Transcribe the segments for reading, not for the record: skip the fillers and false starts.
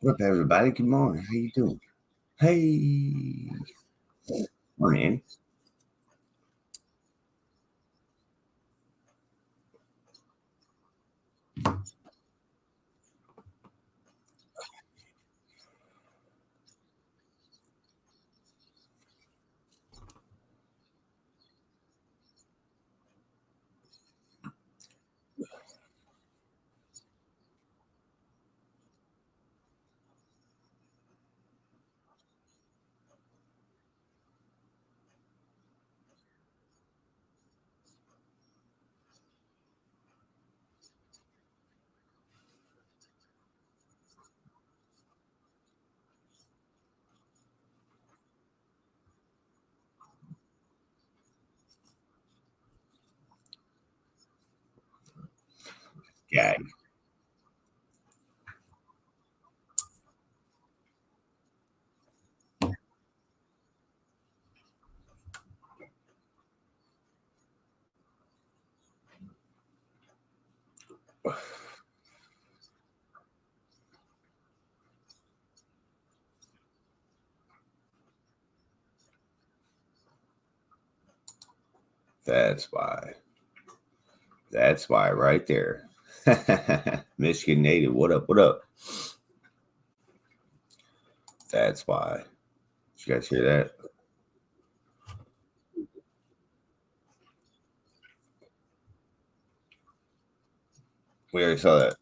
What up, everybody? Good morning. How you doing? Hey, morning. Guy. That's why. That's why, right there. Michigan native. What up? What up? That's why. Did you guys hear that? We already saw that.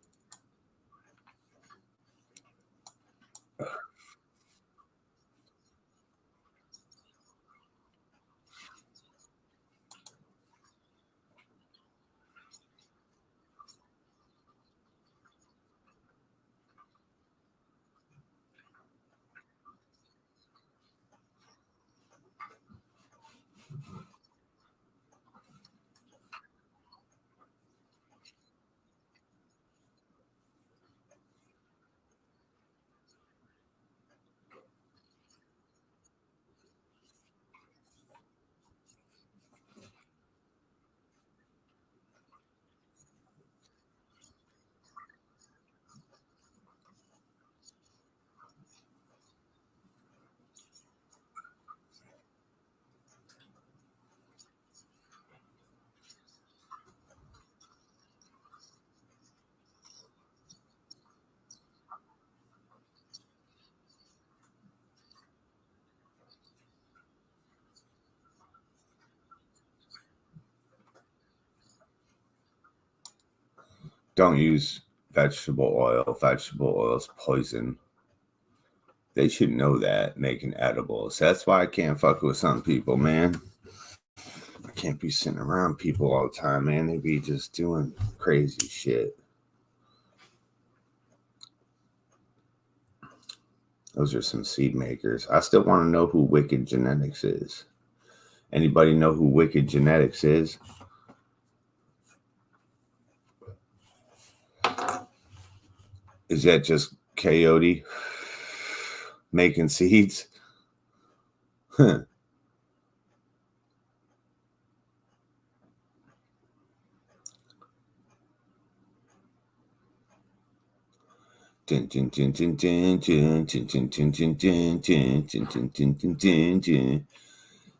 Don't use vegetable oil. Vegetable oil is poison. They should know that making edibles. That's why I can't fuck with some people, man. I can't be sitting around people all the time, man. They be just doing crazy shit. Those are some seed makers. I still want to know who Wicked Genetics is. Anybody know who Wicked Genetics is? Is that just Coyote making seeds? Huh. I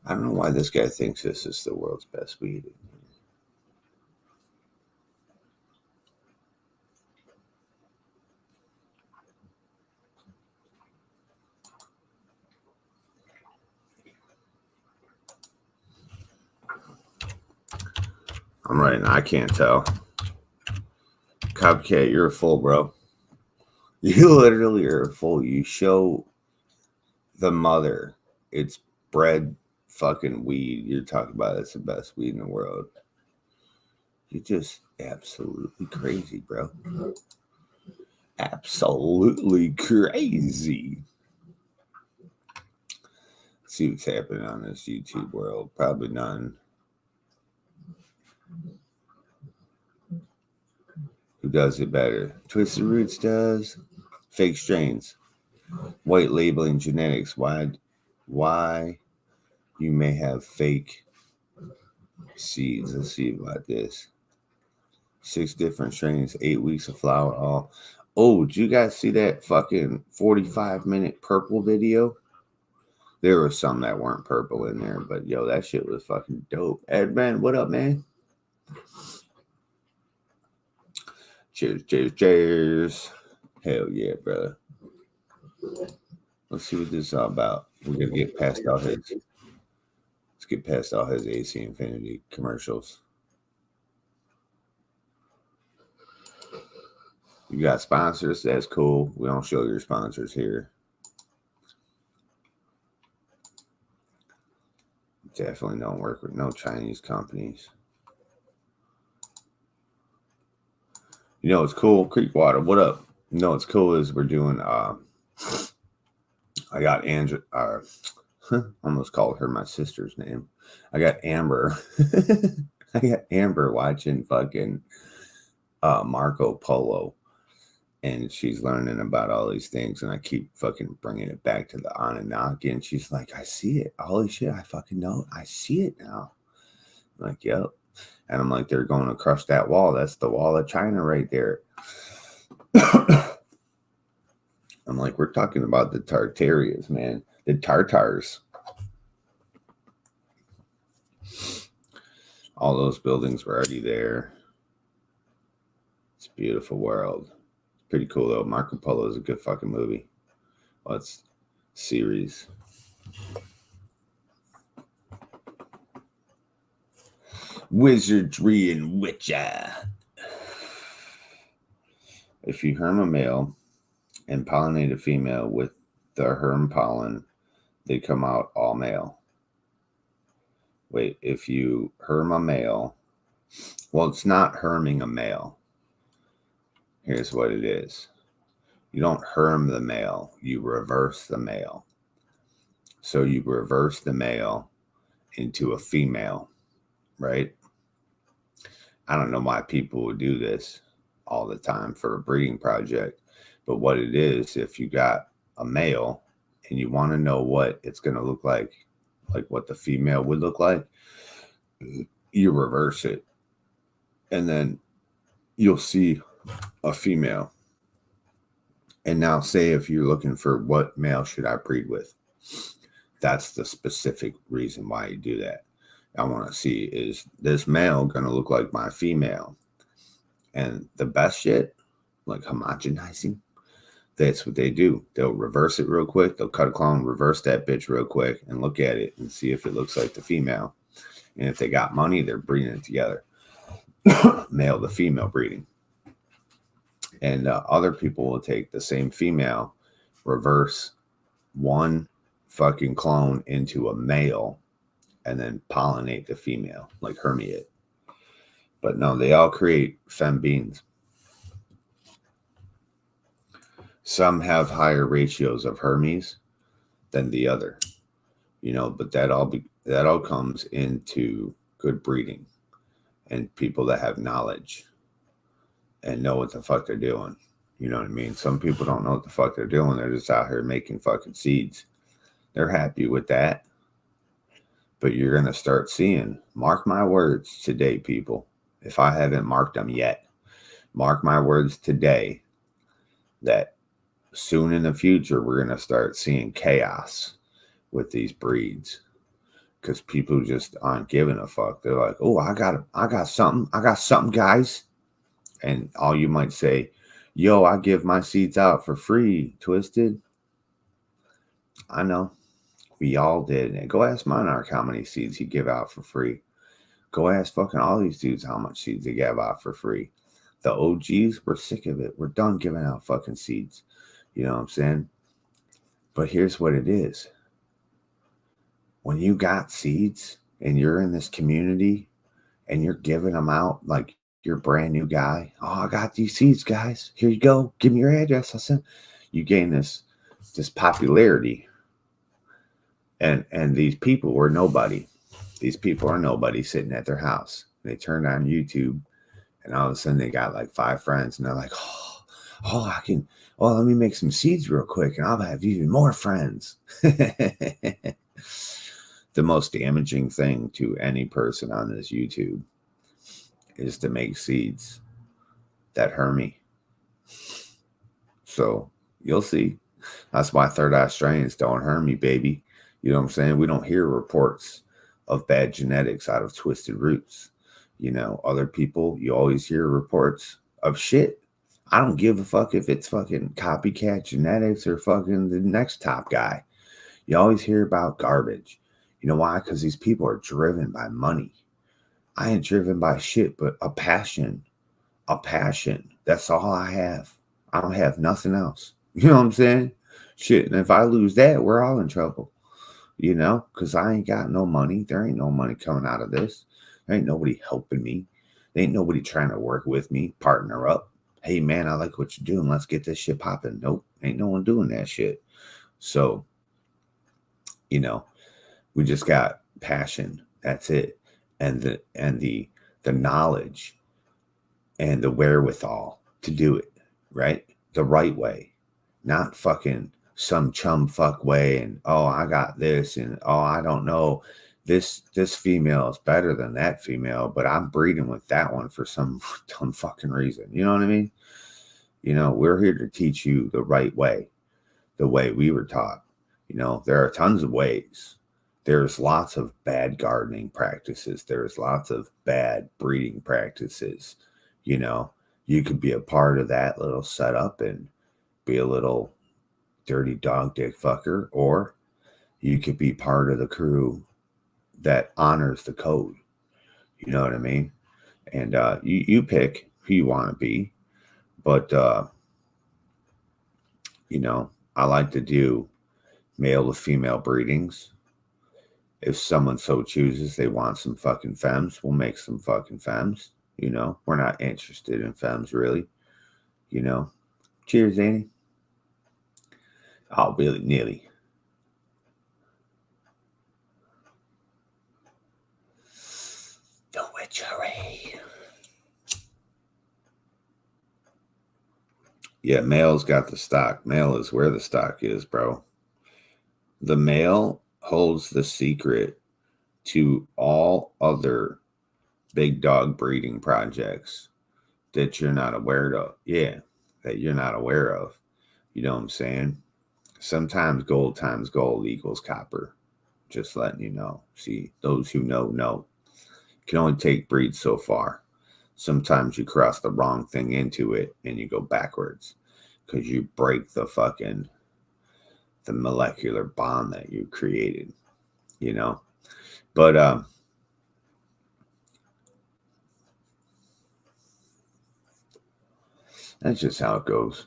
don't know why this guy thinks this is the world's best weed. I'm right now. I can't tell. Copcat, you're a fool, bro. You literally are a fool. You show the mother it's bred fucking weed. You're talking about it's the best weed in the world. You're just absolutely crazy, bro. Absolutely crazy. Let's see what's happening on this YouTube world. Probably none. Who does it better? Twisted Roots does. Fake strains. White labeling genetics. Why you may have fake seeds. Let's see about this. 6 different strains, 8 weeks of flower. Oh, did you guys see that fucking 45-minute purple video? There was some that weren't purple in there, but yo, that shit was fucking dope. Ed, man, what up, man? Cheers, cheers, cheers. Hell yeah, brother. Let's see what this is all about. We're gonna get past all his. Let's get past all his AC Infinity commercials. You got sponsors? That's cool. We don't show your sponsors here. Definitely don't work with no Chinese companies. You know, it's cool. Creekwater, what up? You know, what's cool is we're doing, I got Andrew, almost called her my sister's name. I got Amber. I got Amber watching fucking Marco Polo. And she's learning about all these things. And I keep fucking bringing it back to the Anunnaki. And she's like, I see it. Holy shit, I fucking know. I see it now. I'm like, yep. And I'm like, they're going to crush that wall. That's the wall of China right there. I'm like, we're talking about the Tartarians, man. The Tartars. All those buildings were already there. It's a beautiful world. It's pretty cool, though. Marco Polo is a good fucking movie. Well, it's a series. Wizardry and Witcher. If you herm a male and pollinate a female with the herm pollen, they come out all male. Wait, if you herm a male, well, it's not herming a male. Here's what it is. You don't herm the male, you reverse the male. So you reverse the male into a female, right? I don't know why people would do this all the time for a breeding project, but what it is, if you got a male and you want to know what it's going to look like what the female would look like, you reverse it. And then you'll see a female. And now say if you're looking for what male should I breed with, that's the specific reason why you do that. I want to see, is this male going to look like my female? And the best shit, like homogenizing, that's what they do. They'll reverse it real quick. They'll cut a clone, reverse that bitch real quick, and look at it and see if it looks like the female. And if they got money, they're breeding it together. Male to female breeding. And other people will take the same female, reverse one fucking clone into a male, and then pollinate the female, like hermie it. But no, they all create femme beings. Some have higher ratios of Hermes than the other, you know, but that all comes into good breeding and people that have knowledge and know what the fuck they're doing. You know what I mean? Some people don't know what the fuck they're doing. They're just out here making fucking seeds. They're happy with that. But you're going to start seeing, mark my words today, people. If I haven't marked them yet, mark my words today that soon in the future, we're going to start seeing chaos with these breeds because people just aren't giving a fuck. They're like, oh, I got something, guys. And all you might say, yo, I give my seeds out for free, Twisted. I know. We all did. And go ask Monarch how many seeds he give out for free. Go ask fucking all these dudes how much seeds they give out for free. The OGs, we're sick of it. We're done giving out fucking seeds. You know what I'm saying? But here's what it is. When you got seeds and you're in this community and you're giving them out like you're a brand new guy. Oh, I got these seeds, guys. Here you go. Give me your address. I'll send. You gain this popularity. And these people were nobody. These people are nobody sitting at their house. They turned on YouTube and all of a sudden they got like 5 friends and they're like, let me make some seeds real quick and I'll have even more friends. The most damaging thing to any person on this YouTube is to make seeds that Hermie. So you'll see. That's why third eye strains don't hurt me, baby. You know what I'm saying? We don't hear reports of bad genetics out of twisted roots. You know, other people, you always hear reports of shit. I don't give a fuck if it's fucking copycat genetics or fucking the next top guy. You always hear about garbage. You know why? Because these people are driven by money. I ain't driven by shit, but a passion. A passion. That's all I have. I don't have nothing else. You know what I'm saying? Shit. And if I lose that, we're all in trouble. You know, because I ain't got no money. There ain't no money coming out of this. There ain't nobody helping me. There ain't nobody trying to work with me, partner up. Hey, man, I like what you're doing. Let's get this shit popping. Nope. Ain't no one doing that shit. So, you know, we just got passion. That's it. And the knowledge and the wherewithal to do it, right? The right way. Not fucking some chum fuck way and oh, I got this and oh, I don't know. This female is better than that female, but I'm breeding with that one for some dumb fucking reason. You know what I mean? You know, we're here to teach you the right way, the way we were taught. You know, there are tons of ways. There's lots of bad gardening practices. There's lots of bad breeding practices. You know, you could be a part of that little setup and be a little dirty dog dick fucker, or you could be part of the crew that honors the code. You know what I mean? And you pick who you want to be. But, you know, I like to do male to female breedings. If someone so chooses they want some fucking femmes, we'll make some fucking femmes. You know, we're not interested in femmes, really. You know, cheers, Annie. Oh, really, nearly. The witchery. Yeah, male's got the stock. Male is where the stock is, bro. The male holds the secret to all other big dog breeding projects that you're not aware of. Yeah, that you're not aware of. You know what I'm saying? Sometimes gold times gold equals copper. Just letting you know. See, those who know, know. Can only take breeds so far. Sometimes you cross the wrong thing into it and you go backwards because you break the molecular bond that you created, you know. But that's just how it goes.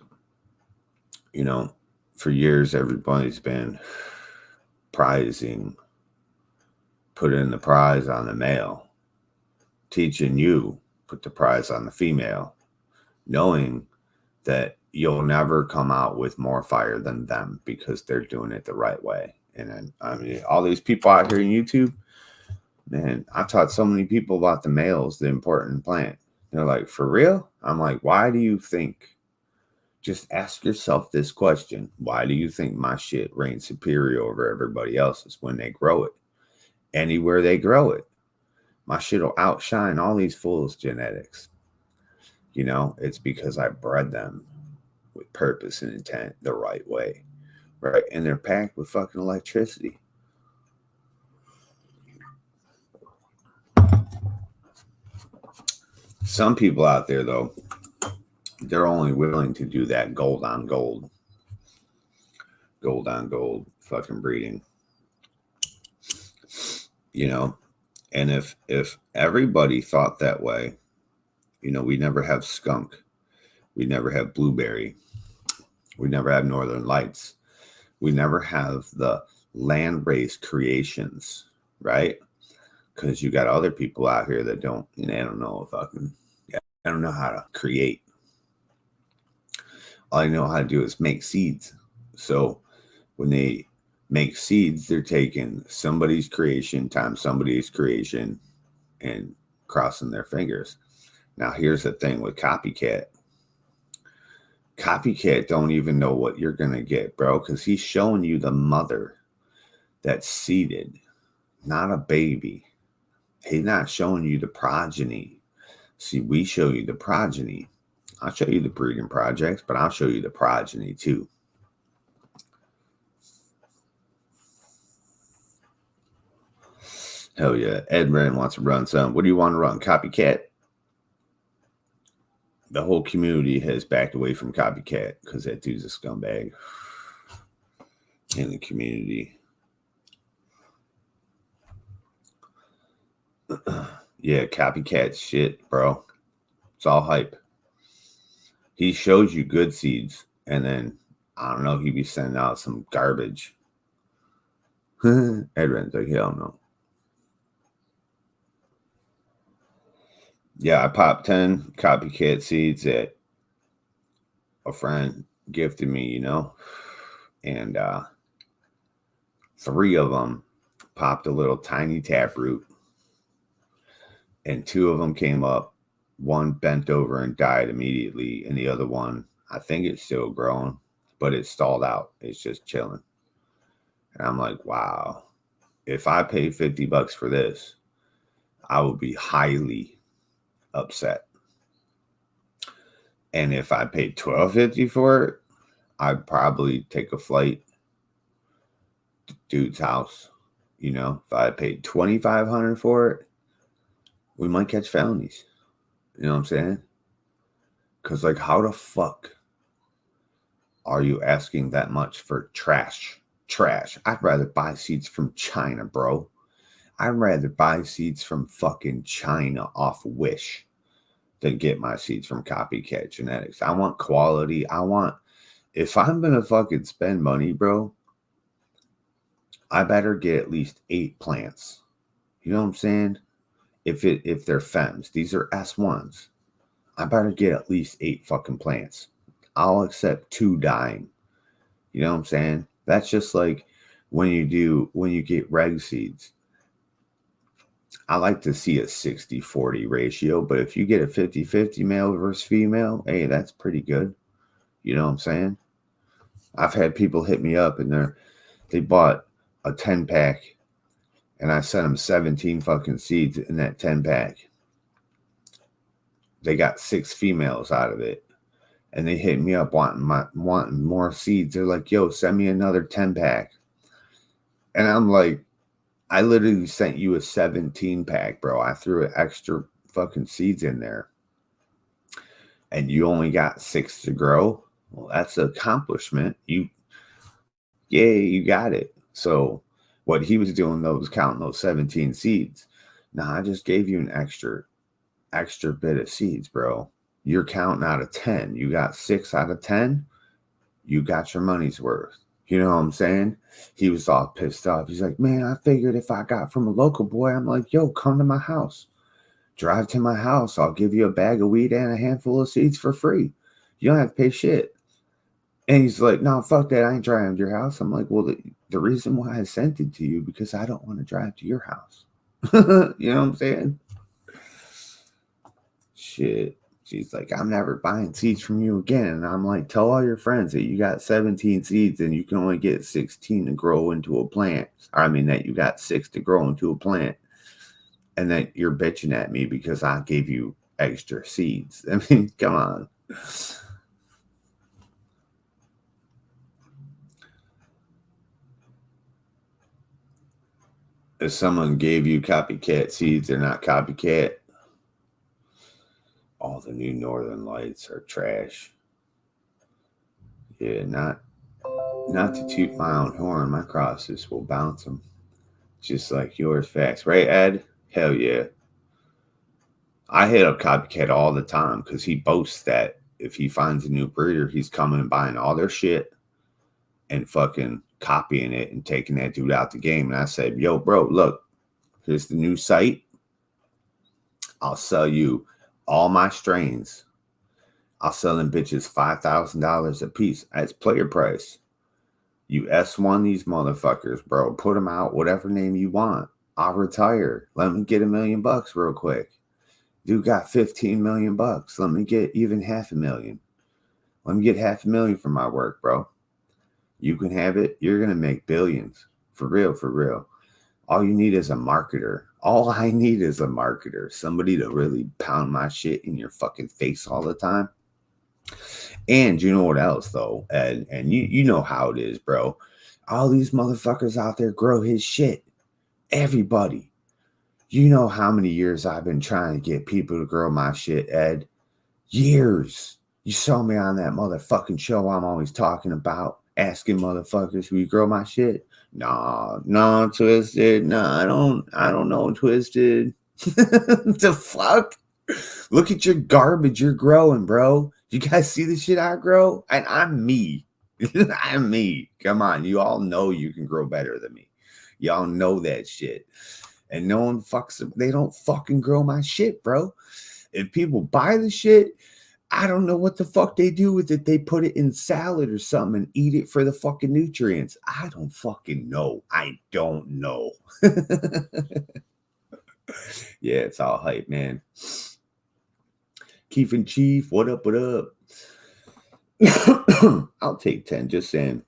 You know, for years everybody's been putting the prize on the male, teaching you put the prize on the female, knowing that you'll never come out with more fire than them because they're doing it the right way. And then, I mean, all these people out here on YouTube, man, I taught so many people about the males, the important plant. They're like, for real? I'm like, why do you think? Just ask yourself this question. Why do you think my shit reigns superior over everybody else's when they grow it? Anywhere they grow it. My shit will outshine all these fools' genetics. You know, it's because I bred them with purpose and intent the right way. Right? And they're packed with fucking electricity. Some people out there, though, they're only willing to do that gold on gold fucking breeding. You know, and if everybody thought that way, you know, we never have skunk, we never have blueberry, we never have northern lights, we never have the land race creations, right? Because you got other people out here that don't, you know, I don't know I don't know how to create. All I know how to do is make seeds. So when they make seeds, they're taking somebody's creation times somebody's creation and crossing their fingers. Now, here's the thing with copycat. Copycat don't even know what you're going to get, bro, because he's showing you the mother that's seeded, not a baby. He's not showing you the progeny. See, we show you the progeny. I'll show you the breeding projects, but I'll show you the progeny too. Hell yeah. Ed Wren wants to run some. What do you want to run? Copycat? The whole community has backed away from Copycat because that dude's a scumbag in the community. Yeah, Copycat shit, bro. It's all hype. He shows you good seeds, and then, I don't know, he be sending out some garbage. Ed Wren's like, hell no. Yeah, I popped 10 Copycat seeds that a friend gifted me, you know, and 3 of them popped a little tiny taproot, and 2 of them came up. One bent over and died immediately, and the other one, I think it's still growing, but it's stalled out. It's just chilling. And I'm like, wow, if I pay $50 for this, I would be highly upset. And if I paid $12.50 for it, I'd probably take a flight to dude's house. You know, if I paid $2,500 for it, we might catch felonies. You know what I'm saying? Because, like, how the fuck are you asking that much for trash? Trash. I'd rather buy seeds from China, bro. I'd rather buy seeds from fucking China off Wish than get my seeds from Copycat Genetics. I want quality. If I'm going to fucking spend money, bro, I better get at least 8 plants. You know what I'm saying? If they're FEMs, these are S1s. I better get at least 8 fucking plants. I'll accept 2 dying. You know what I'm saying? That's just like when you get reg seeds. I like to see a 60-40 ratio, but if you get a 50-50 male versus female, hey, that's pretty good. You know what I'm saying? I've had people hit me up and they bought a 10-pack and I sent them 17 fucking seeds in that 10-pack. They got 6 females out of it. And they hit me up wanting more seeds. They're like, yo, send me another 10-pack. And I'm like, I literally sent you a 17-pack, bro. I threw an extra fucking seeds in there. And you only got 6 to grow. Well, that's an accomplishment. You got it. So what he was doing, though, was counting those 17 seeds. Now, I just gave you an extra bit of seeds, bro. You're counting out of 10. You got 6 out of 10. You got your money's worth. You know what I'm saying? He was all pissed off. He's like, man, I figured if I got from a local boy, I'm like, yo, come to my house. Drive to my house. I'll give you a bag of weed and a handful of seeds for free. You don't have to pay shit. And he's like, no, fuck that. I ain't driving to your house. I'm like, well, the reason why I sent it to you, because I don't want to drive to your house. You know what I'm saying? Shit. She's like, I'm never buying seeds from you again. And I'm like, tell all your friends that you got 17 seeds and you can only get 16 to grow into a plant. I mean, that you got 6 to grow into a plant. And that you're bitching at me because I gave you extra seeds. I mean, come on. If someone gave you Copycat seeds, they're not Copycat. All the new Northern Lights are trash. Yeah, not to toot my own horn. My crosses will bounce them. Just like yours, facts. Right, Ed? Hell yeah. I hit up Copycat all the time because he boasts that if he finds a new breeder, he's coming and buying all their shit and fucking copying it and taking that dude out the game. And I said, yo, bro, look, here's the new site. I'll sell you all my strains. I'll sell them bitches $5,000 a piece. That's player price. You S1 these motherfuckers, bro. Put them out, whatever name you want. I'll retire. Let me get $1 million real quick. Dude got 15 million bucks. Let me get even $500,000. Let me get $500,000 for my work, bro. You can have it. You're gonna make billions. For real, for real. All you need is a marketer. All I need is a marketer. Somebody to really pound my shit in your fucking face all the time. And you know what else though? And you know how it is, bro. All these motherfuckers out there grow his shit. Everybody. You know how many years I've been trying to get people to grow my shit, Ed. Years. You saw me on that motherfucking show I'm always talking about, asking motherfuckers, will you grow my shit? Nah, Twisted. Nah, I don't know, Twisted. The fuck? Look at your garbage you're growing, bro. You guys see the shit I grow? And I'm me. I'm me. Come on. You all know you can grow better than me. Y'all know that shit. And no one fucks, they don't fucking grow my shit, bro. If people buy the shit, I don't know what the fuck they do with it. They put it in salad or something and eat it for the fucking nutrients. I don't fucking know. I don't know. Yeah, it's all hype, man. Keith and Chief, what up, what up? I'll take 10, just saying.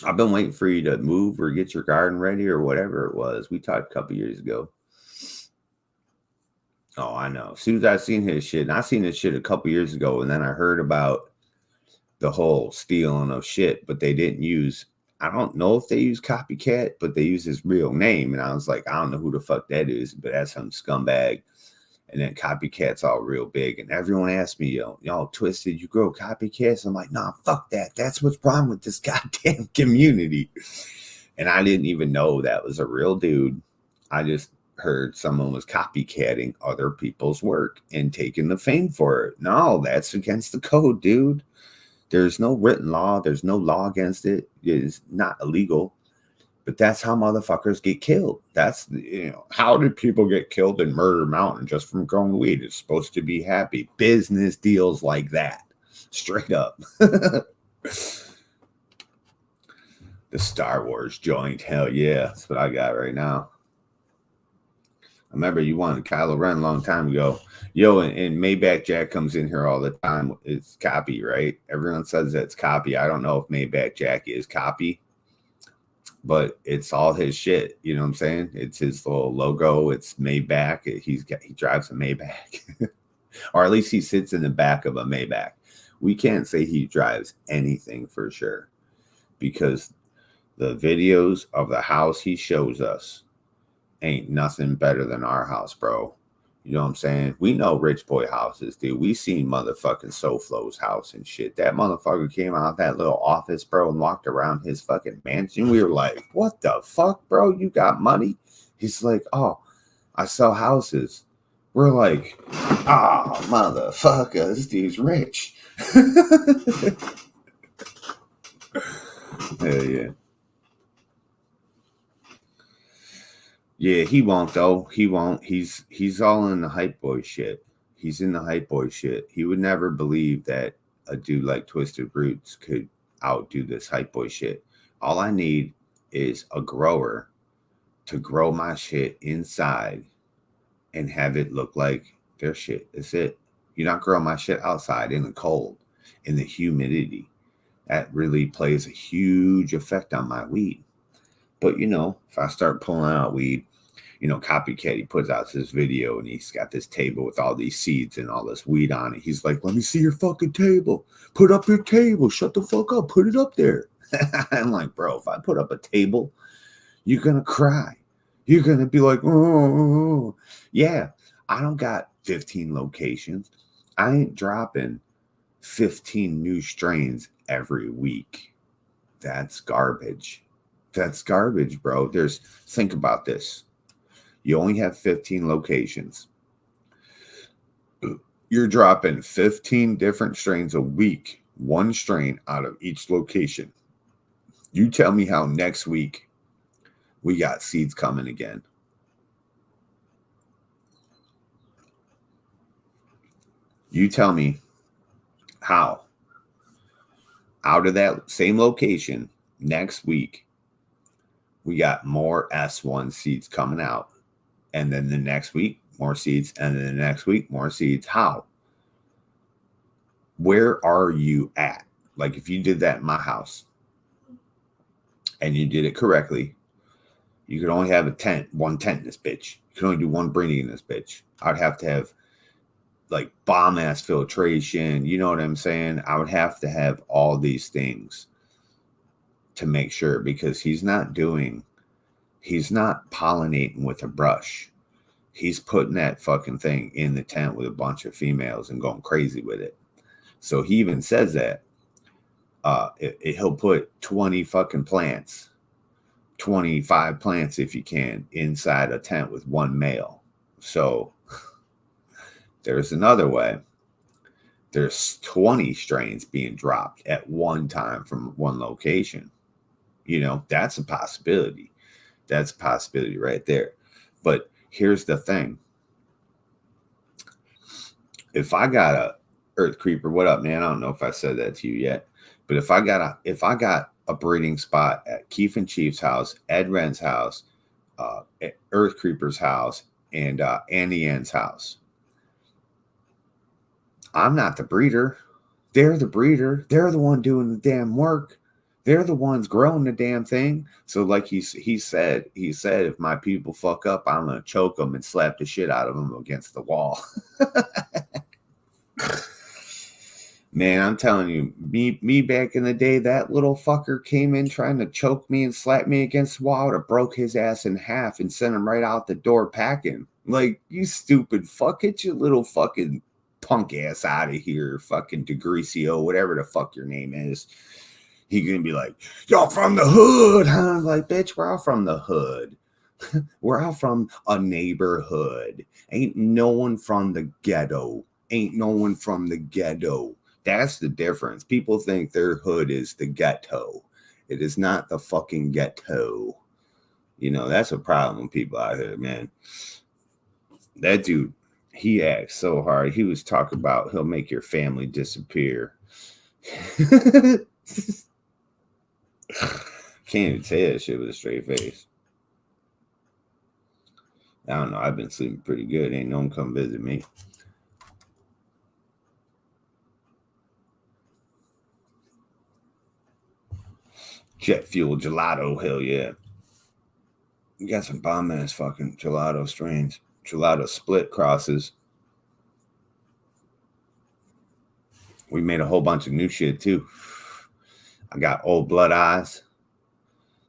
I've been waiting for you to move or get your garden ready or whatever it was. We talked a couple years ago. Oh, I know. As soon as I seen his shit, and I seen his shit a couple years ago, and then I heard about the whole stealing of shit, but they didn't use, I don't know if they use Copycat, but they use his real name. And I was like, I don't know who the fuck that is, but that's some scumbag. And then Copycat's all real big. And everyone asked me, y'all Twisted, you grow copycats? I'm like, nah, fuck that. That's what's wrong with this goddamn community. And I didn't even know that was a real dude. I just heard someone was copycatting other people's work and taking the fame for it. No, that's against the code, dude. There's no written law. There's no law against it. It is not illegal. But that's how motherfuckers get killed. That's, how did people get killed in Murder Mountain just from growing weed? It's supposed to be happy. Business deals like that. Straight up. The Star Wars joint. Hell yeah. That's what I got right now. I remember you wanted Kylo Ren a long time ago. Yo, and Maybach Jack comes in here all the time. It's copy, right? Everyone says that's copy. I don't know if Maybach Jack is copy, but it's all his shit. You know what I'm saying? It's his little logo. It's Maybach. He drives a Maybach. Or at least he sits in the back of a Maybach. We can't say he drives anything for sure, because the videos of the house he shows us ain't nothing better than our house, bro. You know what I'm saying? We know rich boy houses, dude. We seen motherfucking SoFlo's house and shit. That motherfucker came out of that little office, bro, and walked around his fucking mansion. We were like, what the fuck, bro? You got money? He's like, oh, I sell houses. We're like, oh, motherfucker, this dude's rich. Hell yeah. Yeah, he won't though. He won't. He's all in the hype boy shit. He's in the hype boy shit. He would never believe that a dude like Twisted Roots could outdo this hype boy shit. All I need is a grower to grow my shit inside and have it look like their shit. That's it. You're not growing my shit outside in the cold, in the humidity. That really plays a huge effect on my weed. But, if I start pulling out weed, Copycat, he puts out this video and he's got this table with all these seeds and all this weed on it. He's like, let me see your fucking table. Put up your table. Shut the fuck up. Put it up there. I'm like, bro, if I put up a table, you're going to cry. You're going to be like, oh, yeah, I don't got 15 locations. I ain't dropping 15 new strains every week. That's garbage. That's garbage, bro. Think about this. You only have 15 locations. You're dropping 15 different strains a week, one strain out of each location. You tell me how next week we got seeds coming again. You tell me how out of that same location next week we got more S1 seeds coming out. And then the next week, more seeds. And then the next week, more seeds. How? Where are you at? Like if you did that in my house and you did it correctly, you could only have one tent in this bitch. You could only do one breeding in this bitch. I'd have to have like bomb ass filtration. You know what I'm saying? I would have to have all these things to make sure, because he's not pollinating with a brush. He's putting that fucking thing in the tent with a bunch of females and going crazy with it. So he even says that he'll put 20 fucking plants, 25 plants if you can, inside a tent with one male. So there's another way. There's 20 strains being dropped at one time from one location. You know, that's a possibility. That's a possibility right there. But here's the thing. If I got a Earth Creeper, what up, man? I don't know if I said that to you yet. But if I got a breeding spot at Keith and Chief's house, Ed Wren's house, Earth Creeper's house, and Andy Ann's house, I'm not the breeder. They're the breeder. They're the one doing the damn work. They're the ones growing the damn thing. So like he said, if my people fuck up, I'm going to choke them and slap the shit out of them against the wall. Man, I'm telling you, me back in the day, that little fucker came in trying to choke me and slap me against the wall. I would have broke his ass in half and sent him right out the door packing. Like, you stupid fuck, get your little fucking punk ass out of here, fucking DeGrecio, whatever the fuck your name is. He gonna be like, y'all from the hood, huh? I'm like, bitch, we're all from the hood. We're all from a neighborhood. Ain't no one from the ghetto. Ain't no one from the ghetto. That's the difference. People think their hood is the ghetto. It is not the fucking ghetto. You know, that's a problem with people out here, man. That dude, he acts so hard. He was talking about he'll make your family disappear. Can't even say that shit with a straight face. I don't know. I've been sleeping pretty good. Ain't no one come visit me. Jet fuel gelato, hell yeah. We got some bomb ass fucking gelato strains. Gelato split crosses. We made a whole bunch of new shit too. I got old blood eyes.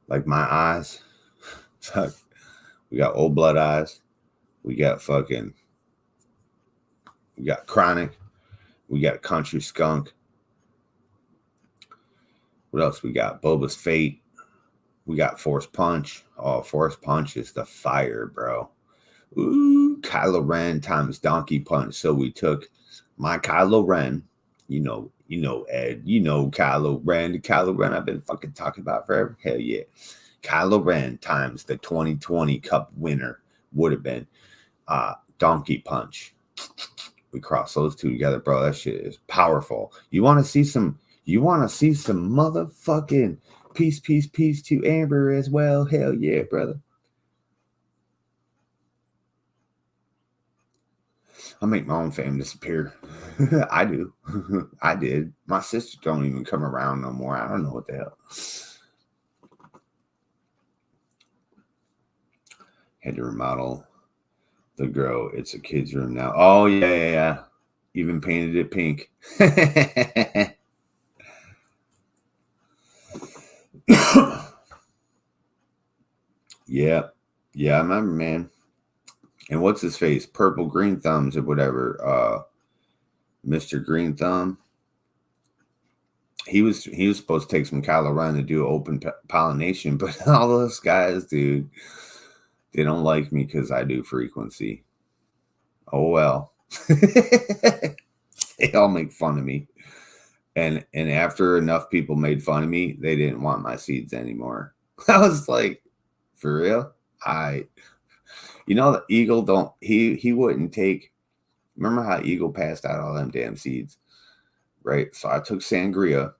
Like my eyes. Fuck. We got old blood eyes. We got chronic. We got country skunk. What else we got? Boba's Fate. We got Force Punch. Oh, Force Punch is the fire, bro. Ooh, Kylo Ren times Donkey Punch. So we took my Kylo Ren. You know, Ed. You know Kylo Ren. The Kylo Ren I've been fucking talking about forever. Hell yeah. Kylo Ren times the 2020 Cup winner would have been Donkey Punch. We cross those two together, bro. That shit is powerful. You want to see some motherfucking peace to Amber as well? Hell yeah, brother. I'll make my own fam disappear. I do. I did. My sisters don't even come around no more. I don't know what the hell. Had to remodel the grow. It's a kid's room now. Oh, yeah. Even painted it pink. Yeah, I remember, man. And what's his face? Purple Green Thumbs or whatever. Mr. Green Thumb. He was supposed to take some Kylo Ren to do open pollination, but all those guys, dude, they don't like me because I do frequency. Oh well. They all make fun of me. And after enough people made fun of me, they didn't want my seeds anymore. I was like, for real? The Eagle he wouldn't take. Remember how Eagle passed out all them damn seeds, right? So I took Sangria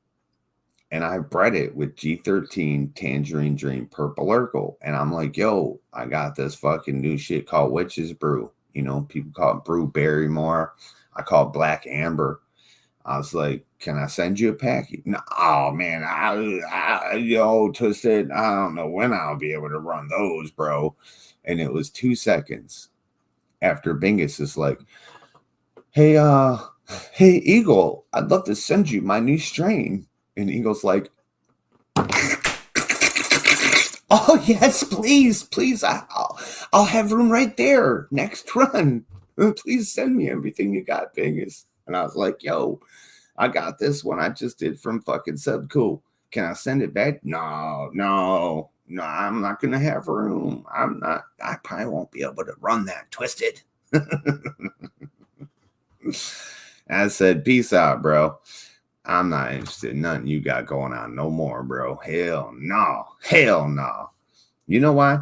and I bred it with G13 Tangerine Dream Purple Urkel. And I'm like, yo, I got this fucking new shit called Witch's Brew. You know, people call it Brew Barrymore. I call it Black Amber. I was like, can I send you a package? No, oh man, Twisted, I don't know when I'll be able to run those, bro. And it was 2 seconds after Bingus is like, hey, hey, Eagle, I'd love to send you my new strain. And Eagle's like, oh, yes, please, please. I'll have room right there. Next run. Please send me everything you got, Vegas. And I was like, yo, I got this one I just did from fucking Subcool. Can I send it back? No, I'm not going to have room. I probably won't be able to run that Twisted. I said, peace out, bro. I'm not interested in nothing you got going on no more, bro. Hell no. Hell no. You know why?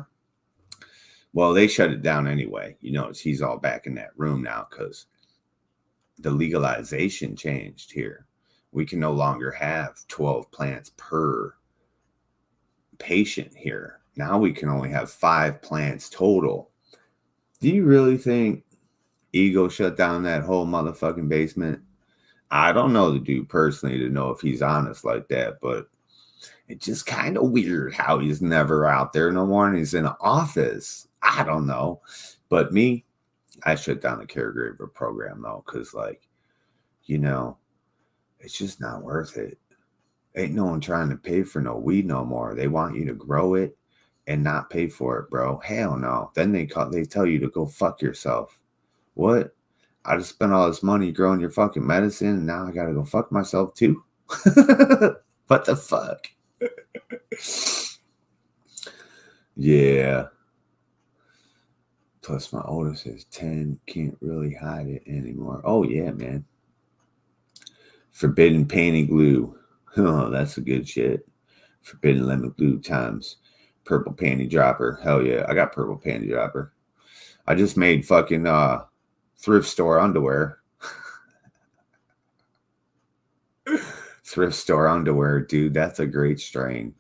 Well, they shut it down anyway. You notice he's all back in that room now because the legalization changed here. We can no longer have 12 plants per patient here. Now we can only have 5 plants total. Do you really think Ego shut down that whole motherfucking basement? I don't know the dude personally to know if he's honest like that, but it's just kind of weird how he's never out there no more and he's in an office. I don't know. But me, I shut down the caregiver program though, because like, you know, it's just not worth it. Ain't no one trying to pay for no weed no more. They want you to grow it and not pay for it, bro. Hell no. Then they tell you to go fuck yourself. What? I just spent all this money growing your fucking medicine and now I gotta go fuck myself too? What the fuck? Yeah. Plus my oldest is 10. Can't really hide it anymore. Oh yeah, man. Forbidden painting glue. Oh, that's a good shit. Forbidden lemon glue times purple panty dropper. Hell yeah. I got purple panty dropper. I just made fucking thrift store underwear. Thrift store underwear, dude. That's a great strain.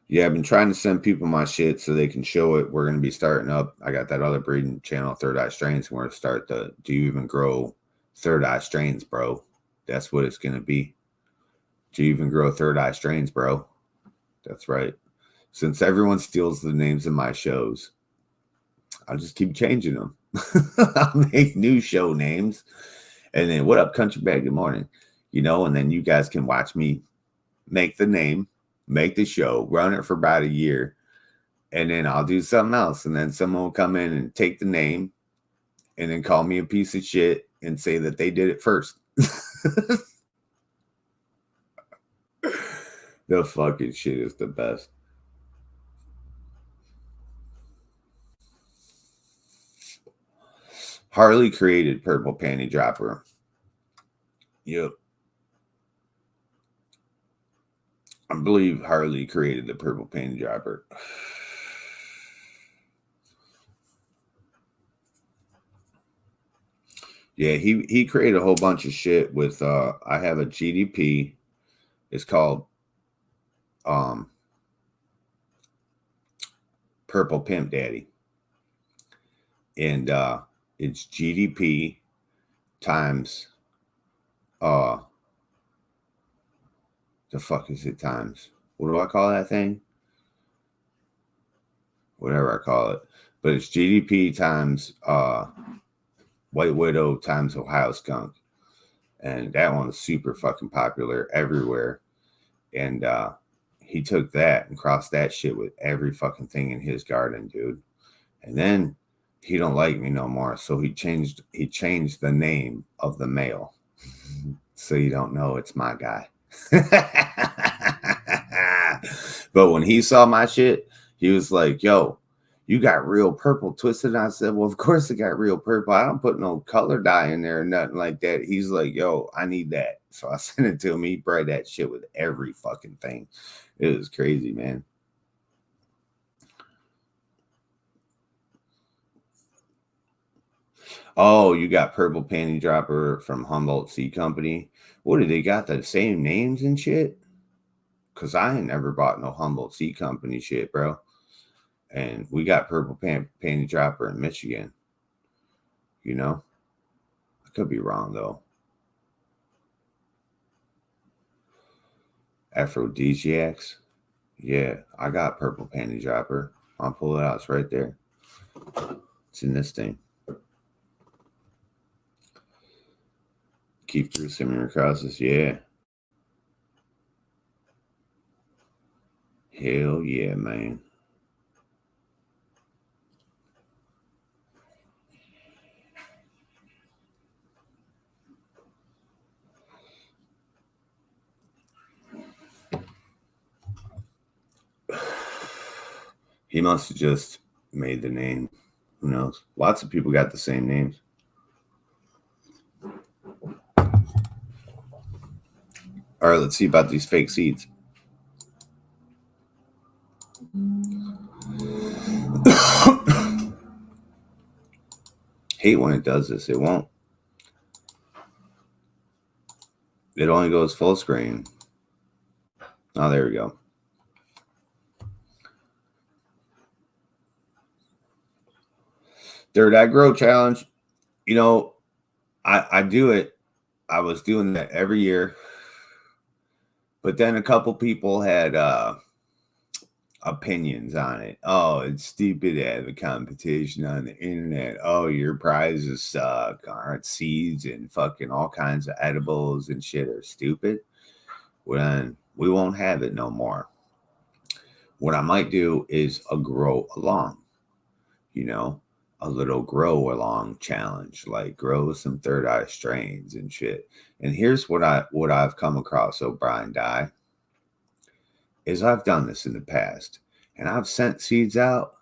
Yeah, I've been trying to send people my shit so they can show it. We're going to be starting up. I got that other breeding channel, Third Eye Strains. And we're going to start the Do You Even Grow Third Eye Strains, bro? That's what it's going to be. Do you even grow Third Eye Strains, bro? That's right. Since everyone steals the names of my shows, I'll just keep changing them. I'll make new show names. And then, what up, Country Bag? Good morning. You know, and then you guys can watch me make the name, make the show, run it for about a year, and then I'll do something else. And then someone will come in and take the name and then call me a piece of shit and say that they did it first. The fucking shit is the best. Harley created purple panty dropper. Yep. I believe Harley created the purple panty dropper. Yeah, he created a whole bunch of shit with I have a GDP. It's called Purple Pimp Daddy. And it's GDP times the fuck is it times? What do I call that thing? Whatever I call it. But it's GDP times White Widow times Ohio Skunk. And that one's super fucking popular everywhere. And he took that and crossed that shit with every fucking thing in his garden, dude. And then he don't like me no more. So he changed the name of the male. So you don't know it's my guy. But when he saw my shit, he was like, yo, you got real purple Twisted. And I said, well, of course it got real purple. I don't put no color dye in there or nothing like that. He's like, yo, I need that. So I sent it to him. He bred that shit with every fucking thing. It was crazy, man. Oh, you got Purple Panty Dropper from Humboldt Seed Company. What, did they got the same names and shit? Because I ain't never bought no Humboldt Seed Company shit, bro. And we got Purple Panty Dropper in Michigan. You know? I could be wrong, though. Aphrodisiacs. Yeah, I got Purple Panty Dropper. I'll pull it out. It's right there. It's in this thing. Keep through similar crosses, yeah. Hell yeah, man. He must have just made the name. Who knows? Lots of people got the same names. All right, let's see about these fake seeds. Hate when it does this. It won't. It only goes full screen. Oh, there we go. Third Eye Grow Challenge. You know, I do it. I was doing that every year. But then a couple people had opinions on it. Oh, it's stupid to have a competition on the internet. Oh, your prizes suck. Aren't seeds and fucking all kinds of edibles and shit are stupid? When we won't have it no more. What I might do is a grow along, you know, a little grow along challenge, like grow some third eye strains and shit. And here's what I've come across, O'Brien Dye, is I've done this in the past, and I've sent seeds out,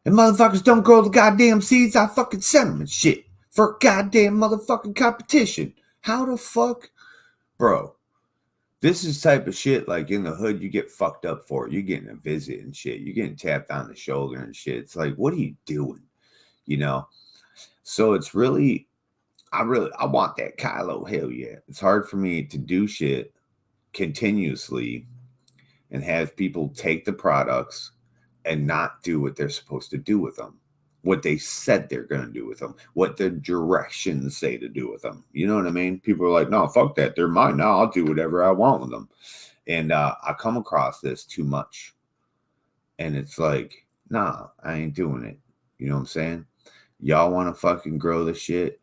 and motherfuckers don't grow the goddamn seeds. I fucking sent them and shit for a goddamn motherfucking competition. How the fuck, bro? This is type of shit like in the hood you get fucked up for. You're getting a visit and shit. You're getting tapped on the shoulder and shit. It's like, what are you doing? You know? So it's really, I want that Kylo. Hell yeah. It's hard for me to do shit continuously and have people take the products and not do what they're supposed to do with them, what they said they're going to do with them, what the directions say to do with them. You know what I mean? People are like, no, fuck that. They're mine now. I'll do whatever I want with them. And I come across this too much. And it's like, nah, I ain't doing it. You know what I'm saying? Y'all want to fucking grow the shit?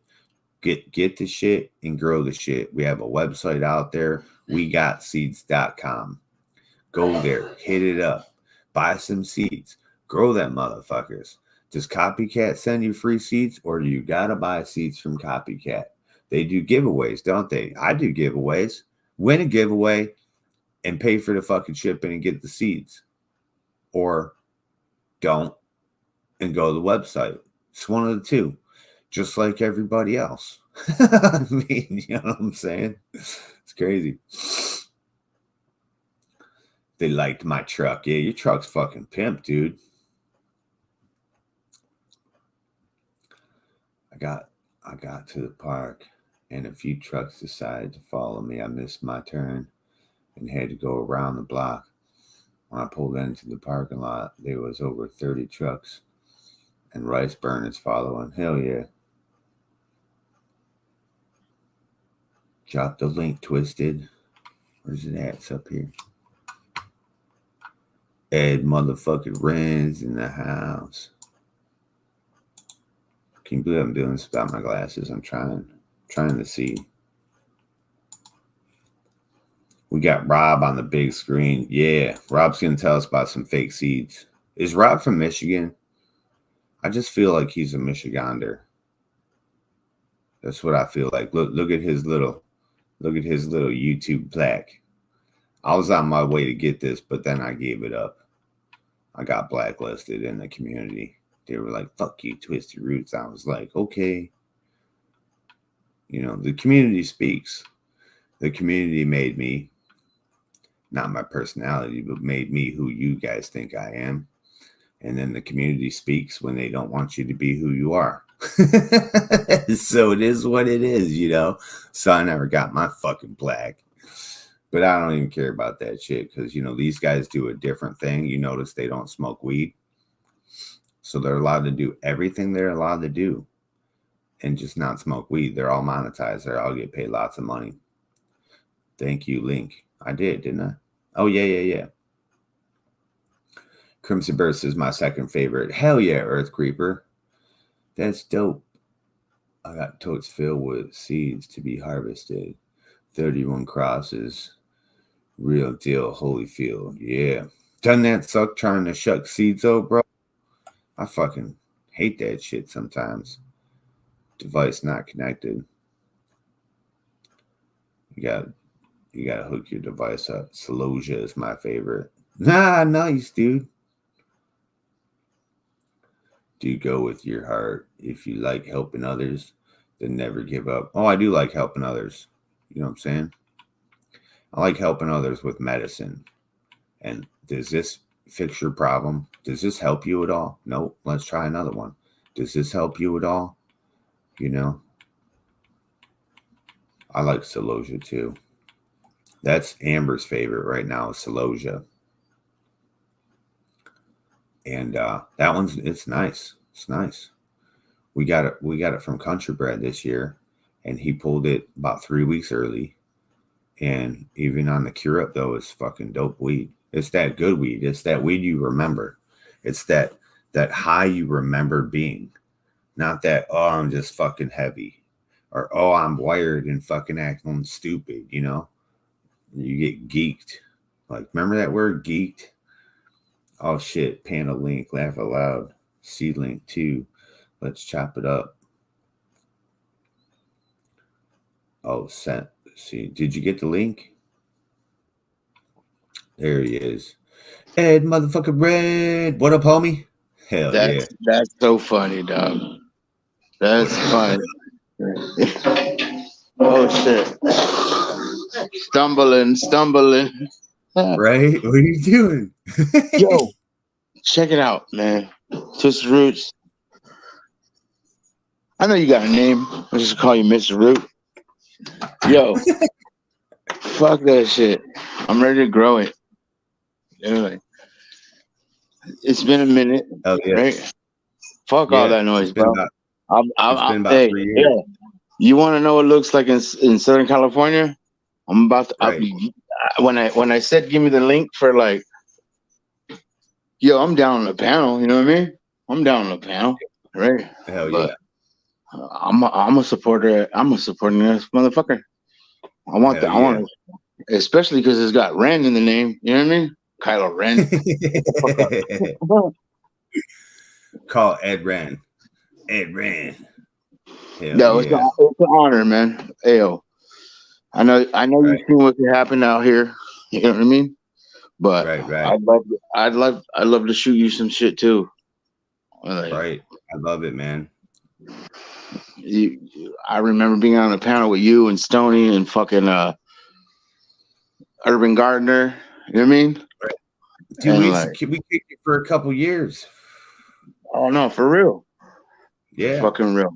Get the shit and grow the shit. We have a website out there, wegotseeds.com. Go there, hit it up, buy some seeds, grow them motherfuckers. Does Copycat send you free seeds, or do you gotta buy seeds from Copycat? They do giveaways, don't they? I do giveaways. Win a giveaway and pay for the fucking shipping and get the seeds. Or don't and go to the website. It's one of the two. Just like everybody else. I mean, you know what I'm saying? It's crazy. They liked my truck. Yeah, your truck's fucking pimp, dude. I got to the park and a few trucks decided to follow me. I missed my turn and had to go around the block. When I pulled into the parking lot, there was over 30 trucks and rice burners following. Hell yeah. Drop the link, Twisted. Where's it at? It's up here. Ed motherfucking Ren's in the house. Can you believe I'm doing this without my glasses? I'm trying to see. We got Rob on the big screen. Yeah, Rob's going to tell us about some fake seeds. Is Rob from Michigan? I just feel like he's a Michigander. That's what I feel like. Look at his little YouTube plaque. I was on my way to get this, but then I gave it up. I got blacklisted in the community. They were like, fuck you, Twisted Roots. I was like, okay. You know, the community speaks. The community made me, not my personality, but made me who you guys think I am. And then the community speaks when they don't want you to be who you are. So it is what it is, you know. So I never got my fucking plaque. But I don't even care about that shit because, you know, these guys do a different thing. You notice they don't smoke weed. So they're allowed to do everything they're allowed to do and just not smoke weed. They're all monetized. They all get paid lots of money. Thank you, Link. I did, didn't I? Oh, yeah. Crimson Burst is my second favorite. Hell yeah, Earth Creeper. That's dope. I got totes filled with seeds to be harvested. 31 crosses. Real deal, Holyfield. Yeah. Doesn't that suck trying to shuck seeds though, bro? I fucking hate that shit sometimes. Device not connected. You gotta hook your device up. Celosia is my favorite. Nah, nice, dude. Do go with your heart. If you like helping others, then never give up. Oh, I do like helping others. You know what I'm saying? I like helping others with medicine. And does this fix your problem? Does this help you at all? No. Let's try another one. Does this help you at all? You know? I like Celosia too. That's Amber's favorite right now, is Celosia. And that one's, it's nice. It's nice. We got it from Country Bread this year, and he pulled it about 3 weeks early. And even on the Cure Up though, it's fucking dope weed. It's that good weed. It's that weed you remember. It's that high you remember being. Not that, oh, I'm just fucking heavy. Or, oh, I'm wired and fucking acting stupid, you know? You get geeked. Like, remember that word, geeked? Oh, shit. Panda link. Laugh out loud. Seed link, too. Let's chop it up. Oh, sent. See, did you get the link? There he is. Ed, motherfucker Red. What up, homie? Hell yeah. That's so funny, dog. That's funny. Oh shit. Stumbling. Right? What are you doing? Yo, check it out, man. Twisted Roots. I know you got a name. I'll just call you Mr. Root. Yo, fuck that shit. I'm ready to grow it. Anyway, it's been a minute, right? Fuck all that noise, bro. It's been about 3 years. Yeah. You want to know what it looks like in Southern California? I'm about to. When I said give me the link for like, yo, I'm down on the panel. You know what I mean? I'm down on the panel, right? Hell yeah. I'm a supporter. I'm a supporting this motherfucker. I want that. I want, especially because it's got Ren in the name. You know what I mean? Kylo Ren. Call Ed Ren. Ed Ren. No, it's an honor, man. Ayo. I know you've seen what happened out here. You know what I mean? But right. I'd love to shoot you some shit too. Like, right. I love it, man. I remember being on a panel with you and Stoney and fucking Urban Gardner. You know what I mean? Right. Dude, we kicked it for a couple years. Oh no, for real. Yeah. Fucking real.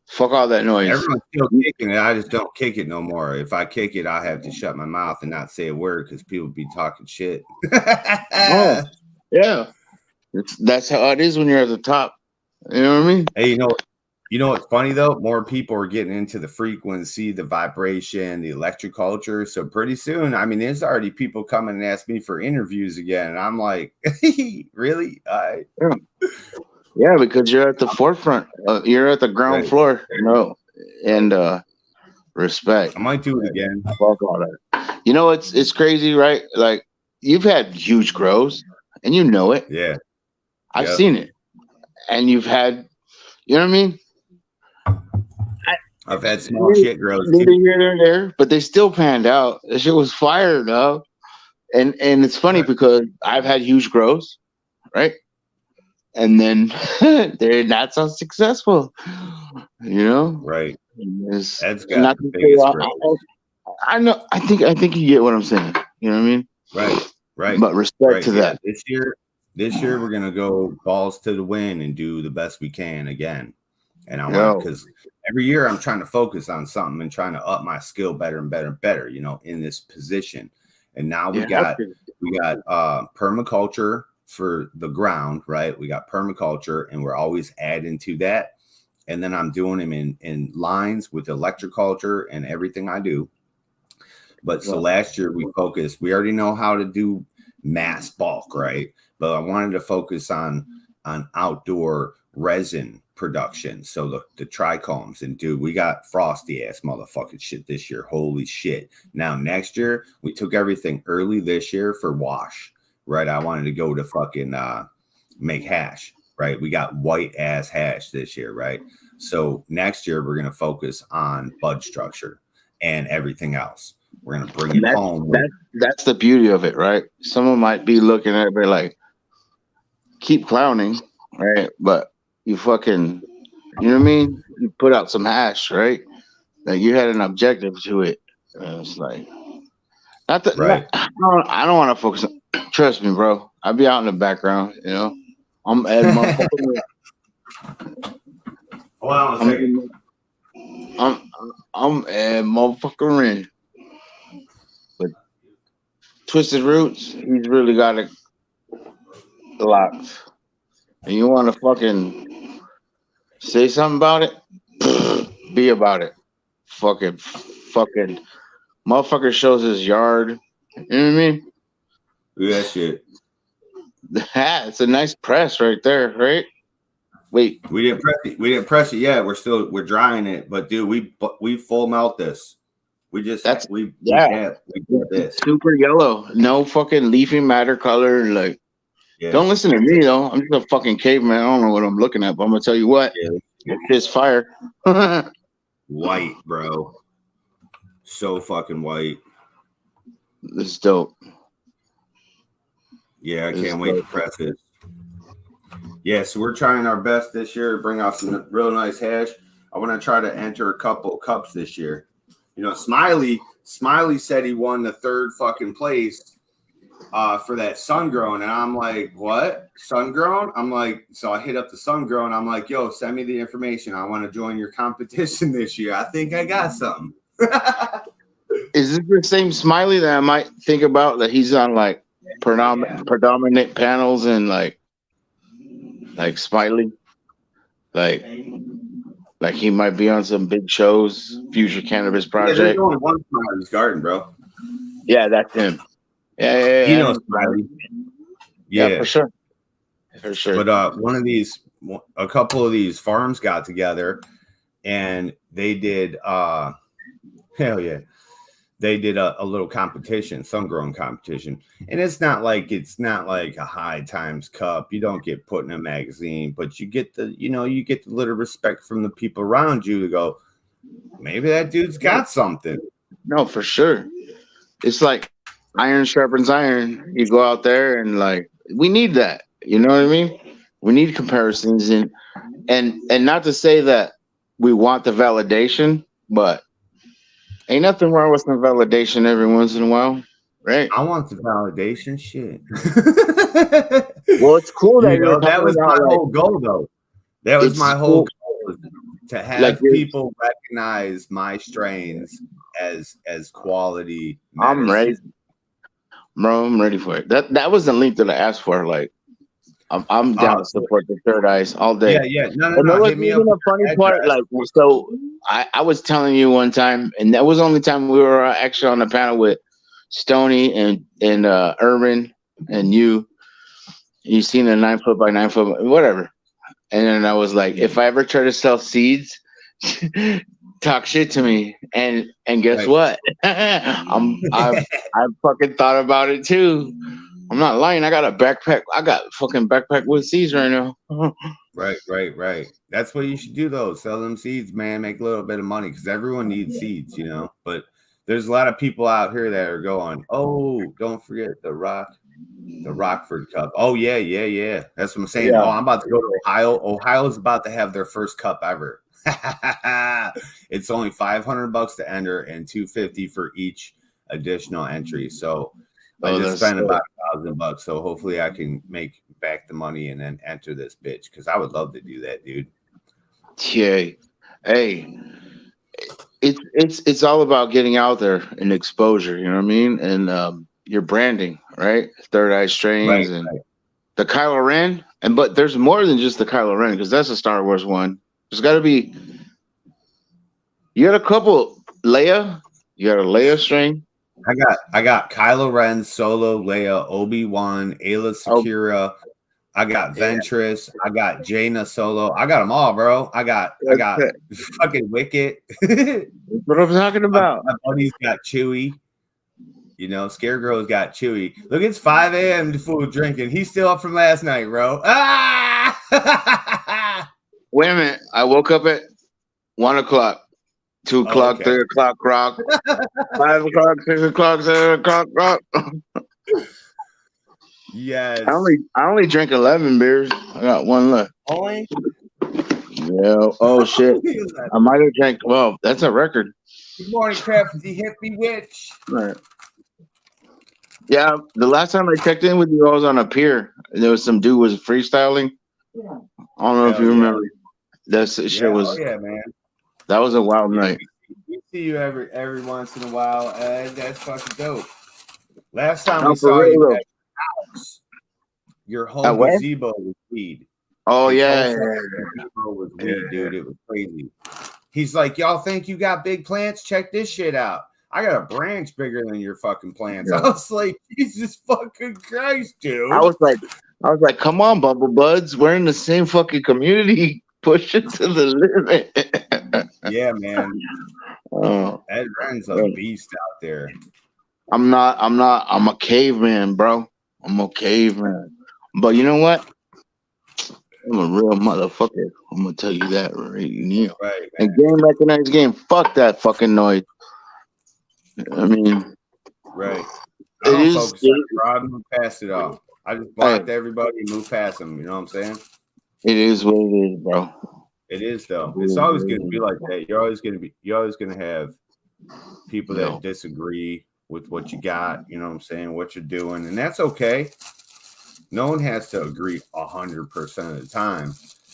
Fuck all that noise. Everyone's still kicking it. I just don't kick it no more. If I kick it, I have to shut my mouth and not say a word because people be talking shit. Oh, yeah. That's how it is when you're at the top. You know what I mean? Hey, you know what's funny though? More people are getting into the frequency, the vibration, the electric culture. So pretty soon, I mean, there's already people coming and ask me for interviews again. And I'm like, really? Yeah, because you're at the forefront. You're at the ground floor, you know, and respect. I might do it again. Fuck all that. You know, it's crazy, right? Like you've had huge growth, and you know it. Yeah, I've seen it, and you've had, you know what I mean? I've had small shit growth here and there, but they still panned out. That shit was fire, though. And it's funny because I've had huge growth, right? And then they're not so successful, you know. Right. That's got the biggest growth. I know. I think you get what I'm saying. You know what I mean? Right. But respect to that. This year we're gonna go balls to the wind and do the best we can again. And I want, because every year I'm trying to focus on something and trying to up my skill better and better and better. You know, in this position. And now we got permaculture for the ground, right? We got permaculture, and we're always adding to that. And then I'm doing them in lines with electroculture and everything I do. But so last year we already know how to do mass bulk, right? But I wanted to focus on outdoor resin production. So the trichomes, and dude, we got frosty ass motherfucking shit this year. Holy shit. Now next year, we took everything early this year for wash, right? I wanted to go to fucking make hash, right? We got white ass hash this year, right? So next year we're gonna focus on bud structure and everything else. We're gonna bring it home. That's the beauty of it, right? Someone might be looking at it like, keep clowning, right? But you fucking, you know what I mean? You put out some hash, right? Like you had an objective to it. It's like, not that, right. I don't want to focus on, trust me, bro. I'll be out in the background, you know? I'm adding motherfucking. Hold on a second. I'm adding motherfucking in. But Twisted Roots, he's really got it locked. And you want to fucking say something about it? Be about it. Fucking motherfucker shows his yard. You know what I mean? Look at that shit. The hat, it's a nice press right there, right? Wait, we didn't press it yet. We're drying it, but dude, we full melt this. We just we did this. Super yellow, no fucking leafy matter color. Like, don't listen to me though. I'm just a fucking caveman. I don't know what I'm looking at, but I'm gonna tell you what. It's fire. White, bro. So fucking white. This is dope. Yeah, I can't wait to press it. Yeah, so we're trying our best this year to bring out some real nice hash. I want to try to enter a couple cups this year. You know, Smiley said he won the 3rd fucking place for that sun grown, and I'm like, what? Sun grown? I'm like, so I hit up the sun grown. I'm like, yo, send me the information. I want to join your competition this year. I think I got something. Is this the same Smiley that I might think about, that he's on like predominant panels and like Smiley, like he might be on some big shows, Future Cannabis Project? Yeah, there's only one Smiley's Garden, bro. Yeah, that's him. Yeah. You know Smiley. Yeah, for sure. But a couple of these farms got together, and they did hell yeah. They did a little competition, sun grown competition. And it's not like a High Times cup. You don't get put in a magazine, but you get the little respect from the people around you to go, maybe that dude's got something. No, for sure. It's like iron sharpens iron. You go out there and like, we need that. You know what I mean? We need comparisons, and not to say that we want the validation, but ain't nothing wrong with some validation every once in a while, right? I want the validation shit. Well, it's cool that that was my whole goal, though. That was my whole goal, to have people recognize my strains as quality medicine. I'm ready, bro. I'm ready for it. That was the link that I asked for. Like, I'm down to support the Third Eyes all day. Yeah. No. Hit me up. A funny part, like, so I was telling you one time, and that was the only time we were actually on the panel with Stoney and Urban and you. You seen a 9 foot by 9 foot, whatever. And then I was like, if I ever try to sell seeds, talk shit to me. And guess what? I fucking thought about it too. I'm not lying. I got a backpack. I got a fucking backpack with seeds right now. Right. That's what you should do, though. Sell them seeds, man. Make a little bit of money, because everyone needs seeds, you know. But there's a lot of people out here that are going, oh, don't forget the Rockford Cup. Oh, yeah. That's what I'm saying. Yeah. Oh, I'm about to go to Ohio. Ohio's about to have their first cup ever. It's only $500 to enter and $250 for each additional entry. So I just spent about $1,000, so hopefully I can make back the money and then enter this bitch, because I would love to do that, dude. Yeah, hey, it's all about getting out there and exposure. You know what I mean? And your branding, right? Third Eye Strains and the Kylo Ren, but there's more than just the Kylo Ren, because that's a Star Wars one. There's got to be. You got a couple Leia. You got a Leia strain. I got Kylo Ren, Solo, Leia, Obi-Wan, Ayla Secura, I got Ventress. I got Jaina Solo. I got them all, bro. I got fucking Wicket. That's what I'm talking about. My buddy's got Chewy. You know, Scarecrow's got Chewy. Look, it's 5 a.m. to fool drinking. He's still up from last night, bro. Ah! Wait a minute. I woke up at 1 o'clock, 2 o'clock, 3 o'clock, croc, 5 o'clock, 6 o'clock, 7 o'clock, croc. Yes. I only drank 11 beers. I got one left. Only? Yeah. Oh shit. I might have drank 12. That's a record. Good morning, crafty hippie witch. Right. Yeah. The last time I checked in with you, I was on a pier. There was some dude was freestyling. Yeah. I don't know if you remember. That shit was. Oh, yeah, man. That was a wild night. We see you every once in a while. That's fucking dope. Last time we saw you at your house, your whole gazebo was weed. Oh yeah, gazebo was weed, dude. It was crazy. He's like, y'all think you got big plants? Check this shit out. I got a branch bigger than your fucking plants. Yeah. I was like, Jesus fucking Christ, dude. I was like, come on, Bubble Buds. We're in the same fucking community. Push it to the limit. Yeah, man. That Ren's a beast out there. I'm a caveman, bro. I'm a caveman. But you know what? I'm a real motherfucker. I'm gonna tell you that right now. Right, and game recognized game. Fuck that fucking noise. I mean, right. I don't focus on it, bro. I move past it all. I just blocked everybody and move past them. You know what I'm saying? It is what it is, bro. It is though. It's always gonna be like that. You're always gonna have people that disagree with what you got. You know what I'm saying? What you're doing, and that's okay. No one has to agree 100% of the time.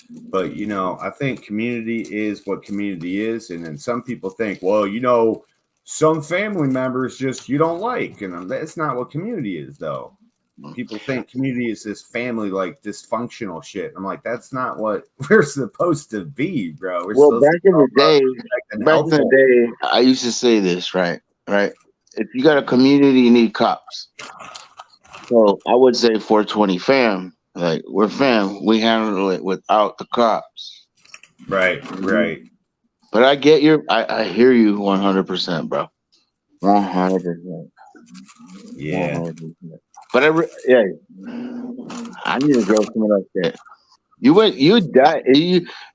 But, you know, I think community is what community is. And then some people think, well, you know, some family members just you don't like. And that's not what community is, though. People think community is this family, like dysfunctional shit. I'm like, that's not what we're supposed to be, bro. Back in the day, I used to say this, right? If you got a community, you need cops. So I would say 420 fam. Like, we're fam. We handle it without the cops. Right. But I get I hear you 100%, bro. 100%. Yeah. 100%. But I need to grow some of that shit. You die.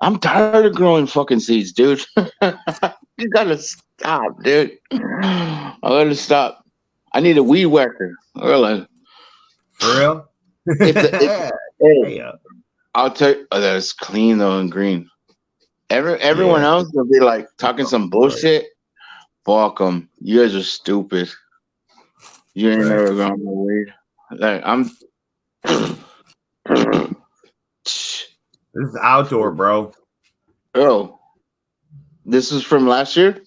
I'm tired of growing fucking seeds, dude. You gotta stop, dude. I gotta stop. I need a weed whacker. Really. For real? I'll tell you, that's clean though and green. Everyone else will be like talking some bullshit. Fuck them. You guys are stupid. You ain't never gonna be weed. Like This is outdoor, bro. Oh, this is from last year.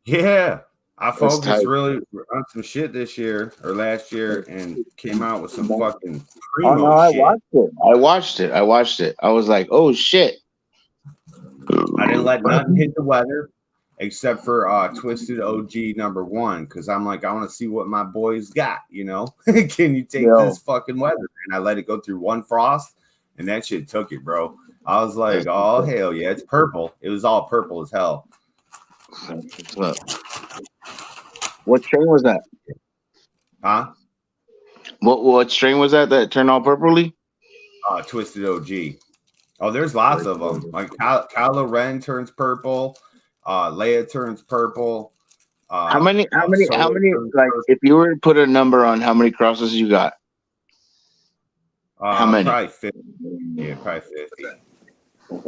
Yeah. I focused really on some shit this year or last year and came out with some fucking primo shit. I watched it. I was like, oh shit. I didn't let nothing hit the weather except for Twisted OG #1 because I'm like, I want to see what my boys got, you know? Can you take this fucking weather? And I let it go through one frost and that shit took it, bro. I was like, oh, hell yeah, it's purple. It was all purple as hell. What strain was that? Huh? What strain was that turned all purpley? Twisted OG. Oh, there's lots of them. Like Kylo Ren turns purple. Leia turns purple. How many? Like, if you were to put a number on how many crosses you got? How many? Probably 50. Yeah, probably 50.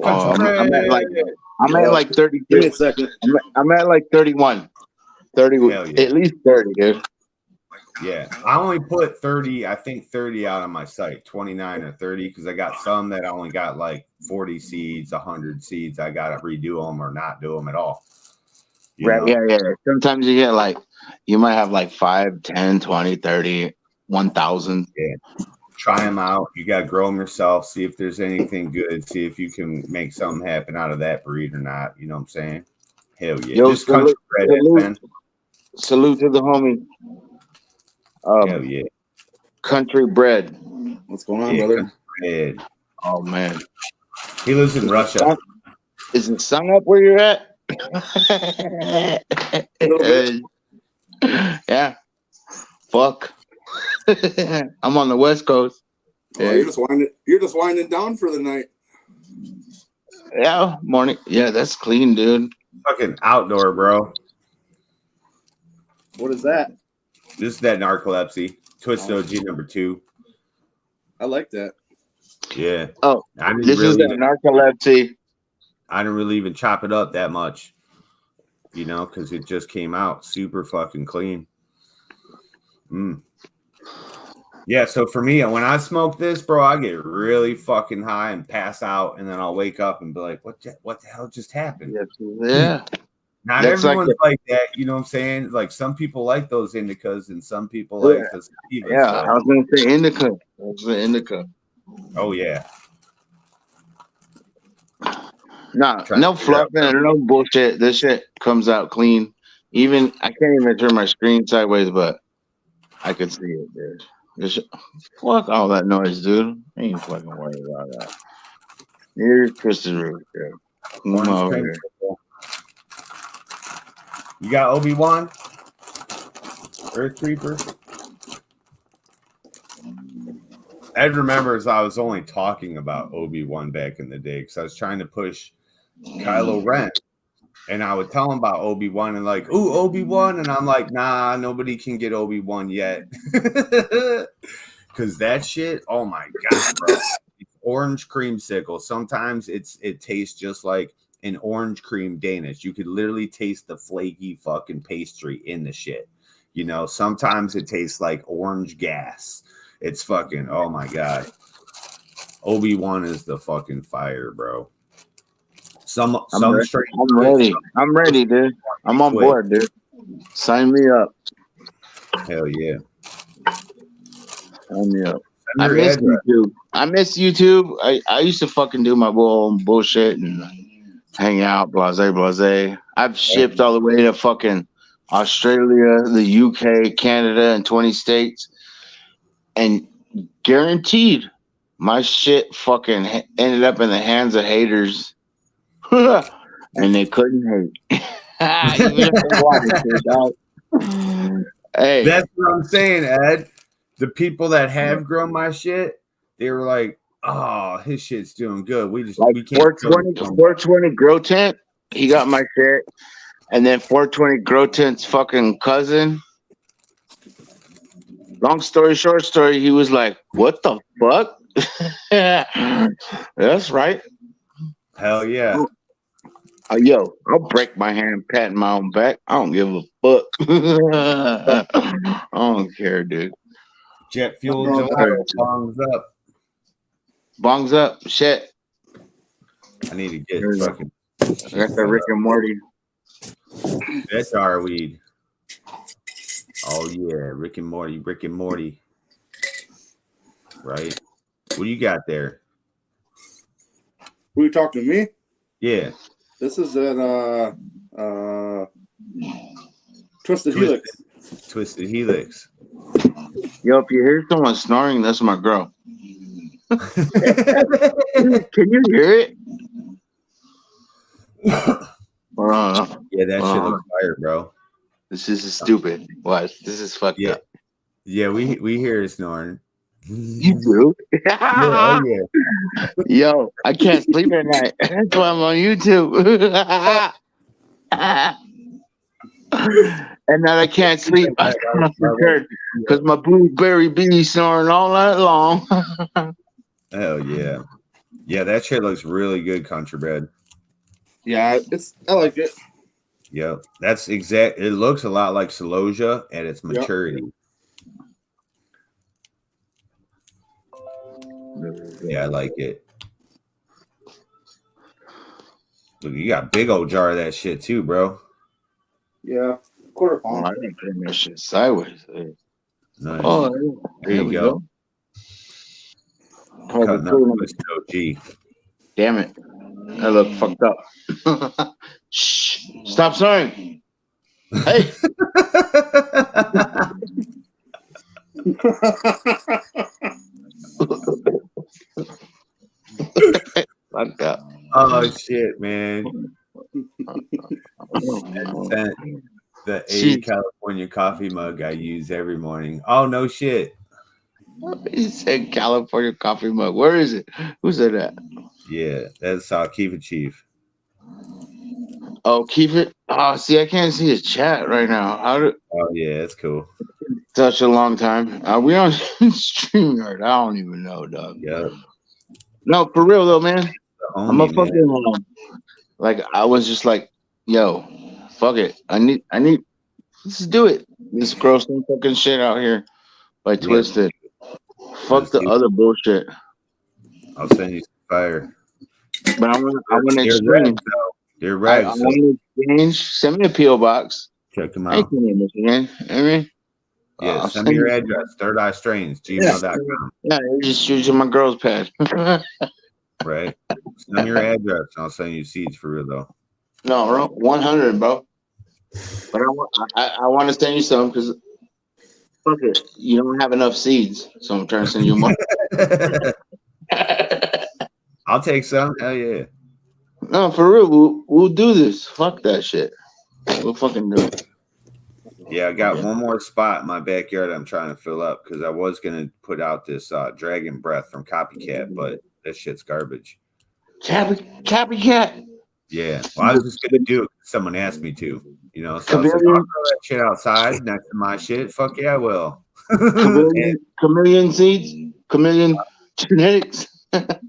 I'm at like 30. Give me a second. I'm at like 31. 30, at least 30, dude. Yeah, I only put 30, I think 30 out on my site, 29 or 30, because I got some that I only got like 40 seeds, 100 seeds. I got to redo them or not do them at all. Right, yeah. Sometimes you get like, you might have like 5, 10, 20, 30, 1,000. Yeah. Try them out. You got to grow them yourself, see if there's anything good, see if you can make something happen out of that breed or not. You know what I'm saying? Hell yeah. Yo, just country bread, man. Salute to the homie. Hell yeah. Country bread. What's going on, brother? red. Oh man, He lives in Russia. Is the sun up where you're at? Yeah. Fuck. I'm on the West Coast. Oh, you're just winding down for the night. Yeah, morning. Yeah, that's clean, dude. Fucking outdoor, bro. What is that? This is that narcolepsy. Twisted OG #2. I like that. Yeah. Oh, I didn't this is really the narcolepsy. I didn't really even chop it up that much, you know, because it just came out super fucking clean. Yeah, so for me, when I smoke this, bro, I get really fucking high and pass out, and then I'll wake up and be like, what the hell just happened? Yeah. Not That's everyone's like that, you know what I'm saying? Like some people like those indicas and some people like the sativas. Yeah, so. I was going to say indica. Indica. Oh, yeah. Nah, no fluffing or no bullshit. This shit comes out clean. Even, I can't even turn my screen sideways, but I could see it, dude. Fuck all that noise, dude. I ain't fucking worried about that. Here's Twisted Root, dude. Come over here. You got Obi-Wan? Earth Creeper? Ed remembers I was only talking about Obi-Wan back in the day because I was trying to push Kylo Ren. And I would tell him about Obi-Wan and like, ooh, Obi-Wan. And I'm like, nah, nobody can get Obi-Wan yet. Because that shit, oh my God, bro. It's orange creamsicle. Sometimes it tastes just like an orange cream Danish. You could literally taste the flaky fucking pastry in the shit. You know, sometimes it tastes like orange gas. It's fucking, oh my God. Obi-Wan is the fucking fire, bro. I'm ready. I'm ready, dude. I'm on board, dude. Sign me up. Hell yeah. Sign me up. I miss YouTube. I miss YouTube. I used to fucking do my bullshit and hang out, blase. I've shipped all the way to fucking Australia, the UK, Canada, and 20 states. And guaranteed, my shit fucking ended up in the hands of haters. And they couldn't hate. Even if they wanted to, hey. That's what I'm saying, Ed. The people that have grown my shit, they were like, oh, his shit's doing good. We can't 420 Grow Tent, he got my shit. And then 420 Grow Tent's fucking cousin. Long story, short story, he was like, what the fuck? That's right. Hell yeah. Yo, I'll break my hand patting my own back. I don't give a fuck. I don't care, dude. Jet fuel gelato, bongs up. Bongs up, shit. I need to get fucking. I got the Rick and Morty. That's our weed. Oh yeah, Rick and Morty. Right? What do you got there? Who you talking to me? Yeah. This is at Twisted Helix. Twisted Helix. Yo, if you hear someone snoring, that's my girl. Can you hear it? Yeah, that shit looks fire, bro. This is stupid. What? This is fucked up. Yeah, we hear it snoring. You do? Yeah. Yo, I can't sleep at night. That's why I'm on YouTube. And now I can't sleep because my blueberry bee snoring all night long. Hell yeah. Yeah, that shit looks really good, country bread. Yeah, I like it. Yep. That's exact. It looks a lot like Celosia at its maturity. Yep. Yeah, I like it. Look, you got a big old jar of that shit too, bro. Yeah, quarter pound. Oh, I didn't turn that shit sideways. Nice. Oh, there you go. Cutting up with OG. Damn it. I look fucked up. Shh. Stop snoring. Hey. Oh shit, man! Sent the A Shit. California coffee mug I use every morning. Oh no shit! He said California coffee mug. Where is it? Who said that? Yeah, that's Keep It Chief. Oh, keep it. Oh, see, I can't see his chat right now. How do Oh yeah, that's cool. such a long time? We on StreamYard? I don't even know, dog. Yep. No, for real though, man. The I'm a homie, man. fucking like I was just like, yo, fuck it. I need. Let's do it. Let's grow some fucking shit out here by Yeah, Twisted. Fuck let's the do it. other bullshit. I'll send you some fire. But I want to They're exchange. red, though. They're I red, so want to exchange. Send me a PO box. check them I ain't out. coming in Michigan. I mean, Yeah, I'll send me your you- address. Third Eye Strains, Yeah, gmail.com. yeah, you just using my girl's pad. Right? Send me your address. And I'll send you seeds for real, though. No, bro, 100, bro. But I want to send you some because fuck it, you don't have enough seeds, so I'm trying to send you more. I'll take some. Hell yeah. No, for real, we'll do this. Fuck that shit. We'll fucking do it. Yeah, I got one more spot in my backyard I'm trying to fill up because I was going to put out this Dragon Breath from Copycat, but that shit's garbage. Copycat. Yeah. Well, I was just going to do it. Someone asked me to, you know, so I said, I'll throw that shit outside next to my shit. Fuck yeah, I will. Chameleon seeds, chameleon genetics,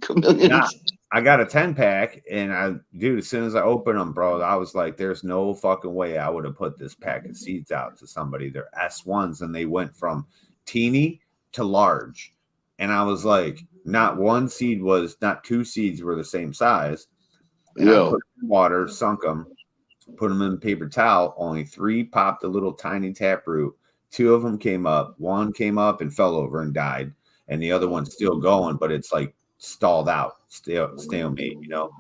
chameleons. Nah, I got a 10-pack, and dude, as soon as I opened them, bro, I was like, there's no fucking way I would have put this pack of seeds out to somebody. They're S1s, and they went from teeny to large. And I was like, not two seeds were the same size. And I put them in water, sunk them, put them in a paper towel. Only 3 popped a little tiny taproot. 2 of them came up. 1 came up and fell over and died. And the other one's still going, but it's like stalled out, stalemate, you know.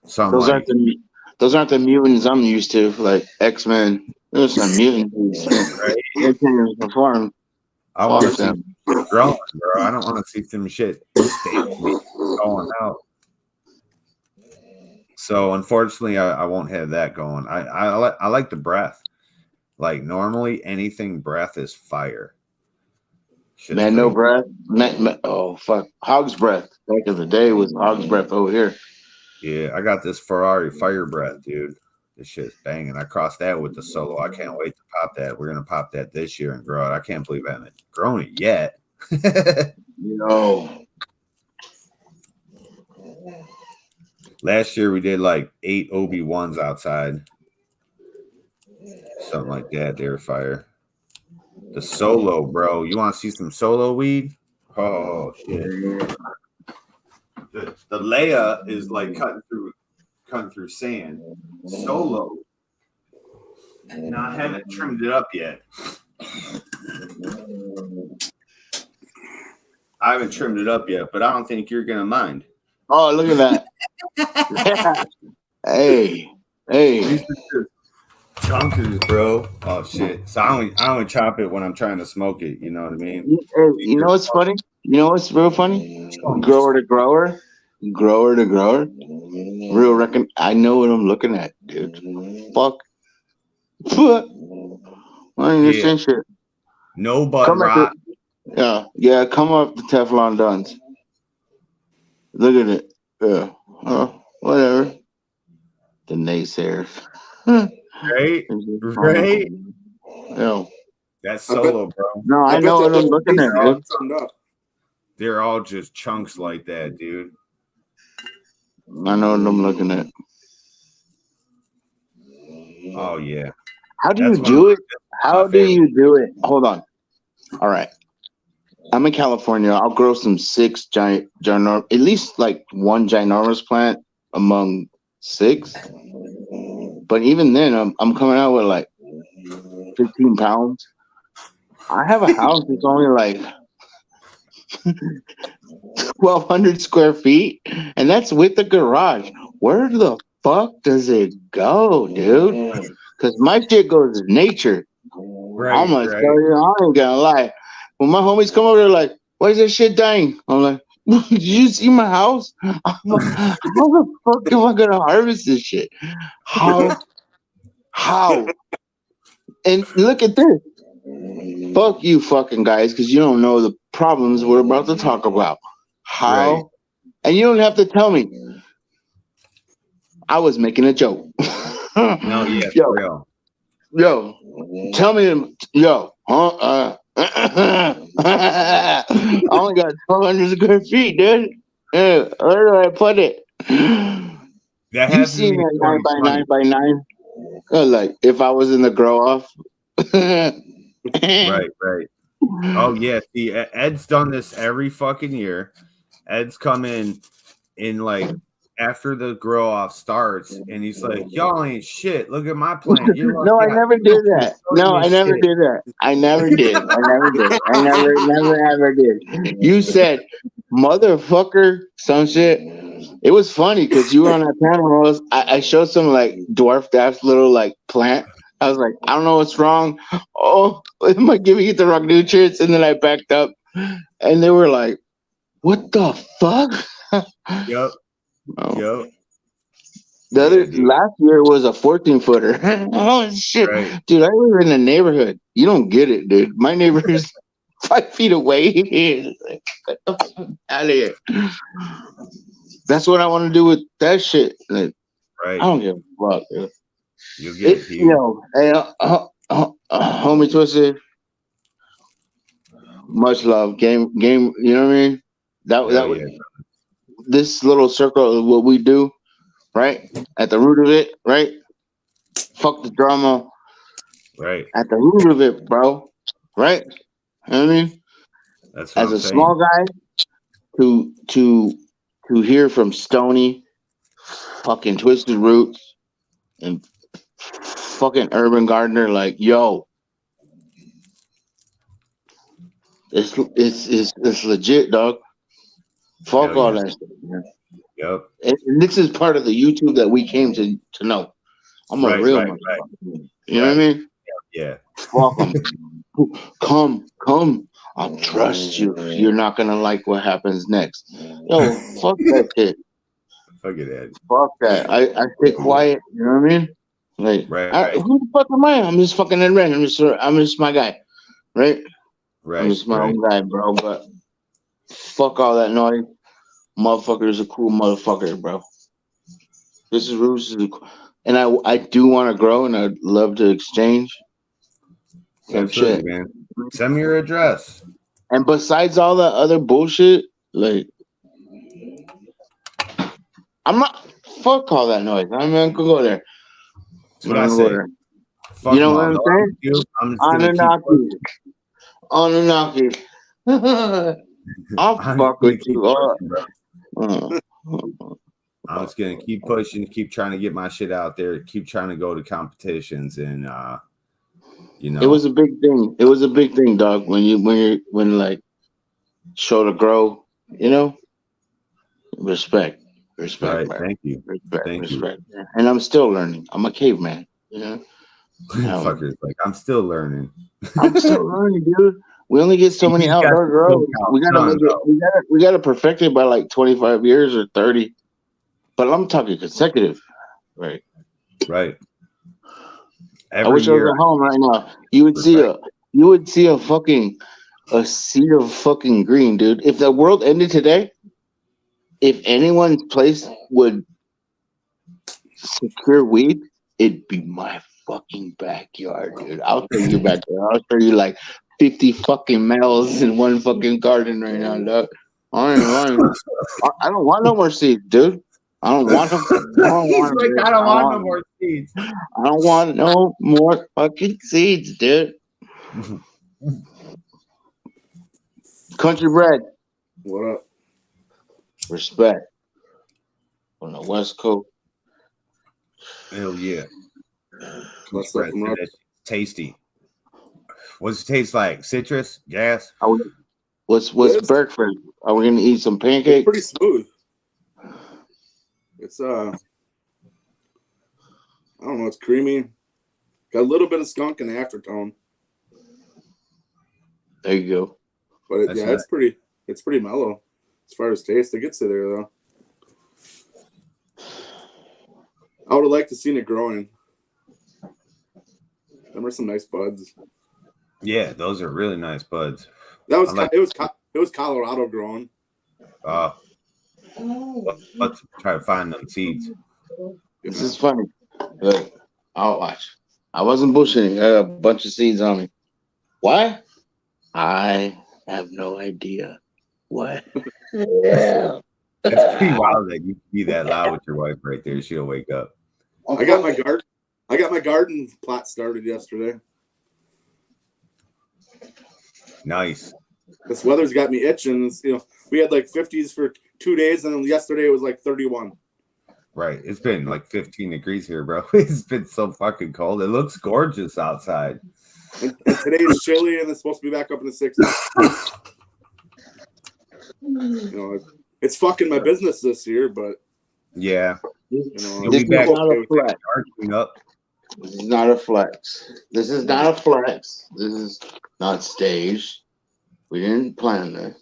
So those aren't the mutants I'm used to, like X-Men. Those are mutants. right? They can't even perform. I want to see them growing, bro. I don't want to see some shit stalemate going out. So unfortunately, I won't have that going. I like the breath. Like normally, anything breath is fire. Shit's Man, no breath. Oh fuck, Hog's breath. Back in the day was Hog's breath over here. Yeah, I got this Ferrari fire breath, dude. This shit's banging. I crossed that with the solo. I can't wait to pop that. We're gonna pop that this year and grow it. I can't believe I haven't grown it yet. No. Last year we did like 8 OB1s outside. Something like that. They were fire. The solo, bro. You want to see some solo weed? Oh shit. The Leia is like cutting through sand. Solo. No, I haven't trimmed it up yet. I haven't trimmed it up yet, but I don't think you're gonna mind. Oh, look at that. Hey. Chunkers, bro. Oh shit. So I only chop it when I'm trying to smoke it. You know what I mean? Hey, you know what's funny? You know what's real funny? Grower to grower. Real reckon. I know what I'm looking at, dude. Fuck. I ain't understand shit. No bud rot. Yeah. Come up the Teflon Duns. Look at it. Yeah. Whatever. The naysayers. Right. Yeah. That's solo, bro. No, I know what I'm looking at, dude. They're all just chunks like that, dude. I know what I'm looking at. Oh yeah. How do you do it? How do you do it? Hold on. All right. I'm in California. I'll grow some 6 ginormous, at least like 1 ginormous plant among 6. But even then, I'm coming out with like 15 pounds. I have a house that's only like 1,200 square feet, and that's with the garage. Where the fuck does it go, dude? Because my shit goes to nature. Right, I'm gonna tell you, I ain't gonna lie. When my homies come over, they're like, "Why is that shit dying?" I'm like, Did you see my house? How the fuck am I gonna harvest this shit? How? How? And look at this. Fuck you, fucking guys, because you don't know the problems we're about to talk about. How? Right. And you don't have to tell me. I was making a joke. No, yeah, Yo, for real. yo, tell me, yo, huh? I only got 1,200 square feet, dude. Yeah, where do I put it? That You happened to seen me in that 9 by 9 2020. by 9? Like, if I was in the grow off. Right, right. Oh yeah, see, Ed's done this every fucking year. Ed's come in like after the grow off starts, and he's like, "Y'all ain't shit. Look at my plant. You're No, I lucky. never did that. No, I never did that. I never did. I never did. I never, ever did. You said, motherfucker, some shit. It was funny because you were on that panel. I showed some like dwarfed ass little like plant. I was like, I don't know what's wrong. Oh, am I giving it the wrong nutrients? And then I backed up, and they were like, "What the fuck?" Yep, Oh. yep. The Yeah, other dude. last year was a 14-footer. Oh shit, Right. dude! I live in a neighborhood. You don't get it, dude. My neighbor is 5 feet away. Like, get the fuck out of here. That's what I want to do with that shit. Like, Right. I don't give a fuck, dude. You'll get it, You know, hey, homie Twisted, much love. Game. You know what I mean? That would yeah. this little circle of what we do, right? At the root of it, right? Fuck the drama. Right. At the root of it, bro. Right? You know what I mean? That's what As I'm a saying. small guy, to hear from Stony, fucking Twisted Roots, and fucking Urban Gardener, like, yo, it's legit, dog. Fuck Hell all yeah. that shit, man. Yep. And this is part of the YouTube that we came to know. I'm a Right, real right, motherfucker. You know what I right. mean? Yeah. Fuck them. Come. I'll trust you. You're not gonna like what happens next. Yo, fuck that shit. Fuck it, Ed. Fuck that. I stay quiet. You know what I mean? Like, Right, who the fuck am I? I'm just fucking Ed Ren. I'm just my guy, right? I'm right, just my right. own guy, bro. But fuck all that noise. Motherfucker is a cool motherfucker, bro. This is Roots, and I do want to grow, and I'd love to exchange some Absolutely, shit. man. Send me your address. And besides all that other bullshit, like, I'm not. Fuck all that noise. I'm not gonna go there. That's what I say. Fuck You know them what all. I'm Know what I'm saying? gonna do? I'm just gonna keep Anunnaki. I'll I'm just fuck gonna with keep you. pushing, bro. I'm just gonna keep pushing, keep trying to get my shit out there, keep trying to go to competitions, and you know, It was a big thing. It was a big thing, dog. When like show to grow, you know, respect, right. man. Thank you. Thank you. Respect. And I'm still learning. I'm a caveman, you know. Fuckers, like I'm still learning. I'm still learning, dude. We only get so many He's got outdoor the grows. SoCal We gotta sun, make it. though. We gotta perfect it by like 25 years or 30. But I'm talking consecutive, right? Right. I wish Every I was year, at home right now. You would see perfect. a sea of fucking green, dude. If the world ended today, if anyone's place would secure weed, it'd be my fucking backyard, dude. I'll show you backyard. I'll show you like 50 fucking males in one fucking garden right now, dog. I don't want no more seeds, dude. I don't want them. I don't He's want them, like, dude. I don't want no more seeds. I don't want no more fucking seeds, dude. Country bread. What up? Respect. On the West Coast. Hell yeah. What's up from Rock? Tasty. What's it taste like? Citrus? Gas? What's It's- breakfast? Are we gonna eat some It's pancakes? pretty smooth. It's I don't know. It's creamy. Got a little bit of skunk in the aftertone, There you go. but That's yeah, nice. it's pretty mellow. as far as taste. It gets to there though. I would have liked to seen it growing. Them are some nice buds. Yeah, those are really nice buds. That was it was Colorado growing. Let's try to find them seeds. This is funny. Look, I'll watch. I wasn't bullshitting. I got a bunch of seeds on me. Why? I have no idea. What? Yeah. It's pretty wild that you be that loud with your wife right there. She'll wake up. I got my garden plot started yesterday. Nice. This weather's got me itching. You know, we had like 50s for 2 days, and then yesterday it was like 31. Right. It's been like 15 degrees here, bro. It's been so fucking cold. It looks gorgeous outside. And today's chilly, and it's supposed to be back up in the 60s. You know, it's fucking my business this year, but yeah. You know, This is back not a flex. Up. This is not a flex. This is not a flex. This is not staged. We didn't plan this.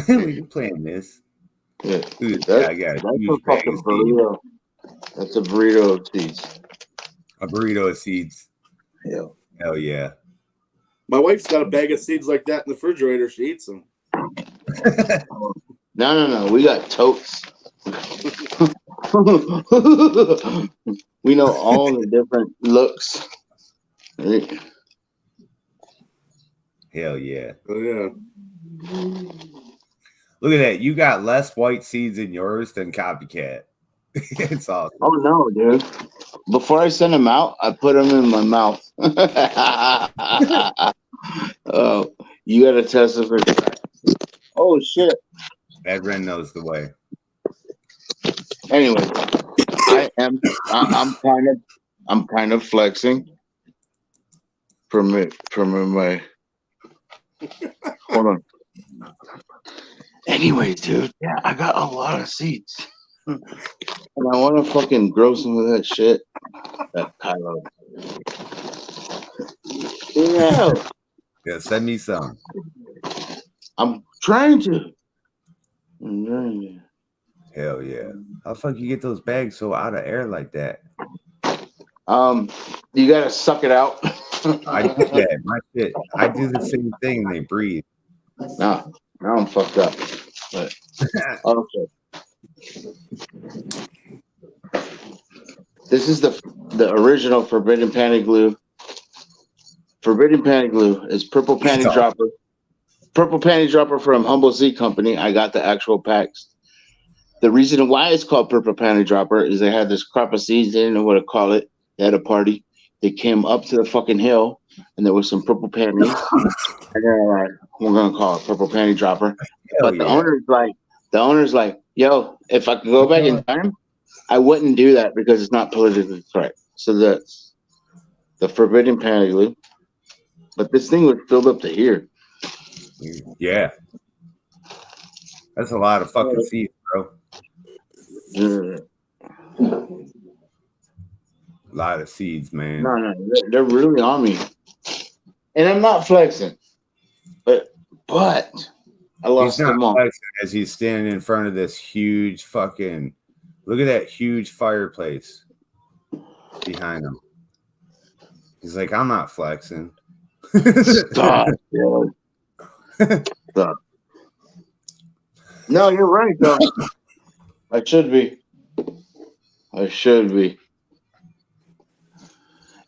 We can plan this. Yeah. Dude, That's I got a a huge bag fucking of seeds. burrito. That's a burrito of seeds. A burrito of seeds. Yeah. Hell yeah. my wife's got a bag of seeds like that in the refrigerator. She eats them. No. We got totes. We know all the different looks. Right? Hell yeah. Oh yeah. Look at that. You got less white seeds in yours than Copycat. It's awesome. Oh no, dude. Before I send them out, I put them in my mouth. Oh, you gotta test it for. Oh shit. Edwin knows the way. Anyway, I'm kind of flexing from my hold on. Anyway, dude, yeah, I got a lot of seeds. And I want to fucking grow some of that shit. That Kylo. Yeah. Yeah, send me some. I'm trying to. Hell yeah. How the fuck you get those bags so out of air like that? You gotta suck it out. I do that. My shit. I do the same thing. They breathe. No, now I'm fucked up. But okay. This is the original Forbidden Panty Glue. Forbidden Panty Glue is purple panty dropper. Purple panty dropper from Humble Z Company. I got the actual packs. The reason why it's called purple panty dropper is they had this crop of seeds. They didn't know what to call it. They had a party. They came up to the fucking hill, and there was some purple panties. And they're like, we're gonna call it purple panty dropper. But the owner's like, yo, if I could go back in time, I wouldn't do that because it's not politically correct. So that's the Forbidden Panty Glue. But this thing was filled up to here. Yeah. That's a lot of fucking seeds, bro. Yeah. A lot of seeds, man. No, they're really on me. And I'm not flexing. But I lost He's not them all. flexing as he's standing in front of this huge fucking. Look at that huge fireplace behind him. He's like, I'm not flexing. Stop, yo. Stop. No, you're right, though. I should be.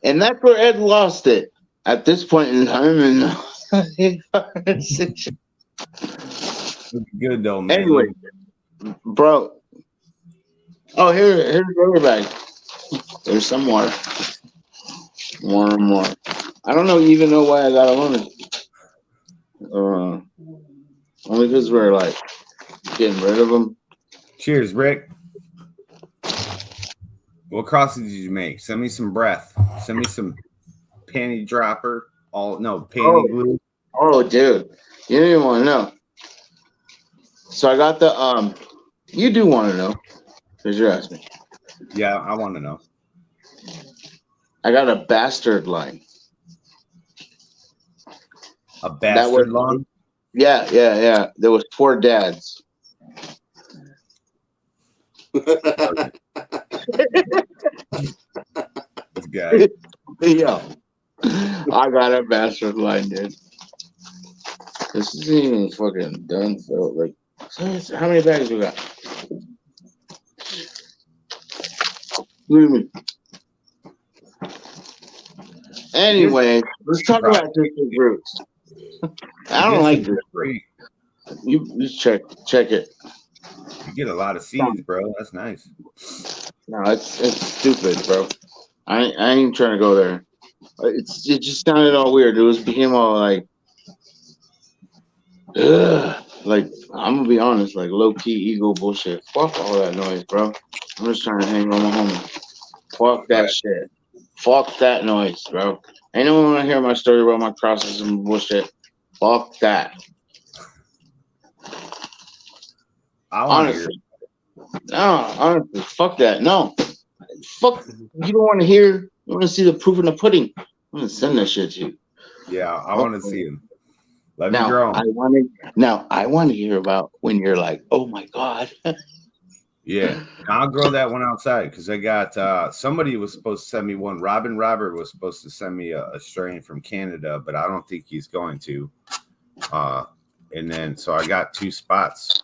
And that's where Ed lost it. At this point in time, Good though, man. Anyway, bro. Oh, here's the other bag. There's some more. More. I don't even know why I got them on it. Only because we're like getting rid of them. Cheers, Rick. What crosses did you make? Send me some breath. Send me some panty dropper. Panty glue. Oh, dude, you didn't even want to know. So I got the You do want to know because you're asking me. Yeah, I want to know. I got a bastard line. A bastard line? Yeah. There was 4 dads. This guy. Yo, I got a bastard line, dude. This isn't even fucking done, so like, so how many bags we got? Look at me. Anyway, let's talk about distant roots. I don't like this. You check it. You get a lot of seeds, bro. That's nice. No, it's stupid, bro. I ain't trying to go there. It just sounded all weird. It became all like, ugh. Like, I'm gonna be honest, like low key ego bullshit. Fuck all that noise, bro. I'm just trying to hang on my homie. Fuck that shit. Fuck that noise, bro. Ain't no one want to hear my story about my process and bullshit. Fuck that. Honestly, fuck that. No, fuck. You don't want to hear. You want to see the proof in the pudding. I'm gonna send that shit to you. Yeah, I want to see him. Let me Now grow. I want to hear about when you're like, oh my god. Yeah, I'll grow that one outside because I got somebody was supposed to send me one. Robert was supposed to send me a strain from Canada, but I don't think he's going to. And then so I got 2 spots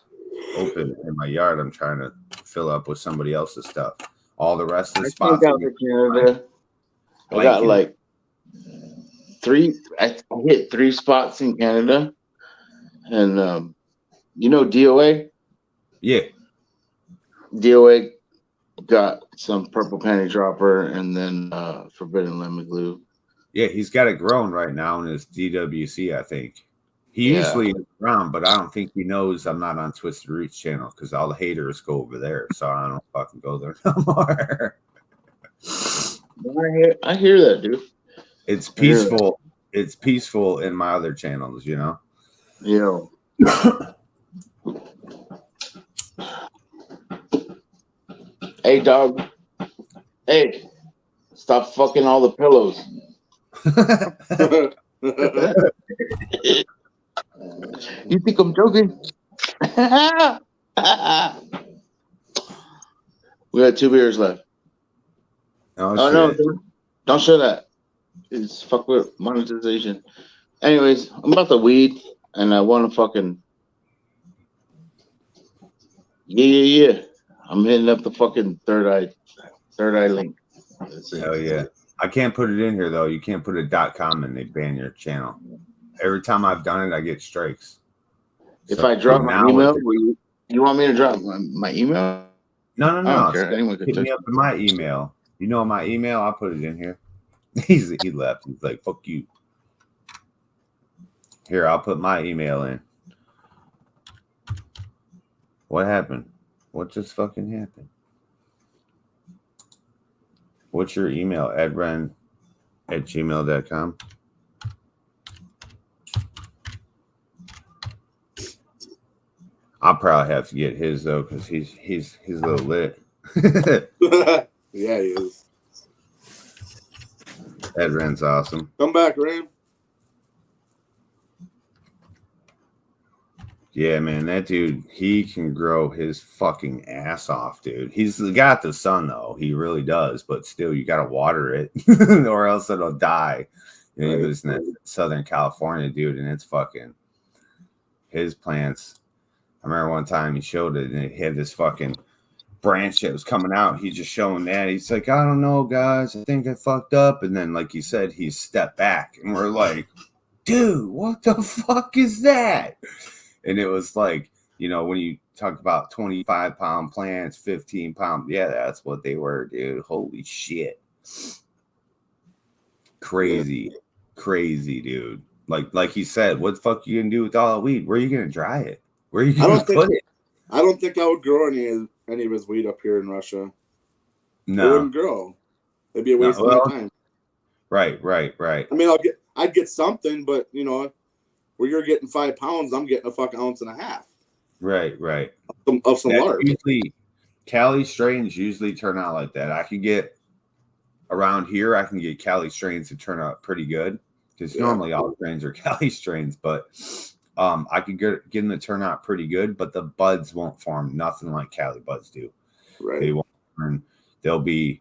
open in my yard. I'm trying to fill up with somebody else's stuff. All the rest of the spots. I got like 3. I hit 3 spots in Canada, and you know DOA. Yeah. DOA got some purple panty dropper and then forbidden lemon glue. Yeah, he's got it growing right now in his DWC, I think. He usually is around, but I don't think he knows I'm not on Twisted Roots channel because all the haters go over there, so I don't fucking go there no more. I hear that, dude. It's peaceful. It's peaceful in my other channels, you know? Yeah. Hey, dog. Hey, stop fucking all the pillows. You think I'm joking? We got 2 beers left. Oh no, don't show that. It's fuck with monetization. Anyways, I'm about the weed, and I want to fucking yeah. I'm hitting up the fucking third eye link. Hell yeah. I can't put it in here though. You can't put a .com and they ban your channel. Every time I've done it, I get strikes. If I drop my email, you want me to drop my email? No. I don't care. Anyone could hit me up in my email. You know my email? I'll put it in here. He left. He's like, fuck you. Here, I'll put my email in. What happened? What just fucking happened? What's your email? edren@gmail.com. I'll probably have to get his though, because he's a little lit. Yeah, he is. Edren's awesome. Come back, Ray. Yeah, man, that dude, he can grow his fucking ass off, dude. He's got the sun though, he really does, but still, you gotta water it, or else it'll die. You know, he lives in Southern California, dude, and it's fucking his plants. I remember one time he showed it, and it had this fucking branch that was coming out. He's just showing that. He's like, I don't know, guys. I think I fucked up. And then, like you said, he stepped back, and we're like, dude, what the fuck is that? And it was like, you know, when you talk about 25-pound plants, 15-pound, yeah, that's what they were, dude. Holy shit. Crazy, dude. Like he said, what the fuck you gonna do with all the weed? Where are you gonna dry it? Where are you gonna put it? I don't think I would grow any of his weed up here in Russia. No, it wouldn't grow. It'd be a waste of my time. Right. I mean, I'd get something, but you know, where you're getting 5 pounds, I'm getting a fucking ounce and a half. Right. Of some large. Usually, Cali strains usually turn out like that. I can get around here. I can get Cali strains to turn out pretty good because normally all strains are Cali strains, but I could get them to turn out pretty good. But the buds won't form nothing like Cali buds do. Right. They won't turn, they'll be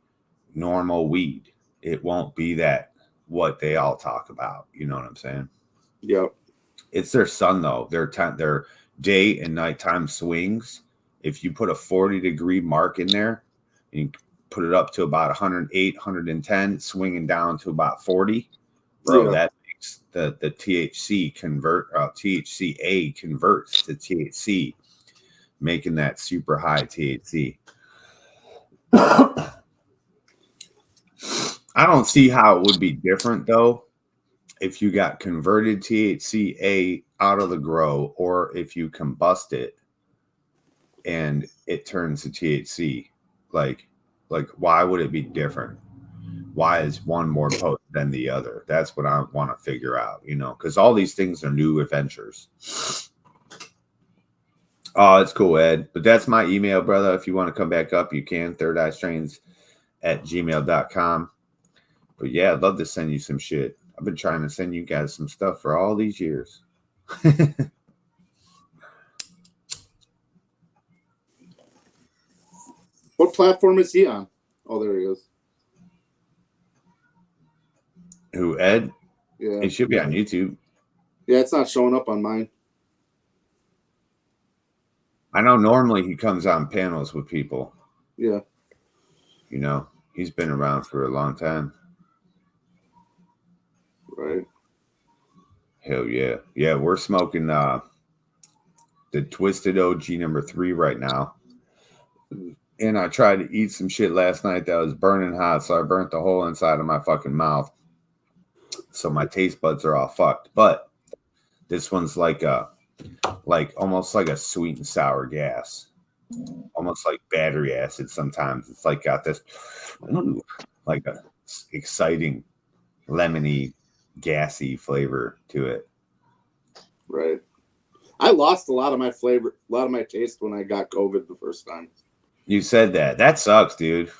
normal weed. It won't be that what they all talk about. You know what I'm saying? Yep. It's their sun though. Their day and nighttime swings. If you put a 40-degree mark in there, and you put it up to about 108, 110, swinging down to about 40, bro, that makes the THC THCA converts to THC, making that super high THC. I don't see how it would be different though if you got converted THCA out of the grow, or if you combust it and it turns to THC. Like why would it be different? Why is one more potent than the other? That's what I want to figure out, you know, because all these things are new adventures. Oh, it's cool, Ed. But that's my email, brother. If you want to come back up, you can. thirdeyestrains@gmail.com. But yeah, I'd love to send you some shit. I've been trying to send you guys some stuff for all these years. What platform is he on? Oh, there he is. Who, Ed? Yeah. It should be on YouTube. Yeah, it's not showing up on mine. I know normally he comes on panels with people. Yeah. You know, he's been around for a long time. Right. Hell yeah. Yeah, we're smoking the Twisted OG number 3 right now. And I tried to eat some shit last night that was burning hot, so I burnt the whole inside of my fucking mouth. So my taste buds are all fucked. But this one's like almost like a sweet and sour gas. Almost like battery acid sometimes. It's like got this like a exciting lemony, gassy flavor to it. Right. I lost a lot of my flavor, a lot of my taste when I got COVID the first time. You said that. That sucks, dude.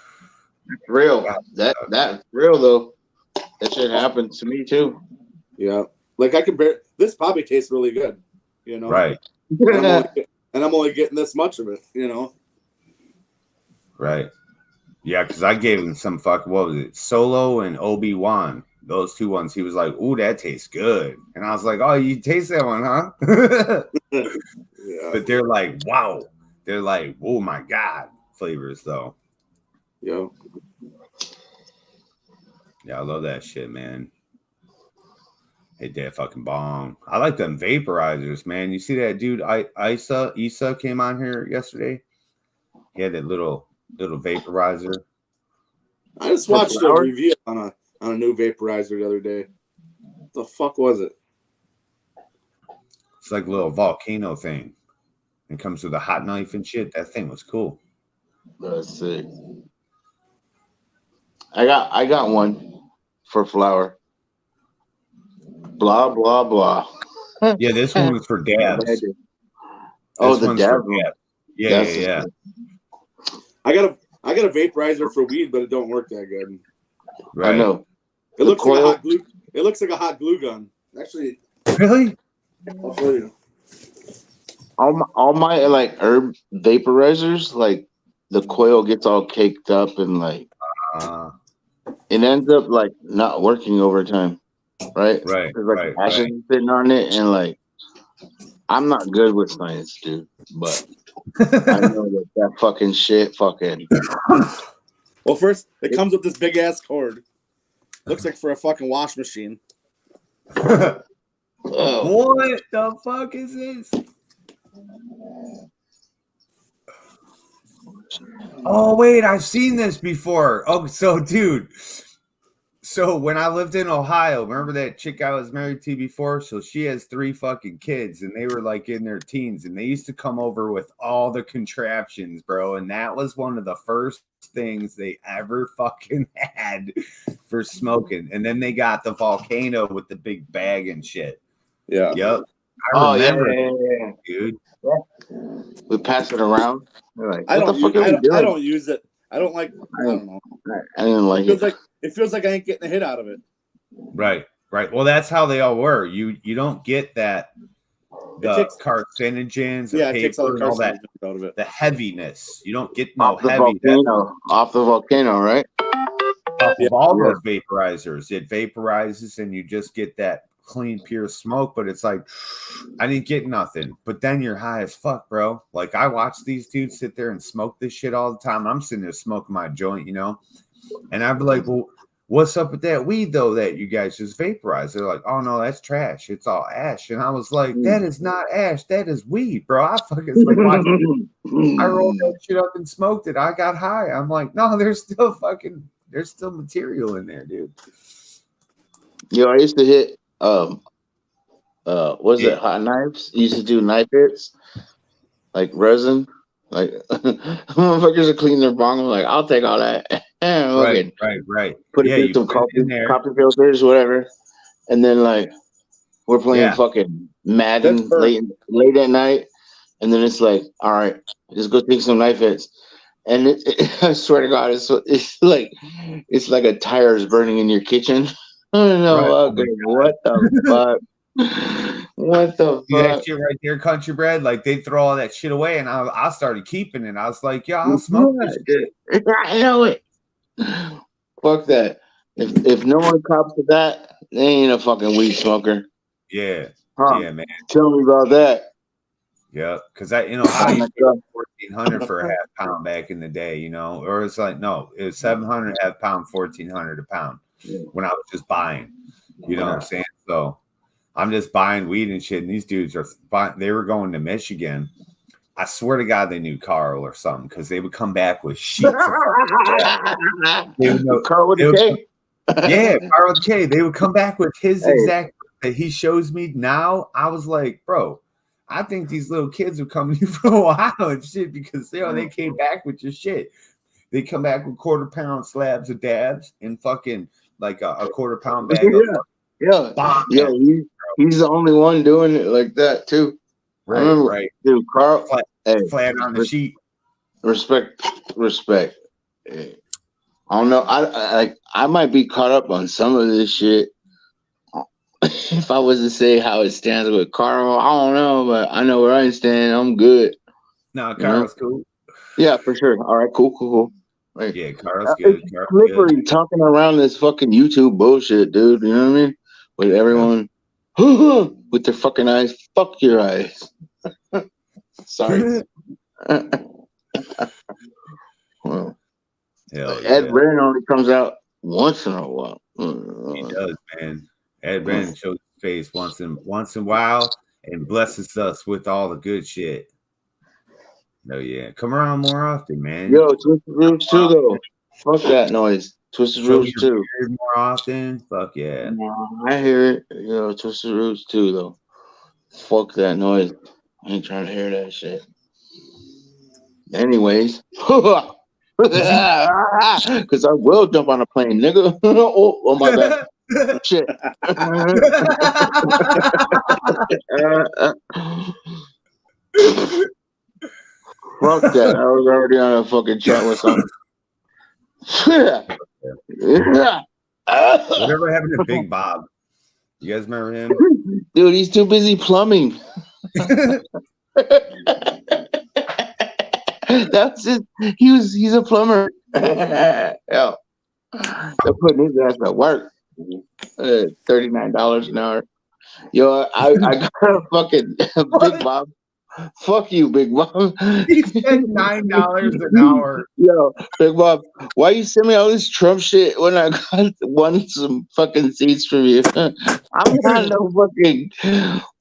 Real. That's real though. That shit happened to me too. Yeah. Like I can bear this probably tastes really good, you know. Right. And I'm only getting this much of it, you know. Right. Yeah, because I gave him some what was it? Solo and Obi-Wan. Those two ones. He was like, ooh, that tastes good. And I was like, oh, you taste that one, huh? Yeah. But they're like, wow. They're like, oh my God, flavors though. Yeah. Yeah, I love that shit, man. Hit that fucking bomb. I like them vaporizers, man. You see that dude, Issa came on here yesterday. He had that little vaporizer. I just watched a review on a new vaporizer the other day. What the fuck was it? It's like a little volcano thing. It comes with a hot knife and shit. That thing was cool. Let's see. I got one for flower. Blah blah blah. Yeah, this one was for dabs. Oh, the dab. Yeah. I got a vaporizer for weed, but it don't work that good. Right. I know. It looks like a hot glue. It looks like a hot glue gun. Actually, really? I'll show you. All my like herb vaporizers, like the coil gets all caked up and like it ends up like not working over time. Right? Right. Like ashes sitting on it, and like I'm not good with science, dude. But I know that fucking shit fucking. Well, first it comes with this big ass cord. Looks like for a fucking wash machine. What the fuck is this? Oh wait, I've seen this before. Oh, so dude. So when I lived in Ohio, remember that chick I was married to before? So she has 3 fucking kids, and they were like in their teens, and they used to come over with all the contraptions, bro. And that was one of the first things they ever fucking had for smoking. And then they got the volcano with the big bag and shit. Yeah. Yep. I remember, yeah. dude. We pass it around. Like, I don't use it. I don't like. I don't know. I didn't like it. It feels like I ain't getting a hit out of it. Right. Well, that's how they all were. You don't get that the carcinogens, yeah, the it takes all paper, the and all that. carcinogens out of it. The heaviness. You don't get no Off the heavy. volcano. Off the volcano, right? Off Yeah. of all those vaporizers. It vaporizes and you just get that clean, pure smoke, but it's like, I didn't get nothing. But then you're high as fuck, bro. Like, I watch these dudes sit there and smoke this shit all the time. I'm sitting there smoking my joint, you know? And I'd be like, well, what's up with that weed, though, that you guys just vaporize? They're like, oh, no, that's trash. It's all ash. And I was like, that is not ash. That is weed, bro. I fucking like watching. I rolled that shit up and smoked it. I got high. I'm like, no, there's still material in there, dude. Yo, I used to hit was it hot knives? You used to do knife hits, like resin. Like motherfuckers are cleaning their bong. I'm like, I'll take all that. Right. Put it in some coffee filters, whatever. And then like we're playing fucking Madden late at night, and then it's like, all right, just go take some knife hits. And I swear to God, it's like a tire is burning in your kitchen. I don't know. Okay, what the fuck? What the fuck? That shit right there, country bread. Like they throw all that shit away, and I started keeping it. I was like, yo, I'll smoke this shit. I know it. Fuck that. If no one cops to that, they ain't a fucking weed smoker. Yeah. Huh. Yeah, man. Tell me about that. Yeah, because I used to get $1,400 for a half pound back in the day, you know, or it's like no, it was $700 a half pound, $1,400 a pound when I was just buying. You know what I'm saying? So I'm just buying weed and shit, and these dudes are they were going to Michigan. I swear to God, they knew Carl or something because they would come back with sheets of Carl with a K. Yeah, Carl with a K. They would come back with his exact that he shows me now. I was like, bro, I think these little kids are coming here for a while and shit because they came back with your shit. They come back with quarter-pound slabs of dabs and fucking like a quarter-pound bag of he's the only one doing it like that too. Right. Dude, Carl, flat on the sheet. Respect. Hey, I don't know. I might be caught up on some of this shit. If I was to say how it stands with Carl, I don't know, but I know where I stand. I'm good. No, Carl's cool. Yeah, for sure. All right, cool. Right. Yeah, Carl's good. It's slippery talking around this fucking YouTube bullshit, dude. You know what I mean? With everyone with their fucking eyes. Fuck your eyes. Sorry. Well, Ed Brennan only comes out once in a while. He does, man. Ed Brennan shows his face once in a while and blesses us with all the good shit. No, yeah. Come around more often, man. Yo, Twisted Roots too, though. Fuck that noise. Twisted Roots too. More often. Fuck yeah. I hear it. Yo, Twisted Roots too, though. Fuck that noise. I ain't trying to hear that shit. Anyways. Because I will jump on a plane, nigga. Oh my bad. Shit. Fuck that. I was already on a fucking chat with something. Whatever happened to Big Bob? You guys remember him? Dude, he's too busy plumbing. That's it. He's a plumber. Yo, they're putting his ass at work. $39 an hour. Yo, I got a fucking Big Bob. Fuck you, Big Bob. He said $9 an hour. Yo, Big Bob, why you send me all this Trump shit when I won some fucking seats from you? I'm not no fucking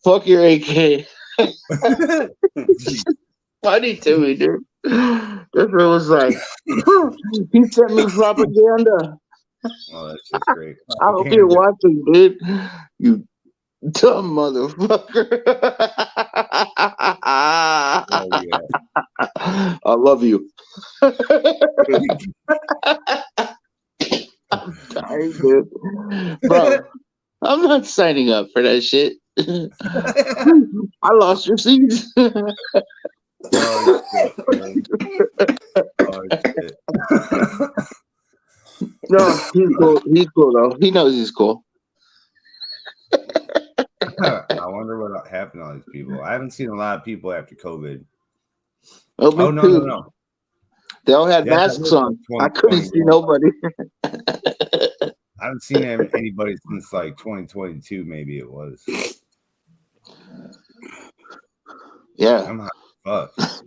fuck your AK. Funny to me, dude. This was like he sent me propaganda. Oh, that's just great. I hope you're watching, dude. You dumb motherfucker. Oh, yeah. I love you. I'm dying, dude. Bro, I'm not signing up for that shit. I lost your seats. Oh, shit, oh, shit. No, he's cool. He's cool though. He knows he's cool. I wonder wonder what happened to all these people. I haven't seen a lot of people after COVID. Oh, me No, too. no, no. They all had Yeah, that masks was on. I like couldn't see 2021. nobody. I haven't seen anybody since like 2022, maybe it was. Yeah, I'm high as fuck.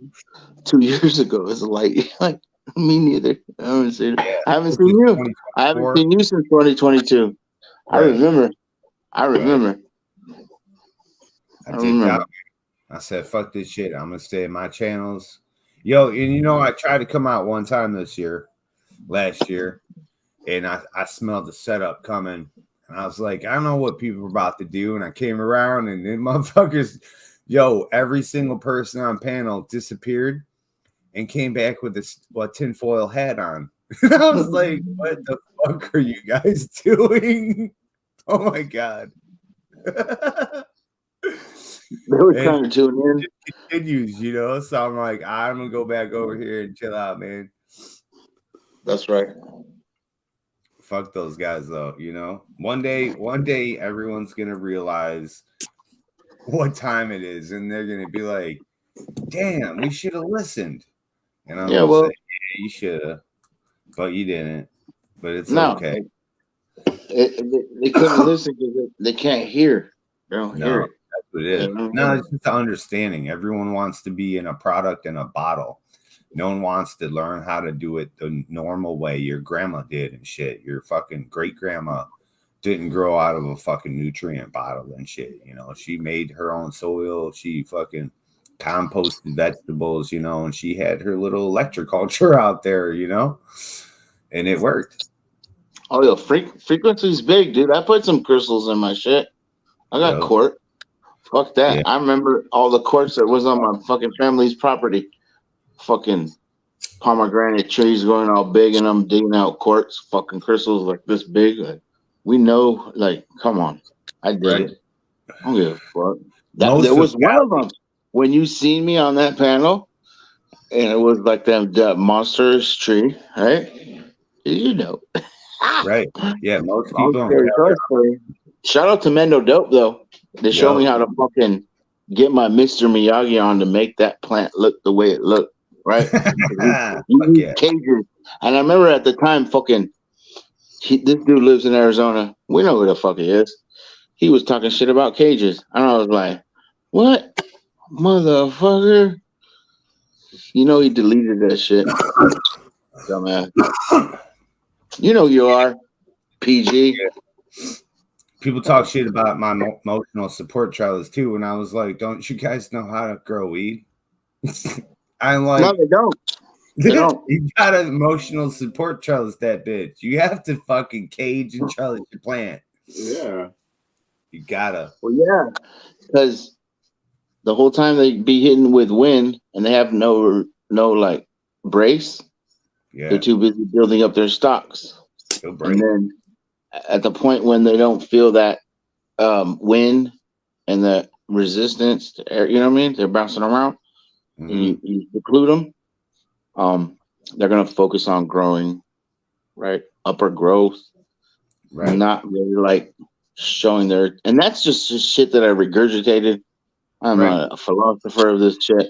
2 years ago. It's like me neither. I haven't seen. Yeah, I haven't this seen is you. I haven't 2024. seen you since 2022. I Right, remember. I right. remember. I I dipped remember. out. I said, fuck this shit. I'm gonna stay in my channels. Yo, and you know, I tried to come out one time last year, and I smelled the setup coming. And I was like, I don't know what people are about to do. And I came around and then motherfuckers, yo, every single person on panel disappeared and came back with this tinfoil hat on. And I was like, what the fuck are you guys doing? Oh my God. They were And trying to tune in. it continues, you know. So I'm like, I'm gonna go back over here and chill out, man. That's right. Fuck those guys though, you know. One day everyone's gonna realize what time it is, and they're gonna be like, damn, we should have listened. And I'm gonna say, yeah, you should have, but you didn't. But it's No, okay. they couldn't listen because they can't hear. They don't hear No, it. that's what it is. No, it's just understanding. Everyone wants to be in a product in a bottle. No one wants to learn how to do it the normal way your grandma did and shit. Your fucking great grandma didn't grow out of a fucking nutrient bottle and shit. You know, she made her own soil. She fucking composted vegetables, you know, and she had her little electroculture out there, you know, and it worked. Oh, yo, frequency's big, dude. I put some crystals in my shit. I got Yo, court. Fuck that. yeah. I remember all the quartz that was on my fucking family's property. Fucking pomegranate trees growing all big, and I'm digging out quartz, fucking crystals like this big. Like, we know, like, come on. I did Right. it. I don't give a fuck. Most There of was one that- of them when you seen me on that panel, and it was like that monstrous tree, right? You know. Right. Yeah, most Long people story short, story. Shout out to Mendo Dope though. They showed me how to fucking get my Mr. Miyagi on to make that plant look the way it looked, right? You use cages. And I remember at the time, fucking, this dude lives in Arizona. We know who the fuck he is. He was talking shit about cages. And I was like, what? Motherfucker. You know he deleted that shit. Dumbass. You know you are. PG. Yeah. People talk shit about my emotional support trellis too, and I was like, "Don't you guys know how to grow weed?" I'm like, No, they don't. They don't. You got an emotional support trellis, that bitch. You have to fucking cage and trellis your plant. Yeah, you gotta. Well, yeah, because the whole time they be hitting with wind, and they have no like brace. Yeah, they're too busy building up their stocks, and then at the point when they don't feel that wind and the resistance to air, you know what I mean? They're bouncing around. Mm-hmm. And you seclude them. They're gonna focus on growing, right? Upper growth, right? Not really like showing their. And that's just shit that I regurgitated. I'm not a philosopher of this shit,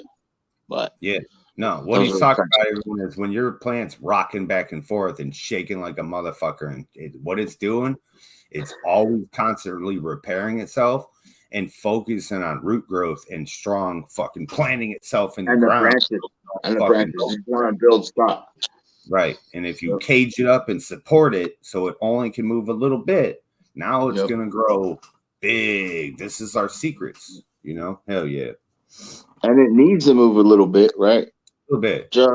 but yeah. No, what he's talking about, everyone, is when your plant's rocking back and forth and shaking like a motherfucker, and what it's doing, it's always constantly repairing itself and focusing on root growth and strong fucking planting itself in the ground. And the branches want to build stock. Right. And if you cage it up and support it so it only can move a little bit, now it's going to grow big. This is our secrets, you know? Hell yeah. And it needs to move a little bit, right? A little bit. Just,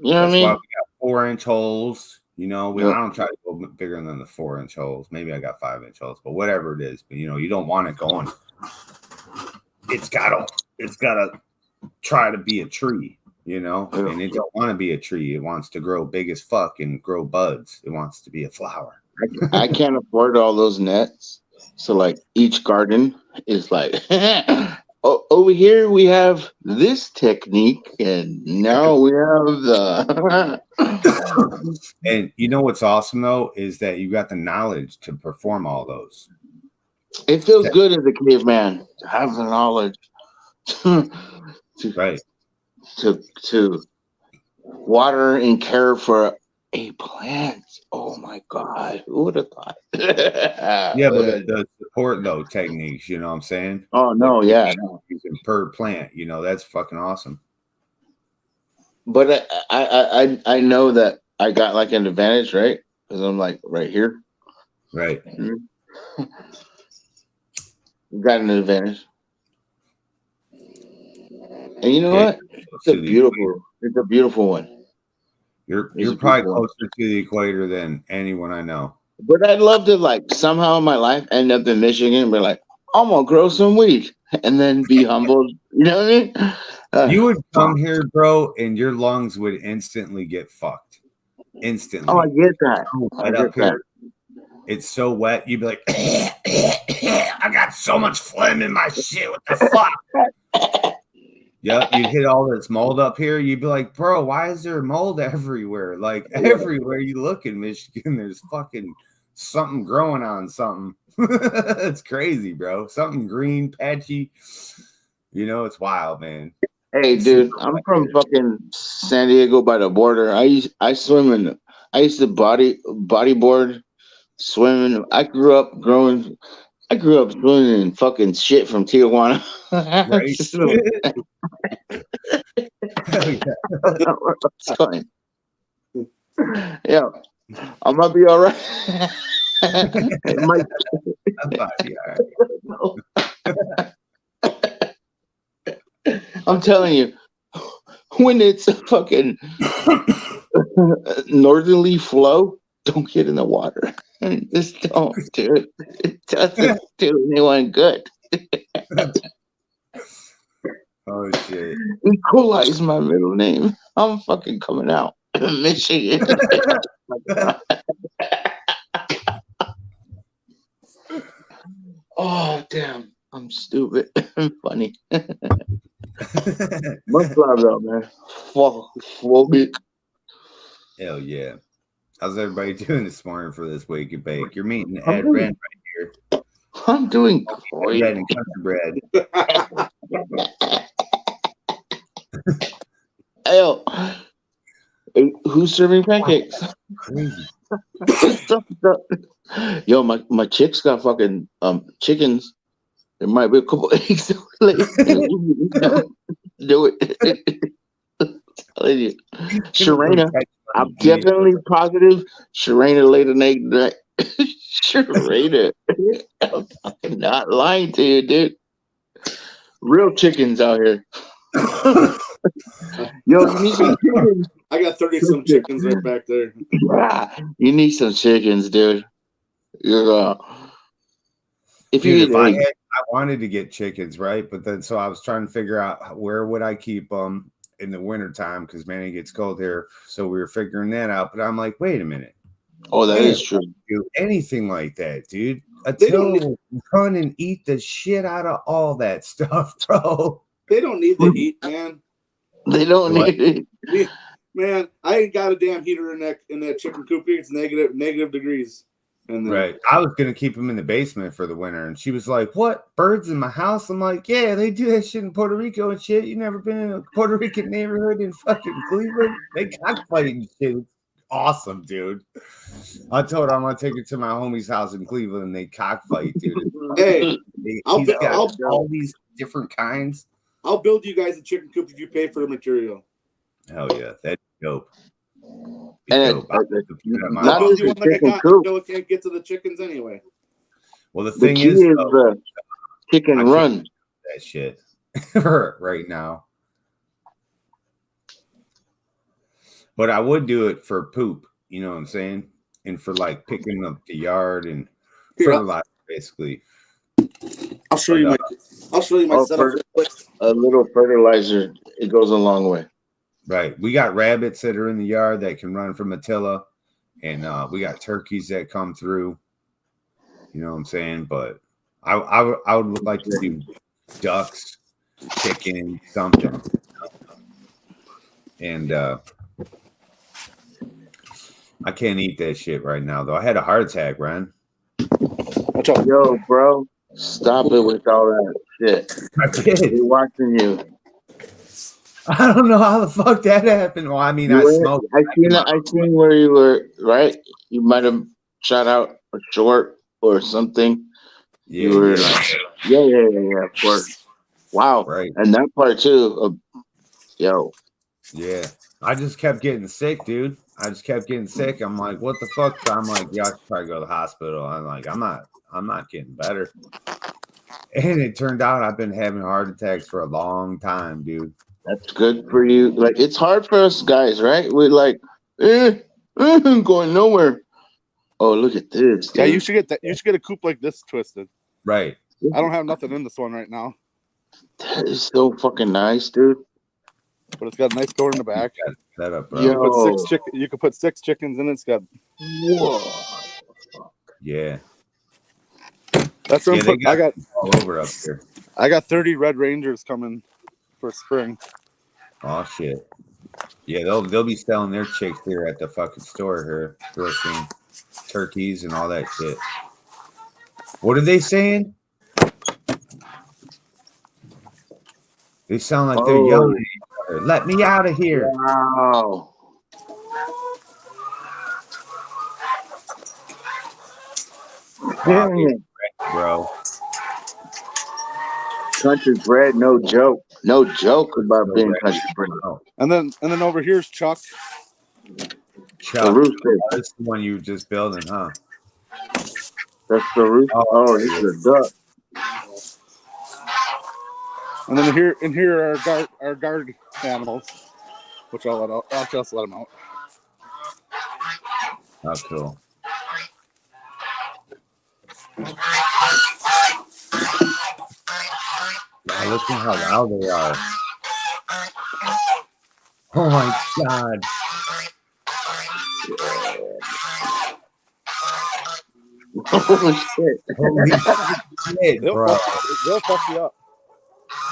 you know what I mean? That's why we got 4-inch holes. You know, I don't try to go bigger than the 4-inch holes. Maybe I got 5-inch holes, but whatever it is. But, you know, you don't want it going. It's gotta try to be a tree, you know? And it don't want to be a tree. It wants to grow big as fuck and grow buds. It wants to be a flower. I can't afford all those nets. So, like, each garden is like... over here we have this technique, and now we have the. And you know what's awesome though is that you got the knowledge to perform all those. It feels good as a caveman to have the knowledge to Right. to water and care for a plant. Oh my God, who would have thought? Yeah, but the support though techniques, you know what I'm saying? Oh The no, yeah, no. using per plant, you know, that's fucking awesome. But I know that I got like an advantage, right? Because I'm like right here. Right. Got an advantage. And you know Yeah, what? It's a beautiful one. You're It's a probably beautiful one. closer to the equator than anyone I know. But I'd love to like somehow in my life end up in Michigan and be like, I'm gonna grow some weed and then be humbled. You know what I mean? You would come here, bro, and your lungs would instantly get fucked. Instantly. Oh, I get that. Right up here. It's so wet. You'd be like, I got so much phlegm in my shit. What the fuck? Yep, you'd hit all this mold up here. You'd be like, bro, why is there mold everywhere? Like everywhere you look in Michigan, there's fucking something growing on something. It's crazy, bro. Something green, patchy. You know, it's wild, man. Hey, dude, I'm from fucking San Diego by the border. I used to bodyboard, swimming. I grew up swimming in fucking shit from Tijuana. Right? Hell yeah. Yeah, I might be all right. I'm telling you, when it's a fucking northerly flow, don't get in the water. Just don't do it. It doesn't do anyone good. Oh shit. Equalize my middle name. I'm fucking coming out. Michigan. Oh damn. I'm stupid. I'm funny. Much love though, man. Fuck it. Hell yeah. How's everybody doing this morning for this Wake and Bake? You're meeting Ed Ren right here. I'm doing great. Red and country bread. Hey, who's serving pancakes? Crazy. Yo, my chick's got fucking chickens. There might be a couple eggs. Do it. Telling you. Sharena, I'm definitely positive Sharena laid an egg tonight. Sharena. I'm fucking not lying to you, dude. Real chickens out here. Yo, you need some chickens. I got 30-some chickens right back there. Yeah, you need some chickens, dude. You're if you Dude, eat eggs. I wanted to get chickens, right? But then so I was trying to figure out where would I keep them in the wintertime because man, it gets cold here. So we were figuring that out. But I'm like, wait a minute. Oh, that is true. Do anything like that, dude. Until we run and eat the shit out of all that stuff, bro. They don't need the heat, man. They don't need it. Man, I ain't got a damn heater in that chicken coop here. It's negative degrees. And then, right. I was gonna keep them in the basement for the winter, and she was like, "What? Birds in my house?" I'm like, "Yeah, they do that shit in Puerto Rico and shit. You never been in a Puerto Rican neighborhood in fucking Cleveland? They cockfighting shit. It's awesome, dude." I told her I'm gonna take her to my homie's house in Cleveland, and they cockfight, dude. Hey, He's got all these different kinds. I'll build you guys a chicken coop if you pay for the material. Hell yeah, that's dope. And I'll build you one like I can't get to the chickens anyway. Well, the thing is chicken run that shit right now. But I would do it for poop, you know what I'm saying? And for like picking up the yard and fertilizer, basically. I'll show you my setup. A little fertilizer, it goes a long way. Right. We got rabbits that are in the yard that can run from Attila, and we got turkeys that come through. You know what I'm saying? But I would like to do ducks, chicken, something. And I can't eat that shit right now, though. I had a heart attack, Ryan. Yo, bro. Stop it with all that shit. I did. We're watching you. I don't know how the fuck that happened. Well, I mean, You I were, smoked. I seen where you were, right? You might have shot out a short or something. Yeah, You were yeah, like, yeah, of course. Wow. right. And that part too of yo. Yeah. I just kept getting sick, dude. I just kept getting sick. I'm like, what the fuck? I'm like, yeah, I should probably go to the hospital. I'm like, I'm not getting better. And it turned out I've been having heart attacks for a long time, dude. That's good for you. Like it's hard for us guys, right? We're like, I'm going nowhere. Oh, look at this. Dude. Yeah, you should get that. You should get a coupe like this twisted. Right. I don't have nothing in this one right now, That is so fucking nice, dude. but it's got a nice door in the back. Set up, bro. Yo. You could put 6 chickens in it. It's got. Whoa. Yeah. That's what Yeah, I got all over up here. I got 30 Red Rangers coming for spring. Oh shit. Yeah, they'll be selling their chicks here at the fucking store here, roasting turkeys and all that shit. What are they saying? They sound like they're yelling at each other. Let me out of here. Wow. Damn it. Bro. Country bred, no joke. No joke about being country bred. And then over here's Chuck. Chuck. The rooster. That's the one you were just building, huh? That's the rooster. Oh, this is a duck. And then here are our guard animals, which I'll let out. I'll just let them out. Oh, cool. Wow, look at how loud they are. Oh my god. Holy shit. Holy shit, bro. They'll fuck you up.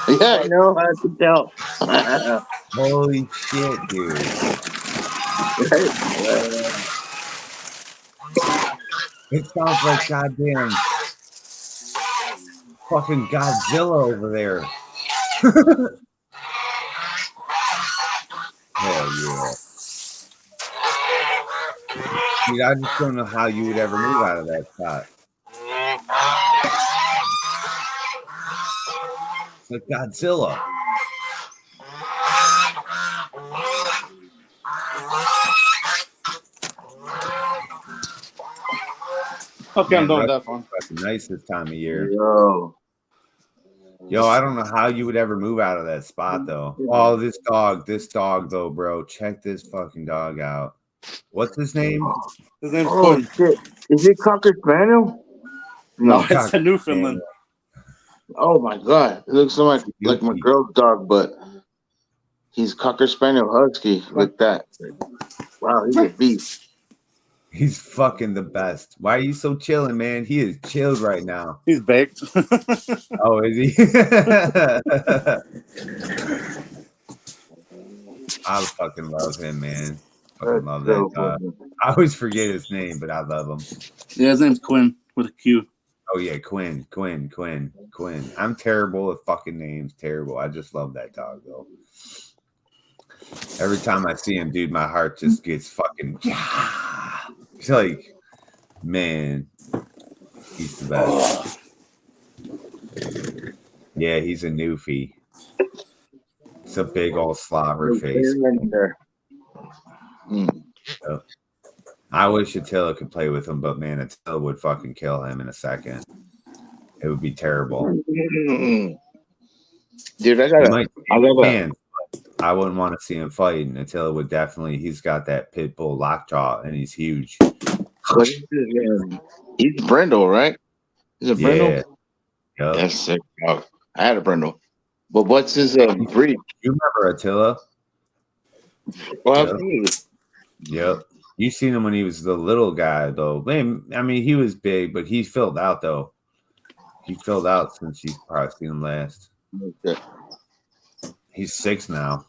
Yeah, I know. I can tell. Holy shit, dude. It sounds like goddamn fucking Godzilla over there. Hell yeah. Dude, I just don't know how you would ever move out of that spot. It's like Godzilla. Okay, I'm done with that one. That's the nicest time of year. Yo, I don't know how you would ever move out of that spot, though. Oh, this dog, though, bro. Check this fucking dog out. What's his name? His name's oh Quinn. shit! Is it Cocker Spaniel? No, it's a Newfoundland. Oh my god! It looks so much like my girl's dog, but he's Cocker Spaniel Husky like that. Wow, he's a beast. He's fucking the best. Why are you so chilling, man? He is chilled right now. He's baked. Oh, is he? I fucking love him, man. Fucking love that dog. I always forget his name, but I love him. Yeah, his name's Quinn with a Q. Oh yeah, Quinn. I'm terrible at fucking names. Terrible. I just love that dog though. Every time I see him, dude, my heart just gets fucking. It's like, man, he's the best. Yeah, he's a newfie. It's a big old slobber face. So, I wish Attila could play with him, but man, Attila would fucking kill him in a second. It would be terrible. Dude, I wouldn't want to see him fight. And Attila would definitely. He's got that pit bull lockjaw, and he's huge. He's Brindle, right? He's a Brindle. Yeah. Yep. That's sick. Oh, I had a Brindle, but what's his breed? You remember Attila? Well, Yep. You seen him when he was the little guy, though. Man, I mean, he was big, but he filled out, though. He filled out since you've probably seen him last. Okay. He's 6 now.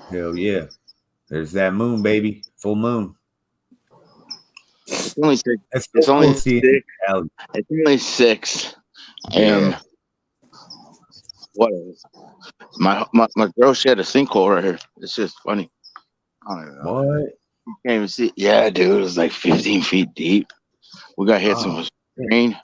Hell yeah. There's that moon, baby. Full moon. only 6. It's It's so only cool seeing 6. Cali. It's only 6. Yeah. And what? My girl, she had a sinkhole right here. It's just funny. I don't know. What? You can't even see. Yeah, dude, it was like 15 feet deep. We got hit some rain.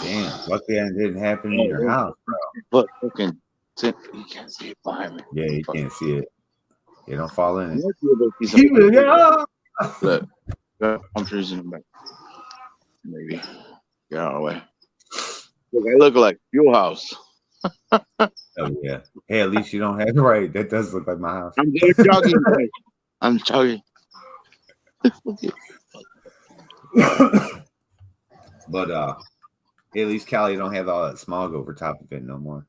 Damn. Luckily that didn't happen in your house, bro. But fucking, you can't see it behind me. Yeah, you can't see it. You don't fall in it. Look, I'm trees in the back. Maybe. Get out of the way. Look, I look like Fuel House. Oh yeah. Hey, at least you don't have it right. That does look like my house. I'm jogging. I'm jogging. But at least Cali don't have all that smog over top of it no more.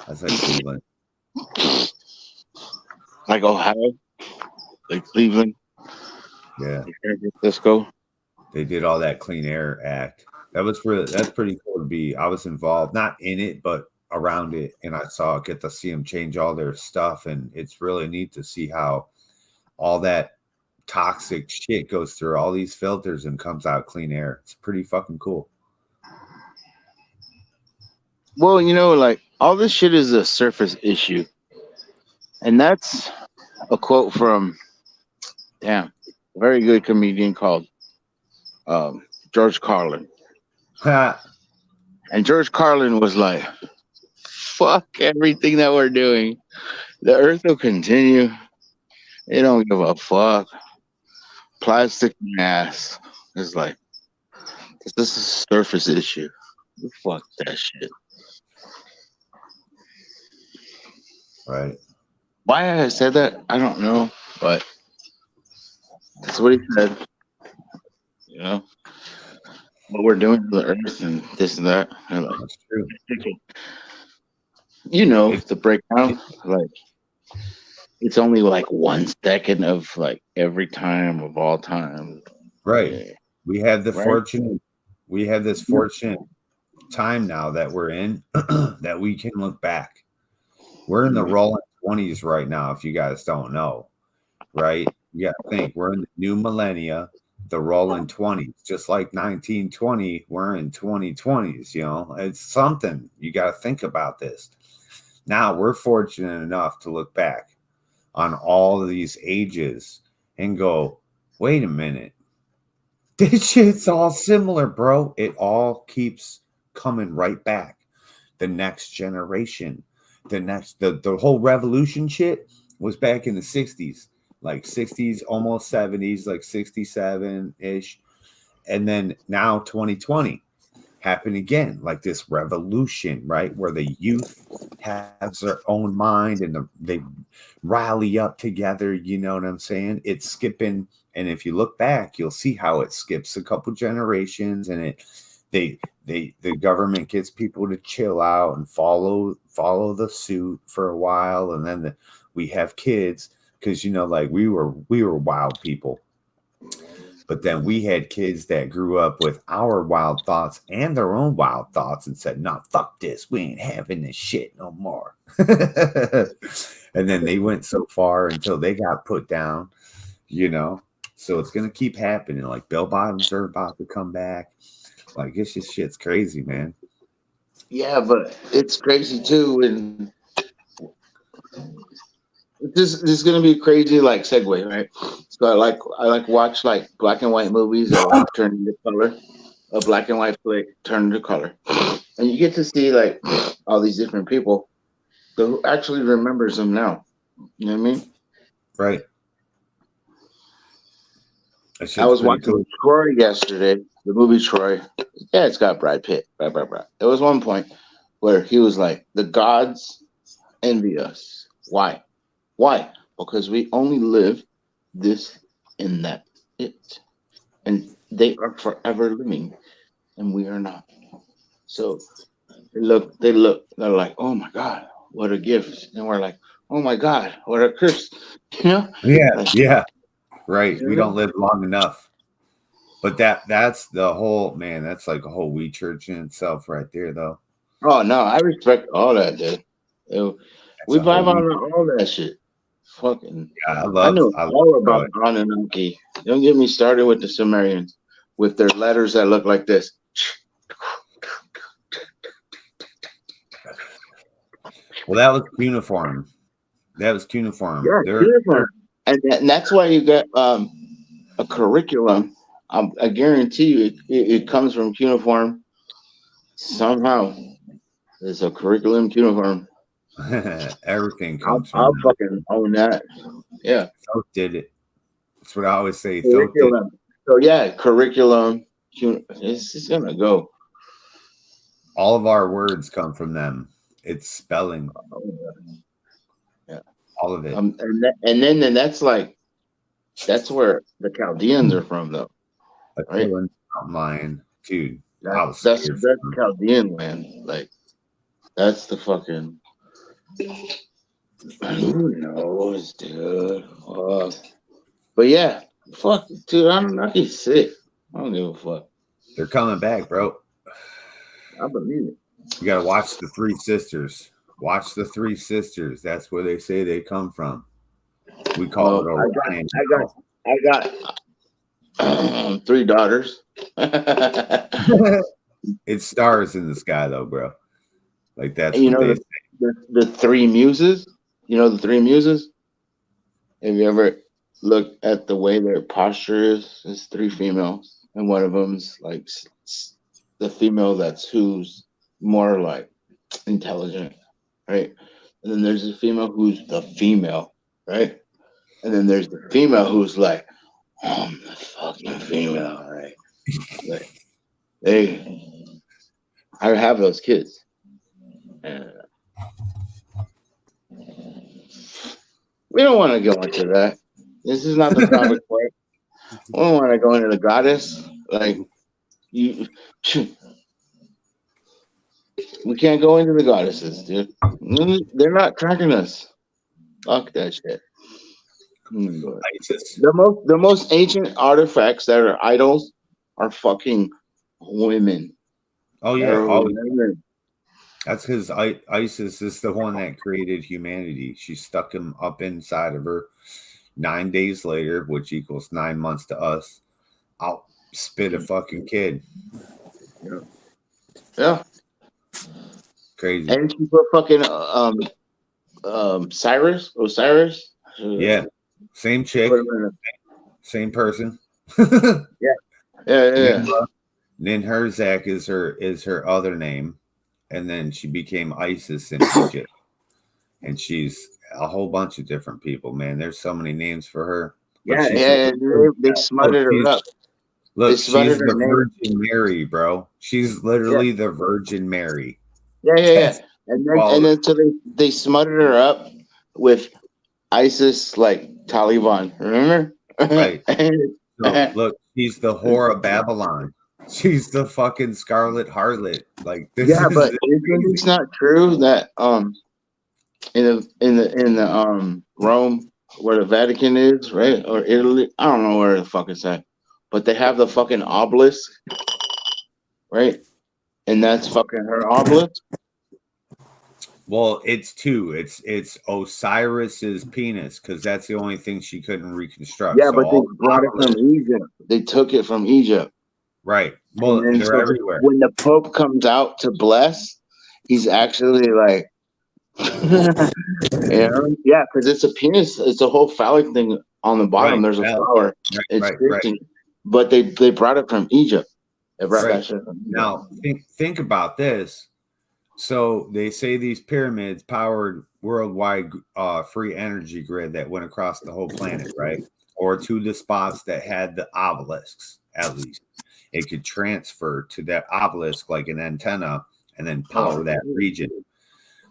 That's like Cleveland. Like Ohio, like Cleveland, Yeah. like San Francisco. They did all that Clean Air Act. That's pretty cool to be. I was involved, not in it, but around it, and I get to see them change all their stuff, and it's really neat to see how all that toxic shit goes through all these filters and comes out clean air. It's pretty fucking cool. Well, like all this shit is a surface issue, and that's a quote from a very good comedian called George Carlin. And George Carlin was like, fuck everything that we're doing. The earth will continue. They don't give a fuck. Plastic ass. It's like, this is a surface issue. Fuck that shit. Right. Why I said that, I don't know, but that's what he said. What we're doing to the earth and this and that. And like, that's true. The breakdown, like it's only like 1 second of like every time of all time. Right. Yeah. We have this fortunate time now that we're in that we can look back. We're in the rolling 20s right now, if you guys don't know. Right? You got to think we're in the new millennia, the rolling 20s, just like 1920, we're in 2020s, it's something. You got to think about this. Now we're fortunate enough to look back on all of these ages and go, wait a minute. This shit's all similar, bro. It all keeps coming right back. The next generation, the whole revolution shit was back in the 60s, like 60s, almost 70s, like 67-ish. And then now 2020 happened again, like this revolution, right? Where the youth has their own mind and they rally up together. You know what I'm saying? It's skipping. And if you look back, you'll see how it skips a couple generations, and the government gets people to chill out and follow the suit for a while, and then we have kids because like we were wild people, but then we had kids that grew up with our wild thoughts and their own wild thoughts and said, "Nah, fuck this, we ain't having this shit no more." And then they went so far until they got put down, So it's gonna keep happening. Like bell bottoms are about to come back. Like this shit's crazy, man. Yeah, but it's crazy too when this is gonna be crazy like segue, right? So I like watch like black and white movies that like turn into color. A black and white flick turn into color. And you get to see like all these different people who actually remembers them now. You know what I mean? Right. I was watching Troy yesterday, the movie Troy. Yeah, it's got Brad Pitt. There was one point where he was like, the gods envy us. Why? Because we only live this and that it. And they are forever living and we are not. So they're like, oh my God, what a gift. And we're like, oh my God, what a curse. Yeah, like, yeah. Right. We don't live long enough. But that's the whole, man, that's like a whole wee church in itself right there, though. Oh, no, I respect all that, dude. We vibe on all that shit. Fucking, Yeah, I know I love all about it. the Anunnaki. Don't get me started with the Sumerians with their letters that look like this. Well, that was cuneiform. That was cuneiform. Yeah, cuneiform. And that's why you got a curriculum. I guarantee you it comes from cuneiform somehow. There's a curriculum cuneiform. Everything comes from I'll them. fucking own that. Yeah. Thoth did it. That's what I always say. Thoth did it. Curriculum. So yeah, curriculum. It's gonna go. All of our words come from them. It's spelling. Yeah. All of it. And then that's like that's where the Chaldeans are from, though. Right? Mountain lion, dude. That's Chaldean land. Like that's the fucking. Who knows, dude? But yeah, fuck, dude. I'm not sick. I don't give a fuck. They're coming back, bro. I believe it. You gotta watch the Three Sisters. Watch the Three Sisters. That's where they say they come from. We call it Orion. I got 3 daughters. It's stars in the sky, though, bro. Like that's you what know they say. the 3 muses. You know the 3 muses. Have you ever looked at the way their posture is? It's 3 females, and one of them's like the female who's more like intelligent, right? And then there's a female who's the female, right? And then there's the female who's like, oh, I'm the fucking female, right? Like, I have those kids. And we don't want to go into that. This is not the topic for it. We don't want to go into the goddess. Like, we can't go into the goddesses, dude. They're not tracking us. Fuck that shit. The most ancient artifacts that are idols are fucking women. Oh yeah, that's because Isis is the one that created humanity. She stuck him up inside of her. 9 days later, which equals 9 months to us, I'll spit a fucking kid. Yeah. Crazy. And she put fucking Osiris. Yeah. Same chick. Same person. Yeah. Ninhursag is her other name, and then she became Isis in Egypt, and she's a whole bunch of different people. Man, there's so many names for her. But they smutted her up. Look, she's the Virgin Mary, bro. She's literally the Virgin Mary. Yeah. And then so they smutted her up with ISIS, like Taliban. Remember? Right. So, look, she's the whore of Babylon. She's the fucking Scarlet Harlot. Like this. Yeah, but it's not true that in the Rome where the Vatican is, right, or Italy, I don't know where the fuck it's at, but they have the fucking obelisk, right, and that's fucking her obelisk. Well, it's 2. It's Osiris's penis because that's the only thing she couldn't reconstruct. Yeah, so but they brought it from Egypt. They took it from Egypt. Right. Well, they're everywhere. When the Pope comes out to bless, he's actually like, yeah, because it's a penis. It's a whole phallic thing on the bottom. Right. There's a flower. Right. But they brought it from Egypt. They brought that shit from Egypt. Now think about this. So they say these pyramids powered worldwide free energy grid that went across the whole planet, right? Or to the spots that had the obelisks, at least. It could transfer to that obelisk like an antenna and then power that region.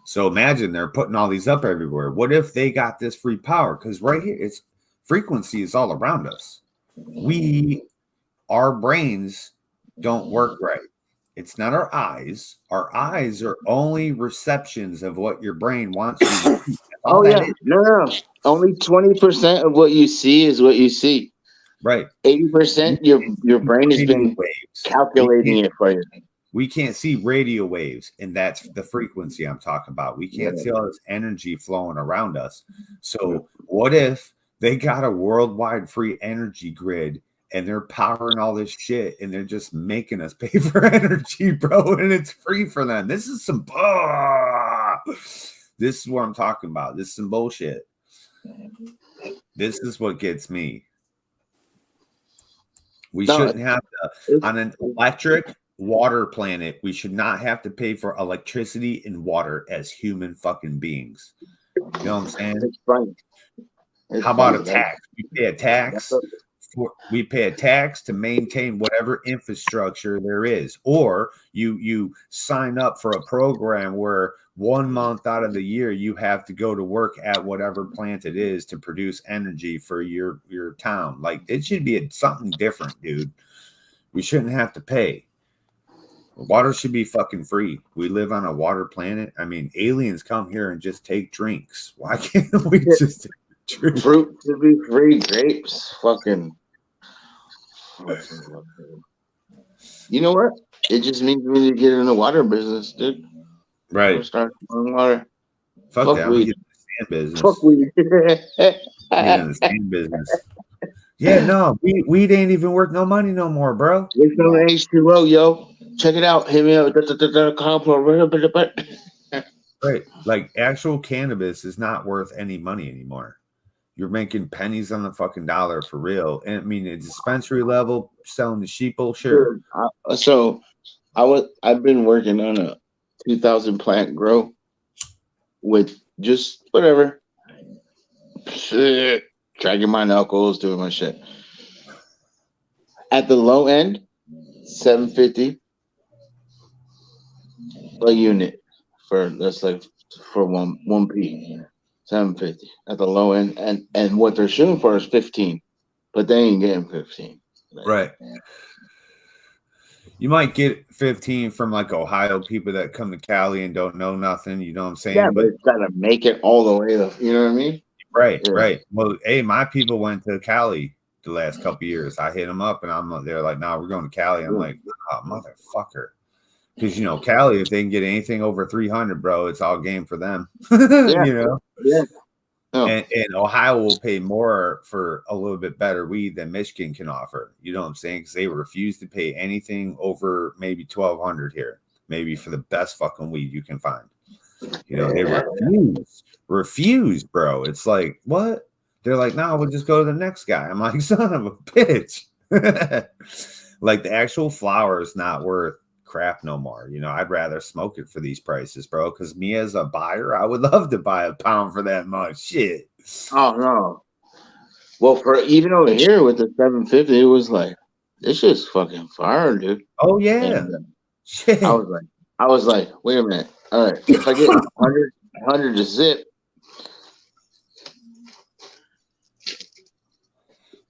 So imagine they're putting all these up everywhere. What if they got this free power? Because right here, it's frequency is all around us. Our brains don't work right. It's not our eyes. Our eyes are only receptions of what your brain wants you to see. Oh, yeah. No. Only 20% of what you see is what you see. Right. 80% your brain has been calculating it for you. We can't see radio waves, and that's the frequency I'm talking about. We can't see all this energy flowing around us. So What if they got a worldwide free energy grid and they're powering all this shit and they're just making us pay for energy, bro, and it's free for them? This is some this is what I'm talking about. This is some bullshit. This is what gets me. We shouldn't have to, on an electric water planet, we should not have to pay for electricity and water as human fucking beings. You know what I'm saying? It's funny. How about a tax? We pay a tax. We pay a tax to maintain whatever infrastructure there is, or you sign up for a program where 1 month out of the year you have to go to work at whatever plant it is to produce energy for your town. Like, it should be something different, dude. We shouldn't have to pay. Water should be fucking free. We live on a water planet. I mean, aliens come here and just take drinks. Why can't we just take drinks? Fruit should be free. Grapes, fucking. You know what? It just means we need to get in the water business, dude. Right. Start on water. Fuck that. We get in the sand business. Fuck weed. Get in the sand business. Yeah, no, weed ain't even worth no money no more, bro. It's no H2O, yo. Check it out. Hit me up. Right. Like, actual cannabis is not worth any money anymore. You're making pennies on the fucking dollar for real. And I mean, at dispensary level, selling the sheeple, sure. So I've been working on a 2,000 plant grow with just whatever. Shit. Dragging my knuckles, doing my shit. At the low end, $750 a unit for one P. $750 at the low end, and what they're shooting for is 15, but they ain't getting 15. Right. You might get 15 from like Ohio people that come to Cali and don't know nothing. You know what I'm saying? Yeah, but it's gotta make it all the way up. You know what I mean? Right, Yeah. right. Well, hey, my people went to Cali the last couple of years. I hit them up, and they're like, "No, we're going to Cali." I'm like, "Oh, motherfucker," because you know, Cali, if they can get anything over 300, bro, it's all game for them. Yeah. You know. Yeah. Oh. And Ohio will pay more for a little bit better weed than Michigan can offer. You know what I'm saying? Because they refuse to pay anything over maybe 1,200 here, maybe for the best fucking weed you can find. You know, they refuse, bro. It's like, what? They're like, no, we'll just go to the next guy. I'm like, son of a bitch. Like, the actual flower is not worth crap no more. You know, I'd rather smoke it for these prices, bro. Because me as a buyer, I would love to buy a pound for that much. Shit. Oh no. Well, for even over here with the 750, it was like, this shit's fucking fire, dude. Oh yeah. And, shit. I was like, wait a minute. All right, if I get 100 to zip,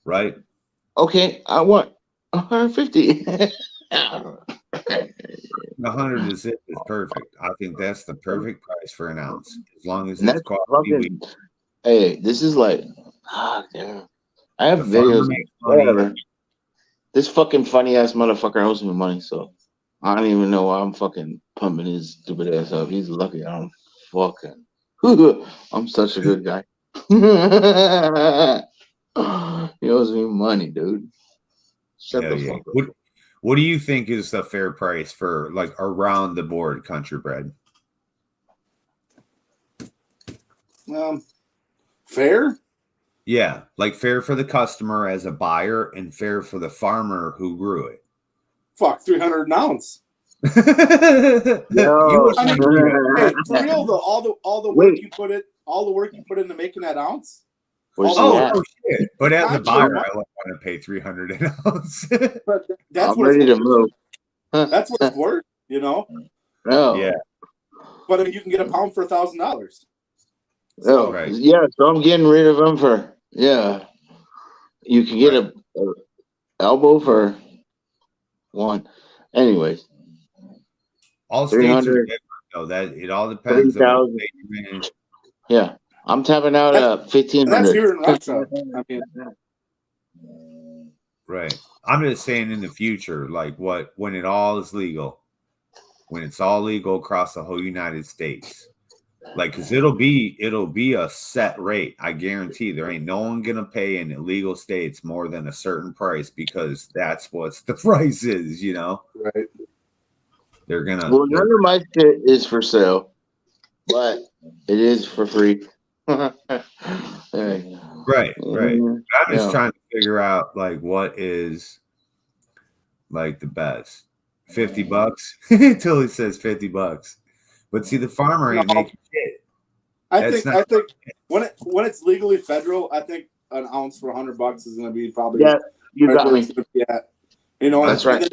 right? Okay, I want 150. 100 to zip is perfect. I think that's the perfect price for an ounce, as long as And it's quality weed. Hey, this is like, damn. I have The videos. whatever. This fucking funny ass motherfucker owes me money, so I don't even know why I'm fucking pumping his stupid ass up. He's lucky I don't fucking. I'm such a good guy. He owes me money, dude. Shut the fuck up. What do you think is the fair price for like around the board country bread? Fair? Yeah, like fair for the customer as a buyer and fair for the farmer who grew it. Fuck, 300 an ounce. No. Hey, for real though, all the work you put into making that ounce. Oh shit! But as a buyer, I don't want to pay 300 an ounce. But that's I'm ready to move. That's what it's worth, you know. Oh. Yeah. But I mean, you can get a pound for $1,000. Oh, right. Yeah, so I'm getting rid of them for You can get a elbow for one. Anyways, all states are different, though. That it all depends on what state you're in. Yeah, I'm tapping out at 1,500. That's here in Russia. I mean, right. I'm just saying in the future, like when it all is legal, when it's all legal across the whole United States, Like, cause it'll be a set rate. I guarantee there ain't no one gonna pay in illegal states more than a certain price because that's what the price is, you know. Right. They're gonna Well, none of my shit is for sale, but it is for free. Hey. right. I'm just Yeah. trying to figure out like what is like the best. $50 until it says $50. But see, the farmer ain't No. making shit. I That's think when it's legally federal, I think an ounce for $100 is going to be probably Yeah, you right got where me. it's gonna be at. You know, That's right.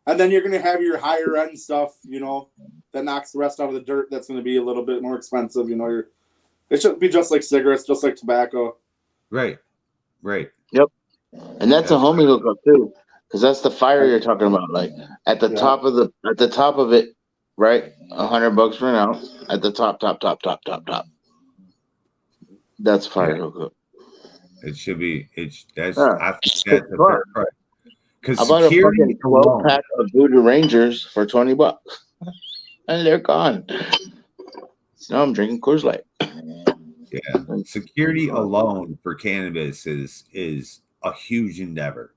And then you're going to have your higher end stuff, you know, that knocks the rest out of the dirt. That's going to be a little bit more expensive. You know, it should be just like cigarettes, just like tobacco. Right. Yep. And that's a That's homie hookup too, because that's the fire Right. you're talking about. Like at the Yeah. top of it, right? $100 for an ounce at the top. That's fire hookup. It should be. That's. Yeah. I think that's a fair price. Because I bought a security fucking 12 alone, pack of Voodoo Rangers for $20, and they're gone. So now I'm drinking Coors Light. yeah, security alone for cannabis is a huge endeavor.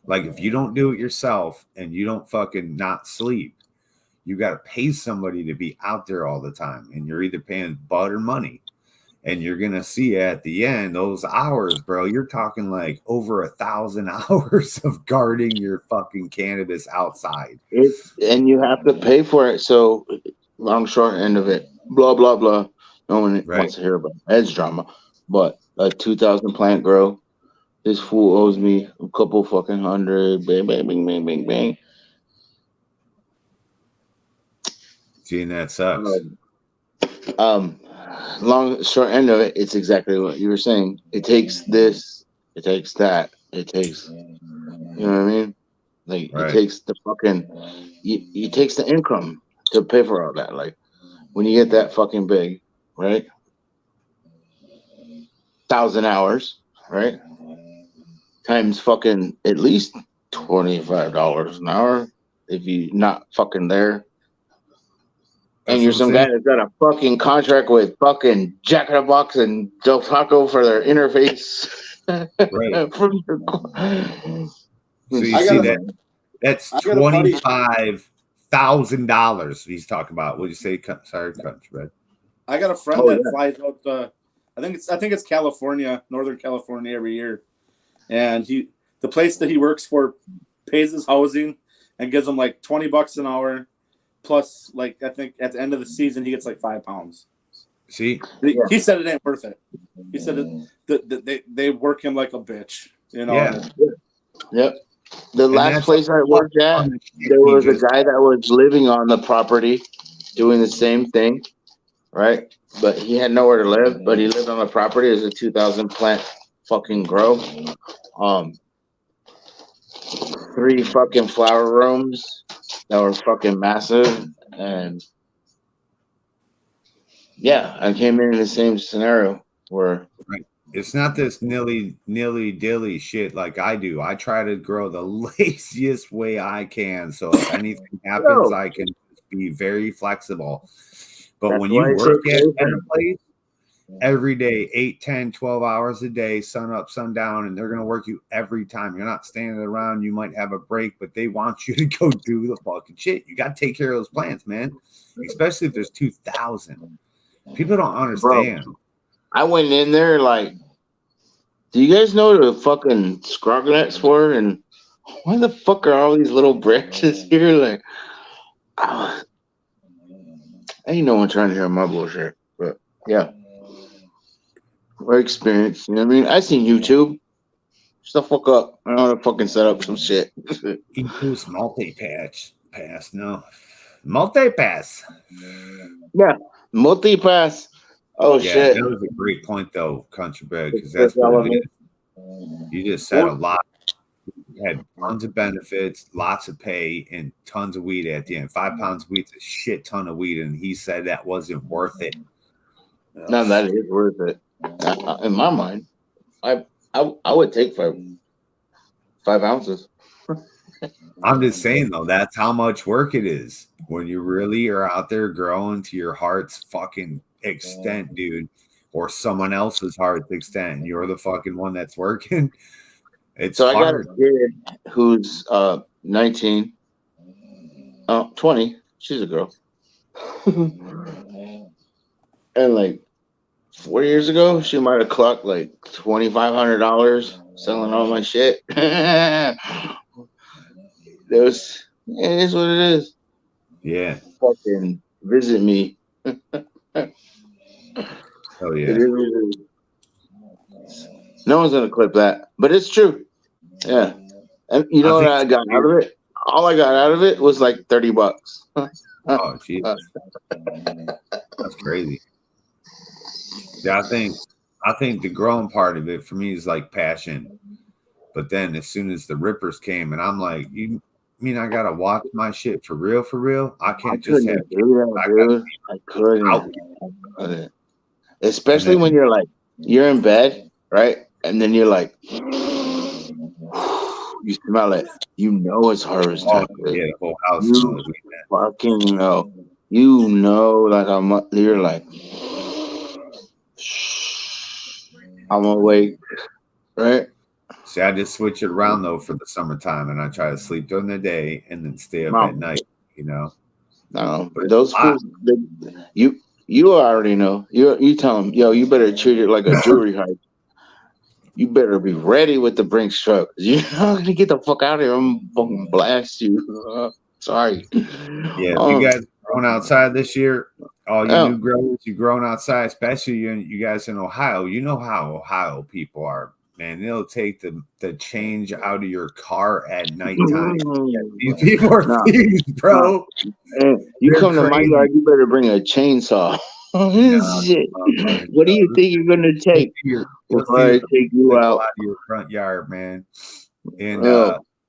Like if you don't do it yourself and you don't fucking not sleep, you got to pay somebody to be out there all the time, and you're either paying bud or money. And you're gonna see at the end those hours, bro. You're talking like over 1,000 hours of guarding your fucking cannabis outside. And you have to pay for it. So, long short end of it, blah blah blah. No one wants to hear about Ed's drama, but a 2,000 plant grow. This fool owes me a couple fucking hundred. Bang bang bang bang bang bang. See, and that sucks. Long short end of it, it's exactly what you were saying. It takes this, it takes that, it takes, you know what I mean? Like it takes the fucking, it takes the income to pay for all that. Like when you get that fucking big, right? 1,000 hours, right? Times fucking at least $25 an hour if you not fucking there. And you're some guy that's got a fucking contract with fucking Jack in the Box and Del Taco for their interface. Right. So you I see got that's $25,000 he's talking about. What did you say? Sorry, country. I got a friend that flies out I think it's California, Northern California every year. And the place that he works for pays his housing and gives him like $20 an hour. Plus, like I think at the end of the season he gets like 5 pounds. See, he said it ain't worth it. He said that they work him like a bitch. You know. Yeah. Yep. The last place I worked at, there was a guy that was living on the property, doing the same thing, right? But he had nowhere to live. But he lived on the property as a 2,000 plant fucking grow. 3 fucking flower rooms that were fucking massive, and yeah, I came in the same scenario where it's not this nilly dilly shit like I do. I try to grow the laziest way I can, so if anything happens, I can be very flexible. But when you work at a place every day, 8, 10, 12 hours a day, sun up, sun down, and they're going to work you every time. You're not standing around. You might have a break, but they want you to go do the fucking shit. You got to take care of those plants, man, especially if there's 2,000. People don't understand. Bro, I went in there like, do you guys know the fucking scrognets for? And why the fuck are all these little branches here? Like, ain't no one trying to hear my bullshit, but yeah. My experience, you know what I mean? I seen YouTube. Shut the fuck up. I know how to fucking set up some shit. Includes multi-pass. No. Multi-pass. Yeah. Multi-pass. Oh, yeah, shit. That was a great point, though, Country Bread, because that's what it is. You just said a lot. You had tons of benefits, lots of pay, and tons of weed at the end. 5 pounds of weed's a shit ton of weed, and he said that wasn't worth it. No, that is worth it. In my mind, I would take 5 ounces. I'm just saying though, that's how much work it is when you really are out there growing to your heart's fucking extent, dude, or someone else's heart's extent, and you're the fucking one that's working. It's So I got a hard. kid who's 19, 20. She's a girl. And like 4 years ago, she might have clocked like $2,500 selling all my shit. It is what it is. Yeah. Fucking visit me. Oh yeah. It is what it is. No one's gonna clip that, but it's true. Yeah. And you know what I got out of it? All I got out of it was like $30. Oh Jesus. That's crazy. Yeah, I think the growing part of it for me is like passion. But then as soon as the rippers came, and I'm like, you mean I gotta watch my shit for real? For real? I can't just have do that, dude. I couldn't. Especially when you're in bed, right? And then you're like, you smell it. You know it's harvest time. Yeah, the whole house you smells like that. fucking know. You know, like you're like, I'm awake, right? See, I just switch it around though for the summertime, and I try to sleep during the day and then stay up at night. You know. No, but those fools, you already know. You tell them, yo, you better treat it like a jewelry heist. You better be ready with the Brinks truck. You're not gonna get the fuck out of here. I'm fucking blast you. Sorry. Yeah, if you guys grown outside this year, all you new growers, you grown outside, especially you guys in Ohio. You know how Ohio people are, man. They'll take the change out of your car at nighttime. These people are thieves, bro. You come to my yard, you better bring a chainsaw. Shit. What do you think you're gonna take? Before I take you out of your front yard, man. And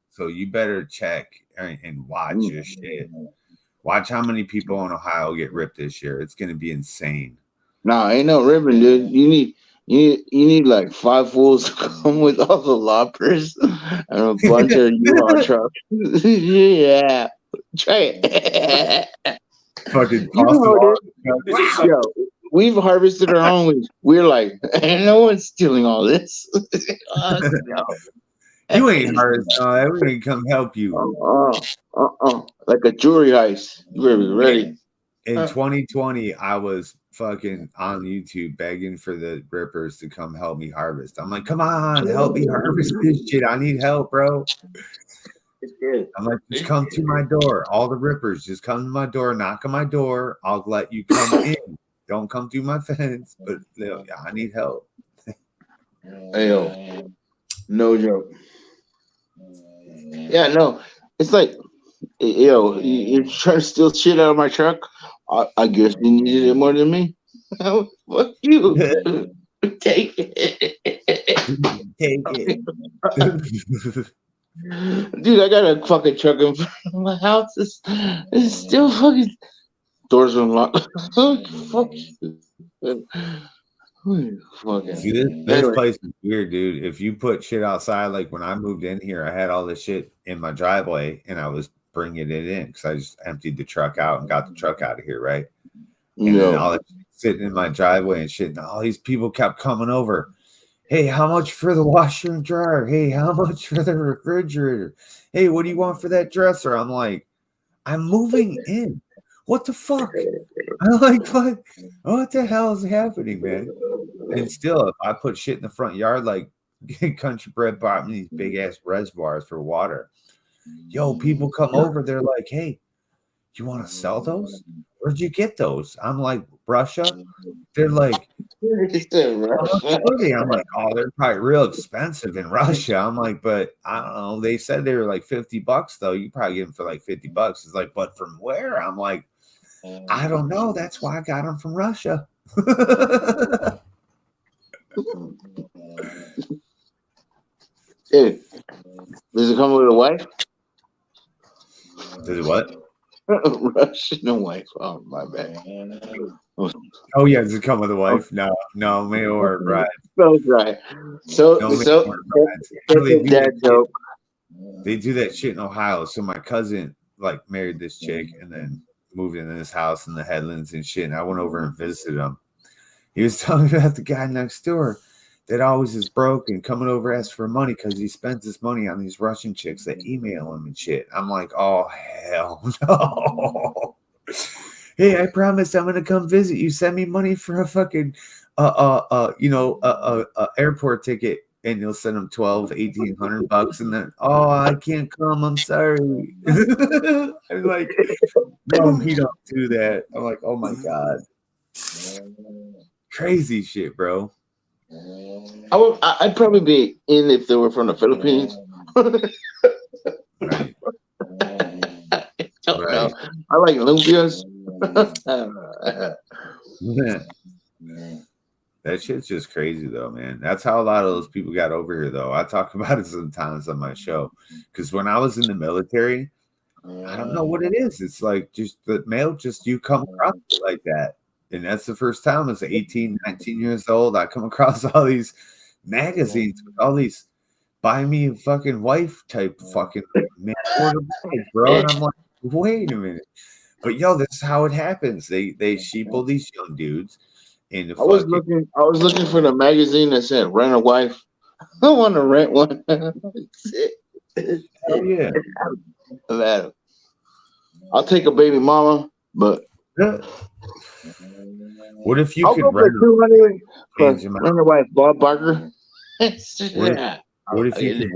so you better check and watch your shit. Watch how many people in Ohio get ripped this year. It's gonna be insane. Nah, ain't no ripping, dude. You need like 5 fools to come with all the loppers and a bunch of U-Haul trucks. Yeah, try it. Fucking yo, we've harvested our own. We're like, no one's stealing all this. You ain't harvesting. We ain't come help you. Like a jewelry heist. You better be ready. In 2020, I was fucking on YouTube begging for the rippers to come help me harvest. I'm like, come on, help me harvest this shit. I need help, bro. I'm like, just come to my door. All the rippers, just come to my door, knock on my door. I'll let you come in. Don't come through my fence, but I need help. Hey, yo, no joke. Yeah, no, it's like, yo, you're trying to steal shit out of my truck. I guess you needed it more than me. Fuck you. Take it. Take it. Dude, I got a fucking truck in front of my house. It's still fucking doors unlocked. Fuck you. See, this place is weird, dude. If you put shit outside, like when I moved in here, I had all this shit in my driveway and I was bringing it in because I just emptied the truck out and got the truck out of here, right? And then all that sitting in my driveway and shit, and all these people kept coming over. Hey, how much for the washer and dryer? Hey, how much for the refrigerator? Hey, what do you want for that dresser? I'm like, I'm moving in. What the fuck? I'm like, what the hell is happening, man? And still, if I put shit in the front yard, like Country Bread bought me these big ass reservoirs for water. Yo, people come over. They're like, hey, you want to sell those? Where'd you get those? I'm like, Russia. They're like, I'm like, oh, they're probably real expensive in Russia. I'm like, but I don't know. They said they were like $50 though. You probably get them for like $50. It's like, but from where? I'm like, I don't know. That's why I got them from Russia. Hey, does it come with a wife? Does it what? Russian wife. Oh, my bad. Oh yeah, does it come with a wife? No, mail or bride. So right. So dad joke. They do that shit in Ohio. So my cousin like married this chick and then moved into this house in the Headlands and shit. And I went over and visited him. He was telling me about the guy next door that always is broke and coming over asks for money because he spends his money on these Russian chicks that email him and shit. I'm like, oh hell no. Hey, I promise I'm gonna come visit you. Send me money for a fucking airport ticket. And you'll send them $1,200-$1,800 and then, oh, I can't come. I'm sorry. I'm like, no, he don't do that. I'm like, oh my God. Crazy shit, bro. I'd probably be in if they were from the Philippines. Right. No. I like lumpias. That shit's just crazy though, man. That's how a lot of those people got over here though. I talk about it sometimes on my show. Because when I was in the military, I don't know what it is. It's like just the mail, just you come across it like that. And that's the first time I was 18, 19 years old. I come across all these magazines with all these buy me a fucking wife type fucking man order, bro. And I'm like, wait a minute. But yo, this is how it happens. They sheeple these young dudes. I was looking for the magazine that said rent a wife. I want to rent one. Oh yeah. I'll take a baby mama, but what if you could rent a wife, Bob Barker? What if you could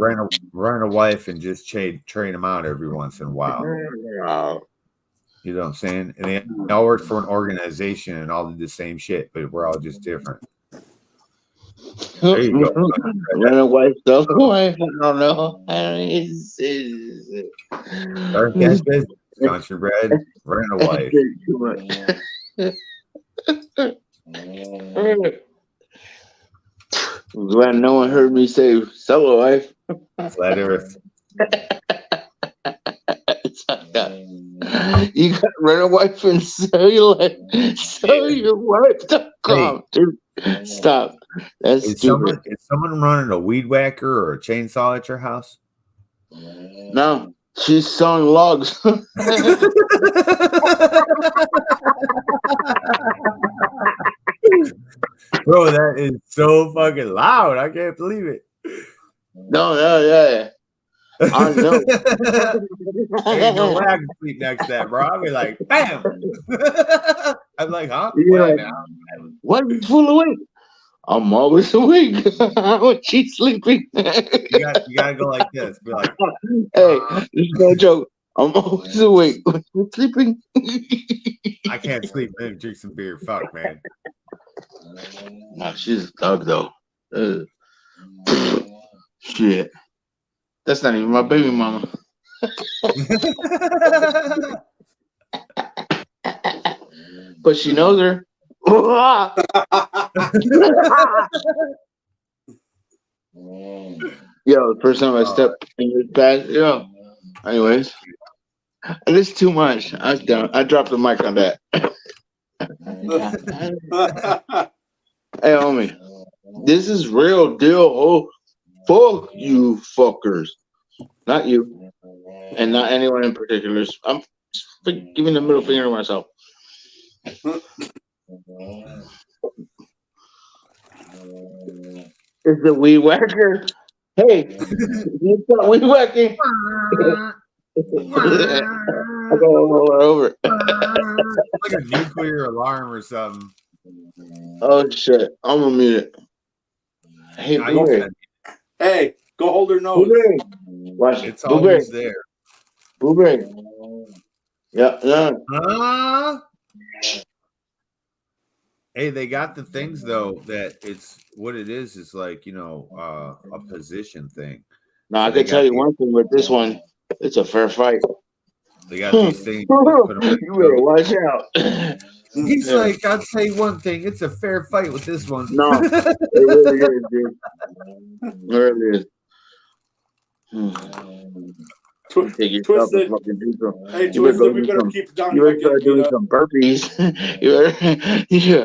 rent a wife and just train them out every once in a while? You know what I'm saying? And they all work for an organization and all do the same shit, but we're all just different. There you go. Rent a wife, though. I don't know. Country bread, rent a wife. Glad no one heard me say sell a wife. Flat Earth. You got to rent a wife and sell your wife.com. Dude, stop. That's stupid. Is someone running a weed whacker or a chainsaw at your house? No, she's sawing logs. Bro, that is so fucking loud. I can't believe it. No, yeah. I know. Ain't no way I can sleep next to that, bro. I'll be like, bam. I'm like, huh? Yeah. Why are you full awake? I'm always awake when she's sleeping. you gotta go like this. Be like, hey, this is no joke. I'm always awake when she's sleeping. I can't sleep and drink some beer. Fuck, man. Nah, she's a thug though. Shit. That's not even my baby mama. But she knows her. Yo, the first time I stepped in this bag, yo. Anyways, this is too much. I was done. I dropped the mic on that. Hey, homie, this is real deal. Oh, fuck you, fuckers. Not you, and not anyone in particular. I'm giving the middle finger to myself. Is the weed whacker? Hey, you got weed whacking? I gotta roll her over. Like a nuclear alarm or something. Oh shit! I'm gonna mute it. Hey, Blueberry. Hey, go hold her nose. Blueberry. Watch it's Blueberry. Always there. Blueberry. Yeah. Hey, they got the things though that it's what it is like, you know, a position thing. No, I can tell you one thing with this one, it's a fair fight. They got these things. You better watch out. He's like, I'll tell you one thing, it's a fair fight with this one. No, it really is, dude. It really is. Take yourself and fucking do some. Hey, Twisted, we better keep it down. You better start doing some burpees. You better, yeah.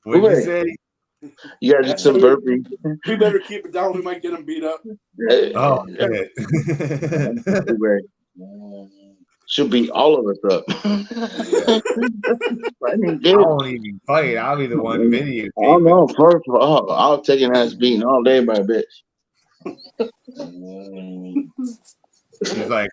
What did you say? You gotta do some burpees. We better keep it down. We might get him beat up. Oh, shit. Should beat all of us up. I won't even fight. I'll be the one video. I know. First of all, I'll take an ass beating all day by a bitch. She's like,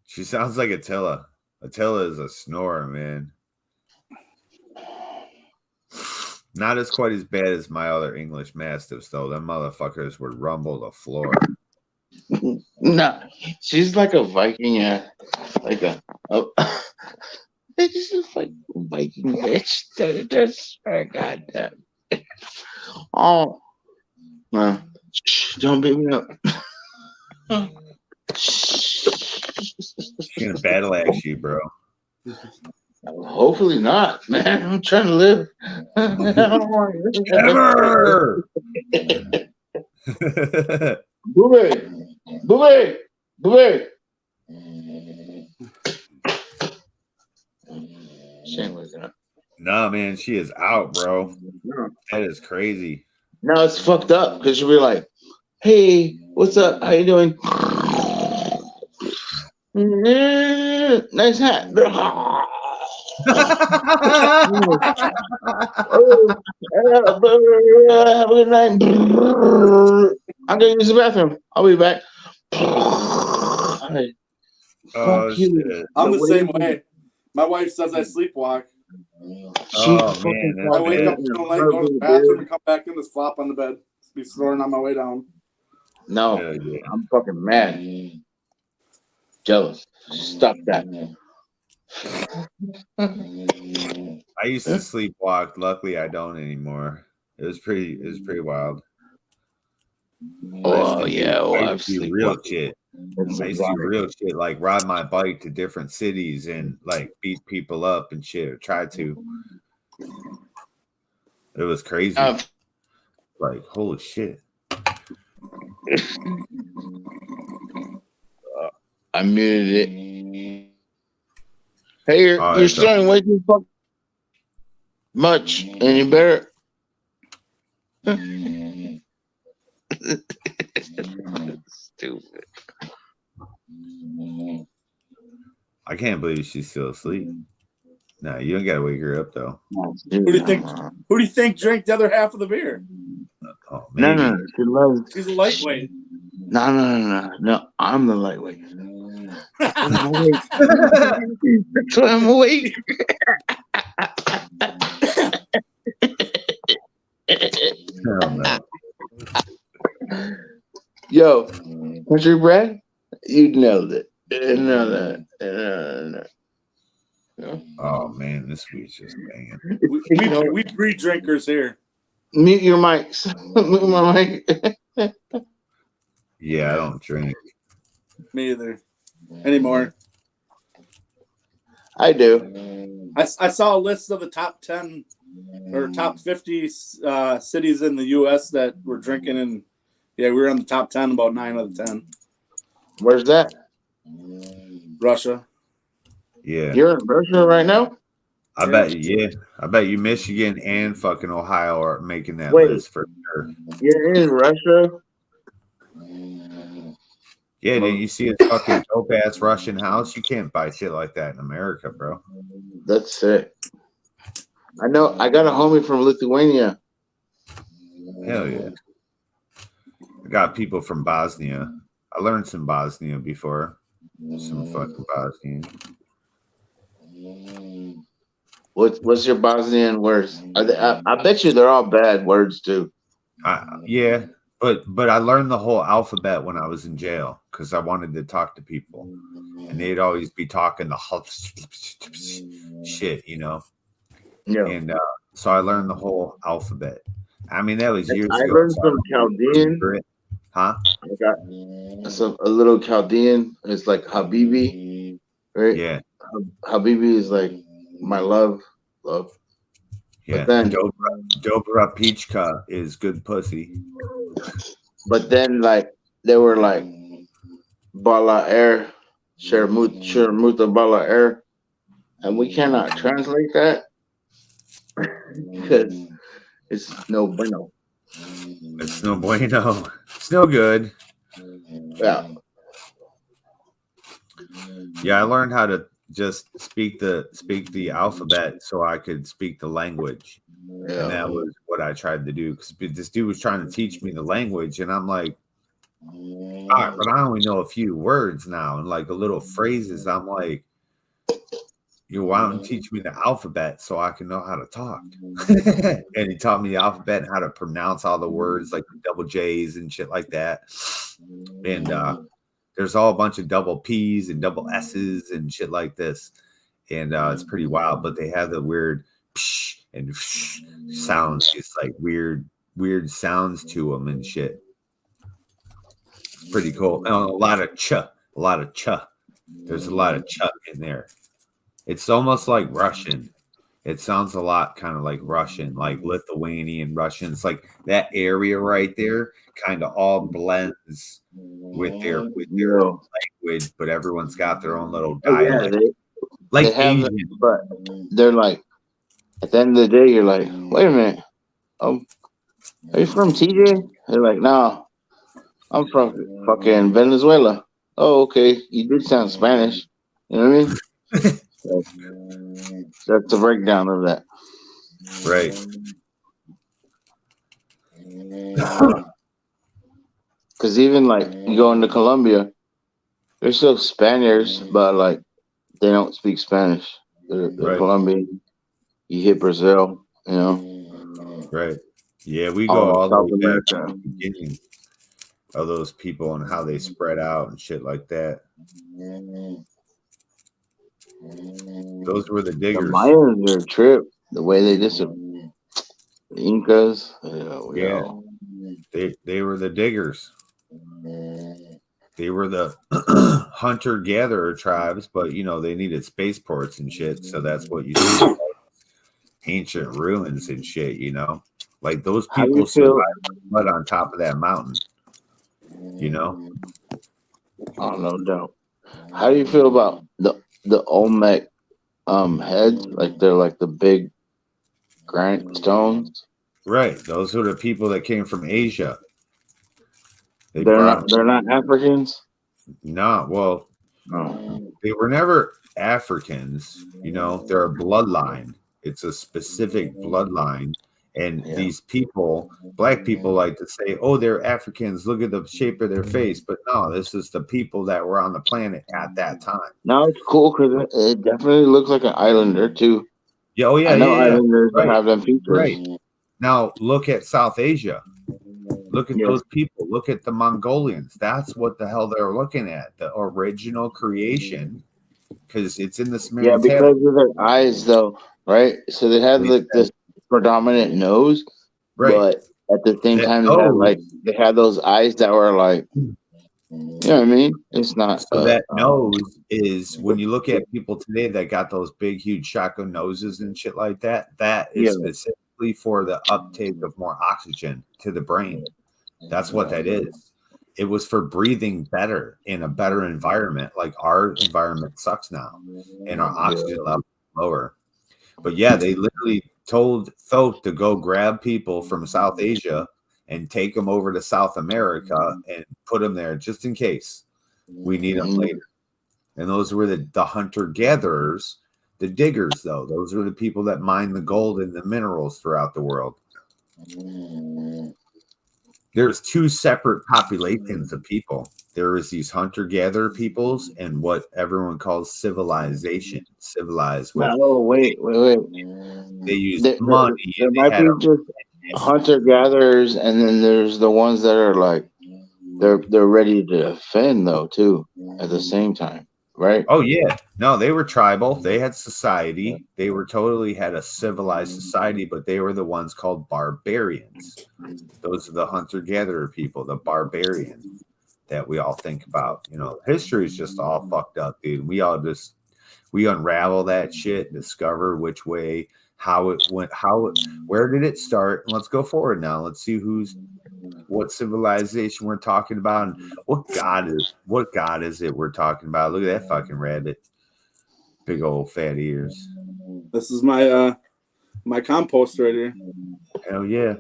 She sounds like Attila. Attila is a snorer, man. Not as quite as bad as my other English Mastiffs, though. Them motherfuckers would rumble the floor. Nah, she's like a Viking, like a it's just like a Viking bitch. That's goddamn. Oh, no, don't beat me up. She's gonna battle axe you, bro. Hopefully not, man. I'm trying to live. Ever. Booby. She ain't waking up. Nah, man, she is out, bro. That is crazy. No, it's fucked up because she'll be like, "Hey, what's up? How you doing? Nice hat." Have a good night. I'm gonna use the bathroom. I'll be back. Oh, you. shit. I'm the same way. My wife says I sleepwalk. Oh, man. I wake up in the night, go to the bathroom, and come back in this flop on the bed. Be snoring on my way down. No, I'm fucking mad. Jealous. Stop that. I used to sleepwalk. Luckily, I don't anymore. It was pretty wild. Oh yeah, well, I used to do real shit. I used to do real shit, like ride my bike to different cities and like beat people up and shit. Or try to. It was crazy. Like holy shit. I muted it. Hey, you're starting way too fucking much, and you better. Stupid. I can't believe she's still asleep. No, you don't gotta wake her up though. Who do you think drank the other half of the beer? Oh, maybe. No. She loves. She's a lightweight. No. I'm the lightweight. That's why I'm awake. Hell no. Yo, country Brad, you nailed it. No. Oh man, this week's just banging. We three drinkers here. Mute your mics. Mute my mic. Yeah, I don't drink. Me either. Anymore. I do. I saw a list of the top 10 or top 50 cities in the U.S. that were drinking, and we were on the top 10 about 9 out of 10. Where's that? Russia. Yeah. You're in Russia right now? I bet you Michigan and fucking Ohio are making that list for sure. You're in Russia? Yeah, did you see a fucking dope ass Russian house? You can't buy shit like that in America, bro. That's it. I know. I got a homie from Lithuania. Hell yeah. I got people from Bosnia. I learned some Bosnia before. Some fucking Bosnian. What's your Bosnian words? I bet you they're all bad words too. Yeah, but I learned the whole alphabet when I was in jail because I wanted to talk to people, and they'd always be talking the shit, you know. Yeah. And so I learned the whole alphabet. I mean, that was years ago. I learned some Chaldean. Huh? I got a little Chaldean. It's like Habibi, right? Yeah. Habibi is like my love. Yeah. But then Dobra Pichka is good pussy. But then like they were like Bala Air Shermuta Bala Air, and we cannot translate that because it's no bueno. It's no bueno. It's no good. Yeah. Yeah, I learned how to just speak the alphabet so I could speak the language. Yeah. And that was what I tried to do because this dude was trying to teach me the language, and I'm like, all right, but I only know a few words now and like a little phrases. I'm like, why don't you teach me the alphabet so I can know how to talk? And he taught me the alphabet and how to pronounce all the words, like the double J's and shit like that. And there's all a bunch of double P's and double S's and shit like this. And it's pretty wild, but they have the weird psh and psh sounds. It's like weird sounds to them and shit. It's pretty cool. And a lot of ch. There's a lot of ch in there. It's almost like Russian. It sounds a lot kind of like Russian, like Lithuanian Russian. It's like that area right there kind of all blends with their language, but everyone's got their own little dialect. Yeah, like they have Asian. it, but they're like, at the end of the day, you're like, wait a minute. Are you from TJ? They're like, no, I'm from fucking Venezuela. Oh, okay. You did sound Spanish. You know what I mean? That's the breakdown of that. Right. Because even like you go into Colombia, there's still Spaniards, but like they don't speak Spanish. They're Right. Colombian. You hit Brazil, you know. Right. Yeah, we go all the South way back to America. the beginning of those people and how they spread out and shit like that. Those were the The diggers. Mayans are a trip. The way they disappeared. The Incas. Yeah. They were the diggers. They were the hunter-gatherer tribes, but you know they needed spaceports and shit, so that's what you see. Like, ancient ruins and shit, you know, like those How do people you feel? survived mud on top of that mountain. You know, Oh, no doubt. How do you feel about the Olmec heads? Like they're like the big granite stones. right? Those are the people that came from Asia. They They're brought not Africans. no, well, No. they were never Africans. You know, they're a bloodline. It's a specific bloodline. And Yeah. these people, black people, like to say, oh, they're Africans. Look at the shape of their face. But no, this is the people that were on the planet at that time. No, it's cool because it definitely looks like an islander too. Yeah, oh, yeah, I know yeah. islanders Right. have them features. Right. Now, look at South Asia. Look at Yeah. those people. Look at the Mongolians. That's what the hell they're looking at. The original creation. Because it's in the Sumerian Yeah, tablet. because of their eyes, though, right? So they had like this predominant nose, Right. but at the same That time, nose- they had those eyes that were like, you know what I mean? It's not. So that nose is when you look at people today that got those big, huge shotgun noses and shit like that. That is Yeah. specifically for the uptake of more oxygen to the brain. That's what that is. It was for breathing better in a better environment. Like our environment sucks now, and our oxygen level is lower. But yeah, they literally told Thoth to go grab people from South Asia and take them over to South America and put them there just in case we need them later. And those were the hunter-gatherers, the diggers, though. Those were the people that mine the gold and the minerals throughout the world. There's two separate populations of people. There is these hunter-gatherer peoples and what everyone calls civilization. Civilized with. Oh, wait. They use There money. there And they might had be a just hunter gatherers, and then there's the ones that are like they're ready to defend though too at the same time, right? Oh yeah, no, they were tribal. They had society. They were totally had a civilized society, but they were the ones called barbarians. Those are the hunter-gatherer people, the barbarians that we all think about. You know, history is just all fucked up, dude. We unravel that shit, discover which way how it went, where did it start? And let's go forward now. Let's see what civilization we're talking about, and what god is it we're talking about. Look at that fucking rabbit, big old fat ears. This is my my compost right here. Hell yeah,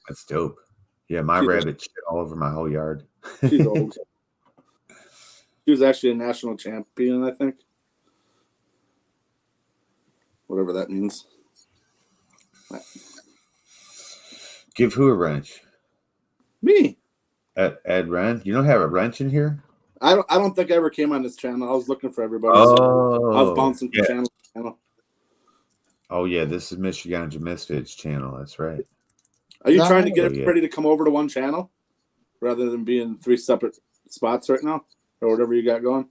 that's dope. Yeah, my rabbit shit all over my whole yard. She's old. She was actually a national champion, I think. Whatever that means. Give who a wrench? Me. Ed Wrench. You don't have a wrench in here? I don't think I ever came on this channel. I was looking for everybody. Oh, so I was bouncing from channel to channel. Oh yeah, this is Michigan Misfits channel. That's right. Are you trying to get everybody to come over to one channel rather than being 3 separate spots right now, or whatever you got going?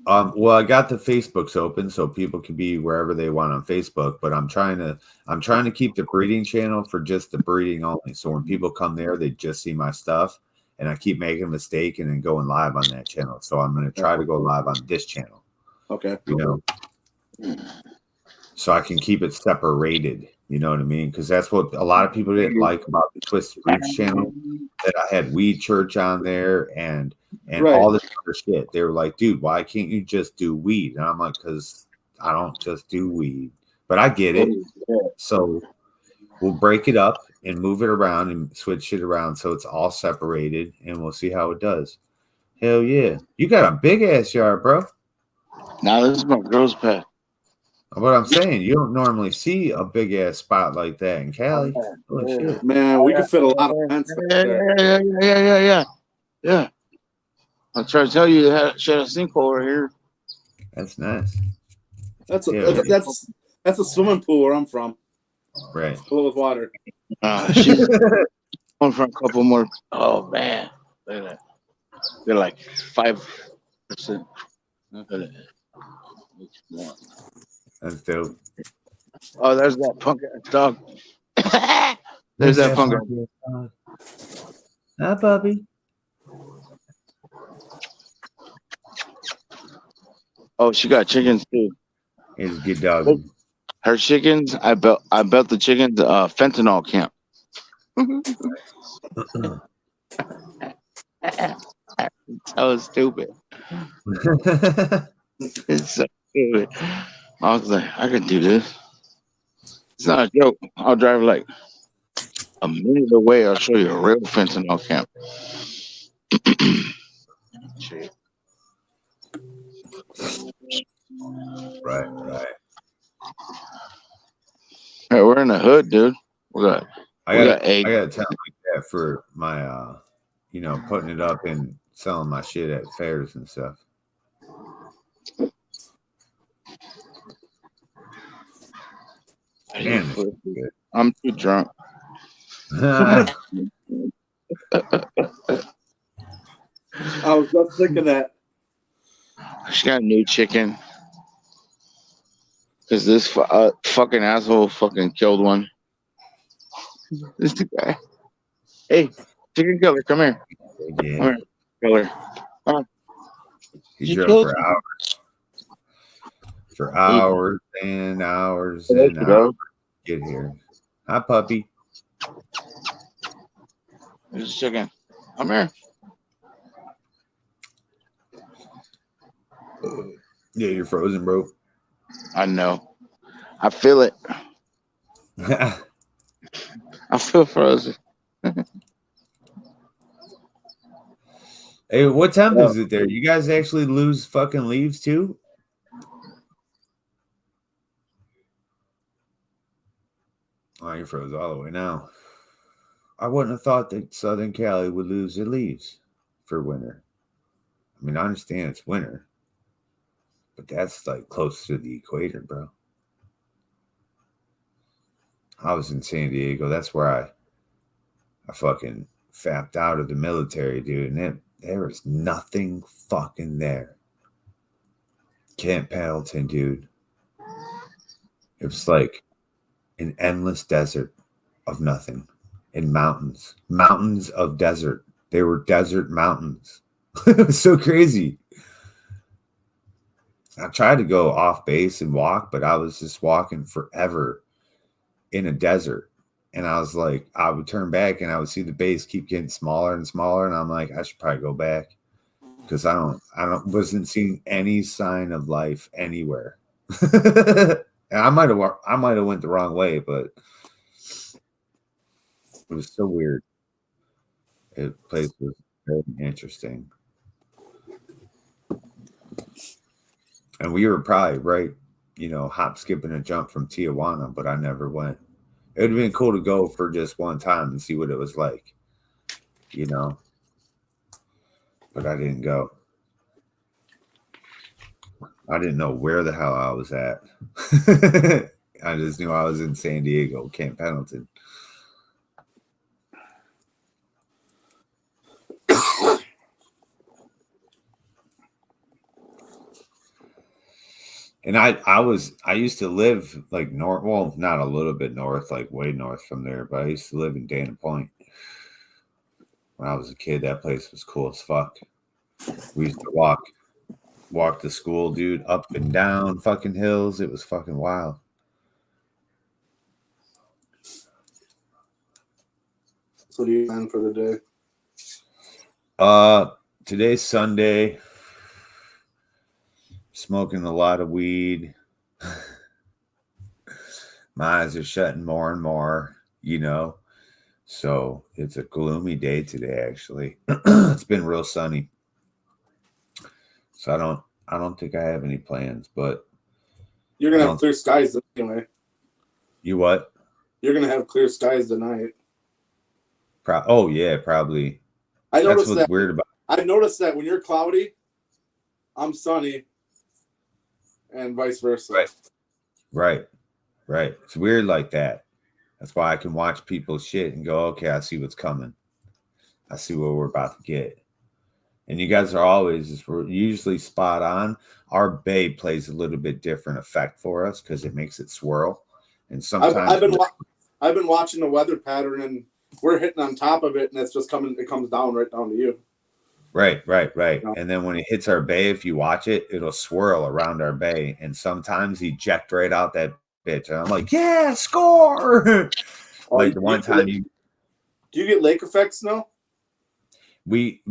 Well, I got the Facebooks open so people can be wherever they want on Facebook, but I'm trying to keep the breeding channel for just the breeding only. So when people come there, they just see my stuff, and I keep making a mistake and then going live on that channel. So I'm going to try to go live on this channel. Okay. You know, so I can keep it separated. You know what I mean? Because that's what a lot of people didn't like about the Twisted Roots channel, that I had Weed Church on there and all this other shit. They were like, dude, why can't you just do weed? And I'm like, because I don't just do weed. But I get it. So we'll break it up and move it around and switch it around so it's all separated, and we'll see how it does. Hell yeah. You got a big ass yard, bro. Now this is my girl's pet. What I'm saying, you don't normally see a big ass spot like that in Cali. Holy shit. Man, we could fit a lot of tents there. Yeah. I'm trying to tell you, she had a sinkhole right here. That's nice. That's a swimming pool where I'm from. Right. Full with water. She's going for a couple more. Oh man, look at that. They're like 5%. Look at that. That's dope. Oh, there's that punk ass dog. There's that punk ass. Hi, puppy. Oh, she got chickens too. He's a good dog. Her chickens, I built the chickens fentanyl camp. So stupid. It's so stupid. I was like, I can do this. It's not a joke. I'll drive like a minute away. I'll show you a real fentanyl camp. Shit. Right. Hey, we're in the hood, dude. I got eggs. I got a town like that for my putting it up and selling my shit at fairs and stuff. Man, I'm too drunk. I was just thinking that. She got a new chicken. Because this fucking asshole fucking killed one. This the guy. Hey, chicken killer, come here. Yeah. Come here, killer. Come on. He drove for hours. For hours and hours and hours to get here. Hi, puppy. There's a chicken. Come here. Yeah, you're frozen, bro. I know. I feel it. I feel frozen. Hey, what time is it there? You guys actually lose fucking leaves too? Oh, you froze all the way now. I wouldn't have thought that Southern Cali would lose their leaves for winter. I mean, I understand it's winter, but that's like close to the equator, bro. I was in San Diego. That's where I fucking fapped out of the military, dude. And there was nothing fucking there. Camp Pendleton, dude. It was like an endless desert of nothing. And mountains of desert. They were desert mountains. It was so crazy. I tried to go off base and walk, but I was just walking forever in a desert. And I was like, I would turn back and I would see the base keep getting smaller and smaller. And I'm like, I should probably go back because wasn't seeing any sign of life anywhere. And I might have went the wrong way, but it was so weird. The place was very interesting. And we were probably right, hop, skip, and a jump from Tijuana, but I never went. It would have been cool to go for just one time and see what it was like, but I didn't go. I didn't know where the hell I was at. I just knew I was in San Diego, Camp Pendleton. And I used to live like north, well, not a little bit north, like way north from there, but I used to live in Dana Point. When I was a kid, that place was cool as fuck. We used to walk to school, dude, up and down fucking hills. It was fucking wild. So what do you plan for the day? Today's Sunday. Smoking a lot of weed. My eyes are shutting more and more, So it's a gloomy day today, actually. It's been real sunny. So I don't think I have any plans, but you're gonna have clear skies anyway. You what? You're gonna have clear skies tonight. Oh yeah, probably. I noticed That's what's weird about I've noticed that when you're cloudy, I'm sunny. And vice versa. Right. It's weird like that. That's why I can watch people's shit and go, okay, I see what's coming. I see what we're about to get. And you guys are usually spot on. Our bay plays a little bit different effect for us because it makes it swirl. And sometimes I've been watching the weather pattern and we're hitting on top of it and it's just it comes down right down to you. Right. And then when it hits our bay, if you watch it, it'll swirl around our bay. And sometimes eject right out that bitch. And I'm like, yeah, score. Like the one time do you get lake effect snow? We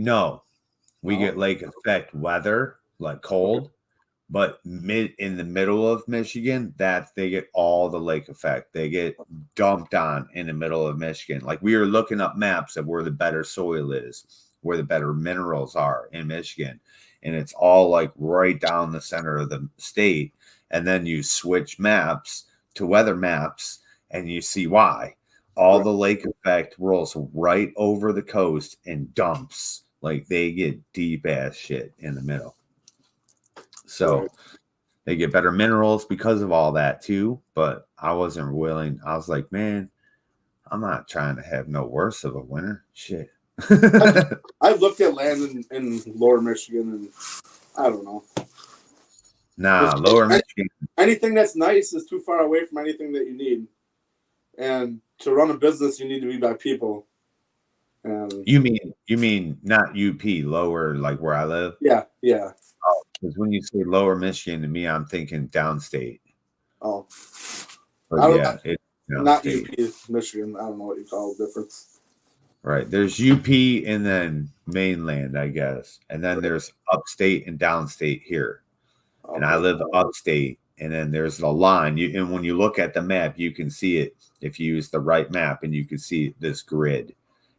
get lake effect weather, like cold, but in the middle of Michigan, that they get all the lake effect. They get dumped on in the middle of Michigan. Like we are looking up maps of where the better soil is, where the better minerals are in Michigan. And it's all like right down the center of the state. And then you switch maps to weather maps and you see why. All the lake effect rolls right over the coast and dumps. Like they get deep ass shit in the middle. So they get better minerals because of all that too. But I wasn't willing. I was like, man, I'm not trying to have no worse of a winter. Shit. I've looked at land in lower Michigan and I don't know. Nah, lower Michigan. Anything that's nice is too far away from anything that you need. And to run a business, you need to be by people. You mean not UP, lower, like where I live? Yeah. Oh, because when you say lower Michigan to me, I'm thinking downstate. Oh. But yeah, it's not UP, Michigan. I don't know what you call the difference. Right. There's UP and then mainland, I guess. And then there's upstate and downstate here. Okay. And I live upstate. And then there's the line. And when you look at the map, you can see it if you use the right map and you can see this grid.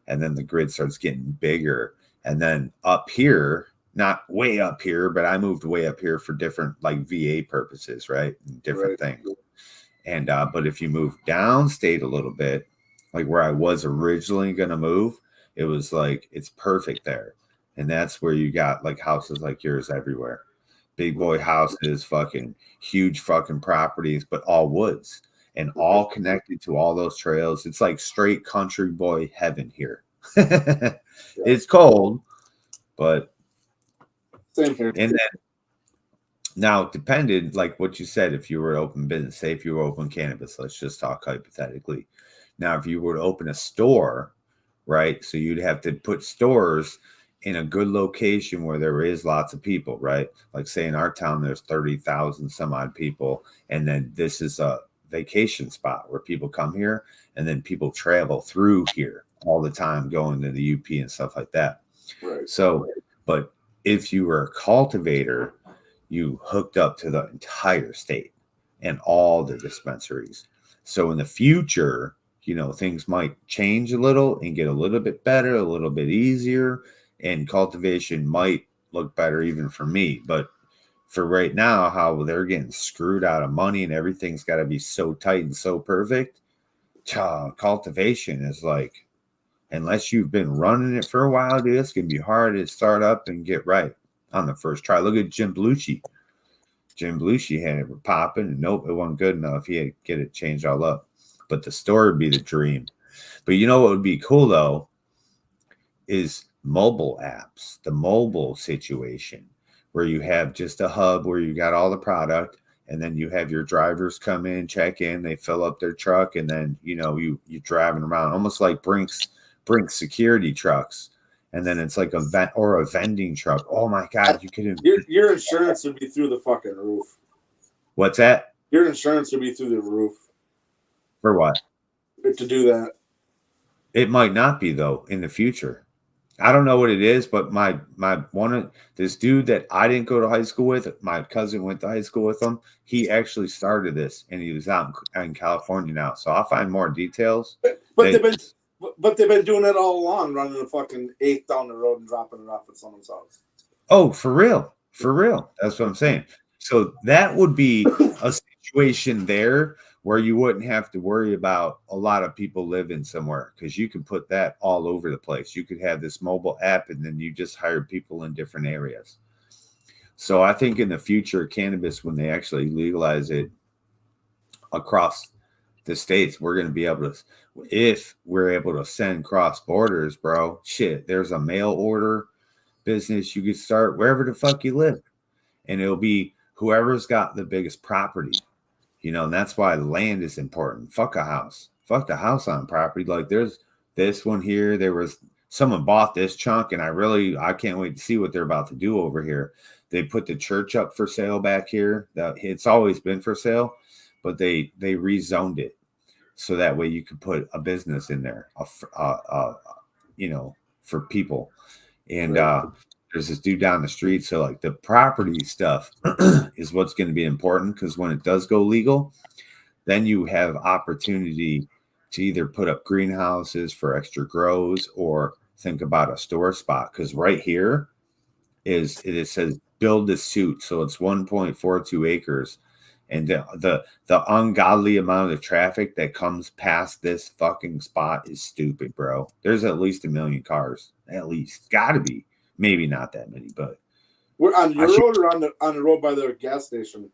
And then the grid starts getting bigger. And then up here, not way up here, but I moved way up here for different like VA purposes, right? And different things. And but if you move downstate a little bit, like where I was originally going to move, it was like, it's perfect there. And that's where you got like houses like yours everywhere. Big boy houses, fucking huge fucking properties, but all woods and all connected to all those trails. It's like straight country boy heaven here. It's cold, but same here. And then now it depended, like what you said, if you were to open business, say if you were open cannabis, let's just talk hypothetically. Now, if you were to open a store, right? So you'd have to put stores in a good location where there is lots of people, right? Like say in our town, there's 30,000 some odd people. And then this is a vacation spot where people come here and then people travel through here all the time going to the UP and stuff like that. Right. So, but if you were a cultivator, you hooked up to the entire state and all the dispensaries. So in the future, you know, things might change a little and get a little bit better, a little bit easier, and cultivation might look better even for me. But for right now, how they're getting screwed out of money and everything's got to be so tight and so perfect, cultivation is like, unless you've been running it for a while, dude, it's going to be hard to start up and get right on the first try. Look at Jim Belushi. Jim Belushi had it popping, and nope, it wasn't good enough. He had to get it changed all up. But the store would be the dream. But you know what would be cool, though, is mobile apps, the mobile situation, where you have just a hub where you got all the product, and then you have your drivers come in, check in, they fill up their truck, and then, you know, you driving around, almost like Brinks security trucks. And then it's like a vending truck. Oh my God, you could. Your insurance would be through the fucking roof. What's that? Your insurance would be through the roof. For what? To do that. It might not be though in the future. I don't know what it is, but this dude that I didn't go to high school with, my cousin went to high school with him. He actually started this, and he was out in California now. So I'll find more details. But they've been doing it all along, running the fucking eighth down the road and dropping it off at someone's house. Oh, for real. For real. That's what I'm saying. So that would be a situation there where you wouldn't have to worry about a lot of people living somewhere, because you can put that all over the place. You could have this mobile app and then you just hire people in different areas. So I think in the future, cannabis, when they actually legalize it across the states, we're going to be able to, if we're able to send cross borders, bro, shit, there's a mail order business you could start wherever the fuck you live, and it'll be whoever's got the biggest property, you know. And that's why land is important. Fuck a house, fuck the house on property. Like there's this one here, there was someone bought this chunk, and I can't wait to see what they're about to do over here. They put the church up for sale back here. It's always been for sale, but they rezoned it so that way you could put a business in there, you know, for people. And there's this dude down the street. So like the property stuff is what's going to be important, because when it does go legal, then you have opportunity to either put up greenhouses for extra grows or think about a store spot. Because right here it says build to suit. So it's 1.42 acres. And the ungodly amount of traffic that comes past this fucking spot is stupid, bro. There's at least 1 million cars. At least. Gotta be. Maybe not that many, but we're on your road or on the road by the gas station?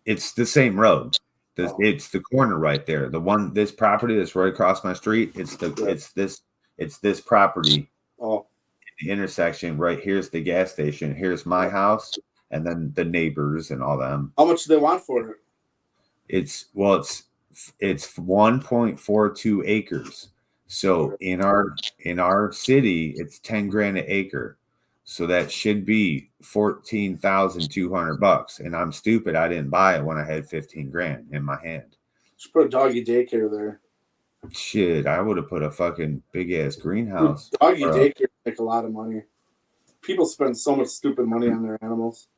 It's the same road. It's the corner right there. This property that's right across my street. It's this property. Oh. The intersection right here's the gas station. Here's my house. And then the neighbors and all them. How much do they want for it? It's 1.42 acres. So in our city, it's 10 grand an acre. So that should be $14,200. And I'm stupid. I didn't buy it when I had 15 grand in my hand. Just put a doggy daycare there. Shit, I would have put a fucking big ass greenhouse. Doggy daycare make a lot of money. People spend so much stupid money on their animals.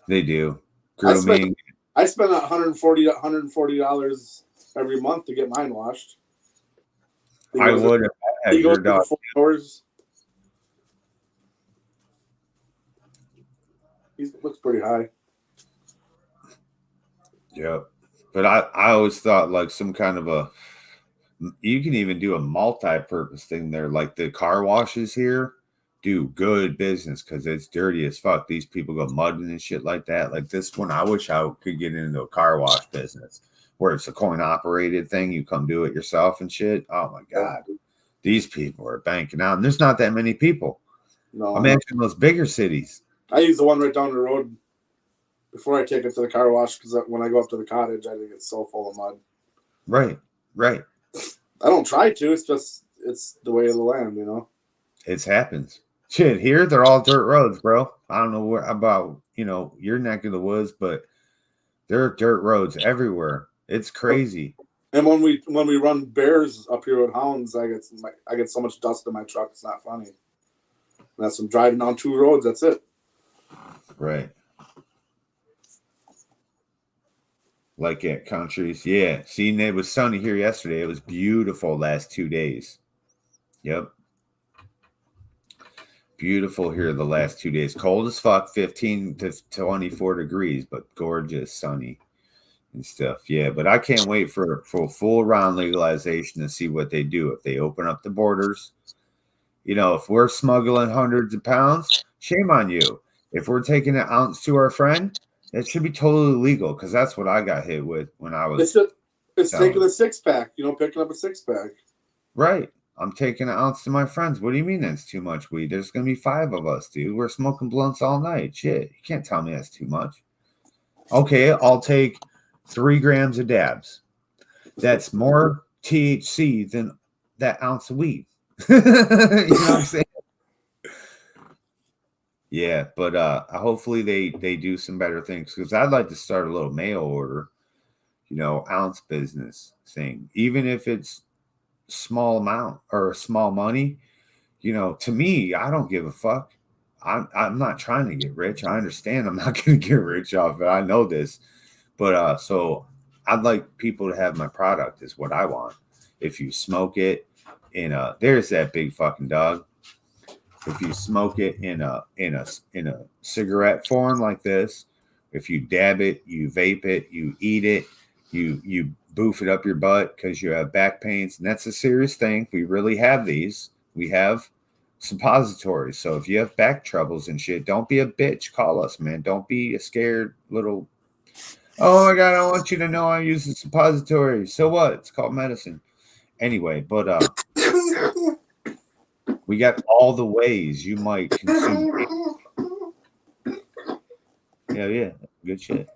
They do. Grooming. I spend $140 every month to get mine washed. I would if I had your dog. 4 hours. He looks pretty high. Yeah. But I always thought like some kind of you can even do a multi-purpose thing there. Like the car washes here do good business because it's dirty as fuck. These people go mudding and shit like that. Like this one, I wish I could get into a car wash business where it's a coin operated thing. You come do it yourself and shit. Oh my God. These people are banking out. And there's not that many people. No. Imagine those bigger cities. I use the one right down the road before I take it to the car wash, because when I go up to the cottage, I think it's so full of mud. Right. I don't try to. It's the way of the land, you know. It happens. Shit, here they're all dirt roads, bro. I don't know where about your neck of the woods, but there are dirt roads everywhere. It's crazy. And when we run bears up here with hounds, I get so much dust in my truck. It's not funny. That's from driving down 2 roads. That's it. Right. Like at countries, yeah. See, it was sunny here yesterday. It was beautiful last 2 days. Yep. Beautiful here the last 2 days. Cold as fuck, 15 to 24 degrees, but gorgeous, sunny and stuff. Yeah, but I can't wait for full round legalization to see what they do. If they open up the borders, if we're smuggling hundreds of pounds, shame on you. If we're taking an ounce to our friend, it should be totally legal because that's what I got hit with when I was. It's taking a 6-pack, picking up a 6-pack. Right. I'm taking an ounce to my friends. What do you mean that's too much weed? There's going to be 5 of us, dude. We're smoking blunts all night. Shit. You can't tell me that's too much. Okay, I'll take 3 grams of dabs. That's more THC than that ounce of weed. You know what I'm saying? Yeah, but hopefully they do some better things because I'd like to start a little mail order, ounce business thing, even if it's small amount or small money. To me, I don't give a fuck. I'm not trying to get rich. I understand I'm not going to get rich off it. I know this, but so I'd like people to have my product is what I want. If you smoke it there's that big fucking dog. If you smoke it in a cigarette form like this, if you dab it, you vape it, you eat it, you boof it up your butt because you have back pains, and that's a serious thing. We really have these. We have suppositories. So if you have back troubles and shit, don't be a bitch. Call us, man. Don't be a scared little. Oh my God, I want you to know I'm using suppositories. So what? It's called medicine. Anyway, but we got all the ways you might consume. Yeah, good shit.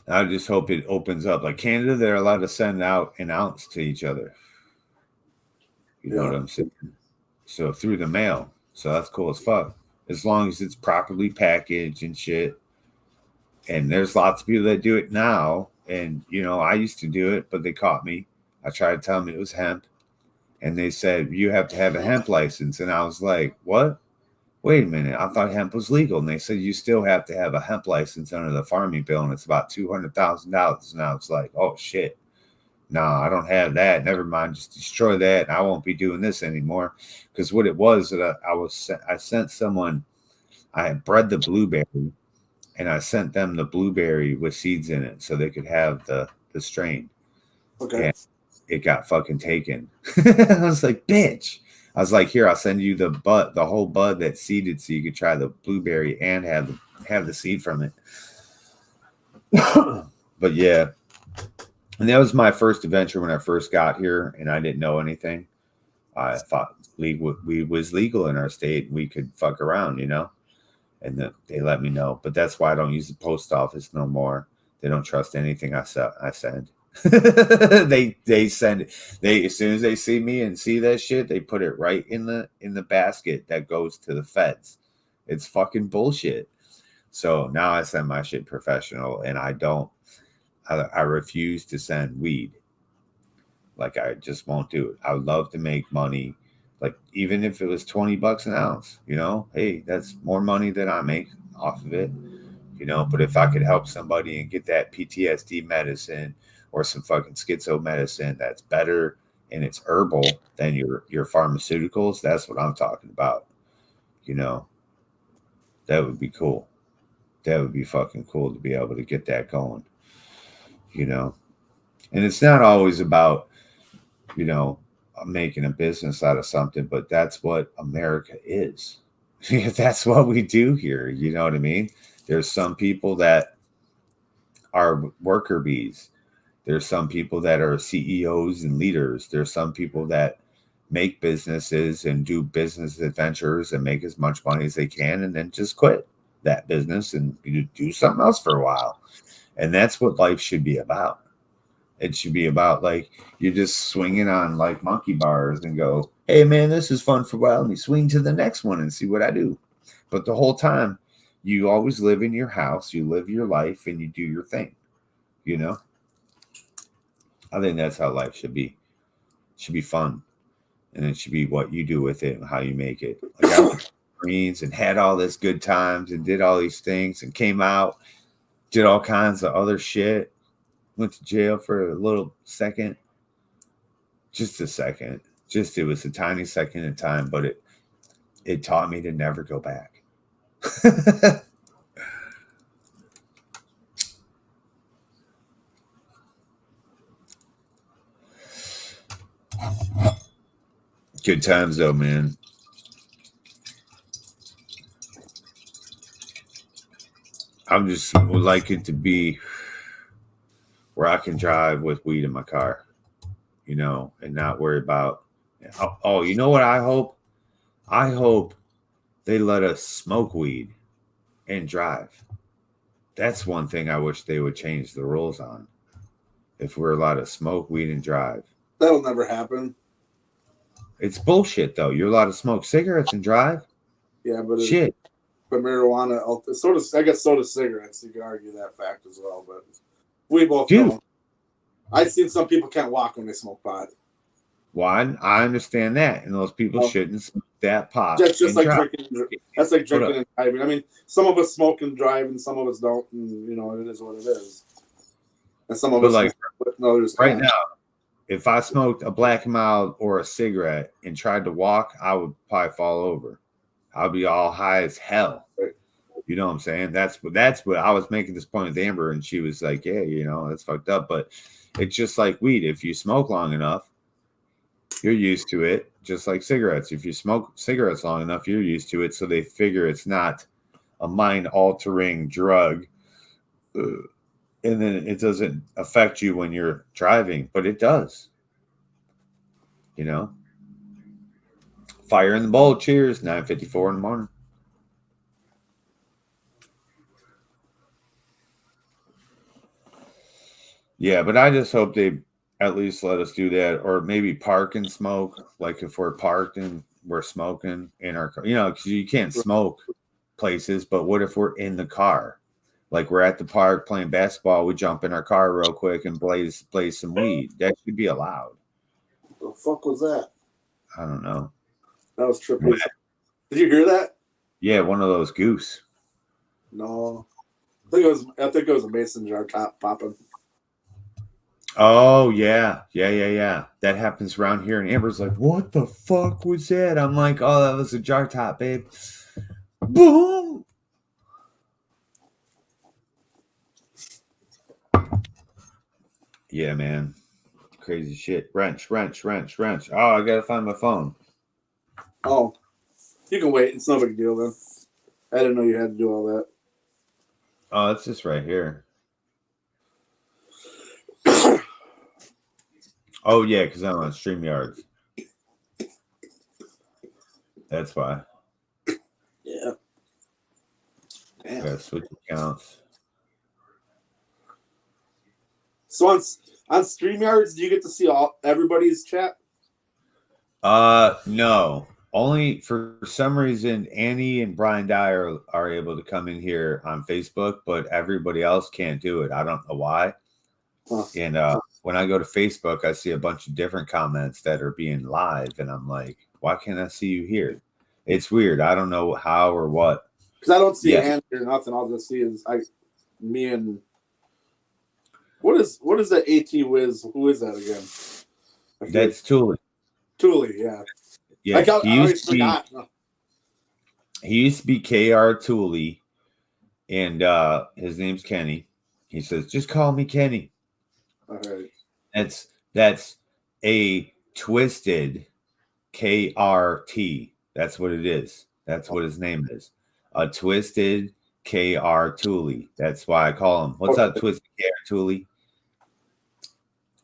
I just hope it opens up. Like Canada, they're allowed to send out an ounce to each other. You know what I'm saying? So through the mail. So that's cool as fuck. As long as it's properly packaged and shit. And there's lots of people that do it now. And, I used to do it, but they caught me. I tried to tell them it was hemp. And they said, you have to have a hemp license. And I was like, what? Wait a minute. I thought hemp was legal. And they said, you still have to have a hemp license under the farming bill. And it's about $200,000. And I was like, oh, shit. No, I don't have that. Never mind. Just destroy that. I won't be doing this anymore. Because what it was that I sent someone, I had bred the blueberry. And I sent them the blueberry with seeds in it so they could have the strain. Okay. And it got fucking taken. I was like, bitch. I was like, here, I'll send you the whole bud that's seeded so you could try the blueberry and have the seed from it. But yeah. And that was my first adventure when I first got here and I didn't know anything. I thought weed was legal in our state. We could fuck around, And they let me know. But that's why I don't use the post office no more. They don't trust anything I send. They send it. As soon as they see me and see that shit, they put it right in the basket that goes to the feds. It's fucking bullshit. So now I send my shit professional, and I refuse to send weed. Like I just won't do it. I would love to make money. Like, even if it was $20 an ounce, hey, that's more money than I make off of it, but if I could help somebody and get that PTSD medicine or some fucking schizo medicine that's better and it's herbal than your pharmaceuticals, that's what I'm talking about. That would be cool. That would be fucking cool to be able to get that going, and it's not always about, making a business out of something, but that's what America is. That's what we do here. You know what I mean? There's some people that are worker bees. There's some people that are CEOs and leaders. There's some people that make businesses and do business adventures and make as much money as they can and then just quit that business and do something else for a while. And that's what life should be about. It should be about like you're just swinging on like monkey bars and go, hey man, this is fun for a while. Let me swing to the next one and see what I do. But the whole time, you always live in your house, you live your life, and you do your thing. You know, I think that's how life should be. It should be fun, and it should be what you do with it and how you make it. Like I went to the Marines and had all this good times and did all these things and came out, did all kinds of other shit. Went to jail for a little second, just a second. It was a tiny second in time, but it taught me to never go back. Good times though, man. I just would like it to be where I can drive with weed in my car, you know, and not worry about. Oh, you know what I hope? I hope they let us smoke weed and drive. That's one thing I wish they would change the rules on. If we're allowed to smoke weed and drive. That'll never happen. It's bullshit, though. You're allowed to smoke cigarettes and drive? Yeah, but shit. But marijuana, I guess so does cigarettes. You can argue that fact as well, but we both know. I've seen some people can't walk when they smoke pot. Well, I understand that, and those people shouldn't smoke that pot. That's just like drinking. That's like drinking and driving. I mean, some of us smoke and drive, and some of us don't. And, you know, it is what it is. And some of us, like right now, if I smoked a Black and Mild or a cigarette and tried to walk, I would probably fall over. I'll be all high as hell. Right. You know what I'm saying? That's what I was making this point with Amber, and she was like, yeah, you know, that's fucked up. But it's just like weed. If you smoke long enough, you're used to it. Just like cigarettes. If you smoke cigarettes long enough, you're used to it. So they figure it's not a mind-altering drug. And then it doesn't affect you when you're driving, but it does. You know? Fire in the bowl. Cheers. 9:54 in the morning. Yeah, but I just hope they at least let us do that, or maybe park and smoke. Like if we're parked and we're smoking in our car, you know, because you can't smoke places. But what if we're in the car? Like we're at the park playing basketball, we jump in our car real quick and blaze some weed. That should be allowed. The fuck was that? I don't know. That was trippy. Did you hear that? Yeah, one of those goose. No, I think it was a mason jar top popping. Oh yeah. That happens around here, and Amber's like, "What the fuck was that?" I'm like, "Oh, that was a jar top, babe." Boom. Yeah, man. Crazy shit. Wrench. Oh, I gotta find my phone. Oh, you can wait. It's no big deal then. I didn't know you had to do all that. Oh, it's just right here. Oh, yeah, because I'm on StreamYard. That's why. Yeah. Damn. Gotta switch accounts. So on StreamYards, do you get to see everybody's chat? No. Only for some reason, Annie and Brian Dyer are able to come in here on Facebook, but everybody else can't do it. I don't know why. Huh. And when I go to Facebook, I see a bunch of different comments that are being live, and I'm like, why can't I see you here? It's weird. I don't know how or what. Because I don't see Annie or nothing. All I just see is me and what is that AT Wiz? Who is that again? That's Thule. Thule, yeah. Yeah, he used to be KR Thule, and his name's Kenny. He says, "Just call me Kenny." All right. That's a twisted KRT. That's what it is. That's what his name is. A twisted KR Thule. That's why I call him. What's up, twisted KR Thule?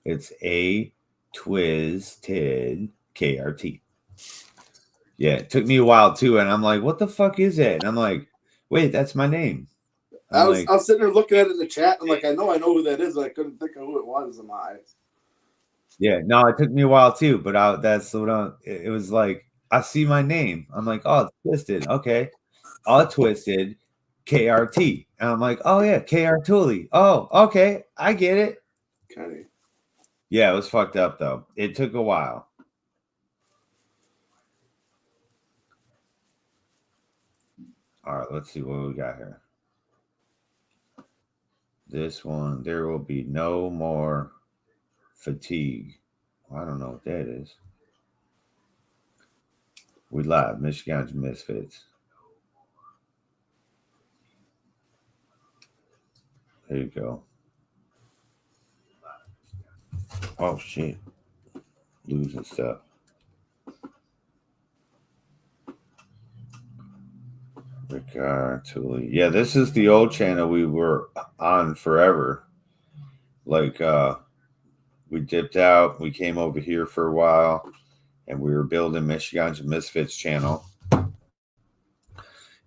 It's a twisted KRT. Yeah, it took me a while too, and I'm like, what the fuck is that? And I'm like, wait, that's my name. I was sitting there looking at it in the chat. I'm like, I know who that is, but I couldn't think of who it was in my eyes. Yeah, no, it took me a while too, but it was like I see my name. I'm like, oh, it's Twisted. Okay. All Twisted, KRT. And I'm like, oh yeah, KR Tooley. Oh, okay. I get it. Okay. Yeah, it was fucked up though. It took a while. All right, let's see what we got here. This one, there will be no more fatigue. Well, I don't know what that is. We live, Michigan's Misfits. There you go. Oh shit. Losing stuff. Rickard Tooley. Yeah, this is the old channel we were on forever. Like we dipped out, we came over here for a while, and we were building Michigan's Misfits channel.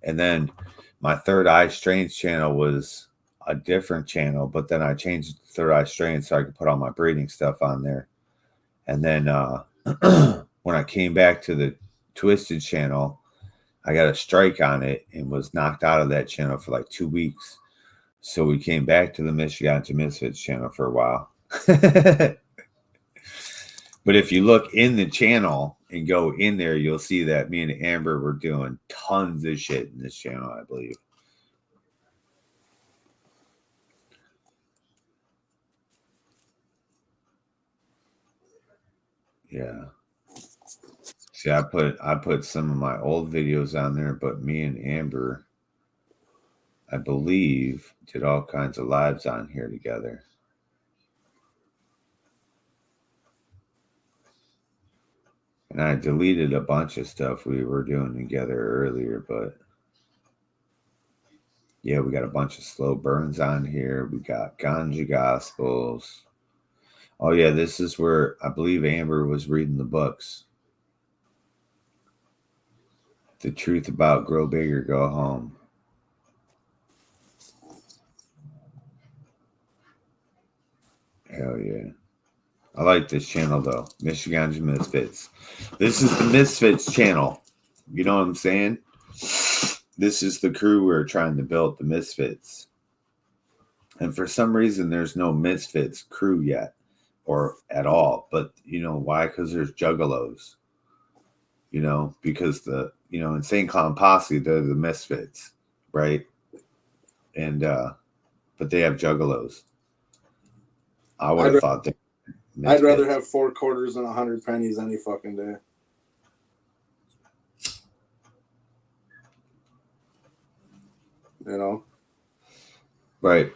And then my Third Eye Strains channel was a different channel, but then I changed Third Eye Strains so I could put all my breeding stuff on there. And then when I came back to the Twisted channel, I got a strike on it and was knocked out of that channel for like 2 weeks. So we came back to the Michigan to Misfits channel for a while. But if you look in the channel and go in there, you'll see that me and Amber were doing tons of shit in this channel, I believe. Yeah. See, I put some of my old videos on there, but me and Amber, I believe, did all kinds of lives on here together. And I deleted a bunch of stuff we were doing together earlier, but yeah, we got a bunch of slow burns on here. We got Ganja Gospels. Oh yeah, this is where I believe Amber was reading the books. The Truth About Grow Big or Go Home. Hell yeah. I like this channel though. Michigan's Misfits. This is the Misfits channel. You know what I'm saying? This is the crew we're trying to build, the Misfits. And for some reason, there's no Misfits crew yet or at all. But you know why? Because there's juggalos. You know, because Insane Clown Posse, they're the Misfits, right? And but they have juggalos. I would have thought that. I'd rather have 4 quarters than 100 pennies any fucking day. You know? Right.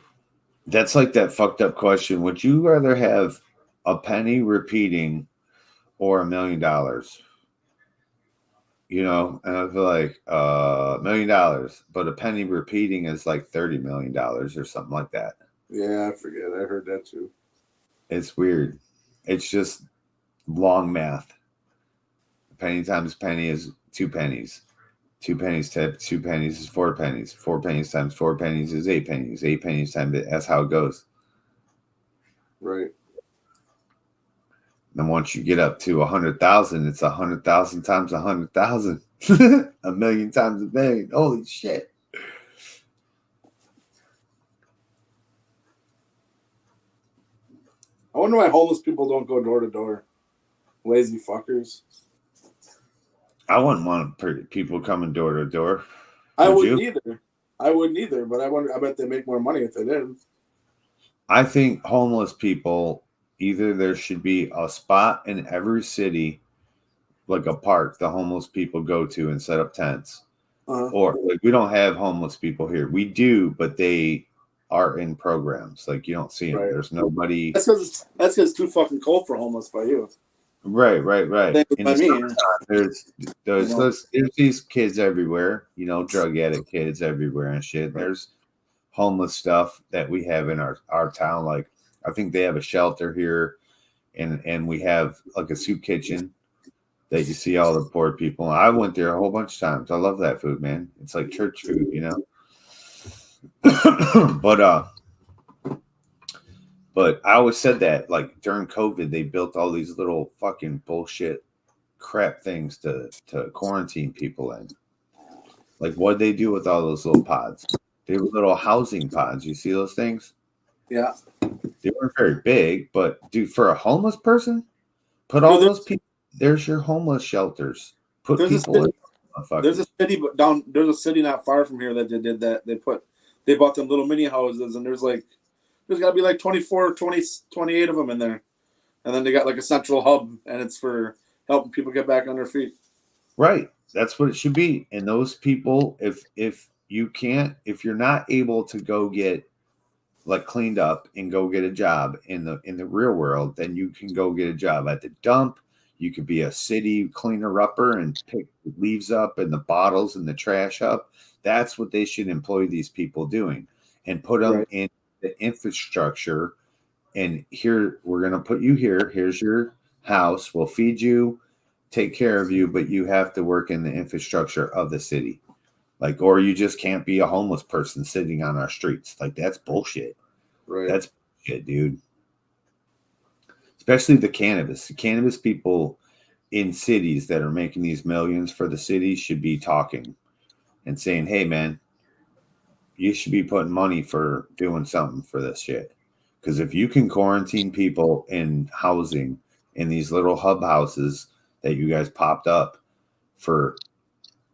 That's like that fucked up question. Would you rather have a penny repeating or $1 million? You know, and I feel like $1 million, but a penny repeating is like $30 million or something like that. Yeah, I forget. I heard that too. It's weird. It's just long math. Penny times penny is 2 pennies. 2 pennies times 2 pennies is 4 pennies. 4 pennies times 4 pennies is 8 pennies. 8 pennies times that's how it goes. Right. And once you get up to 100,000, it's 100,000 times 100,000. $1 million times $1 million. Holy shit. I wonder why homeless people don't go door to door. Lazy fuckers. I wouldn't want people coming door to door. I wouldn't either, but I bet they make more money if they did. I think homeless people, either there should be a spot in every city, like a park the homeless people go to and set up tents. Or like we don't have homeless people here. We do, but they are in programs. Like you don't see them. Right. There's nobody. That's because it's too fucking cold for homeless by you. Right. By me. There's these kids everywhere, you know, drug addict kids everywhere and shit. Right. There's homeless stuff that we have in our town. Like I think they have a shelter here and we have like a soup kitchen that you see all the poor people. I went there a whole bunch of times. I love that food, man. It's like church food, you know. But I always said that, like during COVID, they built all these little fucking bullshit crap things to quarantine people in. Like, what did they do with all those little pods? They were little housing pods. You see those things? Yeah. They weren't very big, but dude, for a homeless person, put all those people. There's your homeless shelters. Put people in. There's a city down. There's a city not far from here that they did that. They bought them little mini houses, and there's got to be like 24, 20, 28 of them in there, and then they got like a central hub, and it's for helping people get back on their feet. Right. That's what it should be. And those people, if you're not able to go get like cleaned up and go get a job in the real world, then you can go get a job at the dump. You could be a city cleaner upper and pick the leaves up and the bottles and the trash up. That's what they should employ these people doing, and put them in the infrastructure. And here, we're going to put you here. Here's your house. We'll feed you, take care of you, but you have to work in the infrastructure of the city. Like, or you just can't be a homeless person sitting on our streets. Like, that's bullshit. Right. That's bullshit, dude. Especially the cannabis people in cities that are making these millions for the city should be talking and saying, hey, man, you should be putting money for doing something for this shit. Because if you can quarantine people in housing in these little hub houses that you guys popped up for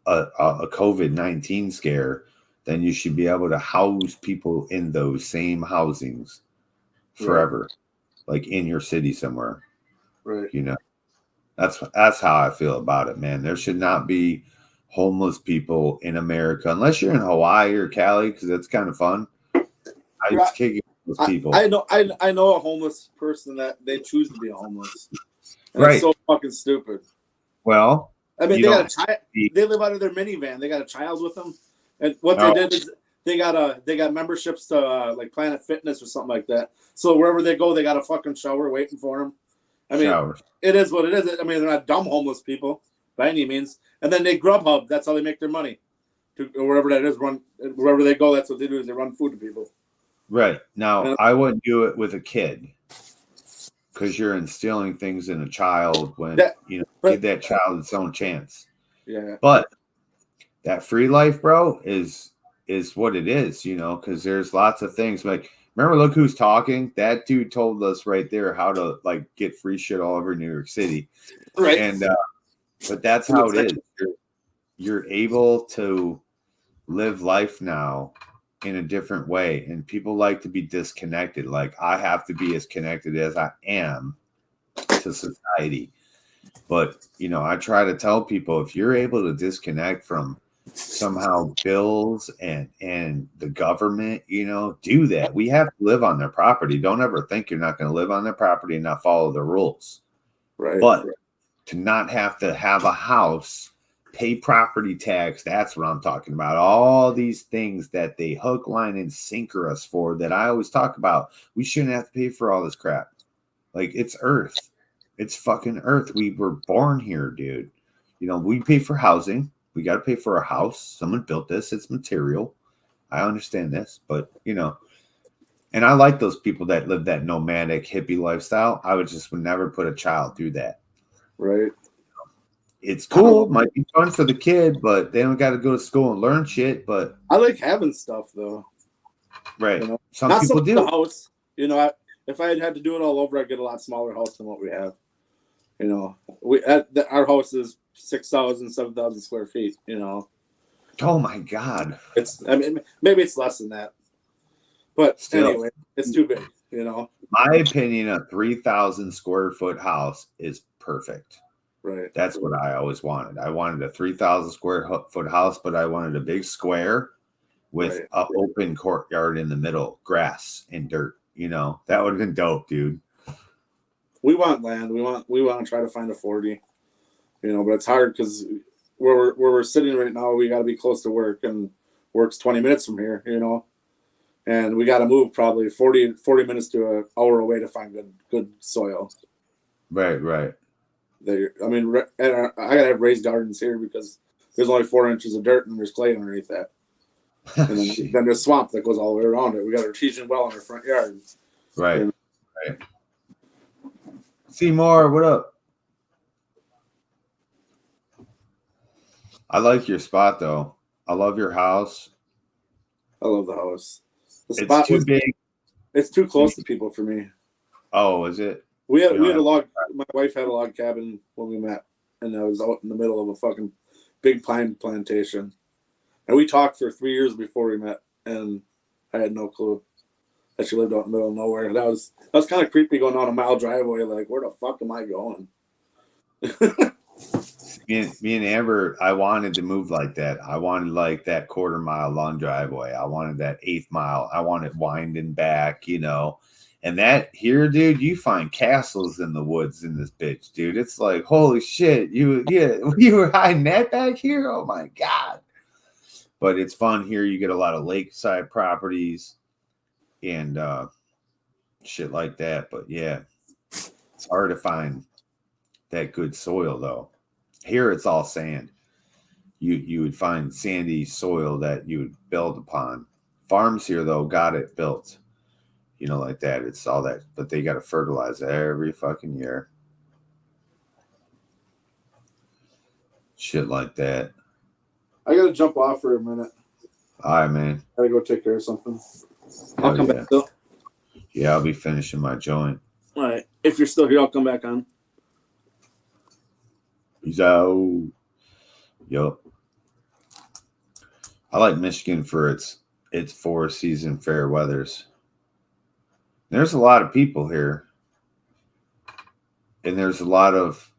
a COVID-19 scare, then you should be able to house people in those same housings forever. Like in your city somewhere, right? You know, that's how I feel about it, man. There should not be homeless people in America unless you're in Hawaii or Cali, because that's kind of fun. I just kick those people. I know a homeless person that they choose to be homeless. And Right? It's so fucking stupid. Well, I mean, they got a child. They live out of their minivan. They got a child with them, and what they did is they got memberships to like Planet Fitness or something like that. So wherever they go, they got a fucking shower waiting for them. I mean, It is what it is. I mean, they're not dumb homeless people by any means. And then they Grubhub. That's how they make their money. Or wherever that is, wherever they go, that's what they do. Is they run food to people. Right. Now, I wouldn't do it with a kid, because you're instilling things in a child when give that child its own chance. Yeah. But that free life, bro, is what it is, because there's lots of things. Like, remember, Look Who's Talking? That dude told us right there how to like get free shit all over New York City. Right. And but that's how it is. You're able to live life now in a different way, and people like to be disconnected. Like, I have to be as connected as I am to society. But I try to tell people, if you're able to disconnect from somehow bills and the government, do that. We have to live on their property. Don't ever think you're not going to live on their property and not follow the rules. Right. But to not have to have a house, pay property tax, that's what I'm talking about. All these things that they hook, line, and sinker us for, that I always talk about. We shouldn't have to pay for all this crap. Like, it's Earth. It's fucking Earth. We were born here, dude. We pay for housing. We got to pay for a house. Someone built this. It's material. I understand this, but and I like those people that live that nomadic hippie lifestyle. I would never put a child through that. Right. It's cool. It might be fun for the kid, but they don't got to go to school and learn shit. But I like having stuff though. Right. Some people do. The house. If I had to do it all over, I'd get a lot smaller house than what we have. Our house is 6,000, 7,000 square feet. Oh my God. Maybe it's less than that, but still, anyway, it's too big. My opinion, a 3,000 square foot house is perfect. Right. That's what I always wanted. I wanted a 3,000 square foot house, but I wanted a big square with an open courtyard in the middle, grass and dirt. That would have been dope, dude. We want land. We want to try to find a 40. But it's hard because where we're sitting right now, we got to be close to work, and work's 20 minutes from here. And we got to move probably 40 minutes to an hour away to find good soil. Right. I gotta have raised gardens here because there's only 4 inches of dirt and there's clay underneath that. And then there's swamp that goes all the way around it. We got artesian well in our front yard. Right. And Right. Seymour, what up? I like your spot though. I love your house. I love the house. The It's spot too big. It's too close to people for me. Oh, is it? We had a log. My wife had a log cabin when we met, and I was out in the middle of a fucking big pine plantation. And we talked for 3 years before we met, and I had no clue that she lived out in the middle of nowhere. That was kind of creepy going on a mile driveway. Like, where the fuck am I going? Me and Amber, I wanted to move like that. I wanted like that 1/4 mile long driveway. I wanted that 1/8 mile. I wanted winding back, you know. And that here, dude, you find castles in the woods in this bitch, dude. It's like, holy shit, you were hiding that back here? Oh my God. But it's fun here. You get a lot of lakeside properties and shit like that. But yeah, it's hard to find that good soil though. Here it's all sand. You would find sandy soil that you would build upon. Farms here though got it built, you know, like that. It's all that, but they got to fertilize every fucking year. Shit like that. I gotta jump off for a minute. All right, man. Gotta go take care of something. I'll come back still. Yeah, I'll be finishing my joint. All right. If you're still here, I'll come back on. Peace out. Yup. I like Michigan for its 4-season fair weathers. There's a lot of people here. And there's a lot of,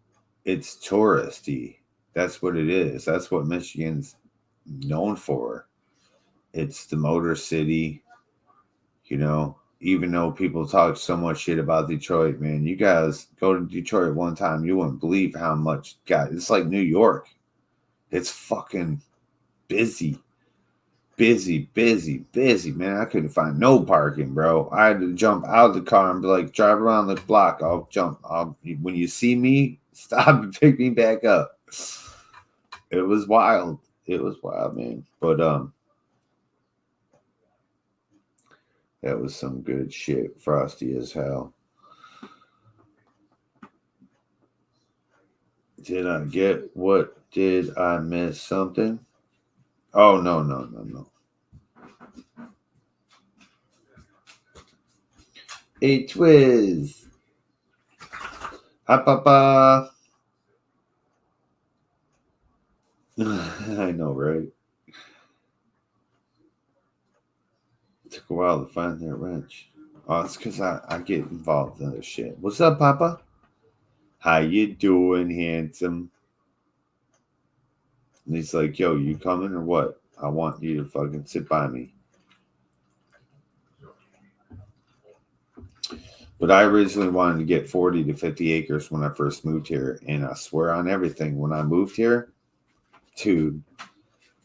it's touristy. That's what it is. That's what Michigan's known for. It's the Motor City. You know, even though people talk so much shit about Detroit, man, you guys go to Detroit one time, you wouldn't believe how much, God, it's like New York. It's fucking busy. Busy, man. I couldn't find no parking, bro. I had to jump out of the car and be like, drive around the block. I'll jump. When you see me, stop and pick me back up. It was wild. It was wild, man. But that was some good shit. Frosty as hell. Did I get what? Did I miss something? Oh, no. A Twiz. Ha, papa. I know, right? It took a while to find that wrench. Oh, it's because I get involved in other shit. What's up, Papa? How you doing, handsome? And he's like, yo, you coming or what? I want you to fucking sit by me. But I originally wanted to get 40 to 50 acres when I first moved here. And I swear on everything, when I moved here, dude,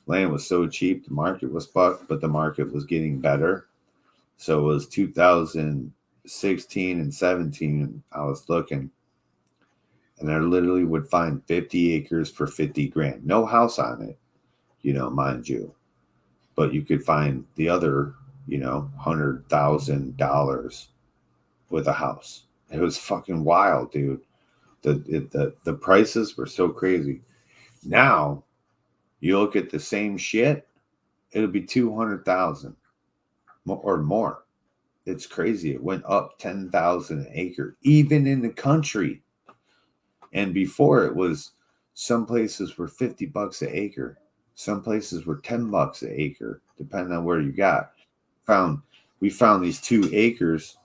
land was so cheap. The market was fucked, but the market was getting better. So it was 2016 and 17. I was looking. And I literally would find 50 acres for 50 grand. No house on it, you know, mind you. But you could find the other, you know, $100,000 with a house. It was fucking wild, dude. The prices were so crazy. Now, you look at the same shit, it'll be 200,000 or more. It's crazy. It went up 10,000 an acre, even in the country. And before it was, some places were $50 an acre. Some places were $10 an acre, depending on where you got. We found these 2 acres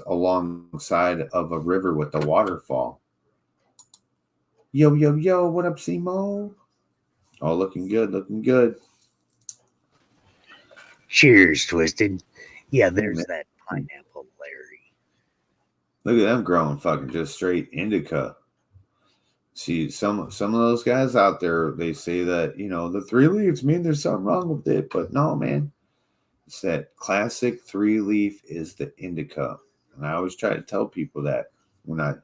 alongside of a river with a waterfall. Yo, what up, Simo? Oh, looking good. Cheers, Twisted. Yeah, there's that pineapple Larry. Look at them growing fucking just straight indica. See, some of those guys out there, they say that, you know, the 3 leaves mean there's something wrong with it. But no, man. It's that classic 3-leaf is the indica. And I always try to tell people that when I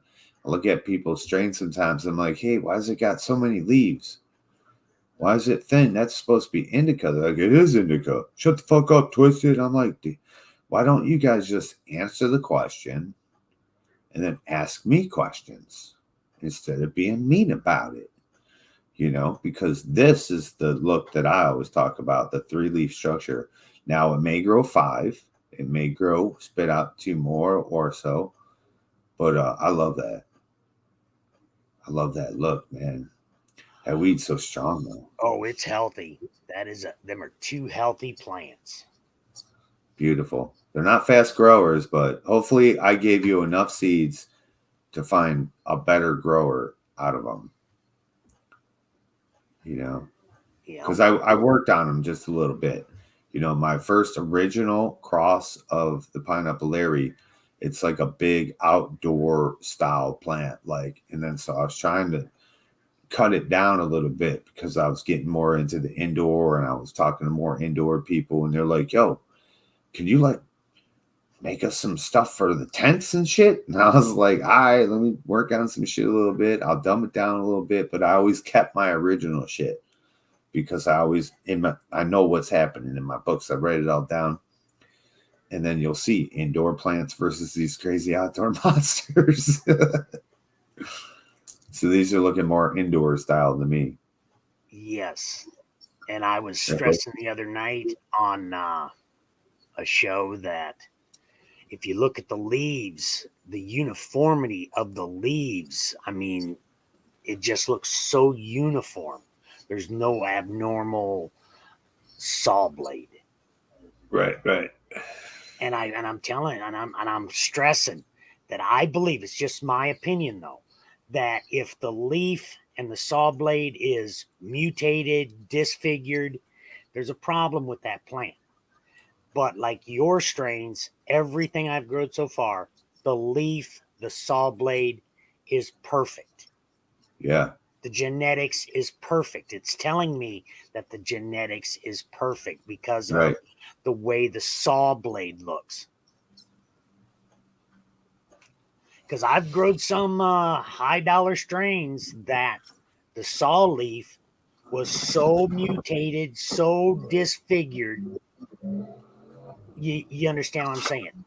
look at people's strains sometimes, I'm like, hey, why has it got so many leaves? Why is it thin? That's supposed to be indica. They're like, it is indica. Shut the fuck up, Twisted. I'm like, why don't you guys just answer the question and then ask me questions instead of being mean about it? You know, because this is the look that I always talk about, the 3-leaf structure. Now it may grow 5, it may grow, spit out 2 more or so, but I love that. I love that look, man. That weed's so strong, though. Oh, it's healthy. Them are 2 healthy plants. Beautiful. They're not fast growers, but hopefully I gave you enough seeds to find a better grower out of them. You know, because I worked on them just a little bit. You know, my first original cross of the pineapple Larry, it's like a big outdoor style plant. Like, and then so I was trying to cut it down a little bit because I was getting more into the indoor and I was talking to more indoor people and they're like, yo, can you like make us some stuff for the tents and shit? And I was like, all right, let me work on some shit a little bit. I'll dumb it down a little bit, but I always kept my original shit because I know what's happening in my books. I write it all down. And then you'll see indoor plants versus these crazy outdoor monsters. So these are looking more indoor style to me. Yes. And I was stressing the other night on a show that if you look at the leaves, the uniformity of the leaves, I mean, it just looks so uniform. There's no abnormal saw blade. Right. And I'm telling, and I'm stressing that I believe, it's just my opinion though, that if the leaf and the saw blade is mutated, disfigured, there's a problem with that plant. But like your strains, everything I've grown so far, the leaf, the saw blade is perfect. Yeah. The genetics is perfect. It's telling me that the genetics is perfect because of the way the saw blade looks. Because I've grown some high dollar strains that the saw leaf was so mutated, so disfigured. You understand what I'm saying?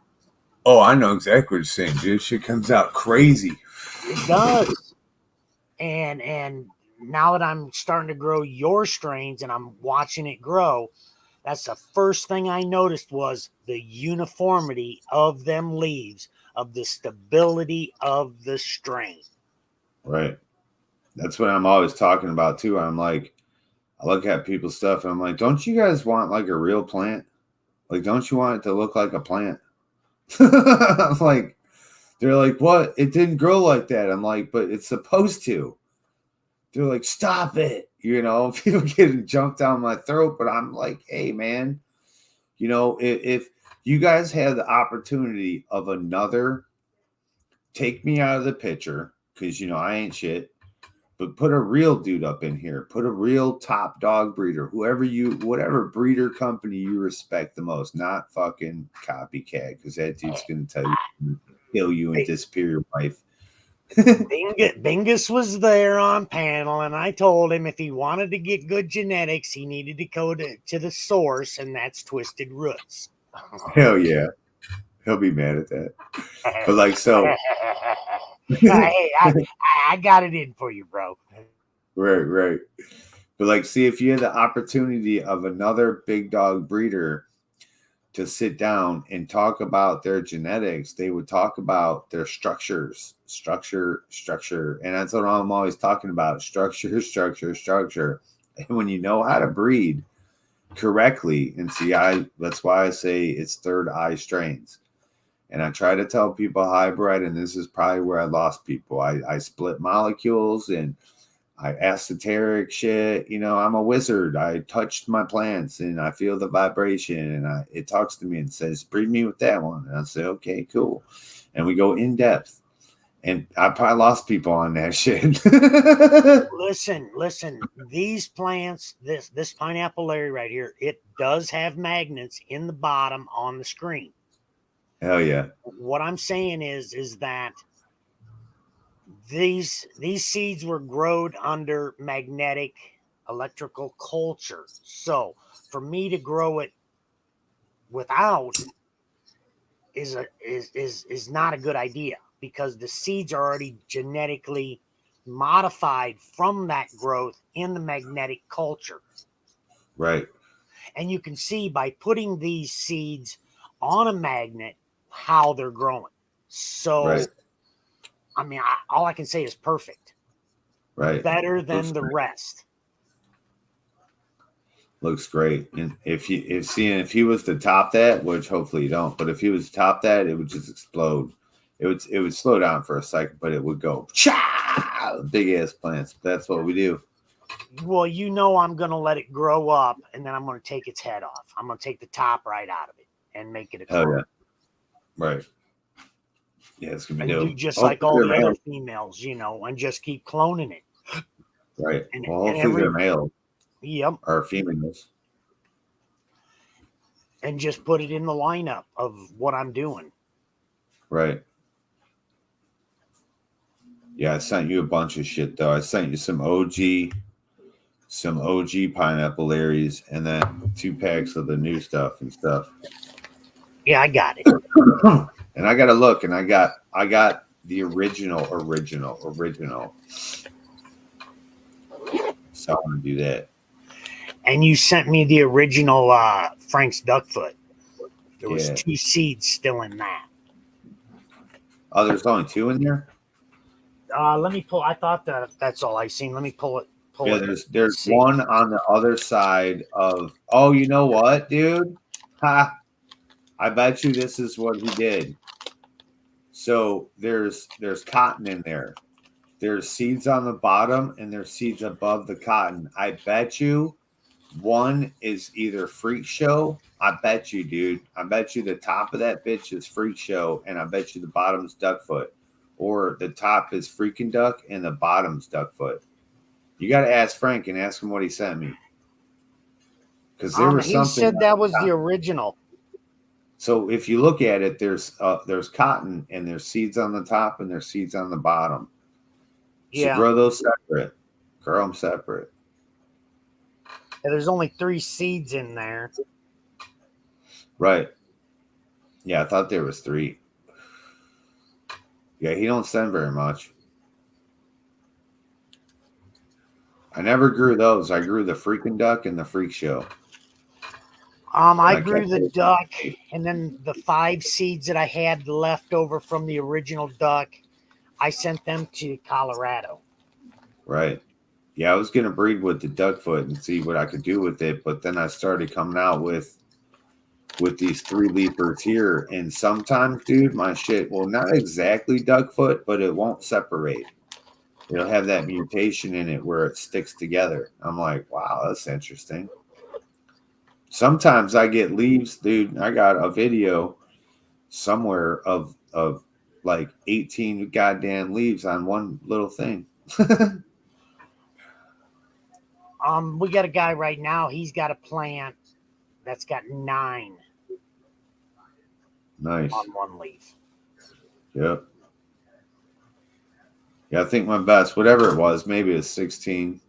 Oh, I know exactly what you're saying, dude. Shit comes out crazy. It does. And now that I'm starting to grow your strains and I'm watching it grow, that's the first thing I noticed was the uniformity of them leaves, of the stability of the strain. Right. That's what I'm always talking about too. I'm like, I look at people's stuff and I'm like, don't you guys want like a real plant? Like, don't you want it to look like a plant? I'm like, they're like, what? It didn't grow like that. I'm like, but it's supposed to. They're like, stop it. You know, people getting jumped down my throat, but I'm like, hey, man, you know, if you guys had the opportunity of another, take me out of the picture because, you know, I ain't shit, but put a real dude up in here. Put a real top dog breeder, whatever breeder company you respect the most, not fucking copycat, because that dude's going to tell you, kill you and disappear your wife. Bingus was there on panel, and I told him if he wanted to get good genetics, he needed to go to the source, and that's Twisted Roots. Hell yeah. He'll be mad at that. But like, so. Hey, I got it in for you, bro. Right. But like, see, if you had the opportunity of another big dog breeder to sit down and talk about their genetics, they would talk about their structure. And that's what I'm always talking about. Structure. And when you know how to breed correctly, and see, that's why I say it's third eye strains. And I try to tell people hybrid, and this is probably where I lost people. I split molecules and I esoteric shit. You know, I'm a wizard. I touched my plants and I feel the vibration, and it talks to me and says, breed me with that one. And I say, okay, cool. And we go in depth. And I probably lost people on that shit. Listen. These plants, this pineapple Larry right here, it does have magnets in the bottom on the screen. Hell yeah. What I'm saying is that these seeds were grown under magnetic electrical culture. So for me to grow it without is not a good idea, because the seeds are already genetically modified from that growth in the magnetic culture. Right. And you can see by putting these seeds on a magnet how they're growing. So, Right. I mean, all I can say is perfect. Right. Better than Looks the great. rest. Looks great. And if he was to top that, which hopefully you don't, but if he was to top that, it would just explode. It would slow down for a second, but it would go big ass plants. That's what we do. Well, you know, I'm going to let it grow up, and then I'm going to take its head off. I'm going to take the top right out of it and make it a clone. Hell yeah. Right. Yeah, it's gonna be And dope. do just Hopefully like all the they're other male. females, you know, and just keep cloning it. Right. And, Well, and hopefully they're male yep, or females. and just put it in the lineup of what I'm doing. Right. Yeah, I sent you a bunch of shit though. I sent you some OG pineapple berries, and then 2 packs of the new stuff and stuff. Yeah, I got it. And I gotta look, and I got the original. So I'm gonna do that. And you sent me the original Frank's Duckfoot. There was Yeah. 2 seeds still in that. Oh, there's only 2 in there? Let me pull. I thought that's all I seen. Let me pull it. Yeah, there's one on the other side of. Oh, you know what, dude? Ha! I bet you this is what he did. So there's cotton in there. There's seeds on the bottom, and there's seeds above the cotton. I bet you one is either Freak Show. I bet you, dude. I bet you the top of that bitch is Freak Show, and I bet you the bottom's Duckfoot. Or the top is Freakin' Duck, and the bottom's Duckfoot. You got to ask Frank and ask him what he sent me. Because there was something. He said that was the original. So if you look at it, there's cotton, and there's seeds on the top, and there's seeds on the bottom. So Yeah. grow those separate. Grow them separate. Yeah, there's only 3 seeds in there. Right. Yeah, I thought there was 3. Yeah, he don't send very much. I never grew those. I grew the Freakin' Duck and the Freak Show. I grew the duck, and then the 5 seeds that I had left over from the original duck, I sent them to Colorado. Right. Yeah, I was gonna breed with the Duckfoot and see what I could do with it, but then I started coming out with these 3-leafers here, and sometimes, dude, my shit will not exactly Duckfoot, but it won't separate. It'll have that mutation in it where it sticks together. I'm like, wow, that's interesting. Sometimes I get leaves, dude. I got a video somewhere of like 18 goddamn leaves on one little thing. We got a guy right now. He's got a plant that's got 9 Nice. on one leaf. Yep. Yeah, I think my best, whatever it was, maybe it was 16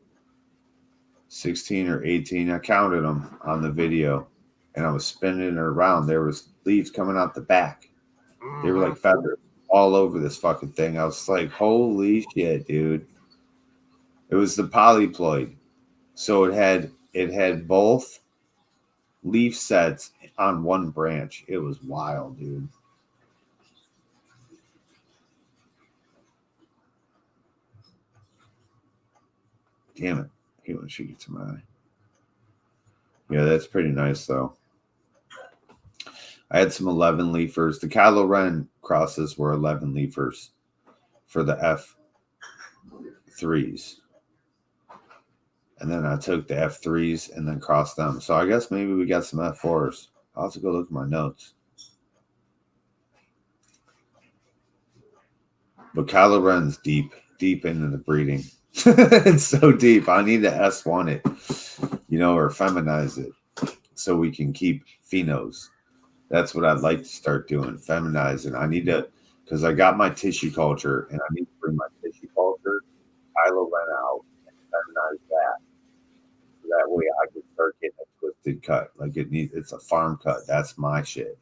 or 18. I counted them on the video, and I was spinning it around. There was leaves coming out the back. They were like feathers all over this fucking thing. I was like, holy shit, dude. It was the polyploid. So it had both leaf sets on one branch. It was wild, dude. Damn it. He wants to get to my eye. Yeah, that's pretty nice, though. I had some 11 leafers. The Kylo Ren crosses were 11 leafers for the F3s. And then I took the F3s and then crossed them. So I guess maybe we got some F4s. I'll have to go look at my notes. But Kylo Ren's deep into the breeding. It's so deep. I need to S1 it, or feminize it so we can keep phenos. That's what I'd like to start doing, feminizing. I need to, because I got my tissue culture, and I need to bring my tissue culture, Kylo Ren out, and feminize that. That way I can start getting a twisted cut. Like it's a farm cut. That's my shit.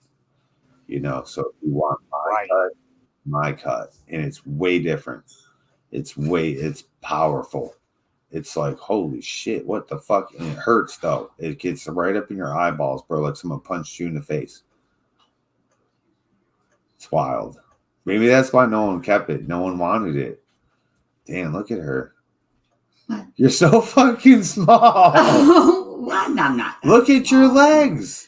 You know, so if you want my cut, and it's way different. It's powerful. It's like, holy shit, what the fuck? And it hurts though. It gets right up in your eyeballs, bro, like someone punched you in the face. It's wild. Maybe that's why no one kept it. No one wanted it. Damn, look at her. You're so fucking small. What? No, I'm not. Look at your legs.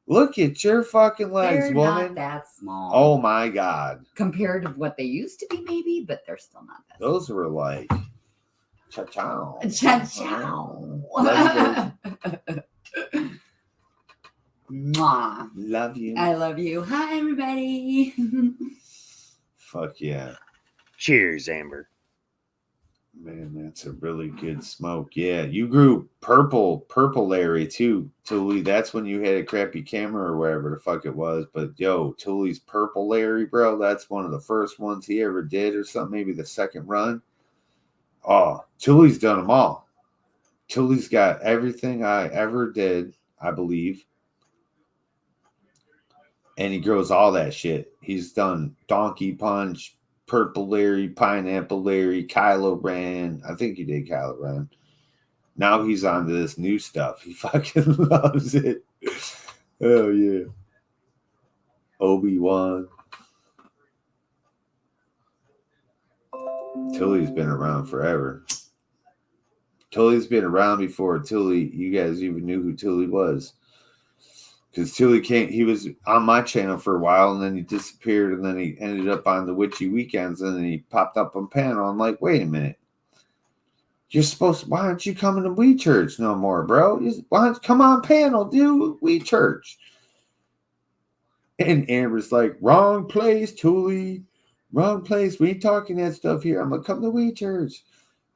Look at your fucking legs, They're woman. not that small. Oh my God. Compared to what they used to be, maybe, but they're still not that small. Those were like cha-chow. Cha-chow. Mwah. Love you. I love you. Hi, everybody. Fuck yeah. Cheers, Amber. Man, that's a really good smoke. Yeah, you grew purple Larry too, Tully. That's when you had a crappy camera or whatever the fuck it was. But yo, Tully's purple Larry, bro, that's one of the first ones he ever did or something, maybe the second run. Oh, Tully's done them all. Tully's got everything I ever did, I believe. And he grows all that shit. He's done Donkey Punch, Purple Larry, Pineapple Larry, Kylo Ren. I think he did Kylo Ren. Now he's on to this new stuff. He fucking loves it. Oh, yeah. Obi-Wan. Tully's been around forever. Tully's been around before Tully, you guys even knew who Tully was. Because Tully he was on my channel for a while, and then he disappeared, and then he ended up on the Witchy Weekends, and then he popped up on panel. I'm like, wait a minute. Why aren't you coming to We Church no more, bro? Why don't you come on panel, dude? We Church. And Amber's like, wrong place, Tully. Wrong place. We ain't talking that stuff here. I'm like, come to We Church.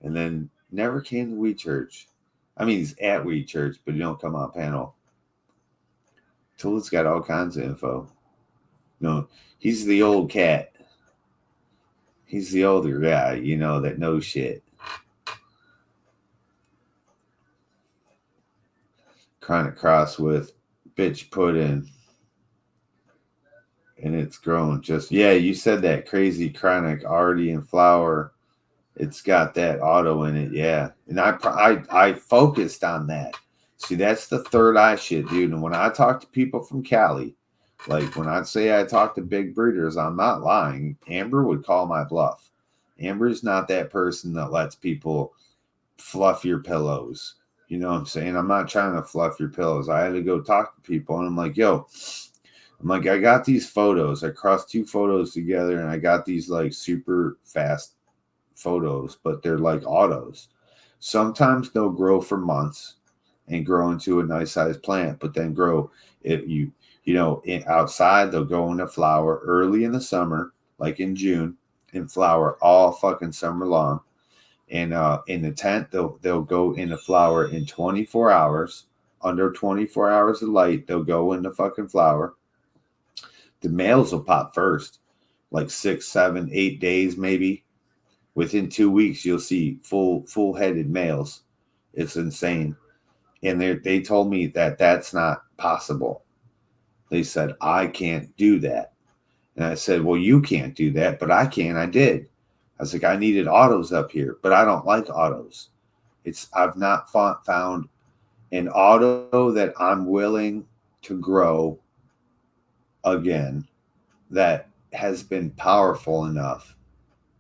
And then never came to We Church. I mean, he's at We Church, but he don't come on panel. Tully's got all kinds of info. No, he's the old cat. He's the older guy, you know, that knows shit. Chronic cross with bitch pudding. And it's grown just, yeah, you said that crazy chronic already in flower. It's got that auto in it, yeah. And I focused on that. See, that's the third eye shit, dude. And when I talk to people from Cali, like when I say I talk to big breeders, I'm not lying. Amber would call my bluff. Amber's not that person that lets people fluff your pillows. You know what I'm saying? I'm not trying to fluff your pillows. I had to go talk to people, and I'm like, I got these photos. I crossed 2 photos together, and I got these like super fast photos, but they're like autos. Sometimes they'll grow for months and grow into a nice sized plant, but then grow it. Outside they'll go into flower early in the summer, like in June, and flower all fucking summer long. And in the tent, they'll go into flower in 24 hours. Under 24 hours of light, they'll go into fucking flower. The males will pop first, like 6, 7, 8 days maybe. Within 2 weeks, you'll see full-headed males. It's insane. And they told me that that's not possible. They said, I can't do that. And I said, well, you can't do that, but I can. I did. I was like, I needed autos up here, but I don't like autos. I've not found an auto that I'm willing to grow again that has been powerful enough.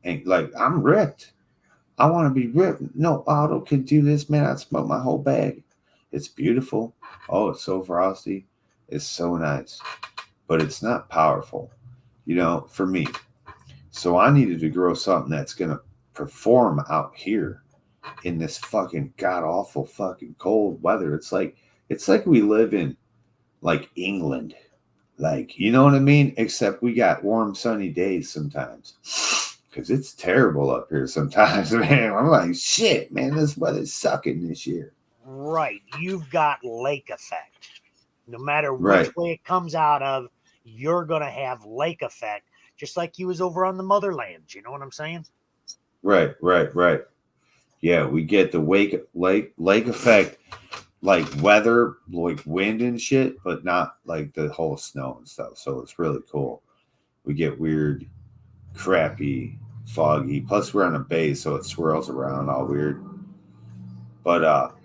And like, I'm ripped. I want to be ripped. No auto can do this, man. I'd smoke my whole bag. It's beautiful. Oh, it's so frosty. It's so nice. But it's not powerful, for me. So I needed to grow something that's going to perform out here in this fucking god-awful fucking cold weather. It's like we live in like England. Like, you know what I mean? Except we got warm, sunny days sometimes. Because it's terrible up here sometimes, man. I'm like, shit, man, this weather's sucking this year. Right. You've got lake effect. No matter which way it comes out of, you're going to have lake effect, just like you was over on the motherland. You know what I'm saying? Right. Yeah, we get the lake effect, like weather, like wind and shit, but not like the whole snow and stuff. So it's really cool. We get weird, crappy, foggy. Plus we're on a bay, so it swirls around all weird. But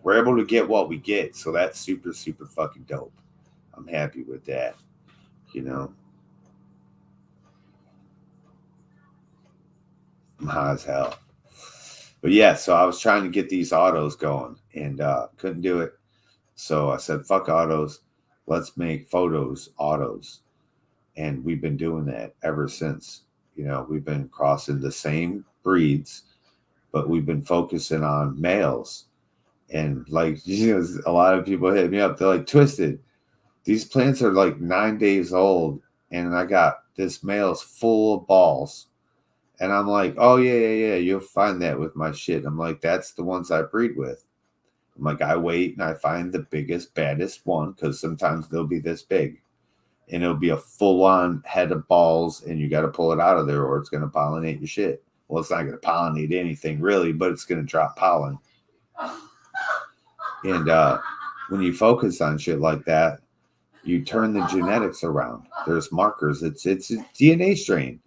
we're able to get what we get, so that's super, super fucking dope. I'm happy with that. You know, I'm high as hell. But yeah, so I was trying to get these autos going and couldn't do it. So I said, fuck autos. Let's make photos autos. And we've been doing that ever since. You know, we've been crossing the same breeds, but we've been focusing on males. And like, you know, a lot of people hit me up. They're like, Twisted, these plants are like 9 days old. And I got this male's full of balls. And I'm like, oh, yeah. You'll find that with my shit. I'm like, that's the ones I breed with. I'm like, I wait and I find the biggest, baddest one because sometimes they'll be this big. And it'll be a full-on head of balls, and you got to pull it out of there or it's going to pollinate your shit. Well, it's not going to pollinate anything, really, but it's going to drop pollen. And when you focus on shit like that, you turn the genetics around. There's markers. It's a DNA strain.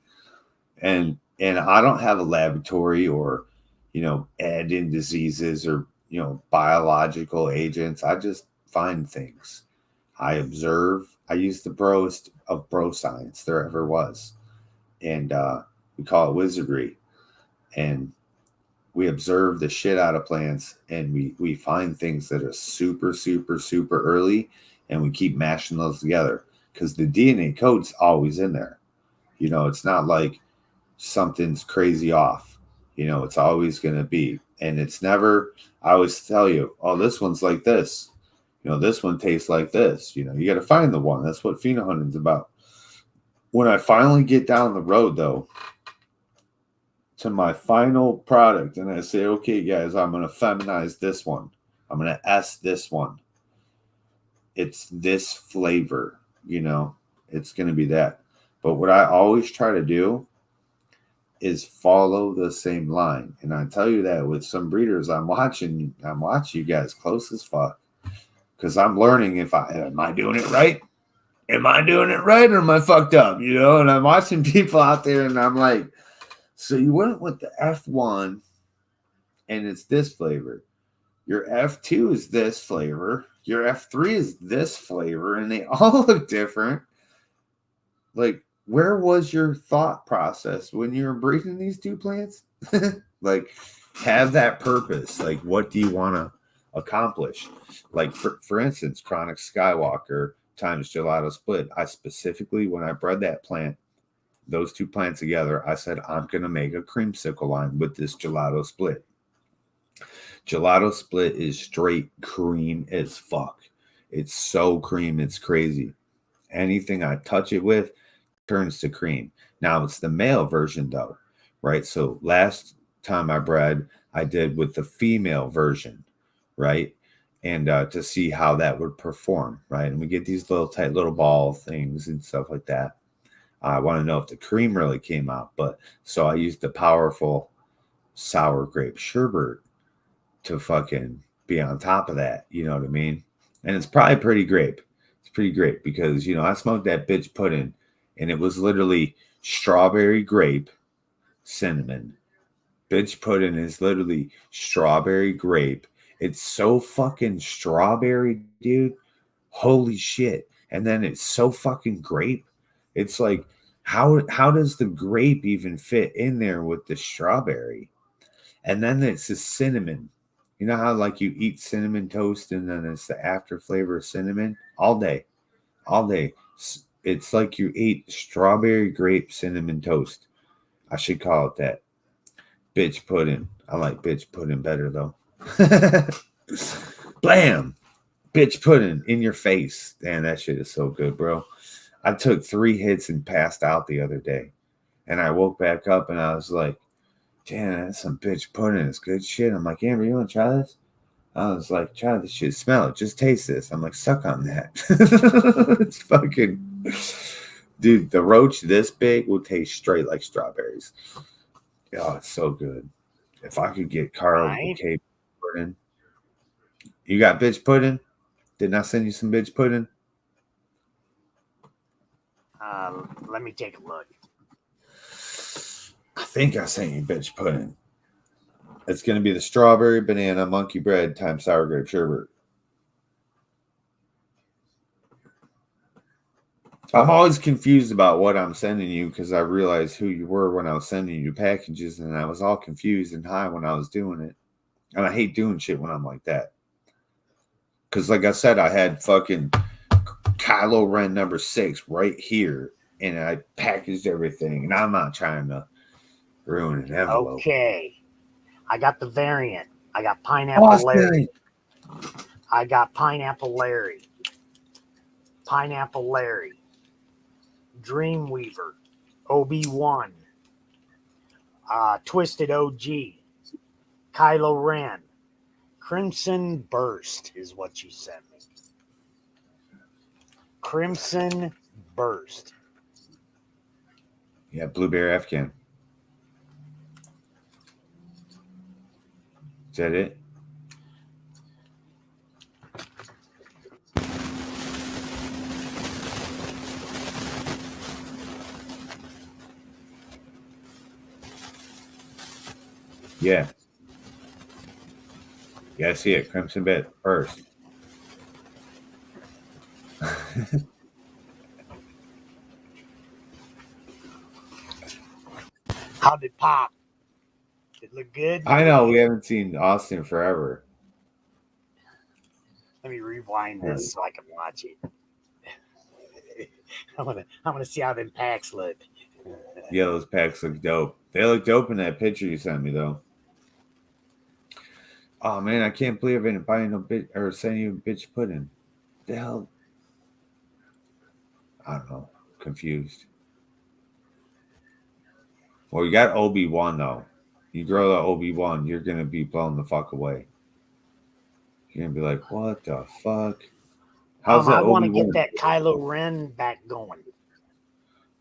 And I don't have a laboratory or, you know, add in diseases or, you know, biological agents. I just find things. I observe. I use the broest of bro science there ever was. And we call it wizardry. And we observe the shit out of plants and we find things that are super, super, super early. And we keep mashing those together because the DNA code's always in there. You know, it's not like something's crazy off. You know, it's always going to be. And it's never, I always tell you, oh, this one's like this. You know, this one tastes like this. You know, you got to find the one. That's what phenohunting's about. When I finally get down the road, though, to my final product, and I say, okay, guys, I'm going to feminize this one. I'm going to S this one. It's this flavor, you know, it's going to be that. But what I always try to do is follow the same line. And I tell you that with some breeders, I'm watching you guys close as fuck. Because I'm learning am I doing it right? Am I doing it right or am I fucked up? You know, and I'm watching people out there and I'm like, so you went with the F1 and it's this flavor. Your F2 is this flavor. Your F3 is this flavor. And they all look different. Like, where was your thought process when you were breeding these two plants? Like, have that purpose. Like, what do you want to accomplish? Like, for instance, Chronic Skywalker times Gelato Split. I specifically, when I bred that plant, those two plants together, I said, I'm going to make a creamsicle line with this Gelato Split. Gelato Split is straight cream as fuck. It's so cream, it's crazy. Anything I touch it with turns to cream. Now it's the male version though, right? So last time I bred, I did with the female version, right? And to see how that would perform, right? And we get these little tight little ball things and stuff like that. I want to know if the cream really came out, but so I used the powerful sour grape sherbet to fucking be on top of that, you know what I mean? And it's probably pretty grape. It's pretty great because, you know, I smoked that bitch pudding and it was literally strawberry grape cinnamon. Bitch pudding is literally strawberry grape. It's so fucking strawberry, dude. Holy shit. And then it's so fucking grape. It's like, how does the grape even fit in there with the strawberry? And then it's the cinnamon. You know how like you eat cinnamon toast and then it's the after flavor of cinnamon all day. It's like you ate strawberry grape cinnamon toast. I should call it that. Bitch pudding. I like bitch pudding better though. Blam. Bitch pudding in your face. Damn, that shit is so good, bro. I took 3 hits and passed out the other day. And I woke back up and I was like, damn, that's some bitch pudding. It's good shit. I'm like, Amber, you want to try this? I was like, try this shit. Smell it. Just taste this. I'm like, suck on that. It's fucking... Dude, the roach this big will taste straight like strawberries. Oh, it's so good. If I could get Carl Right. K pudding. You got bitch pudding? Didn't I send you some bitch pudding? Let me take a look. I think I sent you bitch pudding. It's going to be the strawberry banana monkey bread times sour grape sherbet. I'm always confused about what I'm sending you because I realized who you were when I was sending you packages, and I was all confused and high when I was doing it. And I hate doing shit when I'm like that. Because, like I said, I had fucking Kylo Ren number 6 right here, and I packaged everything, and I'm not trying to ruin an envelope. Okay. I got the variant. I got Pineapple Larry. I got Pineapple Larry. Pineapple Larry. Dreamweaver. Obi-Wan. Twisted OG. Kylo Ren. Crimson Burst is what you sent me. Crimson Burst. Yeah, Blueberry Afghan. Is that it? Yeah. Yeah, I see it. Crimson Bit first. How did pop? Did it look good? I know we haven't seen Austin forever. Let me rewind this so I can watch it. I want to see how them packs look. Yeah, those packs look dope. They look dope in that picture you sent me, though. Oh man, I can't believe I didn't buy no bitch or send you bitch pudding. The hell? I don't know. Confused. Well, you got Obi-Wan though. You grow the Obi-Wan, you're gonna be blown the fuck away. You're gonna be like, what the fuck? How's that I want to Obi-Wan? get that Kylo Ren back going.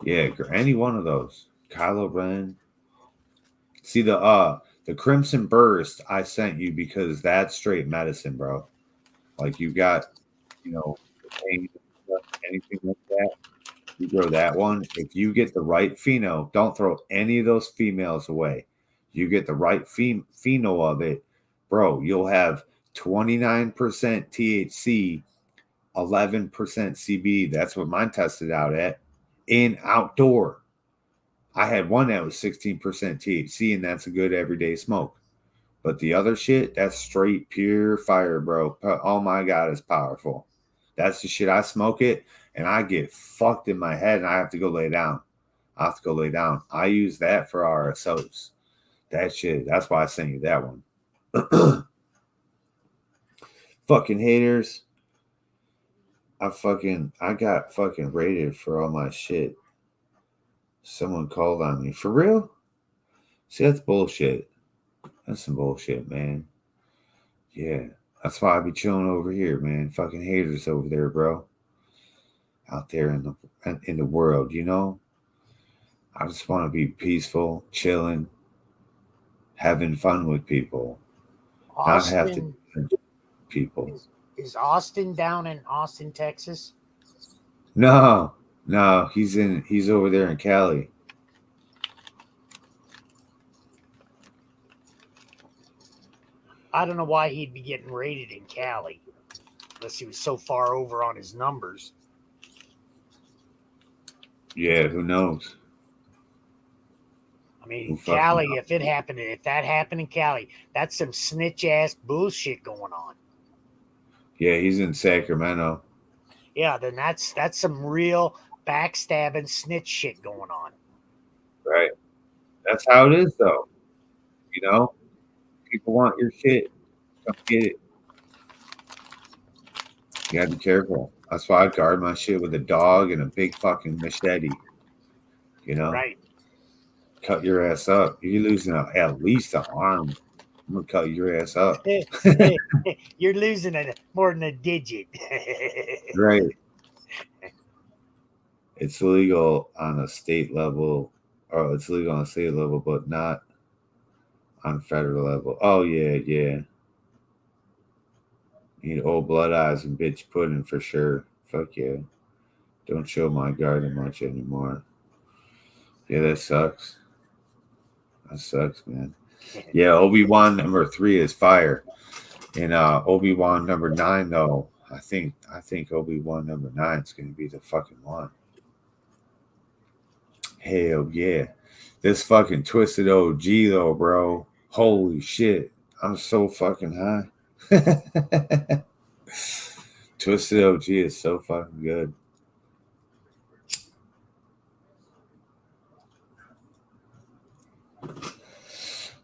Yeah, any one of those. Kylo Ren. See the Crimson Burst I sent you because that's straight medicine, bro. Like you got, you know, pain, anything like that. You grow that one. If you get the right pheno, don't throw any of those females away. You get the right pheno of it, bro. You'll have 29% THC, 11% CBD. That's what mine tested out at in outdoor. I had one that was 16% THC, and that's a good everyday smoke. But the other shit, that's straight pure fire, bro. Oh my God, it's powerful. That's the shit. I smoke it, and I get fucked in my head, and I have to go lay down. I use that for RSOs. That shit, that's why I sent you that one. Fucking haters. I got fucking rated for all my shit. Someone called on me. For real? See, that's bullshit. That's some bullshit, man. Yeah. That's why I be chilling over here, man. Fucking haters over there, bro. Out there in the world, you know? I just want to be peaceful, chilling, having fun with people. Austin, not have to people. Is Austin down in Austin, Texas? No, he's over there in Cali. I don't know why he'd be getting rated in Cali, unless he was so far over on his numbers. Yeah, who knows? I mean, Cali, if that happened in Cali, that's some snitch ass bullshit going on. Yeah, he's in Sacramento. Yeah, then that's some real backstabbing snitch shit going on. Right. That's how it is, though. You know, people want your shit. Come get it. You gotta be careful. That's why I guard my shit with a dog and a big fucking machete. You know, right? Cut your ass up. You're losing at least an arm. I'm gonna cut your ass up. You're losing more than a digit. Right. It's illegal on a state level, or it's legal on a state level, but not on federal level. Oh yeah, yeah. Need old blood eyes and bitch pudding for sure. Fuck yeah. Don't show my garden much anymore. Yeah, that sucks. That sucks, man. Yeah, Obi-Wan number 3 is fire. And Obi-Wan number 9 though. I think Obi-Wan number 9 is gonna be the fucking one. Hell yeah. This fucking Twisted OG though, bro. Holy shit. I'm so fucking high. Twisted OG is so fucking good.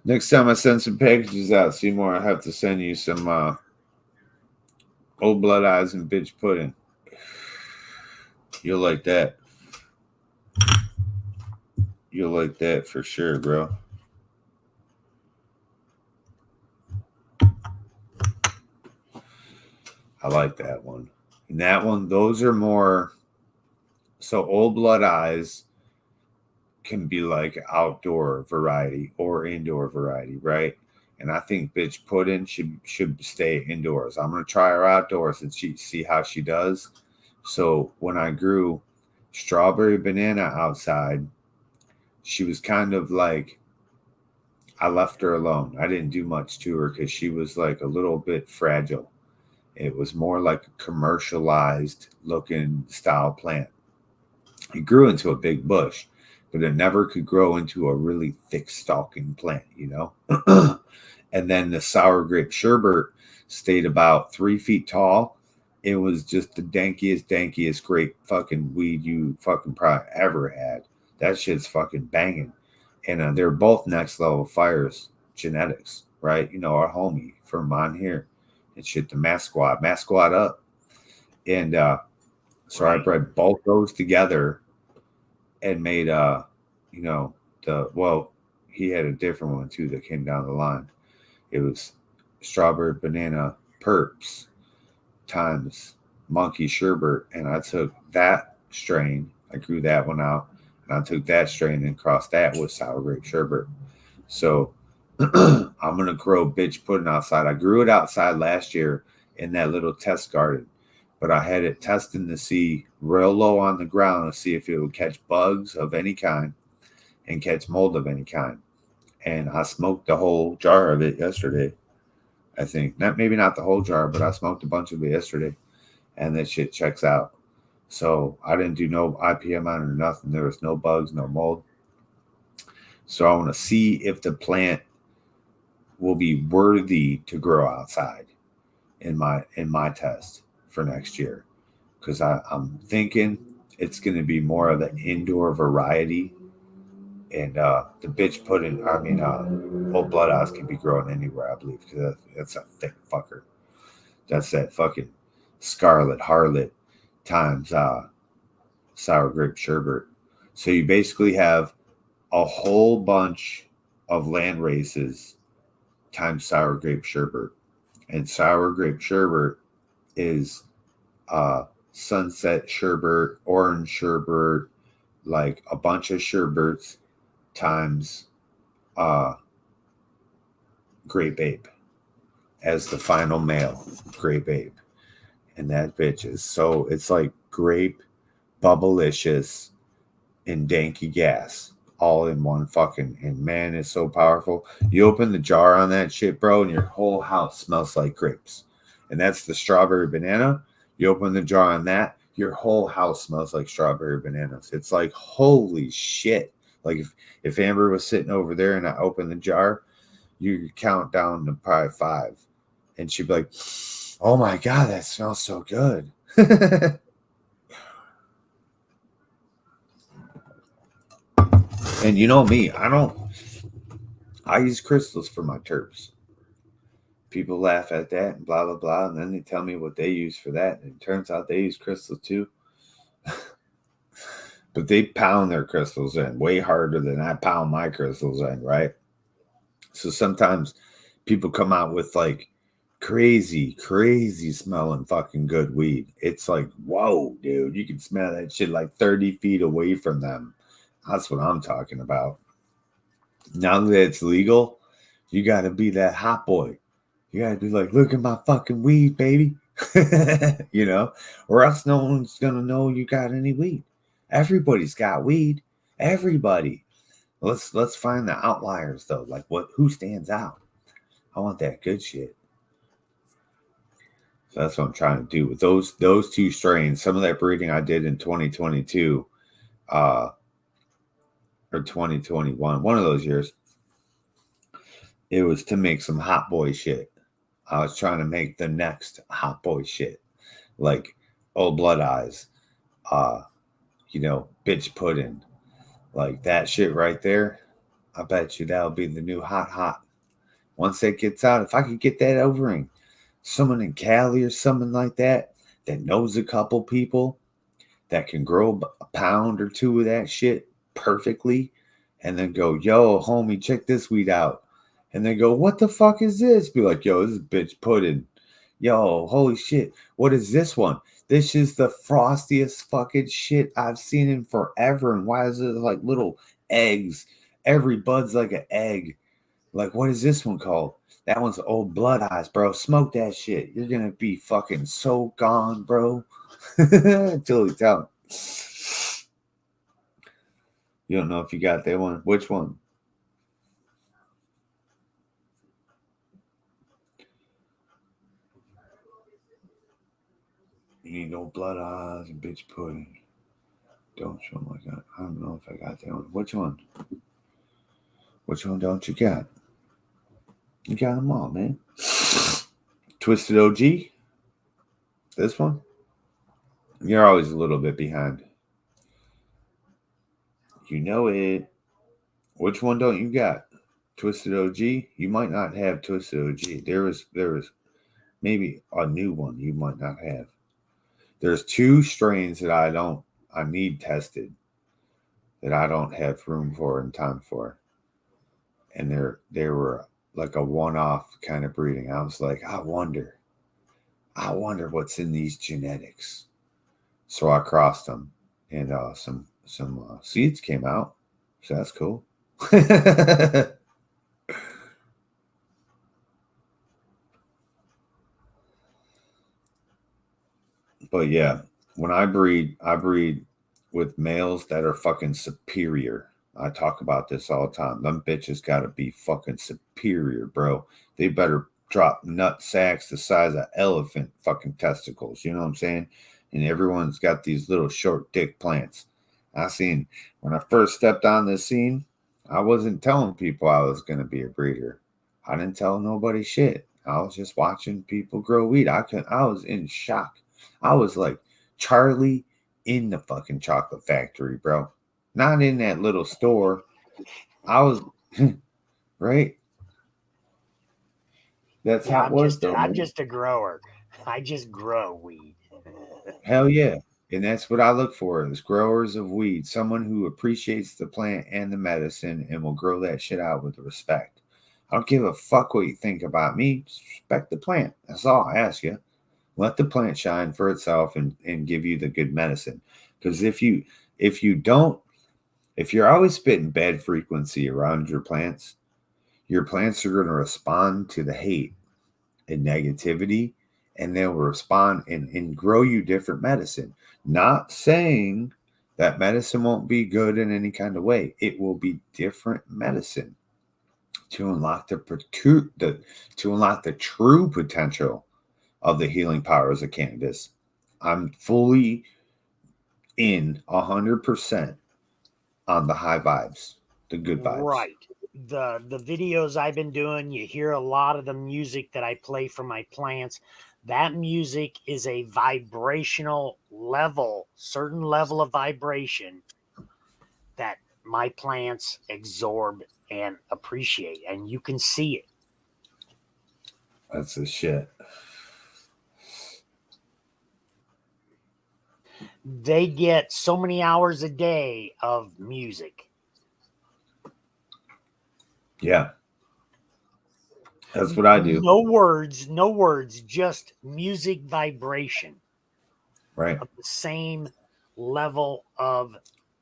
Next time I send some packages out, Seymour, I have to send you some old blood eyes and bitch pudding. You'll like that. You'll like that for sure, bro. I like that one. And that one, those are more. So old blood eyes can be like outdoor variety or indoor variety, right? And I think bitch pudding should stay indoors. I'm gonna try her outdoors and see how she does. So when I grew strawberry banana outside, she was kind of like, I left her alone. I didn't do much to her because she was like a little bit fragile. It was more like a commercialized looking style plant. It grew into a big bush, but it never could grow into a really thick stalking plant, you know? And then the sour grape sherbet stayed about 3 feet tall. It was just the dankiest grape fucking weed you fucking probably ever had. That shit's fucking banging. And they're both next level fires genetics, right? You know, our homie from on here and shit, the Mass Squad up. And so right. I bred both those together and made you know, he had a different one too that came down the line. It was strawberry banana perps times monkey sherbet, and I took that strain, I grew that one out, and I took that strain and crossed that with sour grape sherbet. So I'm gonna grow bitch pudding outside. I grew it outside last year in that little test garden, but I had it testing to see real low on the ground to see if it would catch bugs of any kind and catch mold of any kind. And I smoked the whole jar of it yesterday. I think maybe not the whole jar, but I smoked a bunch of it yesterday, and that shit checks out. So I didn't do no IPM on it or nothing. There was no bugs, no mold. So I want to see if the plant will be worthy to grow outside in my test for next year, because I'm thinking it's going to be more of an indoor variety. And the bitch pudding, old blood eyes can be growing anywhere, I believe, because that's a thick fucker. That's that fucking scarlet harlot times sour grape sherbet. So you basically have a whole bunch of land races times sour grape sherbet. And sour grape sherbet is sunset sherbet, orange sherbet, like a bunch of sherbets times grape ape as the final male grape ape. And that bitch is so, it's like grape, bubblicious, and danky gas all in one fucking, and man, it's so powerful. You open the jar on that shit, bro, and your whole house smells like grapes. And that's the strawberry banana. You open the jar on that, your whole house smells like strawberry bananas. It's like, holy shit. Like if Amber was sitting over there and I opened the jar, you could count down to probably 5. And she'd be like, oh my God, that smells so good. And you know me, I use crystals for my terps. People laugh at that and blah, blah, blah. And then they tell me what they use for that. And it turns out they use crystals too. But they pound their crystals in way harder than I pound my crystals in, right? So sometimes people come out with like crazy smelling fucking good weed. It's like, whoa, dude, you can smell that shit like 30 feet away from them. That's what I'm talking about. Now that it's legal, You got to be that hot boy. You got to be like, look at my fucking weed, baby. You know, or else no one's going to know you got any weed. Everybody's got weed. Everybody. Let's find the outliers though. Like who stands out? I want that good shit. So that's what I'm trying to do with those two strains. Some of that breeding I did in 2022, or 2021, one of those years. It was to make some hot boy shit. I was trying to make the next hot boy shit, like Old Blood Eyes, bitch pudding, like that shit right there. I bet you that'll be the new hot. Once that gets out, if I could get that over in someone in Cali or something like that knows a couple people that can grow a pound or two of that shit perfectly, and then go, yo, homie, check this weed out. And they go, what the fuck is this? Be like, yo, this is bitch pudding. Yo, holy shit. What is this one? This is the frostiest fucking shit I've seen in forever. And why is it like little eggs? Every bud's like an egg. Like, what is this one called? That one's Old Blood Eyes, bro. Smoke that shit. You're going to be fucking so gone, bro. Until you tell him. You don't know if you got that one. Which one? You need no blood eyes and bitch pudding. Don't show them like that. I don't know if I got that one. Which one? Which one don't you got? You got them all, man. Twisted OG. This one. You're always a little bit behind. You know it. Which one don't you got? Twisted OG? You might not have Twisted OG. There was maybe a new one you might not have. There's two strains that I need tested that I don't have room for and time for. And they were like a one-off kind of breeding. I was like, I wonder what's in these genetics. So I crossed them, and some seeds came out. So that's cool. But yeah, when I breed with males that are fucking superior. I talk about this all the time. Them bitches gotta be fucking superior, bro. They better drop nut sacks the size of elephant fucking testicles. You know what I'm saying? And everyone's got these little short dick plants. I seen when I first stepped on this scene, I wasn't telling people I was gonna be a breeder. I didn't tell nobody shit. I was just watching people grow weed. I was in shock. I was like Charlie in the fucking chocolate factory, bro. Not in that little store. I was right. That's how it was, though. I'm just a grower. I just grow weed. Hell yeah. And that's what I look for is growers of weed. Someone who appreciates the plant and the medicine and will grow that shit out with respect. I don't give a fuck what you think about me. Just respect the plant. That's all I ask you. Let the plant shine for itself and give you the good medicine. Because if you're always spitting bad frequency around your plants are going to respond to the hate and negativity, and they'll respond and grow you different medicine. Not saying that medicine won't be good in any kind of way. It will be different medicine to unlock the true potential of the healing powers of cannabis. I'm fully in 100% on the high vibes, the good vibes. Right. The videos I've been doing, you hear a lot of the music that I play for my plants. That music is a vibrational level, certain level of vibration that my plants absorb and appreciate, and you can see it. That's the shit. They get so many hours a day of music. Yeah. That's what I do. No words, just music vibration. Right. Of the same level of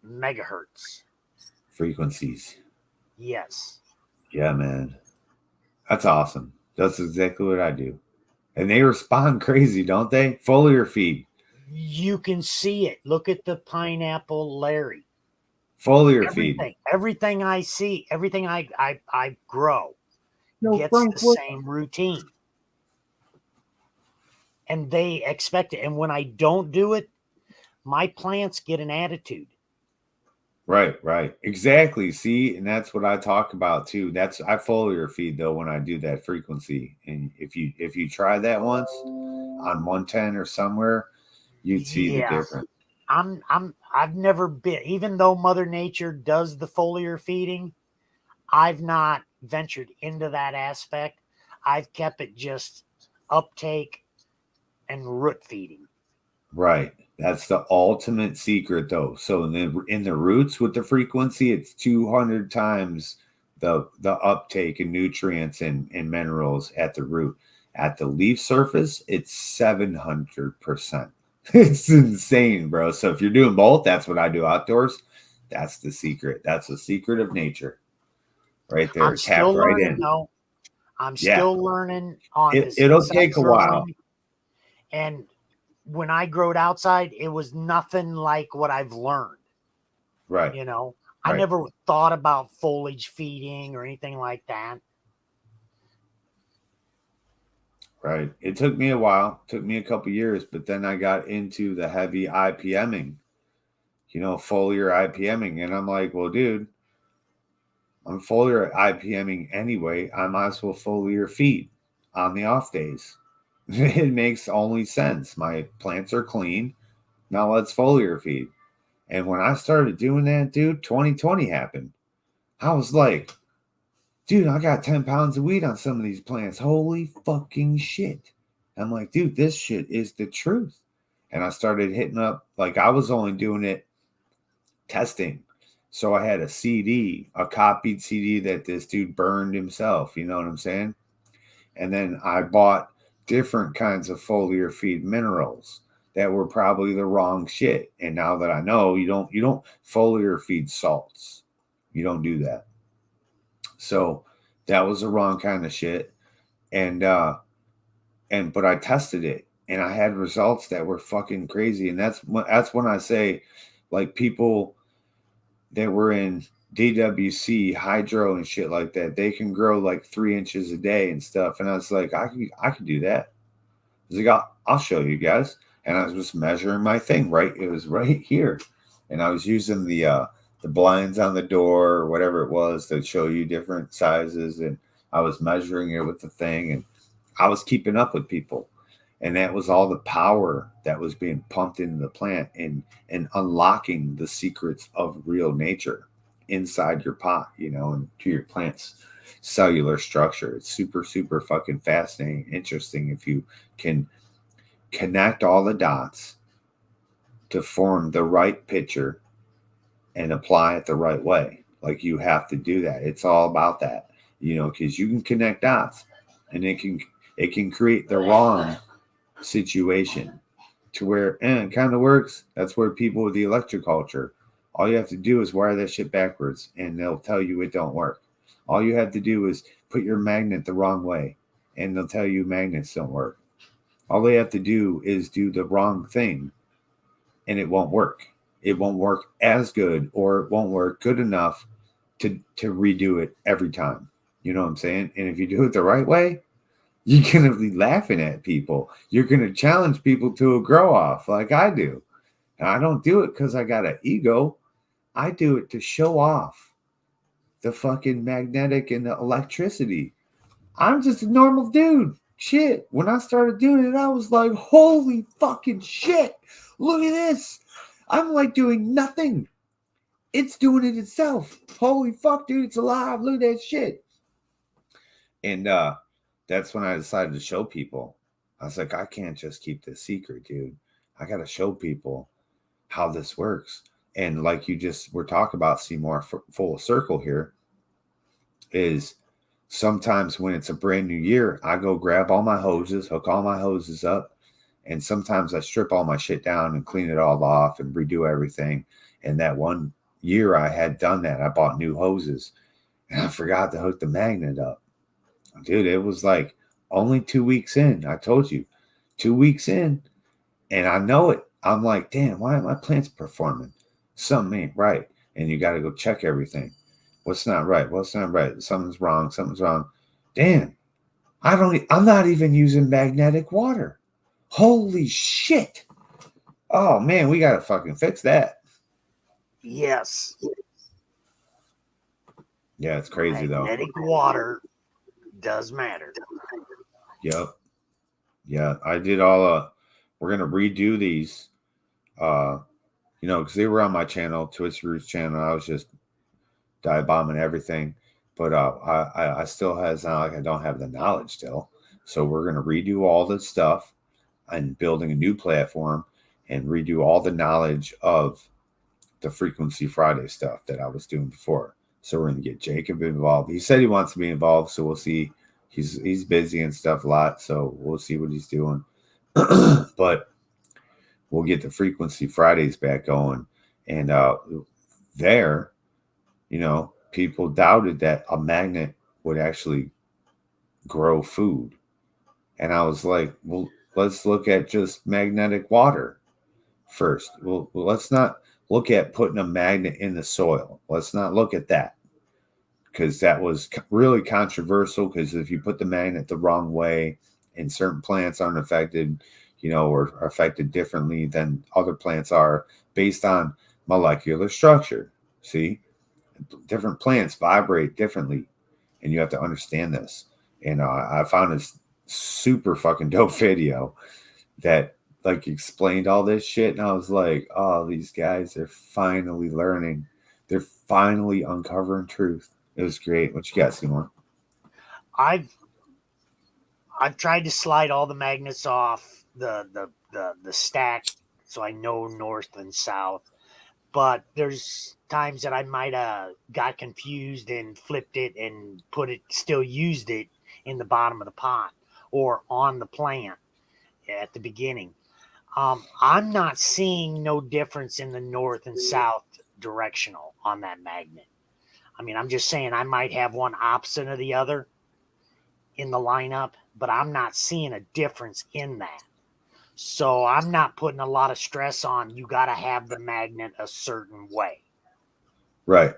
megahertz. Frequencies. Yes. Yeah, man. That's awesome. That's exactly what I do. And they respond crazy, don't they? Foliar feed. You can see it. Look at the pineapple Larry. Foliar feed. Everything I see, everything I grow gets Frank, the same routine. And they expect it. And when I don't do it, my plants get an attitude. Right, right. Exactly. See, and that's what I talk about too. I foliar feed though when I do that frequency. And if you try that once on 110 or somewhere, you'd see the difference. I've never been, even though Mother Nature does the foliar feeding, I've not ventured into that aspect. I've kept it just uptake and root feeding. Right. That's the ultimate secret though. So in the roots with the frequency, it's 200 times the uptake in nutrients and minerals at the root. At the leaf surface, it's 700%. It's insane, bro. So if you're doing both, that's what I do outdoors. That's the secret. That's the secret of nature. Right there. I'm still Tapped right learning in. though. I'm still learning on this. It'll inside take a while. growing. And when I growed outside, it was nothing like what I've learned. Right. You know, Right. I never thought about foliage feeding or anything like that. Right. It took me a while. It took me a couple years, but then I got into the heavy IPMing, foliar IPMing. And I'm like, well, dude, I'm foliar IPMing anyway. I might as well foliar feed on the off days. It makes only sense. My plants are clean. Now let's foliar feed. And when I started doing that, dude, 2020 happened. I was like, dude, I got 10 pounds of weed on some of these plants. Holy fucking shit. I'm like, dude, this shit is the truth. And I started hitting up, like I was only doing it testing. So I had a CD, a copied CD that this dude burned himself. You know what I'm saying? And then I bought different kinds of foliar feed minerals that were probably the wrong shit. And now that I know, you don't foliar feed salts. You don't do that. So that was the wrong kind of shit. But I tested it and I had results that were fucking crazy. And that's when I say, like, people that were in DWC hydro and shit like that, they can grow like 3 inches a day and stuff. And I was like, I can do that. I was like, I'll show you guys. And I was just measuring my thing, right? It was right here. And I was using the blinds on the door or whatever it was that show you different sizes. And I was measuring it with the thing. And I was keeping up with people. And that was all the power that was being pumped into the plant and unlocking the secrets of real nature inside your pot, and to your plant's cellular structure. It's super, super fucking fascinating, interesting if you can connect all the dots to form the right picture and apply it the right way. Like, you have to do that. It's all about that, because you can connect dots and it can create the wrong situation to where it kind of works. That's where people with the electroculture, all you have to do is wire that shit backwards and they'll tell you it don't work. All you have to do is put your magnet the wrong way and they'll tell you magnets don't work. All they have to do is do the wrong thing and it won't work. It won't work as good, or it won't work good enough to redo it every time. You know what I'm saying? And if you do it the right way, you're going to be laughing at people. You're going to challenge people to a grow off like I do. And I don't do it because I got an ego. I do it to show off the fucking magnetic and the electricity. I'm just a normal dude. Shit. When I started doing it, I was like, holy fucking shit. Look at this. I'm like doing nothing. It's doing it itself. Holy fuck, dude. It's alive. Look at that shit. And that's when I decided to show people. I was like, I can't just keep this secret, dude. I got to show people how this works. And like you just were talking about, Seymour, full circle here, is sometimes when it's a brand new year, I go grab all my hoses, hook all my hoses up. And sometimes I strip all my shit down and clean it all off and redo everything. And that one year I had done that, I bought new hoses and I forgot to hook the magnet up. Dude, it was like only 2 weeks in. I told you, 2 weeks in, and I know it. I'm like, damn, why aren't my plants performing? Something ain't right. And you got to go check everything. What's not right? What's not right? Something's wrong. Something's wrong. Damn, I'm not even using magnetic water. Holy shit. Oh man, we got to fucking fix that. Yes. Yeah, it's crazy though. Magnetic water does matter. Yep. Yeah, I did all we're gonna redo these. Because they were on my channel, Twitch Roots channel. I was just dive bombing everything. But I still it's not like I don't have the knowledge still. So we're gonna redo all the stuff and building a new platform and redo all the knowledge of the Frequency Friday stuff that I was doing before. So we're gonna get Jacob involved. He said he wants to be involved, so we'll see. He's busy and stuff a lot, so we'll see what he's doing. But we'll get the Frequency Fridays back going. And there, people doubted that a magnet would actually grow food. And I was like, well, let's look at just magnetic water first. Well, let's not look at putting a magnet in the soil. Let's not look at that, because that was really controversial, because if you put the magnet the wrong way and certain plants aren't affected, or are affected differently than other plants are based on molecular structure. See, different plants vibrate differently, and you have to understand this. And I found this super fucking dope video that explained all this shit, and I was like, oh, these guys are finally learning. They're finally uncovering truth. It was great. What you got, Seymour? I've tried to slide all the magnets off the stack so I know north and south, but there's times that I might have got confused and flipped it and used it in the bottom of the pot or on the plant at the beginning. I'm not seeing no difference in the north and south directional on that magnet. I mean, I'm just saying I might have one opposite of the other in the lineup, but I'm not seeing a difference in that. So I'm not putting a lot of stress on you got to have the magnet a certain way. Right.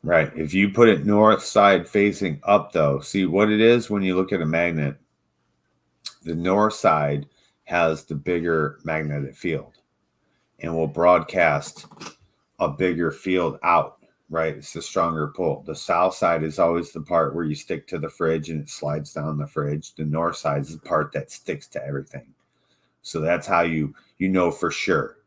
If you put it north side facing up, though, see what it is when you look at a magnet, the north side has the bigger magnetic field and will broadcast a bigger field out, right? It's the stronger pull. The south side is always the part where you stick to the fridge and it slides down the fridge. The north side is the part that sticks to everything. So that's how you know for sure.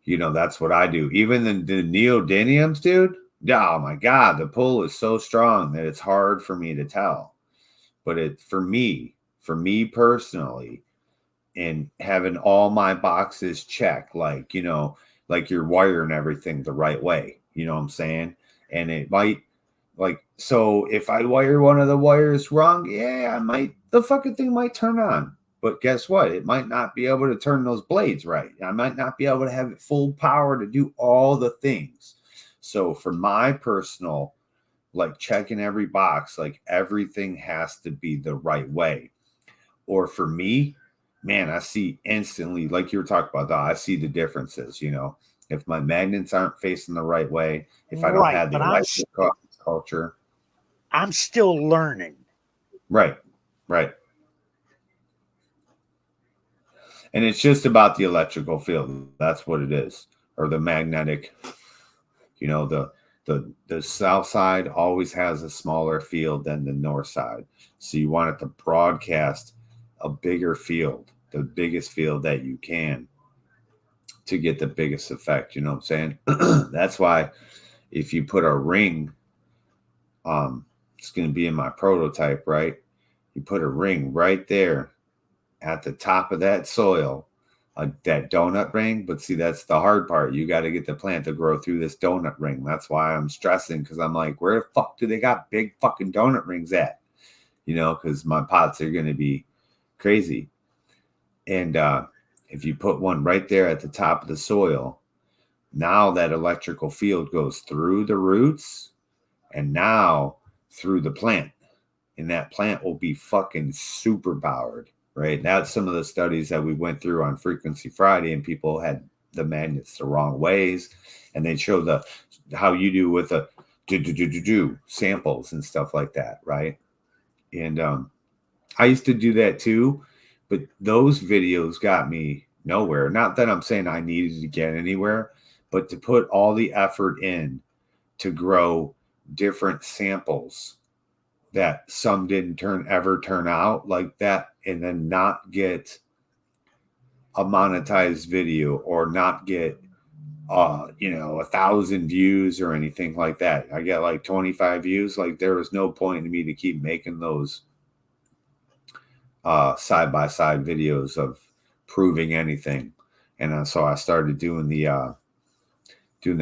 That's what I do. Even the neodymiums, dude. Oh my God, the pull is so strong that it's hard for me to tell. But for me personally, and having all my boxes checked, like you're wiring everything the right way. You know what I'm saying? And it might, so if I wire one of the wires wrong, yeah, the fucking thing might turn on. But guess what? It might not be able to turn those blades right. I might not be able to have it full power to do all the things. So for my personal, checking every box, everything has to be the right way. Or for me, man, I see instantly, like you were talking about, I see the differences, if my magnets aren't facing the right way, if I don't have the electrical culture. I'm still learning. Right. And it's just about the electrical field. That's what it is. Or the magnetic, the south side always has a smaller field than the north side. So you want it to broadcast a bigger field, the biggest field that you can, to get the biggest effect. You know what I'm saying? That's why if you put a ring, it's going to be in my prototype, right? You put a ring right there at the top of that soil, that donut ring. But see, that's the hard part. You got to get the plant to grow through this donut ring. That's why I'm stressing, because I'm like, where the fuck do they got big fucking donut rings at? Because my pots are going to be crazy. And if you put one right there at the top of the soil, now that electrical field goes through the roots and now through the plant. and that plant will be fucking super powered, right? That's some of the studies that we went through on Frequency Friday, and people had the magnets the wrong ways, and they show the how you do with the do samples and stuff like that, right? And I used to do that too, but those videos got me nowhere. Not that I'm saying I needed to get anywhere, but to put all the effort in to grow different samples that some didn't ever turn out like that, and then not get a monetized video or not get 1,000 views or anything like that. I get like 25 views. Like, there was no point in me to keep making those side-by-side videos of proving anything. And so I started doing the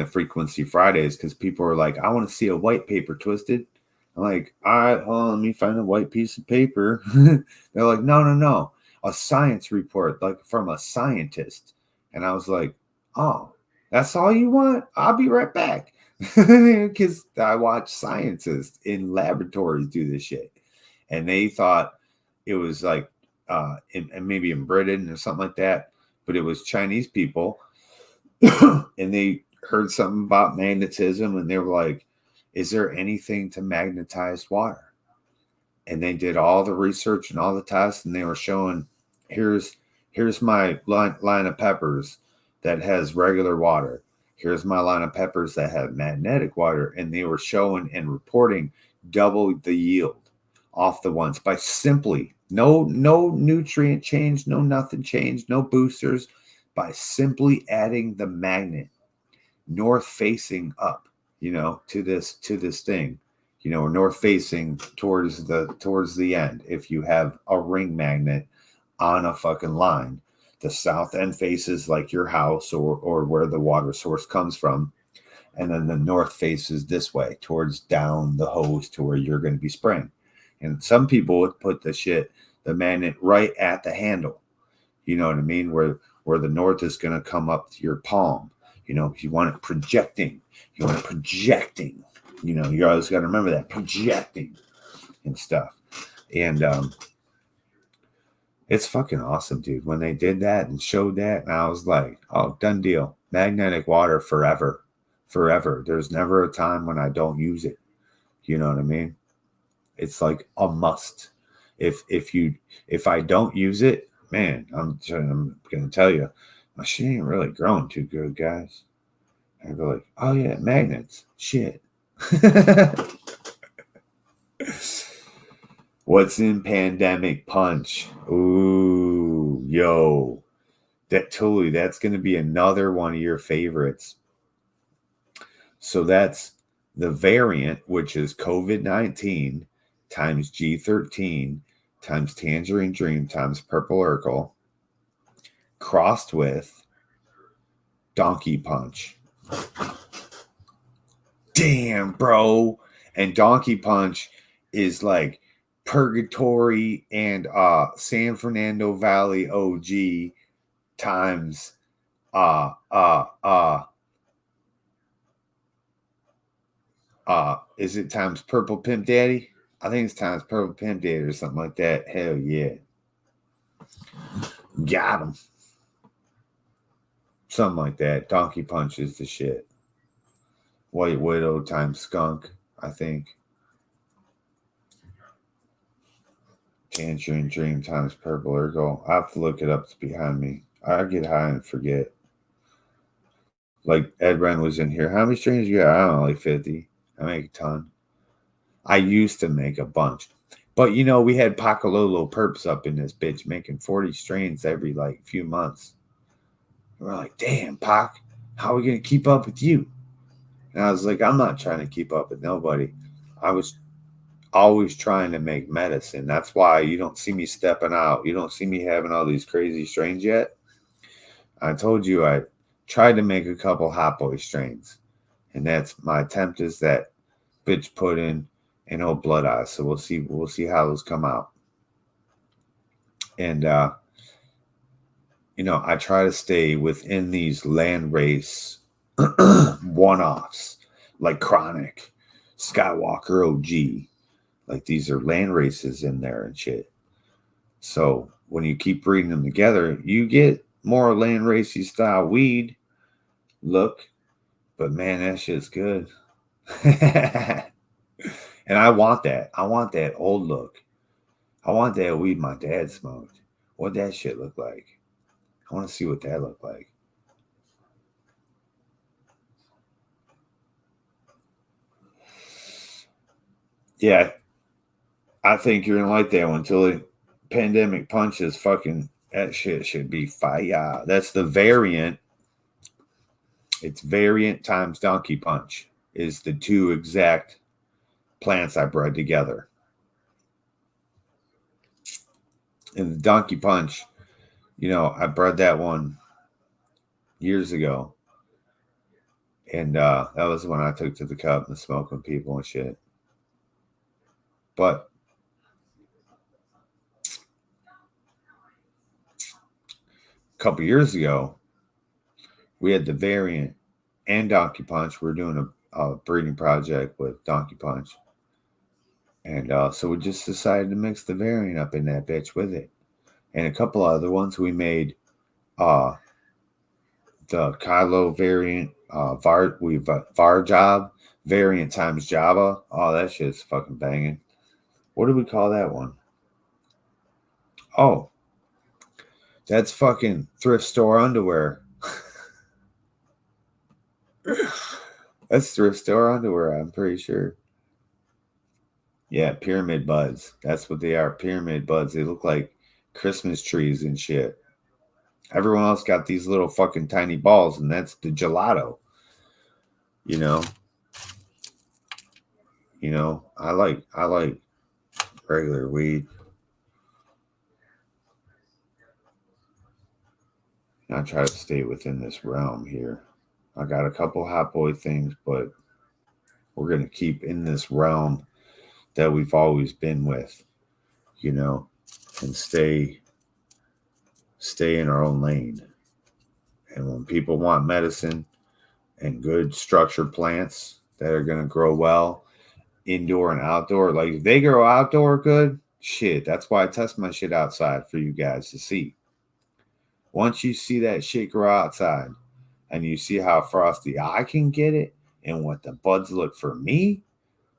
Frequency Fridays, because people are like, I want to see a white paper twisted. I'm like, all right, hold on, let me find a white piece of paper. They're like, no, a science report, like from a scientist. And I was like, oh, that's all you want? I'll be right back. Because I watch scientists in laboratories do this shit. And they thought it was like, and maybe in Britain or something like that, but it was Chinese people. And they heard something about magnetism, and they were like, is there anything to magnetize water? And they did all the research and all the tests, and they were showing, here's my line of peppers that has regular water. Here's my line of peppers that have magnetic water. And they were showing and reporting double the yield off the ones by simply no nutrient change, no nothing change, no boosters, by simply adding the magnet north facing up, to this thing, or north facing towards the end. If you have a ring magnet on a fucking line, the south end faces like your house or where the water source comes from, and then the north faces this way towards down the hose to where you're going to be spraying. And some people would put the magnet right at the handle, you know what I mean, where the north is going to come up to your palm. You want it projecting. You always got to remember that, projecting and stuff. And it's fucking awesome, dude. When they did that and showed that, and I was like, oh, done deal. Magnetic water forever. There's never a time when I don't use it. You know what I mean? It's like a must. If I don't use it, man, I'm gonna tell you, my shit ain't really growing too good, guys. I'd be like, oh yeah, magnets. Shit. What's in Pandemic Punch? Ooh, yo. That's going to be another one of your favorites. So that's the variant, which is COVID-19 times G13 times Tangerine Dream times Purple Urkel, crossed with Donkey Punch. Damn, bro. And Donkey Punch is like Purgatory and San Fernando Valley OG times is it times Purple Pimp Daddy? I think it's times Purple Pimp Daddy or something like that. Hell yeah. Got him. Something like that. Donkey Punch is the shit. White Widow times Skunk, I think. Tangerine Dream times Purple Urkel. I have to look it up. It's behind me. I get high and forget. Like Ed Wren was in here. How many strains you got? I don't know, like 50. I make a ton. I used to make a bunch. But, we had Pacololo Perps up in this bitch making 40 strains every, few months. And we're like, damn, Pac, how are we going to keep up with you? And I was like, I'm not trying to keep up with nobody. I was always trying to make medicine. That's why you don't see me stepping out. You don't see me having all these crazy strains yet. I told you I tried to make a couple Hot Boy strains. And that's my attempt is that bitch pudding and old blood eyes. So we'll see how those come out. And I try to stay within these land race one-offs like Chronic, Skywalker OG, Like these are land races in there and shit. So when you keep breeding them together, you get more land racy style weed look. But man, that shit's good. And I want that. I want that old look. I want that weed my dad smoked. What that shit look like? I want to see what that looked like. Yeah, I think you're gonna like that one until the pandemic punches. Fucking that shit should be fire. That's the variant. It's variant times donkey punch is the two exact plants I bred together. And the donkey punch, you know, I bred that one years ago. And that was when I took to the cup and smoking people and shit. But a couple years ago, we had the variant and donkey punch. We were doing a breeding project with donkey punch. And so we just decided to mix the variant up in that bitch with it. And a couple other ones. We made the Kylo variant, Var Job variant times Java. Oh, that shit's fucking banging. What do we call that one? Oh, that's fucking thrift store underwear. That's thrift store underwear, I'm pretty sure. Yeah, pyramid buds. That's what they are, pyramid buds. They look like Christmas trees and shit. Everyone else got these little fucking tiny balls, and that's the gelato. You know? You know, I like regular weed. I try to stay within this realm here. I got a couple hot boy things, but we're going to keep in this realm that we've always been with, you know, and stay in our own lane. And when people want medicine and good structured plants that are going to grow well, indoor and outdoor, like if they grow outdoor good, shit, that's why I test my shit outside for you guys to see. Once you see that shit grow outside and you see how frosty I can get it and what the buds look for me,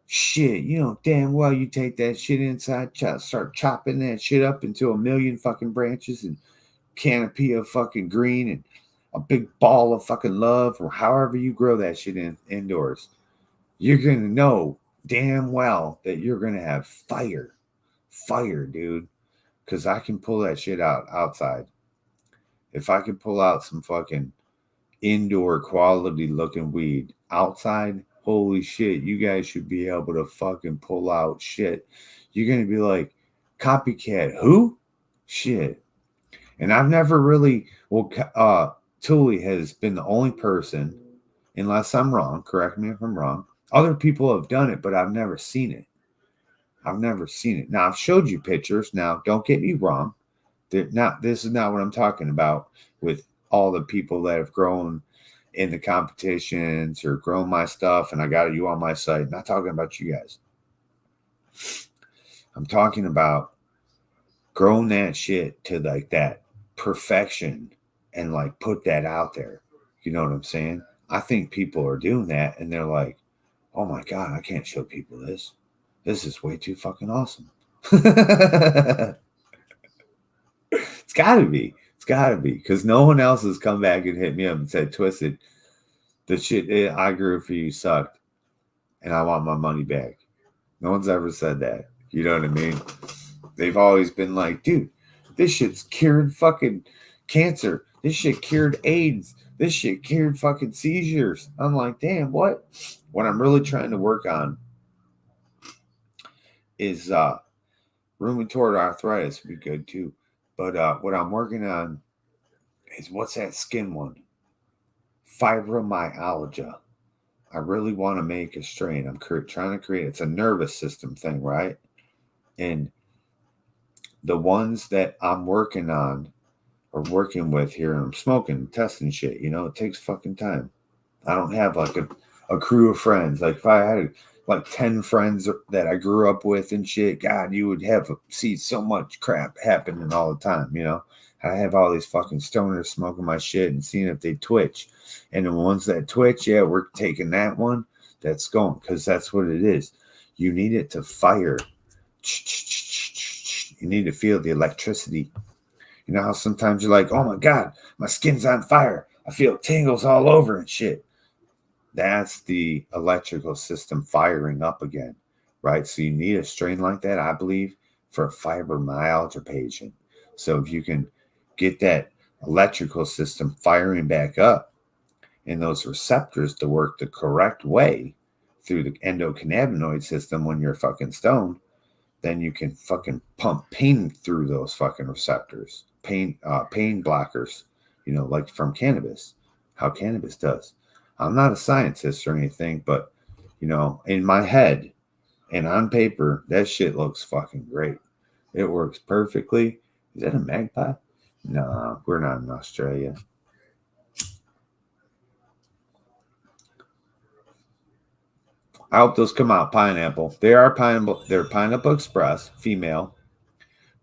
shit, you know damn well you take that shit inside, start chopping that shit up into a million fucking branches and canopy of fucking green and a big ball of fucking love, or however you grow that shit indoors. You're going to know damn well that you're going to have fire, dude, because I can pull that shit out outside. If I could pull out some fucking indoor quality looking weed outside, holy shit, you guys should be able to fucking pull out shit. You're going to be like, copycat, who? Shit. And I've never really, Thule has been the only person, unless I'm wrong, correct me if I'm wrong. Other people have done it, but I've never seen it. Now, I've showed you pictures. Now, don't get me wrong. This is not what I'm talking about with all the people that have grown in the competitions or grown my stuff and I got you on my site. I'm not talking about you guys. I'm talking about growing that shit to like that perfection and like put that out there. You know what I'm saying? I think people are doing that and they're like, oh my God, I can't show people this. This is way too fucking awesome. It's gotta be. Because no one else has come back and hit me up and said, Twisted, the shit I grew for you sucked and I want my money back. No one's ever said that. You know what I mean? They've always been like, dude, this shit's cured fucking cancer. This shit cured AIDS. This shit cured fucking seizures. I'm like, damn, what? What I'm really trying to work on is rheumatoid arthritis would be good too. But what I'm working on is what's that skin one? Fibromyalgia. I really want to make a strain. I'm trying to create. It's a nervous system thing, right? And the ones that I'm working on or working with here, and I'm smoking, testing shit. You know, it takes fucking time. I don't have like a crew of friends. Like if I had like 10 friends that I grew up with and shit. God, you would see so much crap happening all the time, you know. I have all these fucking stoners smoking my shit and seeing if they twitch. And the ones that twitch, yeah, we're taking that one. That's going, because that's what it is. You need it to fire. You need to feel the electricity. You know how sometimes you're like, oh my God, my skin's on fire. I feel tingles all over and shit. That's the electrical system firing up again, right? So you need a strain like that, I believe, for a fibromyalgia patient. So if you can get that electrical system firing back up and those receptors to work the correct way through the endocannabinoid system when you're fucking stoned, then you can fucking pump pain through those fucking receptors, pain blockers, you know, like from cannabis, how cannabis does. I'm not a scientist or anything, but, you know, in my head and on paper, that shit looks fucking great. It works perfectly. Is that a magpie? No, we're not in Australia. I hope those come out. Pineapple. They are pineapple. They're Pineapple Express, female,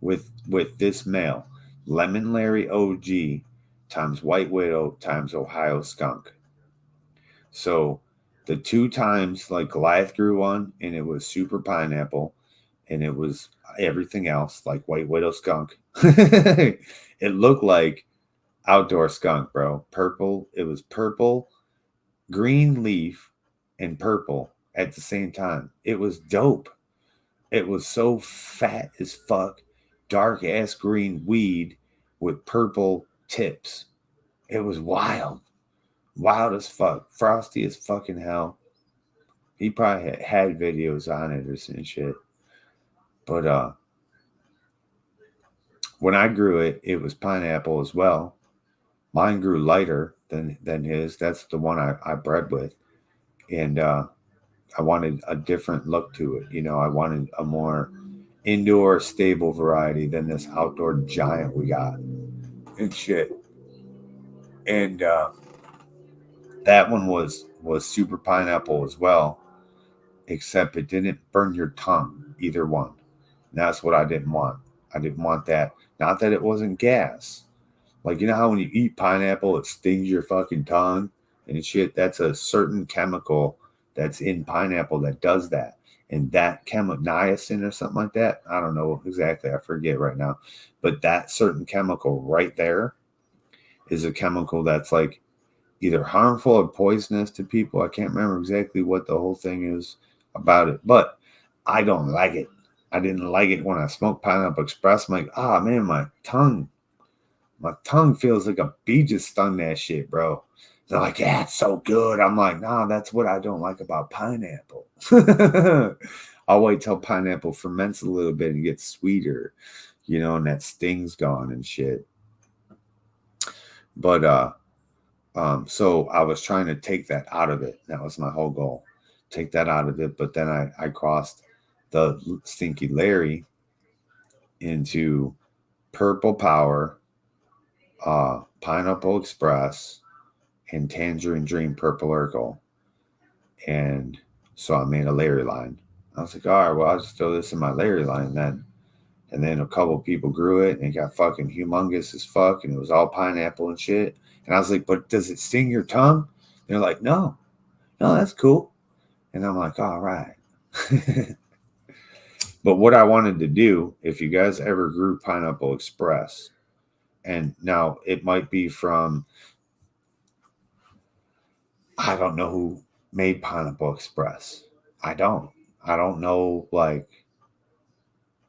with this male. Lemon Larry OG times White Widow times Ohio Skunk. So the 2 times like Goliath grew one and it was super pineapple and it was everything else like White Widow Skunk. It looked like outdoor skunk, bro. Purple. It was purple, green leaf, and purple at the same time. It was dope. It was so fat as fuck, dark ass green weed with purple tips. It was wild. Wild as fuck. Frosty as fucking hell. He probably had videos on it or some shit. But when I grew it, it was pineapple as well. Mine grew lighter than his. That's the one I bred with. And I wanted a different look to it. You know, I wanted a more indoor stable variety than this outdoor giant we got and shit. And that one was super pineapple as well, except it didn't burn your tongue, either one. And that's what I didn't want. I didn't want that. Not that it wasn't gas. Like, you know how when you eat pineapple, it stings your fucking tongue and shit? That's a certain chemical that's in pineapple that does that. And that chemical, niacin or something like that, I don't know exactly. I forget right now. But that certain chemical right there is a chemical that's like either harmful or poisonous to people. I can't remember exactly what the whole thing is about it. But I don't like it. I didn't like it when I smoked Pineapple Express. I'm like, ah, man, my tongue feels like a bee just stung that shit, bro. They're like, yeah, it's so good. I'm like, nah, that's what I don't like about pineapple. I'll wait till pineapple ferments a little bit and gets sweeter, you know, and that sting's gone and shit. But so I was trying to take that out of it. That was my whole goal. Take that out of it. But then I crossed the Stinky Larry into Purple Power, Pineapple Express, and Tangerine Dream Purple Urkel. And so I made a Larry line. I was like, all right, well, I'll just throw this in my Larry line then. And then a couple people grew it and it got fucking humongous as fuck. And it was all pineapple and shit. And I was like, but does it sting your tongue? They're like, no, that's cool. And I'm like, all right. But what I wanted to do, if you guys ever grew Pineapple Express, and now it might be from, I don't know who made Pineapple Express. I don't know, like,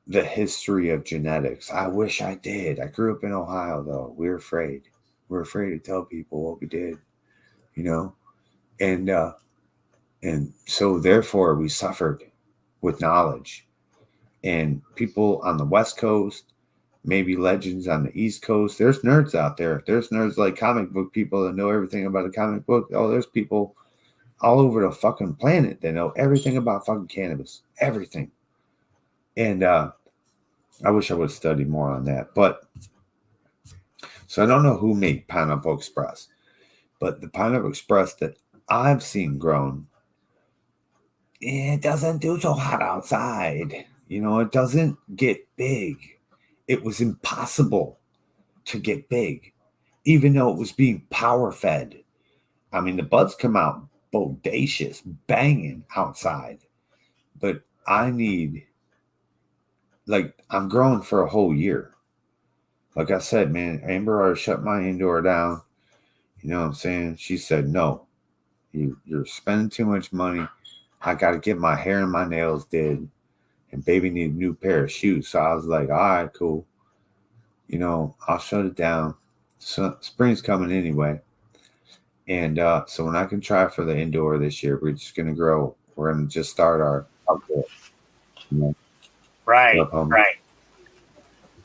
the history of genetics. I wish I did. I grew up in Ohio, though. We're afraid. We're afraid to tell people what we did, you know? And so therefore we suffered with knowledge. And people on the West Coast, maybe legends on the East Coast, there's nerds out there. There's nerds like comic book people that know everything about a comic book. Oh, there's people all over the fucking planet that know everything about fucking cannabis. Everything. And I wish I would have studied more on that. But so I don't know who made Pineapple Express. But the Pineapple Express that I've seen grown it doesn't do so hot outside. You know, it doesn't get big. It was impossible to get big, even though it was being power fed. I mean, the buds come out bodacious, banging outside. But I need, like, I'm growing for a whole year. Like I said, man, Amber already shut my indoor down. You know what I'm saying? She said, no, you're spending too much money. I got to get my hair and my nails did. And baby need a new pair of shoes. So I was like, all right, cool. You know, I'll shut it down. So, spring's coming anyway. And so when I can try for the indoor this year, we're just going to grow. We're going to just start our outdoor. You know, Right.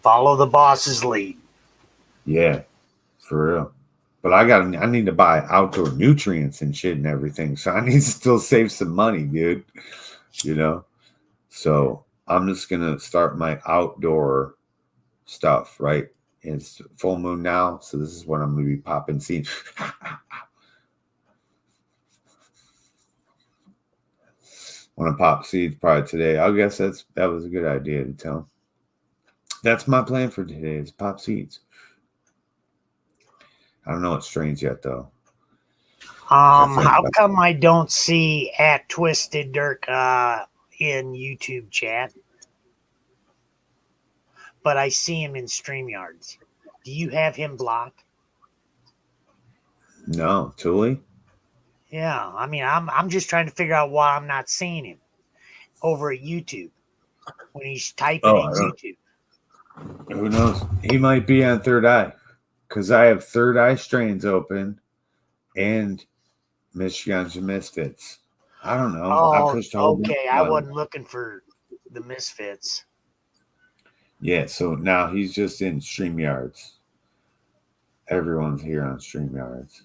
Follow the boss's lead. Yeah, for real. But I need to buy outdoor nutrients and shit and everything. So I need to still save some money, dude. You know? So I'm just gonna start my outdoor stuff, right? It's full moon now, so this is what I'm gonna be popping seeds. Want to pop seeds probably today. I guess that was a good idea to tell. That's my plan for today is pop seeds. I don't know what strains yet though. How come I don't see at Twisted Dirk in YouTube chat? But I see him in StreamYards. Do you have him blocked? No, Tully? Yeah, I mean, I'm just trying to figure out why I'm not seeing him over at YouTube when he's typing in YouTube. Who knows? He might be on Third Eye because I have Third Eye strains open and Michigan's Misfits. I don't know. Oh, okay. I wasn't looking for the Misfits. Yeah, so now he's just in StreamYards. Everyone's here on StreamYards.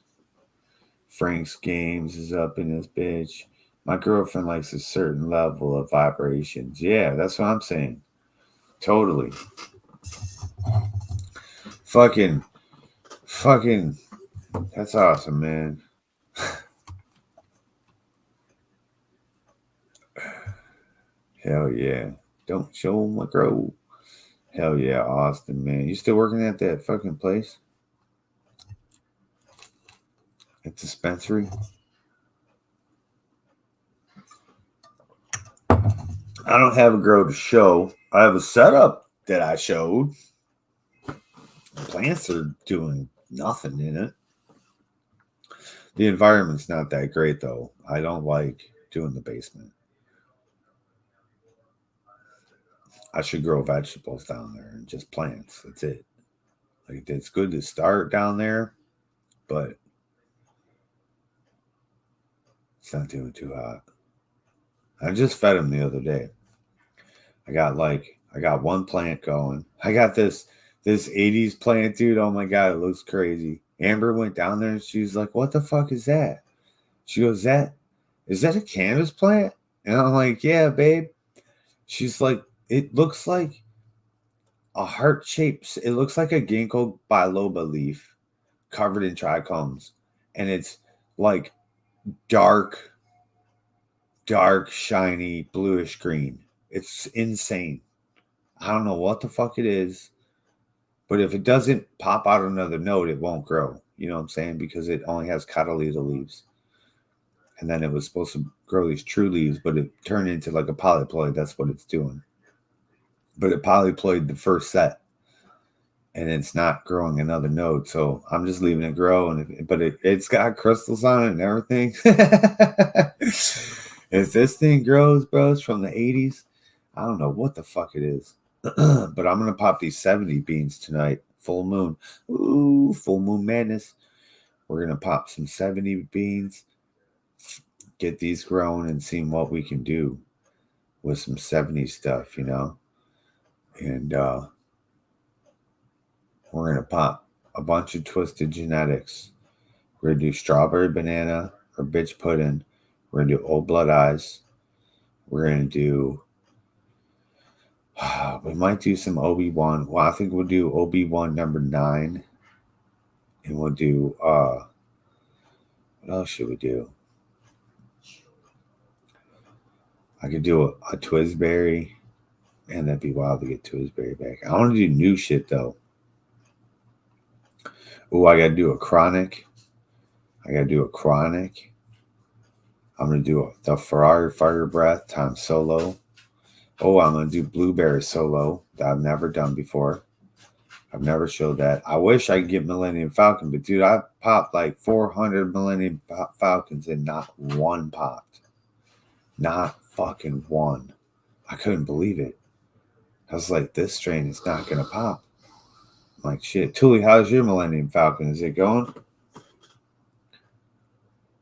Frank's Games is up in this bitch. My girlfriend likes a certain level of vibrations. Yeah, that's what I'm saying. Totally. Fucking. That's awesome, man. Hell yeah. Don't show my grow. Hell yeah, Austin, man. You still working at that fucking place? At dispensary? I don't have a grow to show. I have a setup that I showed. The plants are doing nothing in it. The environment's not that great, though. I don't like doing the basement. I should grow vegetables down there and just plants. That's it. Like, it's good to start down there, but it's not doing too hot. I just fed them the other day. I got one plant going. I got this 80s plant, dude. Oh my God, it looks crazy. Amber went down there and she's like, what the fuck is that? She goes, is that a cannabis plant? And I'm like, yeah, babe. She's like, it looks like a heart shape. It looks like a ginkgo biloba leaf covered in trichomes. And it's like dark, shiny, bluish green. It's insane. I don't know what the fuck it is. But if it doesn't pop out another node, it won't grow. You know what I'm saying? Because it only has cotyledon leaves. And then it was supposed to grow these true leaves, but it turned into like a polyploid. That's what it's doing. But it polyploid the first set. And it's not growing another node. So I'm just leaving it grow. But it's got crystals on it and everything. If this thing grows, bro, it's from the 80s. I don't know what the fuck it is. But I'm going to pop these 70 beans tonight. Full moon. Ooh, full moon madness. We're going to pop some 70 beans. Get these growing and seeing what we can do with some 70 stuff, you know. And we're going to pop a bunch of twisted genetics. We're going to do strawberry banana or bitch pudding. We're going to do old blood eyes. We're going to do... we might do some Obi-Wan. Well, I think we'll do Obi-Wan number 9. And we'll do... what else should we do? I could do a Twisberry, and that'd be wild to get Twisberry back. I want to do new shit though. Oh, I gotta do a chronic. I'm gonna do the Ferrari Fire Breath times solo. Oh, I'm gonna do blueberry solo that I've never done before. I've never showed that. I wish I could get Millennium Falcon, but dude, I popped like 400 Millennium Falcons and not one popped. Not fucking one. I couldn't believe it. I was like, this strain is not gonna pop. I'm like, shit. Thule, how's your Millennium Falcon? Is it going?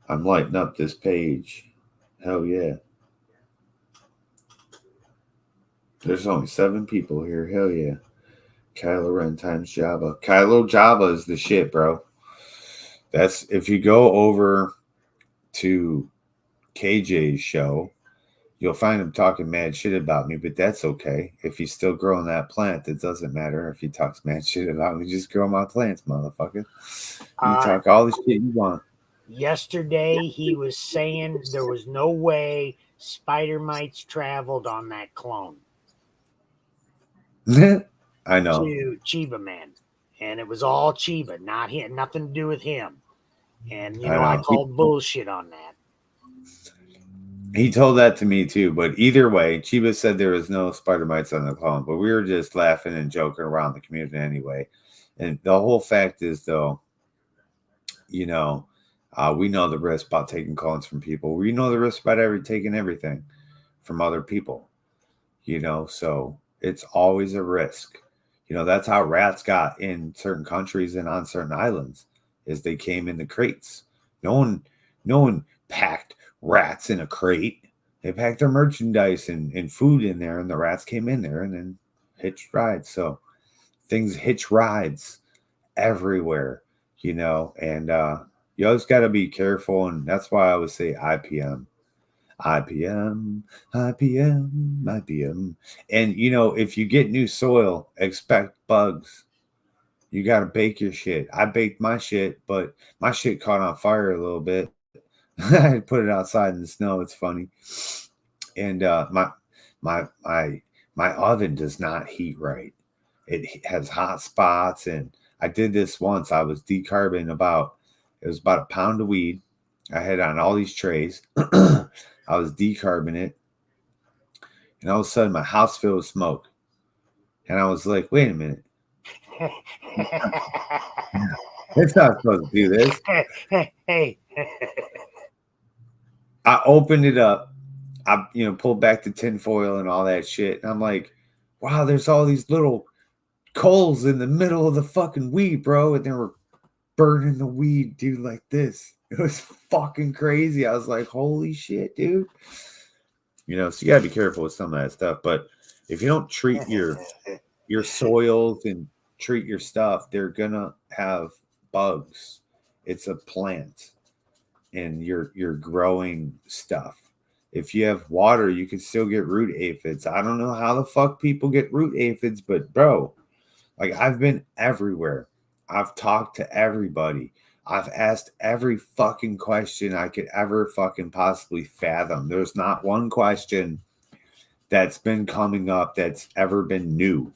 I'm lighting up this page. Hell yeah. There's only 7 people here. Hell yeah. Kylo Ren times Jabba. Kylo Jabba is the shit, bro. That's if you go over to KJ's show, you'll find him talking mad shit about me, but that's okay. If he's still growing that plant, it doesn't matter if he talks mad shit about me. Just grow my plants, motherfucker. You talk all the shit you want. Yesterday, he was saying there was no way spider mites traveled on that clone. I know. To Chiba Man. And it was all Chiba, not him, nothing to do with him. And, you know, I called bullshit on that. He told that to me too, but either way, Chiba said there was no spider mites on the clone, but we were just laughing and joking around the community anyway. And the whole fact is, though, you know, we know the risk about taking clones from people. We know the risk about taking everything from other people, you know, so it's always a risk. You know, that's how rats got in certain countries and on certain islands, is they came in the crates. No one packed rats in a crate. They packed their merchandise and food in there, and the rats came in there and then hitched rides. So things hitch rides everywhere, you know, and you always got to be careful. And that's why I would say IPM. And, you know, if you get new soil, expect bugs. You got to bake your shit. I baked my shit, but my shit caught on fire a little bit. I put it outside in the snow. It's funny. And my oven does not heat right. It has hot spots. And I did this once. I was decarbing it was about a pound of weed. I had on all these trays. I was decarbing it. And all of a sudden, my house filled with smoke. And I was like, wait a minute. It's not supposed to do this. Hey. I opened it up. I, pulled back the tin foil and all that shit. And I'm like, wow, there's all these little coals in the middle of the fucking weed, bro. And they were burning the weed, dude, like this. It was fucking crazy. I was like, holy shit, dude. So you gotta be careful with some of that stuff. But if you don't treat your soils and treat your stuff, they're gonna have bugs. It's a plant, and you're growing stuff. If you have water, you can still get root aphids. I don't know how the fuck people get root aphids, but bro, like, I've been everywhere. I've talked to everybody. I've asked every fucking question I could ever fucking possibly fathom. There's not one question that's been coming up that's ever been new.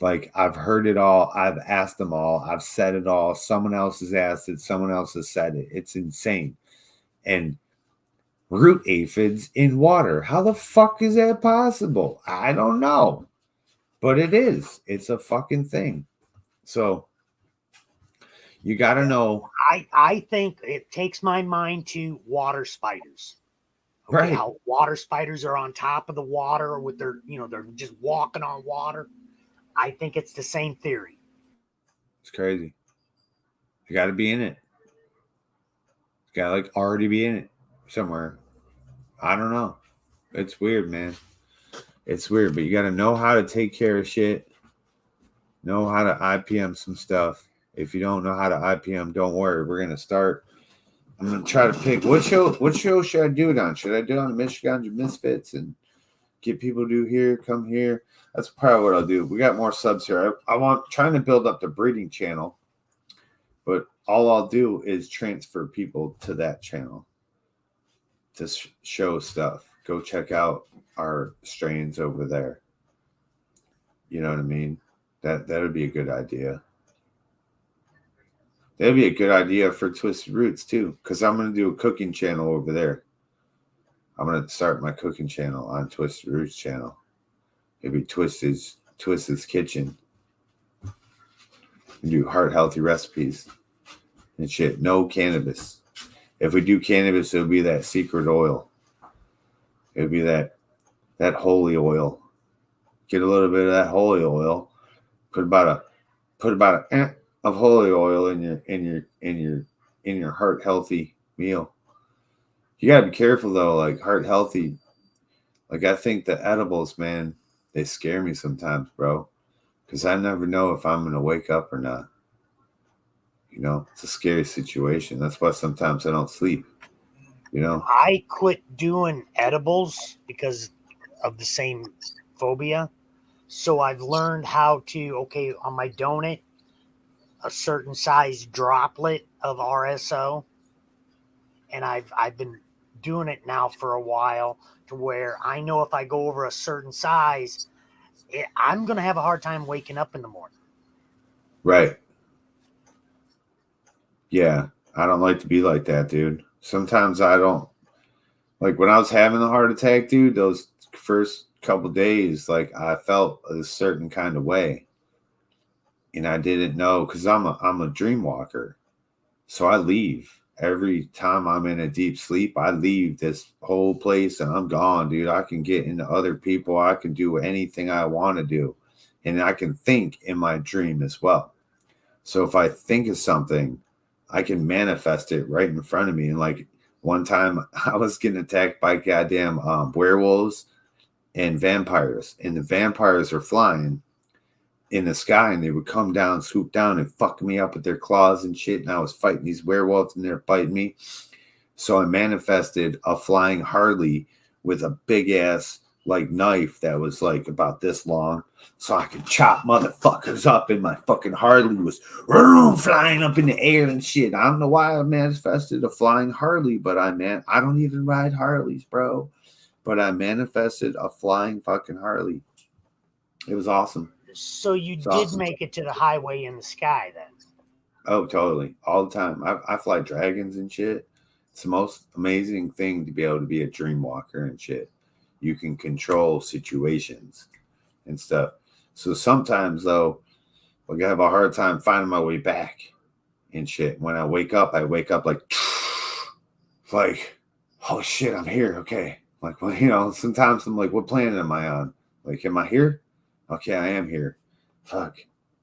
Like, I've heard it all. I've asked them all. I've said it all. Someone else has asked it. Someone else has said it. It's insane. And root aphids in water. How the fuck is that possible? I don't know. But it is. It's a fucking thing. So you got to know. I think it takes my mind to water spiders. Okay, right. How water spiders are on top of the water with their, they're just walking on water. I think it's the same theory. It's crazy. You got to be in it. You got to already be in it somewhere. I don't know. It's weird, man. It's weird, but you got to know how to take care of shit. Know how to IPM some stuff. If you don't know how to IPM, don't worry. We're going to start. I'm going to try to pick. What show should I do it on? Should I do it on the Michigan Misfits and get people to come here? That's probably what I'll do. We got more subs here. Trying to build up the breeding channel, but all I'll do is transfer people to that channel to show stuff. go check out our strains over there. You know what I mean? That would be a good idea. That'd be a good idea for Twisted Roots too, because I'm gonna do a cooking channel over there. I'm gonna start my cooking channel on Twisted Roots channel. It'd be Twisted's Kitchen. And do heart healthy recipes and shit. No cannabis. If we do cannabis, it'll be that secret oil. It'll be that holy oil. Get a little bit of that holy oil. Put about a of holy oil in your heart healthy meal. You gotta be careful though, like heart healthy. Like I think the edibles, man, they scare me sometimes, bro. Because I never know if I'm gonna wake up or not. You know, it's a scary situation. That's why sometimes I don't sleep. You know, I quit doing edibles because of the same phobia. So I've learned how to, okay, on my donut, a certain size droplet of RSO. And I've been doing it now for a while to where I know if I go over a certain size, I'm going to have a hard time waking up in the morning. right. Yeah, I don't like to be like that, dude. Sometimes I don't. Like when I was having a heart attack, dude, those first couple days, like I felt a certain kind of way. And I didn't know because I'm a dream walker. So I leave. Every time I'm in a deep sleep, I leave this whole place and I'm gone, dude. I can get into other people. I can do anything I want to do. And I can think in my dream as well. So if I think of something, I can manifest it right in front of me. And like one time I was getting attacked by goddamn werewolves and vampires. And the vampires were flying in the sky and they would come down, swoop down and fuck me up with their claws and shit. And I was fighting these werewolves and they're biting me. So I manifested a flying Harley with a big ass like knife that was like about this long. So I could chop motherfuckers up, and my fucking Harley was flying up in the air and shit. I don't know why I manifested a flying Harley, but I don't even ride Harleys, bro. But I manifested a flying fucking Harley. It was awesome. So you did make it to the highway in the sky then? Oh, totally. All the time. I fly dragons and shit. It's the most amazing thing to be able to be a dream walker and shit. You can control situations and stuff. So sometimes though, like I have a hard time finding my way back and shit. When I wake up like, oh shit, I'm here. Okay. Like, well, you know, sometimes I'm like, what planet am I on? Like, am I here? Okay, I am here. Fuck.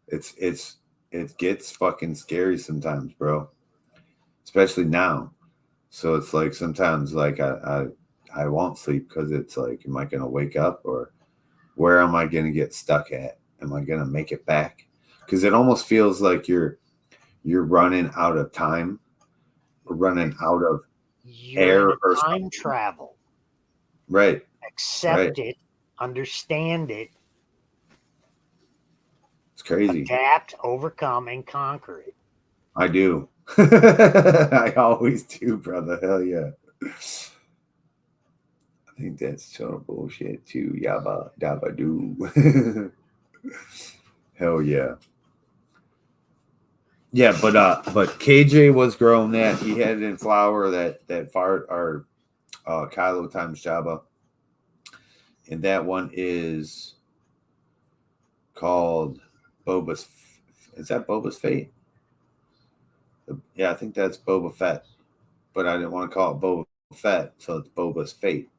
It gets fucking scary sometimes, bro. Especially now. So it's like sometimes like I won't sleep because it's like, am I gonna wake up or where am I gonna get stuck at? Am I gonna make it back? Because it almost feels like you're running out of time, or running out of air or time something. Travel. Right. Accept it, understand it. It's crazy. Adapt, overcome, and conquer it. I do. I always do, brother. Hell yeah. I think that's total bullshit too. Yabba dabba doo. Hell yeah. Yeah, but KJ was growing that. He had it in flower that fart our Kylo times Jabba. And that one is called Boba's. Is that Boba's Fate? Yeah, I think that's Boba Fett. But I didn't want to call it Boba Fett, so it's Boba's Fate.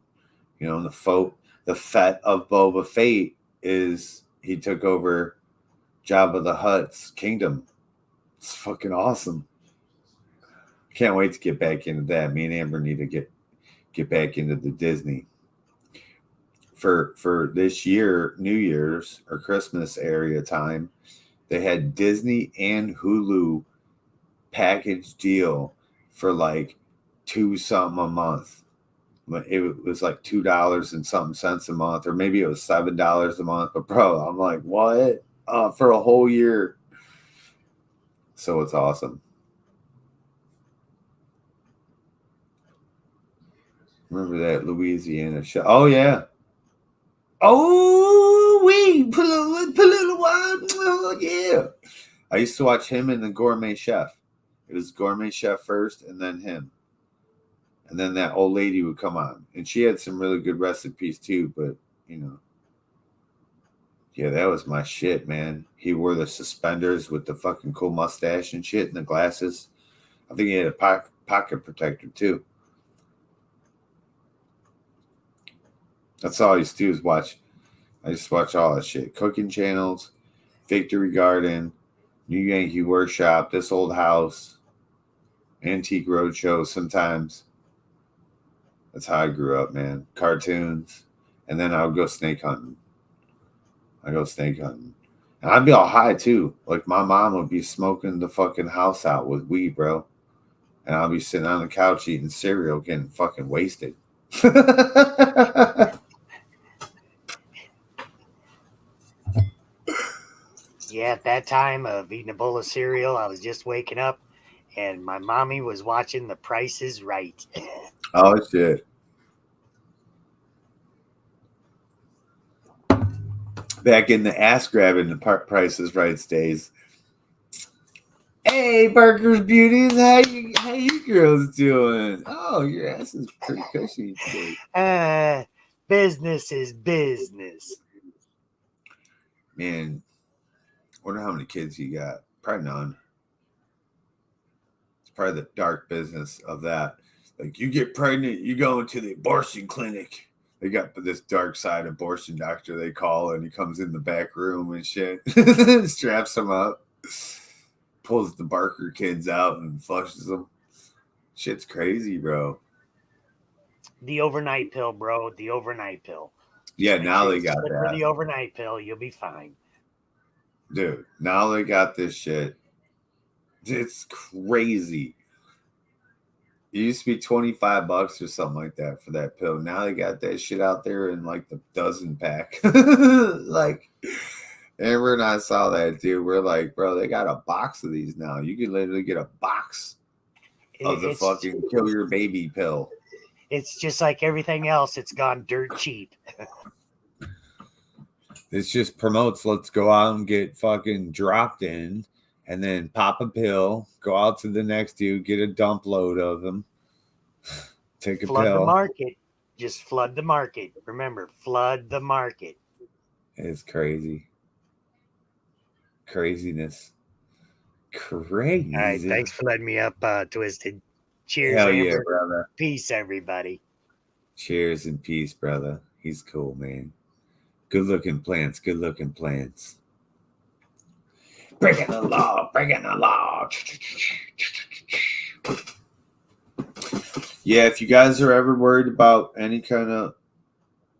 You know, the Fett of Boba Fate is he took over Jabba the Hutt's kingdom. It's fucking awesome. Can't wait to get back into that. Me and Amber need to get back into the Disney. For this year, New Year's or Christmas area time, they had Disney and Hulu package deal for like $2 something a month. It was like $2 and something cents a month, or maybe it was $7 a month. But bro, I'm like, what? For a whole year. So it's awesome. Remember that Louisiana show? Oh yeah. Oh, we put a little wine. Oh yeah. I used to watch him and the Gourmet Chef. It was Gourmet Chef first, and then him, and then that old lady would come on, and she had some really good recipes too. But you know, yeah, that was my shit, man. He wore the suspenders with the fucking cool mustache and shit, and the glasses. I think he had a pocket protector too. That's all I used to do is watch. I just watch all that shit. Cooking channels, Victory Garden, New Yankee Workshop, This Old House, Antique Roadshow sometimes. That's how I grew up, man. Cartoons. And then I would go snake hunting. And I'd be all high too. Like my mom would be smoking the fucking house out with weed, bro. And I'll be sitting on the couch eating cereal, getting fucking wasted. Yeah, at that time of eating a bowl of cereal, I was just waking up, and my mommy was watching The Price is Right. Oh shit! Back in the ass grabbing the Price is Right days. Hey, Barker's Beauties, how you girls doing? Oh, your ass is pretty cushy today. Business is business. Man, wonder how many kids you got. Probably none. It's probably the dark business of that. Like, you get pregnant, you go into the abortion clinic. They got this dark side abortion doctor they call, and he comes in the back room and shit. Straps them up. Pulls the Barker kids out and flushes them. Shit's crazy, bro. The overnight pill, bro. The overnight pill. Yeah, now they got that. that. The overnight pill, you'll be fine. Dude, now they got this shit. It's crazy. It used to be $25 or something like that for that pill. Now they got that shit out there in like the dozen pack. Like, Amber and I saw that, dude. We're like, bro, they got a box of these now. You can literally get a box of the fucking kill your baby pill. It's just like everything else. It's gone dirt cheap. This just promotes, let's go out and get fucking dropped in and then pop a pill, go out to the next dude, get a dump load of them, take a flood pill. The market. Just flood the market. Remember, flood the market. It's crazy. Craziness. Crazy. All right, thanks for letting me up, Twisted. Cheers. Hell Amber. yeah, brother. Peace, everybody. Cheers and peace, brother. He's cool, man. Good looking plants. Good looking plants. Breaking the law. Breaking the law. Yeah, if you guys are ever worried about any kind of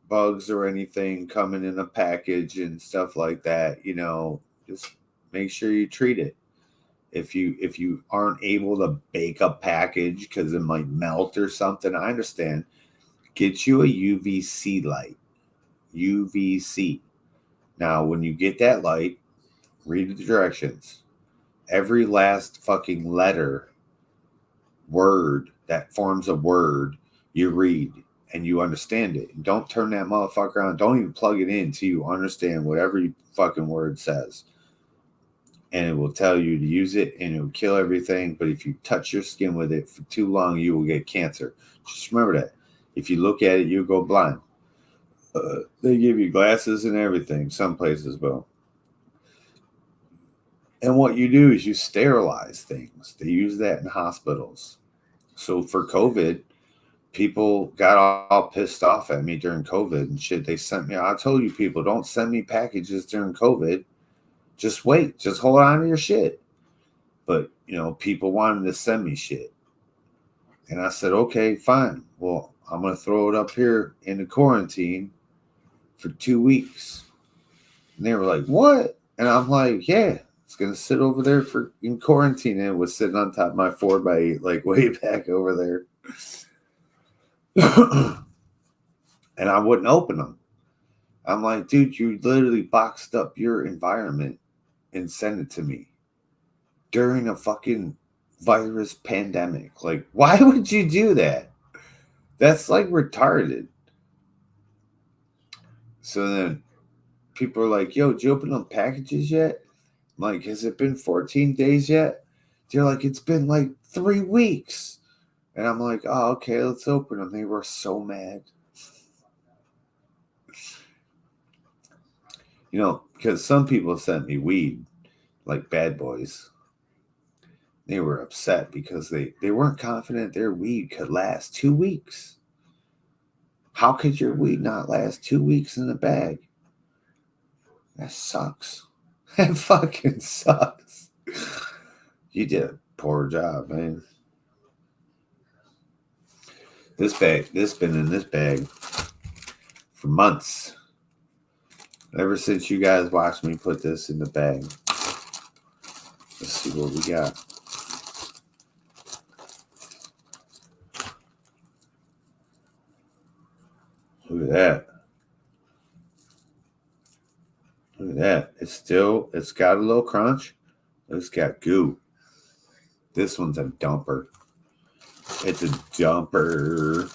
bugs or anything coming in a package and stuff like that, you know, just make sure you treat it. If you aren't able to bake a package because it might melt or something, I understand. Get you a UVC light. UVC. Now, when you get that light, read the directions. Every last fucking letter, word that forms a word, you read and you understand it. And don't turn that motherfucker on. Don't even plug it in until you understand what every fucking word says. And it will tell you to use it and it will kill everything. But if you touch your skin with it for too long, you will get cancer. Just remember that. If you look at it, you'll go blind. They give you glasses and everything. Some places will. And what you do is you sterilize things. They use that in hospitals. So for COVID, people got all pissed off at me during COVID and shit. They sent me, I told you people, don't send me packages during COVID. Just wait. Just hold on to your shit. But, you know, people wanted to send me shit. And I said, okay, fine. Well, I'm going to throw it up here in the quarantine for 2 weeks. And they were like, what? And I'm like, yeah, it's going to sit over there in quarantine. And it was sitting on top of my 4x8, like way back over there. And I wouldn't open them. I'm like, dude, you literally boxed up your environment and sent it to me during a fucking virus pandemic. Like, why would you do that? That's like retarded. So then people are like, yo, did you open up packages yet? I'm like, has it been 14 days yet? They're like, it's been like 3 weeks. And I'm like, oh, okay, let's open them. They were so mad. You know, because some people sent me weed, like bad boys. They were upset because they weren't confident their weed could last 2 weeks. How could your weed not last 2 weeks in a bag? That sucks. That fucking sucks. You did a poor job, man. This been in this bag for months. Ever since you guys watched me put this in the bag. Let's see what we got. Look at that. Look at that. It's got a little crunch. It's got goo. This one's a dumper. It's a dumper.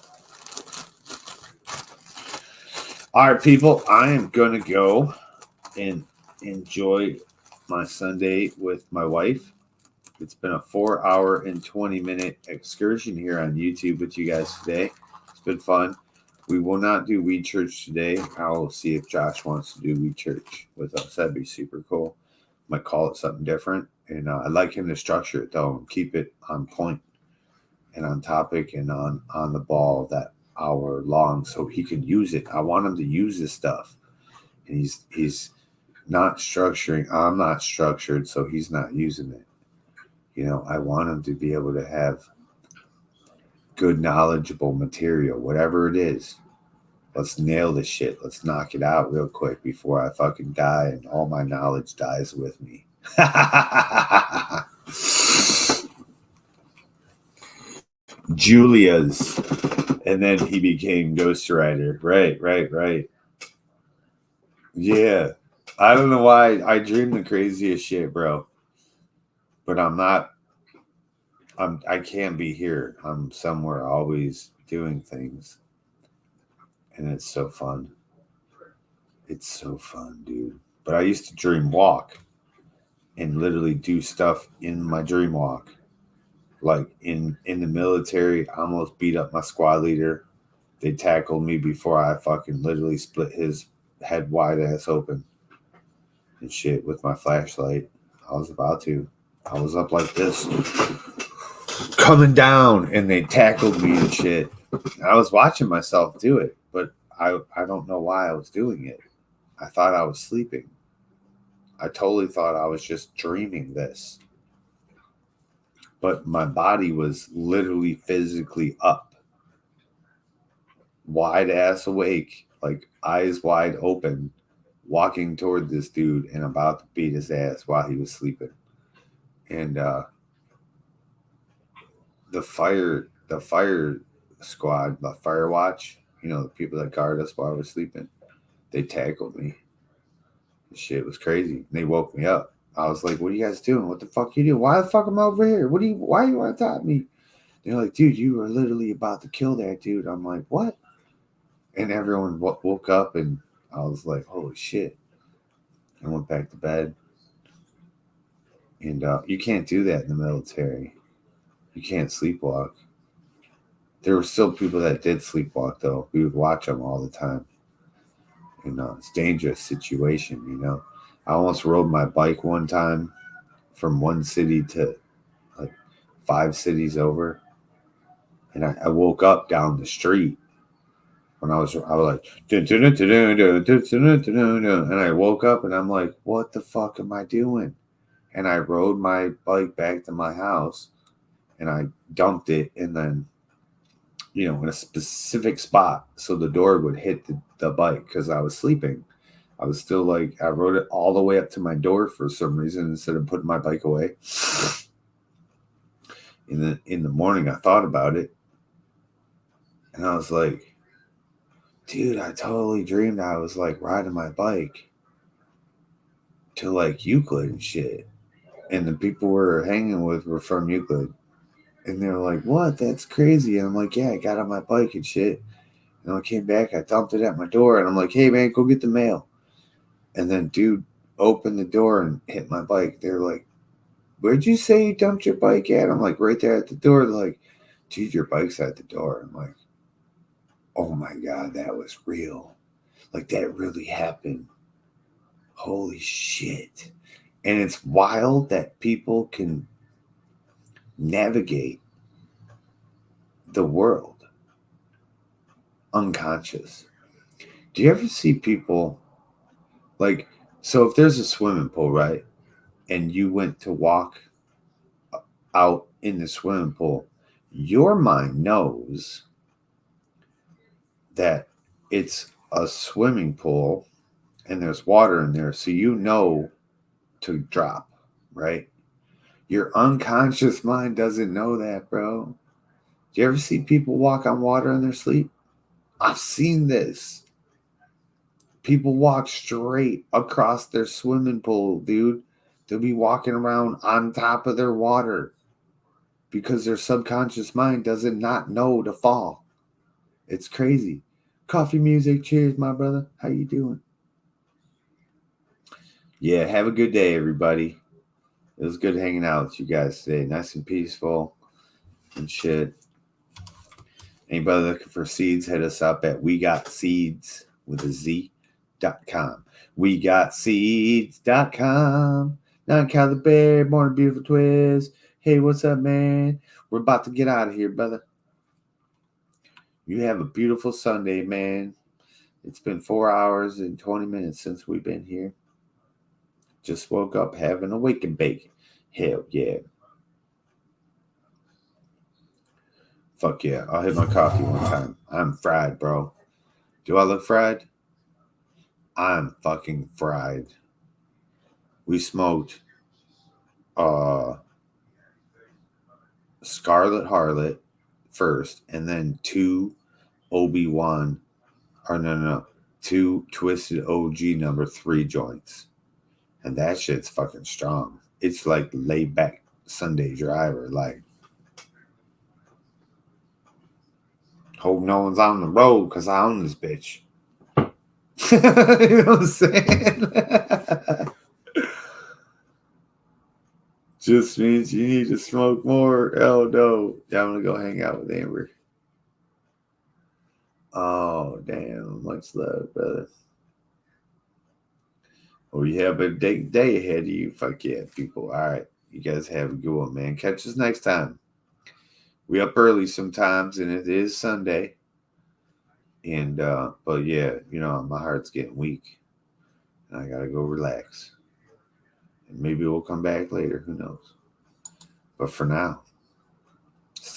All right, people, I am going to go and enjoy my Sunday with my wife. It's been a 4-hour and 20-minute excursion here on YouTube with you guys today. It's been fun. We will not do Weed Church today. I'll see if Josh wants to do Weed Church with us. That'd be super cool. Might call it something different. And I'd like him to structure it, though, and keep it on point and on topic and on the ball that hour long so he can use it. I want him to use this stuff. And he's not structuring. I'm not structured, so he's not using it. You know, I want him to be able to have good, knowledgeable material, whatever it is. Let's nail this shit. Let's knock it out real quick before I fucking die and all my knowledge dies with me. Julia's. And then he became Ghost Rider. Right. Yeah. I don't know why I dream the craziest shit, bro. But I'm not. I can't be here. I'm somewhere always doing things. And it's so fun. It's so fun, dude. But I used to dream walk and literally do stuff in my dream walk. Like in the military, I almost beat up my squad leader. They tackled me before I fucking literally split his head wide ass open and shit with my flashlight. I was about to. I was up like this, coming down, and they tackled me and shit. I was watching myself do it, but I don't know why I was doing it. I thought I was sleeping. I totally thought I was just dreaming this. But my body was literally physically up, wide ass awake, like eyes wide open, walking toward this dude and about to beat his ass while he was sleeping. And the fire squad, the fire watch, you know, the people that guard us while we're sleeping, they tackled me. The shit was crazy. They woke me up. I was like, what are you guys doing? What the fuck you doing? Why the fuck am I over here? Why you want to top me? They're like, dude, you were literally about to kill that dude. I'm like, what? And everyone woke up and I was like, holy shit. I went back to bed. And you can't do that in the military. You can't sleepwalk. There were still people that did sleepwalk, though. We would watch them all the time. You know, it's a dangerous situation, you know. I almost rode my bike one time from one city to like 5 cities over. And I woke up down the street when I was like, and I woke up and I'm like, what the fuck am I doing? And I rode my bike back to my house and I dumped it and then, you know, in a specific spot so the door would hit the bike because I was sleeping. I was still like, I rode it all the way up to my door for some reason instead of putting my bike away. In the morning, I thought about it. And I was like, dude, I totally dreamed I was like riding my bike to like Euclid and shit. And the people we were hanging with were from Euclid. And they're like, what? That's crazy. And I'm like, yeah, I got on my bike and shit. And I came back, I dumped it at my door, and I'm like, hey, man, go get the mail. And then dude opened the door and hit my bike. They're like, where'd you say you dumped your bike at? I'm like, right there at the door. They're like, dude, your bike's at the door. I'm like, oh my God, that was real. Like, that really happened. Holy shit. And it's wild that people can navigate the world unconscious. Do you ever see people like, so if there's a swimming pool, right, and you went to walk out in the swimming pool, your mind knows that it's a swimming pool and there's water in there, so you know to drop, right? Your unconscious mind doesn't know that, bro. Do you ever see people walk on water in their sleep? I've seen this. People walk straight across their swimming pool, dude. They'll be walking around on top of their water because their subconscious mind doesn't not know to fall. It's crazy. Coffee music. Cheers, my brother. How you doing? Yeah, have a good day, everybody. It was good hanging out with you guys today. Nice and peaceful and shit. Anybody looking for seeds, hit us up at WeGotSeeds with a Z.com. WeGotSeeds.com. Non-Cali Bear, Morning Beautiful Twist. Hey, what's up, man? We're about to get out of here, brother. You have a beautiful Sunday, man. It's been 4 hours and 20 minutes since we've been here. Just woke up having a wake and bake. Hell yeah. Fuck yeah. I'll hit my coffee one time. I'm fried, bro. Do I look fried? I'm fucking fried. We smoked Scarlet Harlot first, and then 2 Obi-Wan, or 2 Twisted OG number 3 joints. And that shit's fucking strong. It's like laid back Sunday driver. Like, hope no one's on the road because I own this bitch. You know what I'm saying? Just means you need to smoke more. Oh no. Yeah, I'm gonna go hang out with Amber. Oh damn. Much love, brother. Oh, you have a day ahead of you. Fuck yeah, people. All right. You guys have a good one, man. Catch us next time. We up early sometimes, and it is Sunday. And but yeah, you know, my heart's getting weak. And I gotta go relax. And maybe we'll come back later. Who knows? But for now,